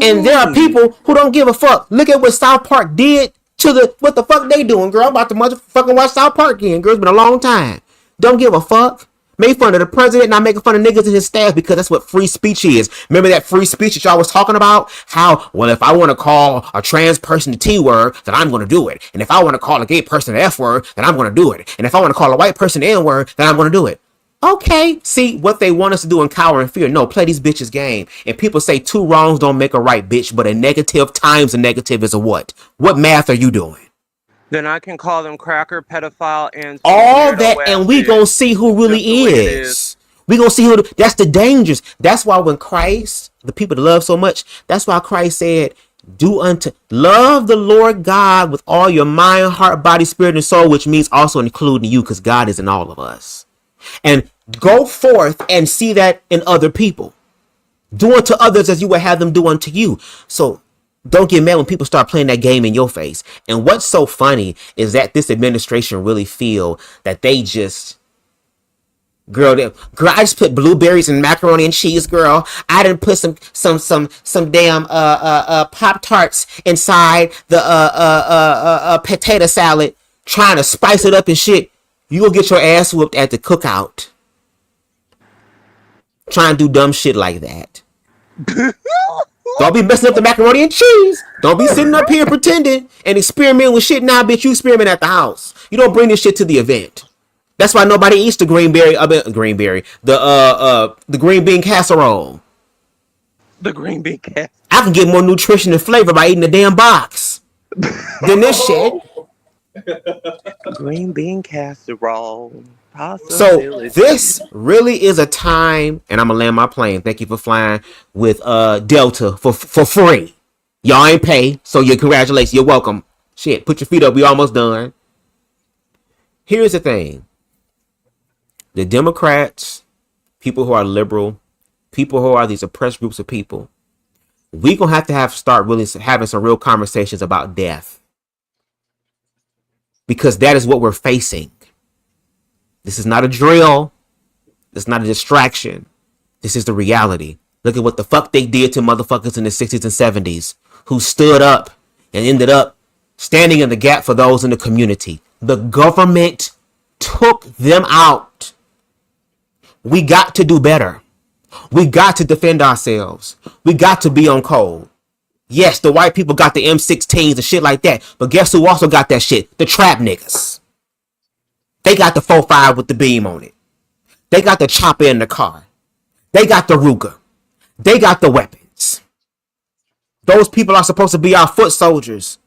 And there are people who don't give a fuck. Look at what South Park did to what the fuck they doing, girl. I'm about to motherfucking watch South Park again, girl. It's been a long time. Don't give a fuck. Make fun of the president, not making fun of niggas and his staff, because that's what free speech is. Remember that free speech that y'all was talking about? How, well, if I want to call a trans person the T word, then I'm going to do it. And if I want to call a gay person the F word, then I'm going to do it. And if I want to call a white person the N word, then I'm going to do it. Okay, see what they want us to do in cower and fear. No, play these bitches game. And people say two wrongs don't make a right, bitch, but a negative times a negative is a what? What math are you doing? Then I can call them cracker, pedophile, and all that, and we gonna see who really is. We gonna see who. That's the dangers. That's why when Christ, the people that love so much, that's why Christ said, love the Lord God with all your mind, heart, body, spirit, and soul, which means also including you, because God is in all of us. And go forth and see that in other people. Do unto others as you would have them do unto you. So don't get mad when people start playing that game in your face. And what's so funny is that this administration really feel that they just, girl, I just put blueberries and macaroni and cheese, girl. I didn't put some damn Pop-Tarts inside the potato salad, trying to spice it up and shit. You gonna get your ass whooped at the cookout. Try and do dumb shit like that. Don't be messing up the macaroni and cheese. Don't be sitting up here pretending and experimenting with shit. Now, bitch, you experiment at the house. You don't bring this shit to the event. That's why nobody eats the the green bean casserole. The green bean casserole. I can get more nutrition and flavor by eating the damn box than this shit. Green bean casserole. So this really is a time, and I'm gonna land my plane. Thank you for flying with Delta for free. Y'all ain't pay, so congratulations. You're welcome. Shit, put your feet up. We almost done. Here's the thing: the Democrats, people who are liberal, people who are these oppressed groups of people, we gonna have to start really having some real conversations about death. Because that is what we're facing. This is not a drill. This is not a distraction. This is the reality. Look at what the fuck they did to motherfuckers in the 60s and 70s who stood up and ended up standing in the gap for those in the community. The government took them out. We got to do better. We got to defend ourselves. We got to be on code. Yes, the white people got the M16s and shit like that, but guess who also got that shit? The trap niggas. They got the 4.5 with the beam on it. They got the chopper in the car. They got the Ruger. They got the weapons. Those people are supposed to be our foot soldiers.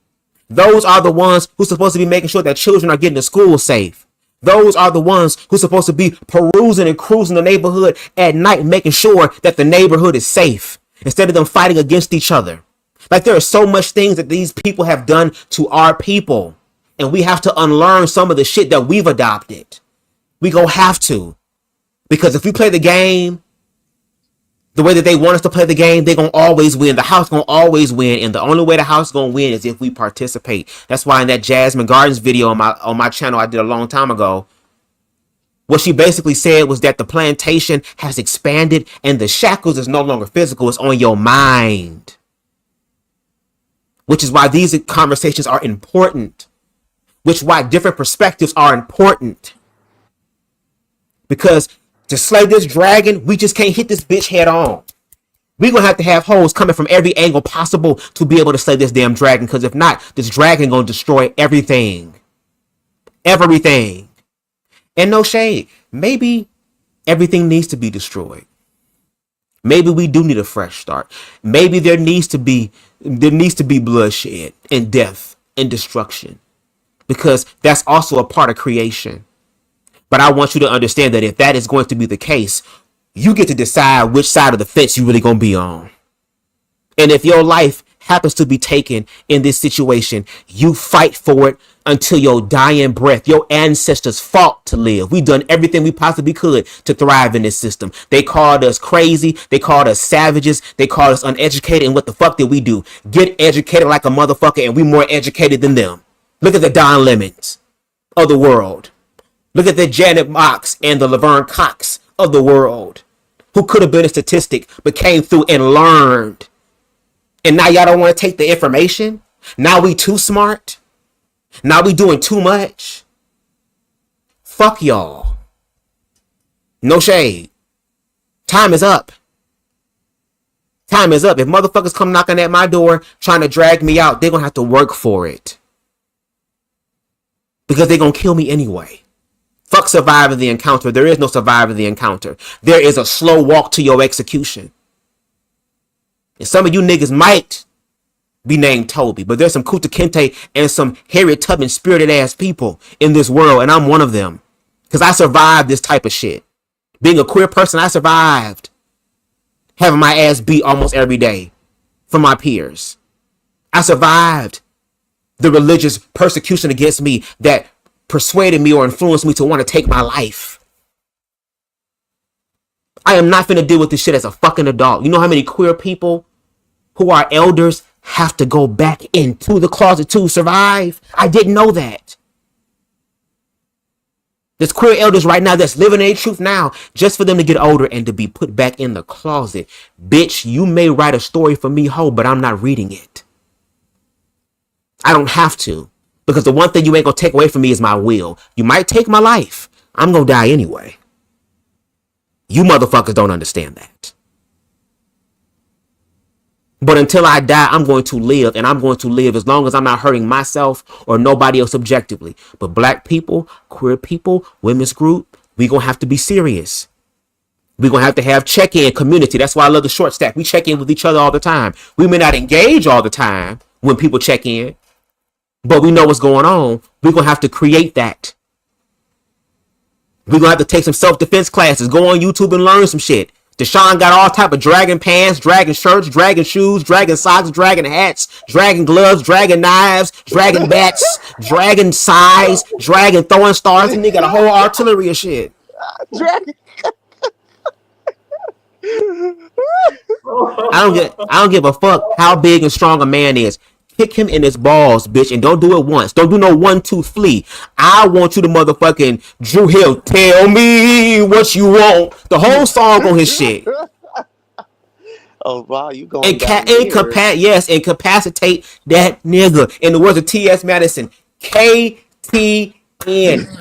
Those are the ones who's supposed to be making sure that children are getting to school safe. Those are the ones who's supposed to be perusing and cruising the neighborhood at night, making sure that the neighborhood is safe instead of them fighting against each other. Like, there are so much things that these people have done to our people, and we have to unlearn some of the shit that we've adopted. We gonna have to, because if we play the game the way that they want us to play the game, they're going to always win. The house going to always win. And the only way the house is going to win is if we participate. That's why in that Jasmine Gardens video on my channel I did a long time ago, what she basically said was that the plantation has expanded and the shackles is no longer physical. It's on your mind. Which is why these conversations are important. Which is why different perspectives are important. Because to slay this dragon, we just can't hit this bitch head on. We're going to have hoes coming from every angle possible to be able to slay this damn dragon. Because if not, this dragon going to destroy everything. Everything. And no shade. Maybe everything needs to be destroyed. Maybe we do need a fresh start. Maybe there needs to be bloodshed and death and destruction. Because that's also a part of creation. But I want you to understand that if that is going to be the case, you get to decide which side of the fence you really going to be on. And if your life happens to be taken in this situation, you fight for it until your dying breath. Your ancestors fought to live. We've done everything we possibly could to thrive in this system. They called us crazy. They called us savages. They called us uneducated. And what the fuck did we do? Get educated like a motherfucker, and we more educated than them. Look at the Don Lemons of the world. Look at the Janet Mox and the Laverne Cox of the world, who could have been a statistic but came through and learned. And now y'all don't want to take the information? Now we too smart? Now we doing too much? Fuck y'all. No shade. Time is up. Time is up. If motherfuckers come knocking at my door trying to drag me out, they're going to have to work for it. Because they're going to kill me anyway. Fuck surviving the encounter. There is no surviving the encounter. There is a slow walk to your execution. And some of you niggas might be named Toby, but there's some Kunta Kinte and some Harriet Tubman spirited ass people in this world, and I'm one of them. Because I survived this type of shit. Being a queer person, I survived having my ass beat almost every day from my peers. I survived the religious persecution against me that persuaded me or influenced me to want to take my life. I am not finna deal with this shit as a fucking adult. You know how many queer people who are elders have to go back into the closet to survive? I didn't know that. There's queer elders right now that's living their truth now just for them to get older and to be put back in the closet. Bitch, you may write a story for me, ho, but I'm not reading it. I don't have to. Because the one thing you ain't gonna take away from me is my will. You might take my life. I'm gonna die anyway. You motherfuckers don't understand that. But until I die, I'm going to live. And I'm going to live as long as I'm not hurting myself or nobody else subjectively. But black people, queer people, women's group, we gonna have to be serious. We gonna have to have check-in community. That's why I love the short stack. We check in with each other all the time. We may not engage all the time when people check in, but we know what's going on. We're going to have to create that. We're going to have to take some self-defense classes. Go on YouTube and learn some shit. Deshaun got all type of dragon pants, dragon shirts, dragon shoes, dragon socks, dragon hats, dragon gloves, dragon knives, dragon bats, dragon size, dragon throwing stars. And they got a whole artillery of shit. Dragon. I don't give a fuck how big and strong a man is. Kick him in his balls, bitch, and don't do it once. Don't do no 1-2 flee. I want you to motherfucking Drew Hill. Tell me what you want. The whole song on his shit. Oh wow, you going down there? Incapacitate that nigga. In the words of T.S. Madison, KTN,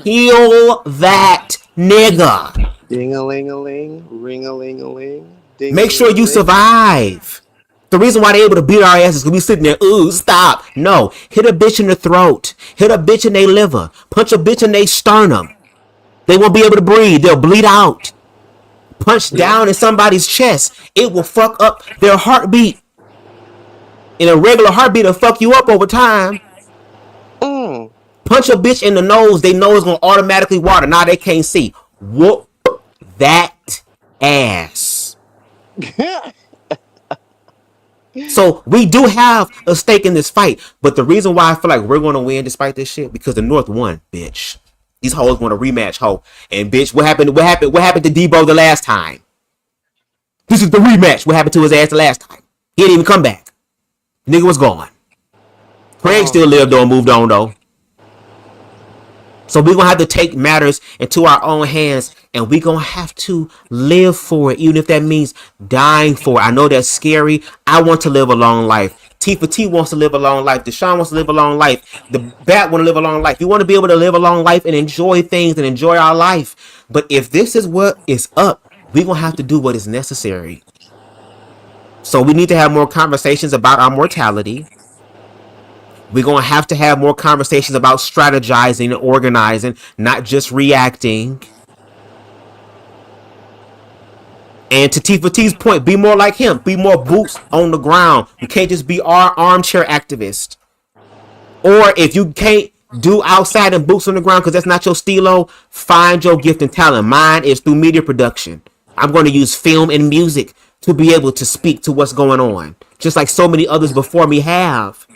heal that nigga. Ding-a-ling-a-ling, ring-a-ling-a-ling, Make sure you ding-a-ling-a-ling. survive. The reason why they're able to beat our asses is because we sitting there, ooh, stop. No, hit a bitch in the throat. Hit a bitch in their liver. Punch a bitch in their sternum. They won't be able to breathe. They'll bleed out. Punch down in somebody's chest. It will fuck up their heartbeat. And a regular heartbeat will fuck you up over time. Punch a bitch in the nose. They know it's going to automatically water. Now they can't see. Whoop that ass. So we do have a stake in this fight. But the reason why I feel like we're going to win despite this shit, because the North won, bitch. These hoes want a rematch, hoe. And bitch, what happened to Debo the last time? This is the rematch. What happened to his ass the last time? He didn't even come back. Nigga was gone. Craig still lived though and moved on though. So we're going to have to take matters into our own hands, and we're going to have to live for it, even if that means dying for it. I know that's scary. I want to live a long life. Tifa T wants to live a long life. Deshaun wants to live a long life. The Bat want to live a long life. We want to be able to live a long life and enjoy things and enjoy our life. But if this is what is up, we're going to have to do what is necessary. So we need to have more conversations about our mortality. We're going to have more conversations about strategizing and organizing, not just reacting. And to Tifa T's point, be more like him. Be more boots on the ground. You can't just be our armchair activist. Or if you can't do outside and boots on the ground because that's not your stilo, find your gift and talent. Mine is through media production. I'm going to use film and music to be able to speak to what's going on, just like so many others before me have.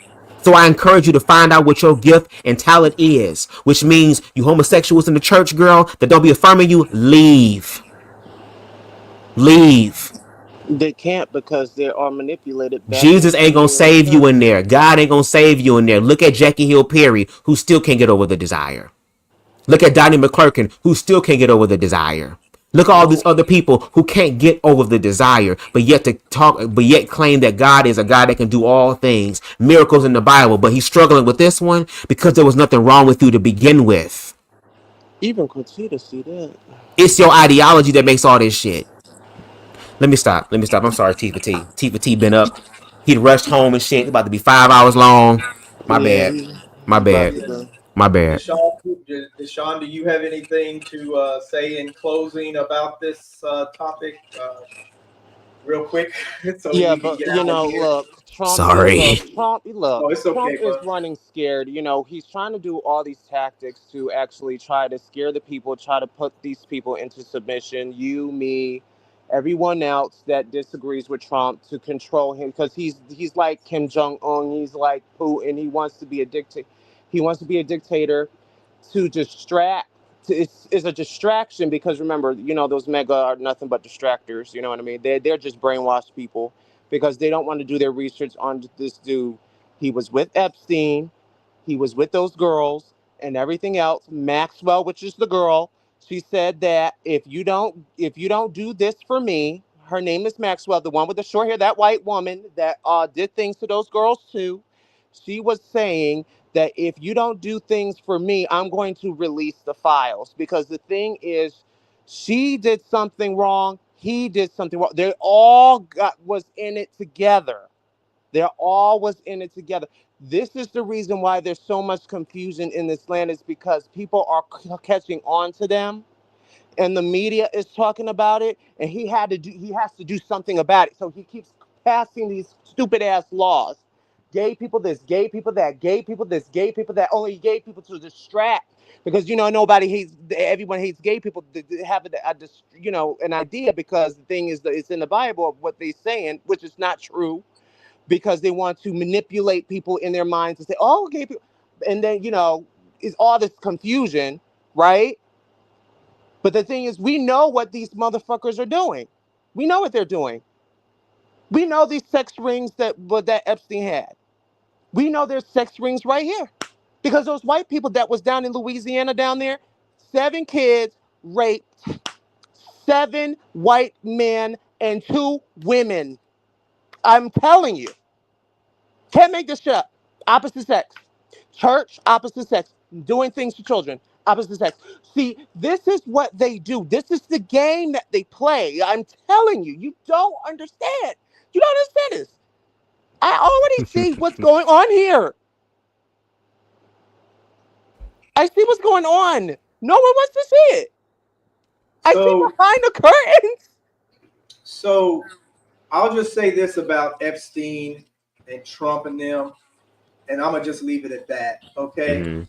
So I encourage you to find out what your gift and talent is, which means you homosexuals in the church, girl, that don't be affirming you, leave. Leave. They can't because they are manipulated. Jesus ain't gonna save you in there. God ain't gonna save you in there. Look at Jackie Hill Perry, who still can't get over the desire. Look at Donnie McClurkin, who still can't get over the desire. Look at all these other people who can't get over the desire, but yet claim that God is a God that can do all things, miracles in the Bible, but he's struggling with this one because there was nothing wrong with you to begin with. Even Quintita see that. It's your ideology that makes all this shit. Let me stop. I'm sorry, Tifa T. Tifa T been up. He'd rushed home and shit. It's about to be 5 hours long. My bad. Deshaun, do you have anything to say in closing about this topic? Real quick. So Yeah, but look, Trump. Sorry. Trump it's okay, Trump is running scared. He's trying to do all these tactics to actually try to scare the people, try to put these people into submission. You, me, everyone else that disagrees with Trump, to control him, because he's like Kim Jong-un. He's like Putin. He wants to be a dictator. He wants to be a dictator to distract. It's a distraction because remember, those mega are nothing but distractors. You know what I mean? They're just brainwashed people because they don't want to do their research on this dude. He was with Epstein. He was with those girls and everything else. Maxwell, which is the girl, she said that if you don't do this for me, her name is Maxwell, the one with the short hair, that white woman that did things to those girls too. She was saying that if you don't do things for me, I'm going to release the files. Because the thing is, she did something wrong. He did something wrong. They all was in it together. This is the reason why there's so much confusion in this land, is because people are catching on to them. And the media is talking about it, and he has to do something about it. So he keeps passing these stupid ass laws. Gay people this, gay people that, gay people this, gay people that, only gay people to distract. Because everyone hates gay people to have an idea, because the thing is that it's in the Bible of what they're saying, which is not true, because they want to manipulate people in their minds and say, oh, gay people. And then, it's all this confusion, right? But the thing is, we know what these motherfuckers are doing. We know what they're doing. We know these sex rings that Epstein had. We know there's sex rings right here. Because those white people that was down in Louisiana down there, 7 kids raped, 7 white men and 2 women. I'm telling you. Can't make this shit up. Opposite sex. Church, opposite sex. Doing things to children, opposite sex. See, this is what they do. This is the game that they play. I'm telling you, you don't understand. You don't understand this. I already see what's going on here. I see what's going on. No one wants to see it. I see behind the curtains. So I'll just say this about Epstein and Trump and them, and I'm gonna just leave it at that. Okay.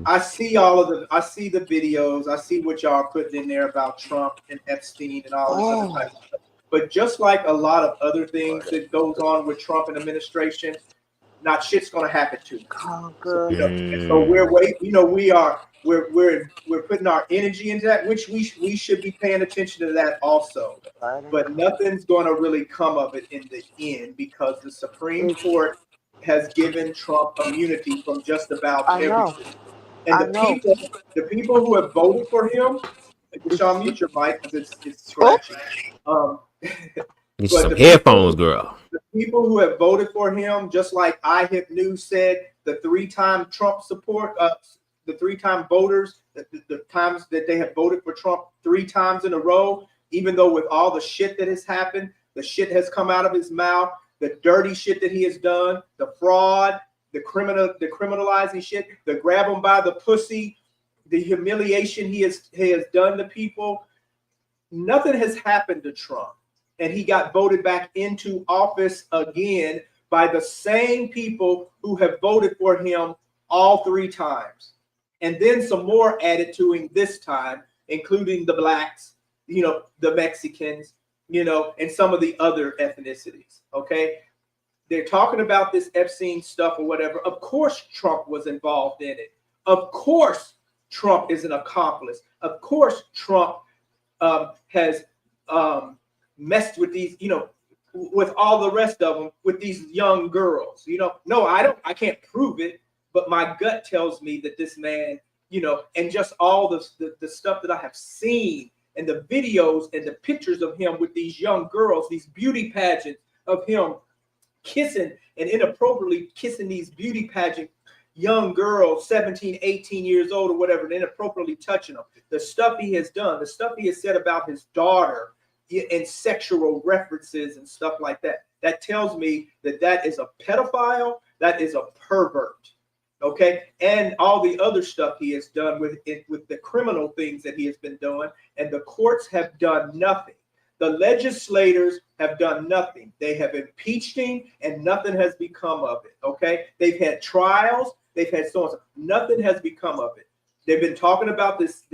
I see I see the videos, I see what y'all are putting in there about Trump and Epstein and all this other type of stuff. But just like a lot of other things that goes on with Trump and administration, not shit's gonna happen to him. So we're waiting, we're putting our energy into that, which we should be paying attention to that also. But nothing's gonna really come of it in the end because the Supreme Court has given Trump immunity from just about everything. And the people who have voted for him, Deshaun, mute your mic because it's scratchy. Get you some headphones, girl. The people who have voted for him, just like iHip News said, the 3-time Trump support, the 3-time voters, the times that they have voted for Trump 3 times in a row, even though with all the shit that has happened, the shit has come out of his mouth, the dirty shit that he has done, the fraud, the criminalizing shit, the grab him by the pussy, the humiliation he has done to people. Nothing has happened to Trump. And he got voted back into office again by the same people who have voted for him all 3 times. And then some more added to him this time, including the blacks, the Mexicans, and some of the other ethnicities. Okay. They're talking about this Epstein stuff or whatever. Of course, Trump was involved in it. Of course, Trump is an accomplice. Of course, Trump has messed with these, with all the rest of them, with these young girls. No, I can't prove it, but my gut tells me that this man, and just all the stuff that I have seen and the videos and the pictures of him with these young girls, these beauty pageants of him kissing and inappropriately kissing these beauty pageant young girls, 17, 18 years old or whatever, and inappropriately touching them. The stuff he has done, the stuff he has said about his daughter and sexual references and stuff like that, that tells me that is a pedophile, that is a pervert. Okay, and all the other stuff he has done with the criminal things that he has been doing, and the courts have done nothing. The legislators have done nothing. They have impeached him, and nothing has become of it. Okay, they've had trials, they've had so on. Nothing has become of it. They've been talking about this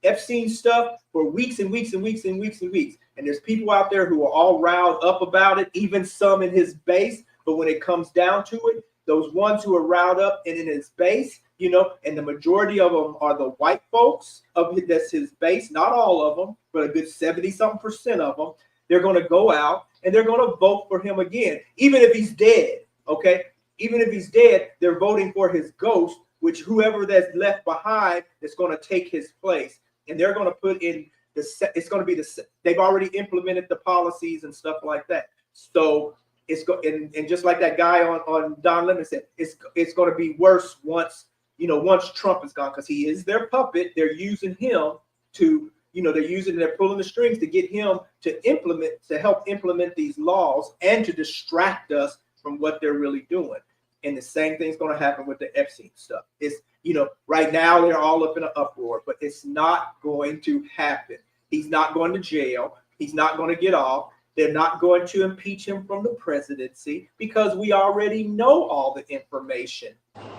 Epstein stuff for weeks and weeks and weeks and weeks and weeks. And there's people out there who are all riled up about it, even some in his base. But when it comes down to it, those ones who are riled up and in his base, and the majority of them are the white folks that's his base, not all of them, but a good 70-something% of them, they're going to go out and they're going to vote for him again, even if he's dead. Okay, even if he's dead, they're voting for his ghost, which whoever that's left behind is going to take his place. And they're going to put in it's going to be they've already implemented the policies and stuff like that. So and just like that guy on Don Lemon said, it's going to be worse once Trump is gone, because he is their puppet. They're using him to, they're pulling the strings to get him to help implement these laws and to distract us from what they're really doing. And the same thing's going to happen with the Epstein stuff. It's, right now they're all up in an uproar, but it's not going to happen. He's not going to jail. He's not going to get off. They're not going to impeach him from the presidency because we already know all the information.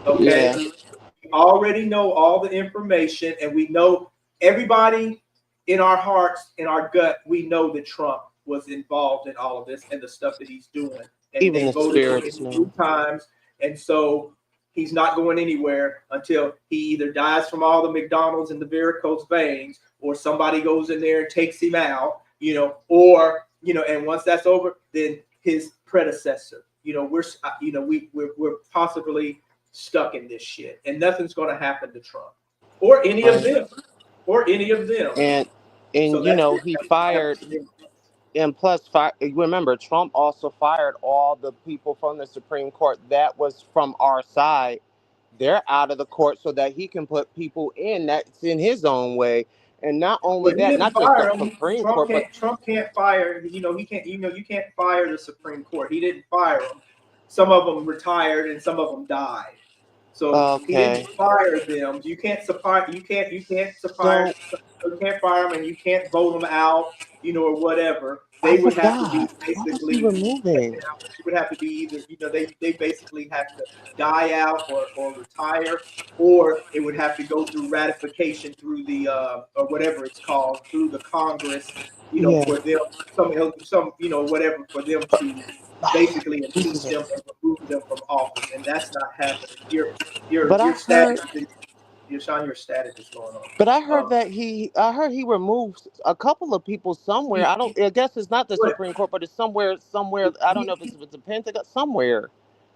Okay. Yeah. We already know all the information, and we know, everybody in our hearts, in our gut, we know that Trump was involved in all of this and the stuff that he's doing. And even they voted for him 2 times. And so he's not going anywhere until he either dies from all the McDonald's and the varicose veins, or somebody goes in there and takes him out, or, and once that's over, then his predecessor, we're possibly stuck in this shit, and nothing's going to happen to Trump or any of them, And so he fired. And plus, remember, Trump also fired all the people from the Supreme Court that was from our side. They're out of the court so that he can put people in that's in his own way. And not only But he that, didn't not just the fire him. Supreme Court, but Trump can't fire. He can't. You can't fire the Supreme Court. He didn't fire them. Some of them retired and some of them died. So he didn't fire them. You can't fire. You can't fire them, and you can't vote them out. Or whatever. They would have to be basically removing. It would have to be either they basically have to die out or retire, or it would have to go through ratification through the or whatever it's called through the Congress. For them some whatever for them to basically impeach them and remove them from office, and that's not happening. Your status. Sean, your status is going on. But I heard that he removed a couple of people somewhere. I guess it's not the Supreme Court, but it's somewhere. I don't know if it's the Pentagon, somewhere.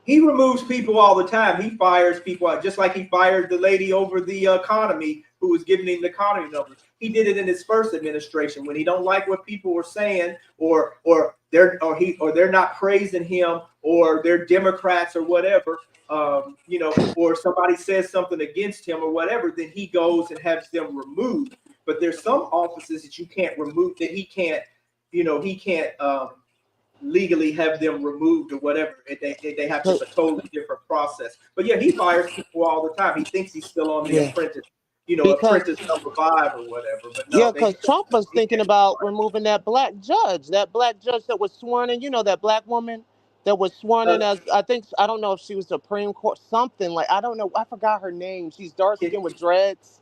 He removes people all the time. He fires people out, just like he fired the lady over the economy who was giving him the economy numbers. He did it in his first administration when he don't like what people were saying, or they're not praising him, or they're Democrats or whatever. Or somebody says something against him or whatever, then he goes and has them removed. But there's some offices that you can't remove, that he can't legally have them removed or whatever. They have to have a totally different process. But yeah, he fires people all the time. He thinks he's still on the Apprentice, Apprentice number 5 or whatever. But no, because Trump was thinking about removing that black judge that was sworn in. That black woman that was sworn in as, I don't know if she was Supreme Court, something like, I don't know. I forgot her name. She's dark skin with dreads.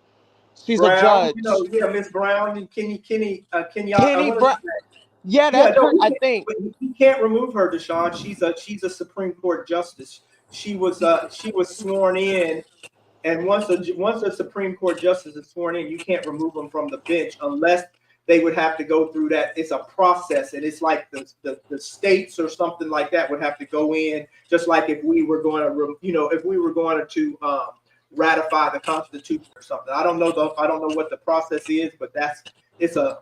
She's Brown, a judge. Miss Brown and Kenny Brown. Yeah, that's her, I think. But you can't remove her, Deshaun. She's a Supreme Court justice. She was sworn in, and once a Supreme Court justice is sworn in, you can't remove them from the bench unless they would have to go through that. It's a process, and it's like the states or something like that would have to go in, just like if we were going to ratify the Constitution or something. I don't know what the process is, but it's a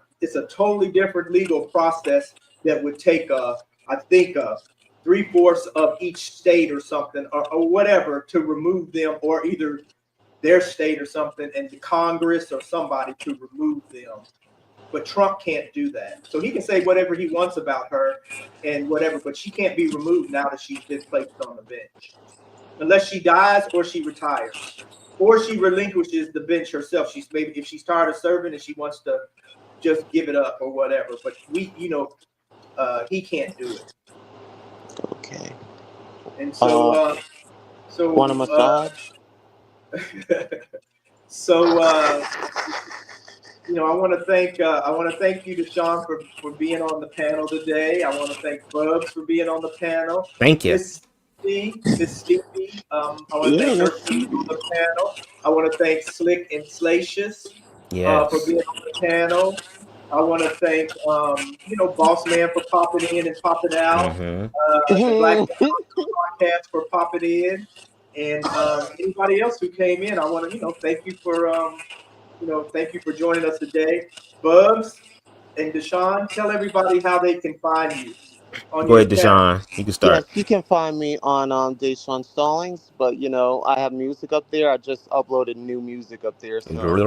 totally different legal process that would take I think 3/4 of each state or something or whatever to remove them, or either their state or something and the Congress or somebody to remove them. But Trump can't do that. So he can say whatever he wants about her and whatever, but she can't be removed now that she's been placed on the bench. Unless she dies or she retires. Or she relinquishes the bench herself. If she's tired of serving and she wants to just give it up or whatever. But he can't do it. Okay. And so want a massage? I want to thank you, Deshaun, for being on the panel today. I want to thank Bubs for being on the panel. Thank you. Miss Stevie, I want to thank her for being on the panel. I want to thank Slick and Slacious for being on the panel. I want to thank Boss Man for popping in and popping out. The Black Podcast for popping in, and anybody else who came in. I want to thank you for thank you for joining us today. Bubs and Deshaun, tell everybody how they can find you. Go ahead, Deshaun. You can start. Yes, you can find me on Deshaun Stallings, but I have music up there. I just uploaded new music up there. So. Girl,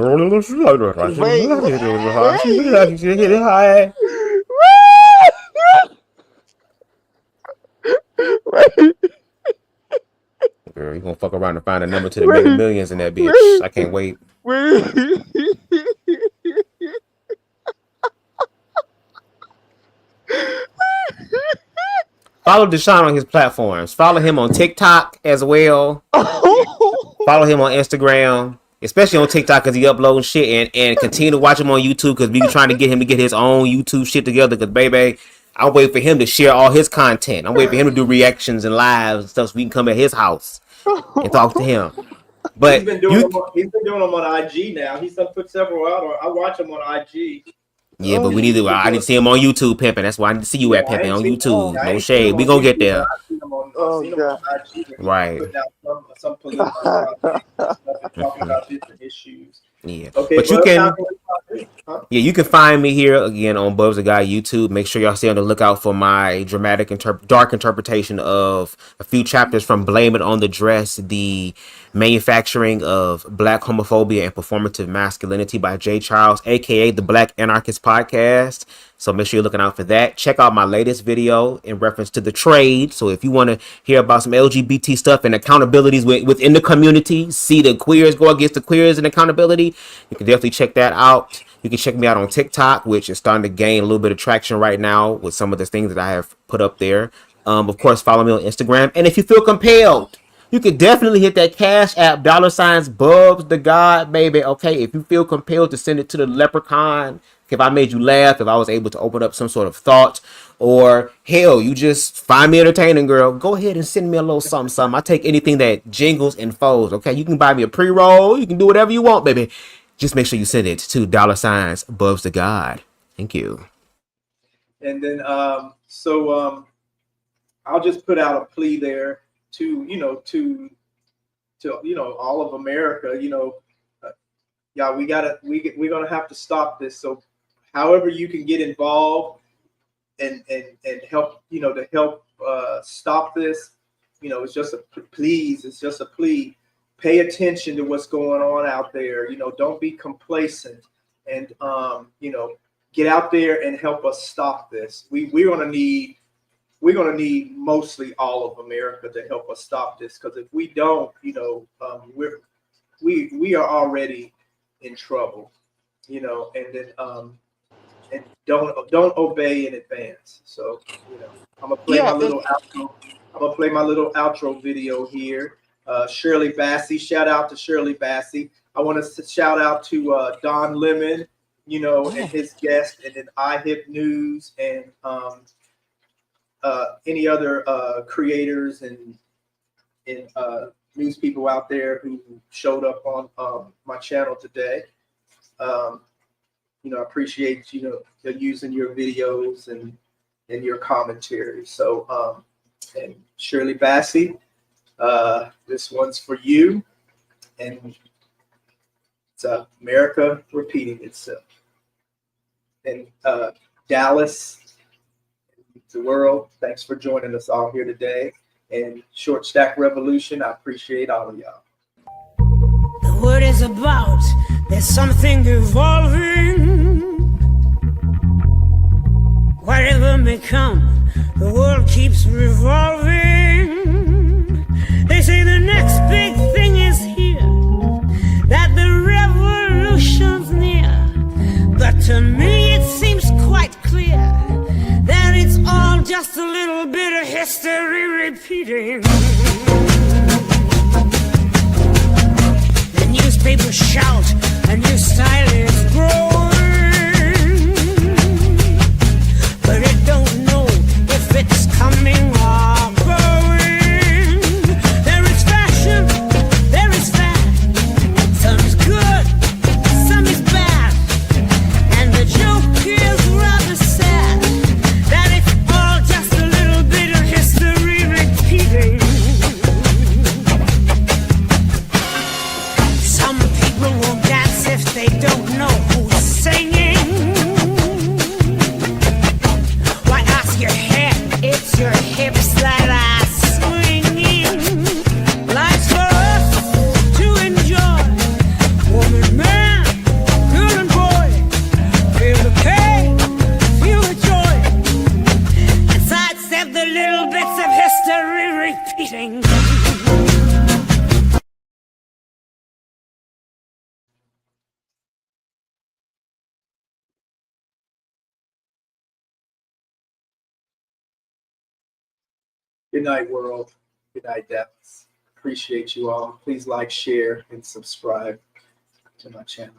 you gonna fuck around and find a number to the Mega Millions in that bitch. I can't wait. Follow Deshaun on his platforms. Follow him on TikTok as well. Follow him on Instagram, especially on TikTok because he uploads shit, and continue to watch him on YouTube because we trying to get him to get his own YouTube shit together. Because baby, I'm waiting for him to share all his content. I'm waiting for him to do reactions and lives and stuff so we can come at his house and talk to him. But he's been doing them on IG now. He's put several out. I watch him on IG. Yeah, but we need to. I need to see him on YouTube, pimping. That's why I need to see you at pimping on YouTube. No shade. We gonna get there. Right. Some political stuff and talking about different issues. Yeah. Okay, but you can. Yeah, you can find me here again on Bubs the Guy YouTube. Make sure y'all stay on the lookout for my dramatic, dark interpretation of a few chapters from Blame It on the Dress, the manufacturing of Black homophobia and performative masculinity by Jay Charles, aka the Black Anarchist Podcast. So make sure you're looking out for that. Check out my latest video in reference to the trade. So if you want to hear about some LGBT stuff and accountabilities within the community, see the queers go against the queers and accountability, you can definitely check that out. You can check me out on TikTok, which is starting to gain a little bit of traction right now with some of the things that I have put up there. Of course, follow me on Instagram. And if you feel compelled, you can definitely hit that Cash App, $ Bubs the God, baby. Okay, if you feel compelled to send it to the leprechaun, if I made you laugh, if I was able to open up some sort of thought, or hell, you just find me entertaining, girl, go ahead and send me a little something. I take anything that jingles and folds. Okay, you can buy me a pre-roll. You can do whatever you want, baby. Just make sure you send it to $ Bubs the God. Thank you. And then, I'll just put out a plea there to all of America. Yeah, we're gonna have to stop this. So, however you can get involved and help, to help stop this, it's just a please. It's just a plea. Pay attention to what's going on out there. Don't be complacent, and get out there and help us stop this. We're gonna need mostly all of America to help us stop this, because if we don't, we are already in trouble, and then and don't obey in advance. So I'm gonna play my little outro. I'm gonna play my little outro video here. Shirley Bassey, shout out to Shirley Bassey. I want to shout out to Don Lemon, and his guest, and then iHip News, and any other creators and news people out there who showed up on my channel today. I appreciate using your videos and your commentary. So and Shirley Bassey, this one's for you, and it's America repeating itself. And Dallas, the world, thanks for joining us all here today. And Short Stack Revolution, I appreciate all of y'all. The word is about, there's something evolving. Whatever may come, the world keeps revolving. They say the next big thing is here, that the revolution's near. But to me it seems quite clear that it's all just a little bit of history repeating. The newspapers shout, a new style is growing, but it don't know if it's coming or going. There is fashion, there is fad, some is good, some is bad, and the joke is rather sad that it's all just a little bit of history repeating. Some people won't dance if they don't know who's singing. Why ask your head? It's your hips that are swinging. Life's for us to enjoy. Woman, man, girl and boy, feel the pain, feel the joy, and sidestep the little bits of history repeating. Good night, world. Good night, Dallas. Appreciate you all. Please like, share, and subscribe to my channel.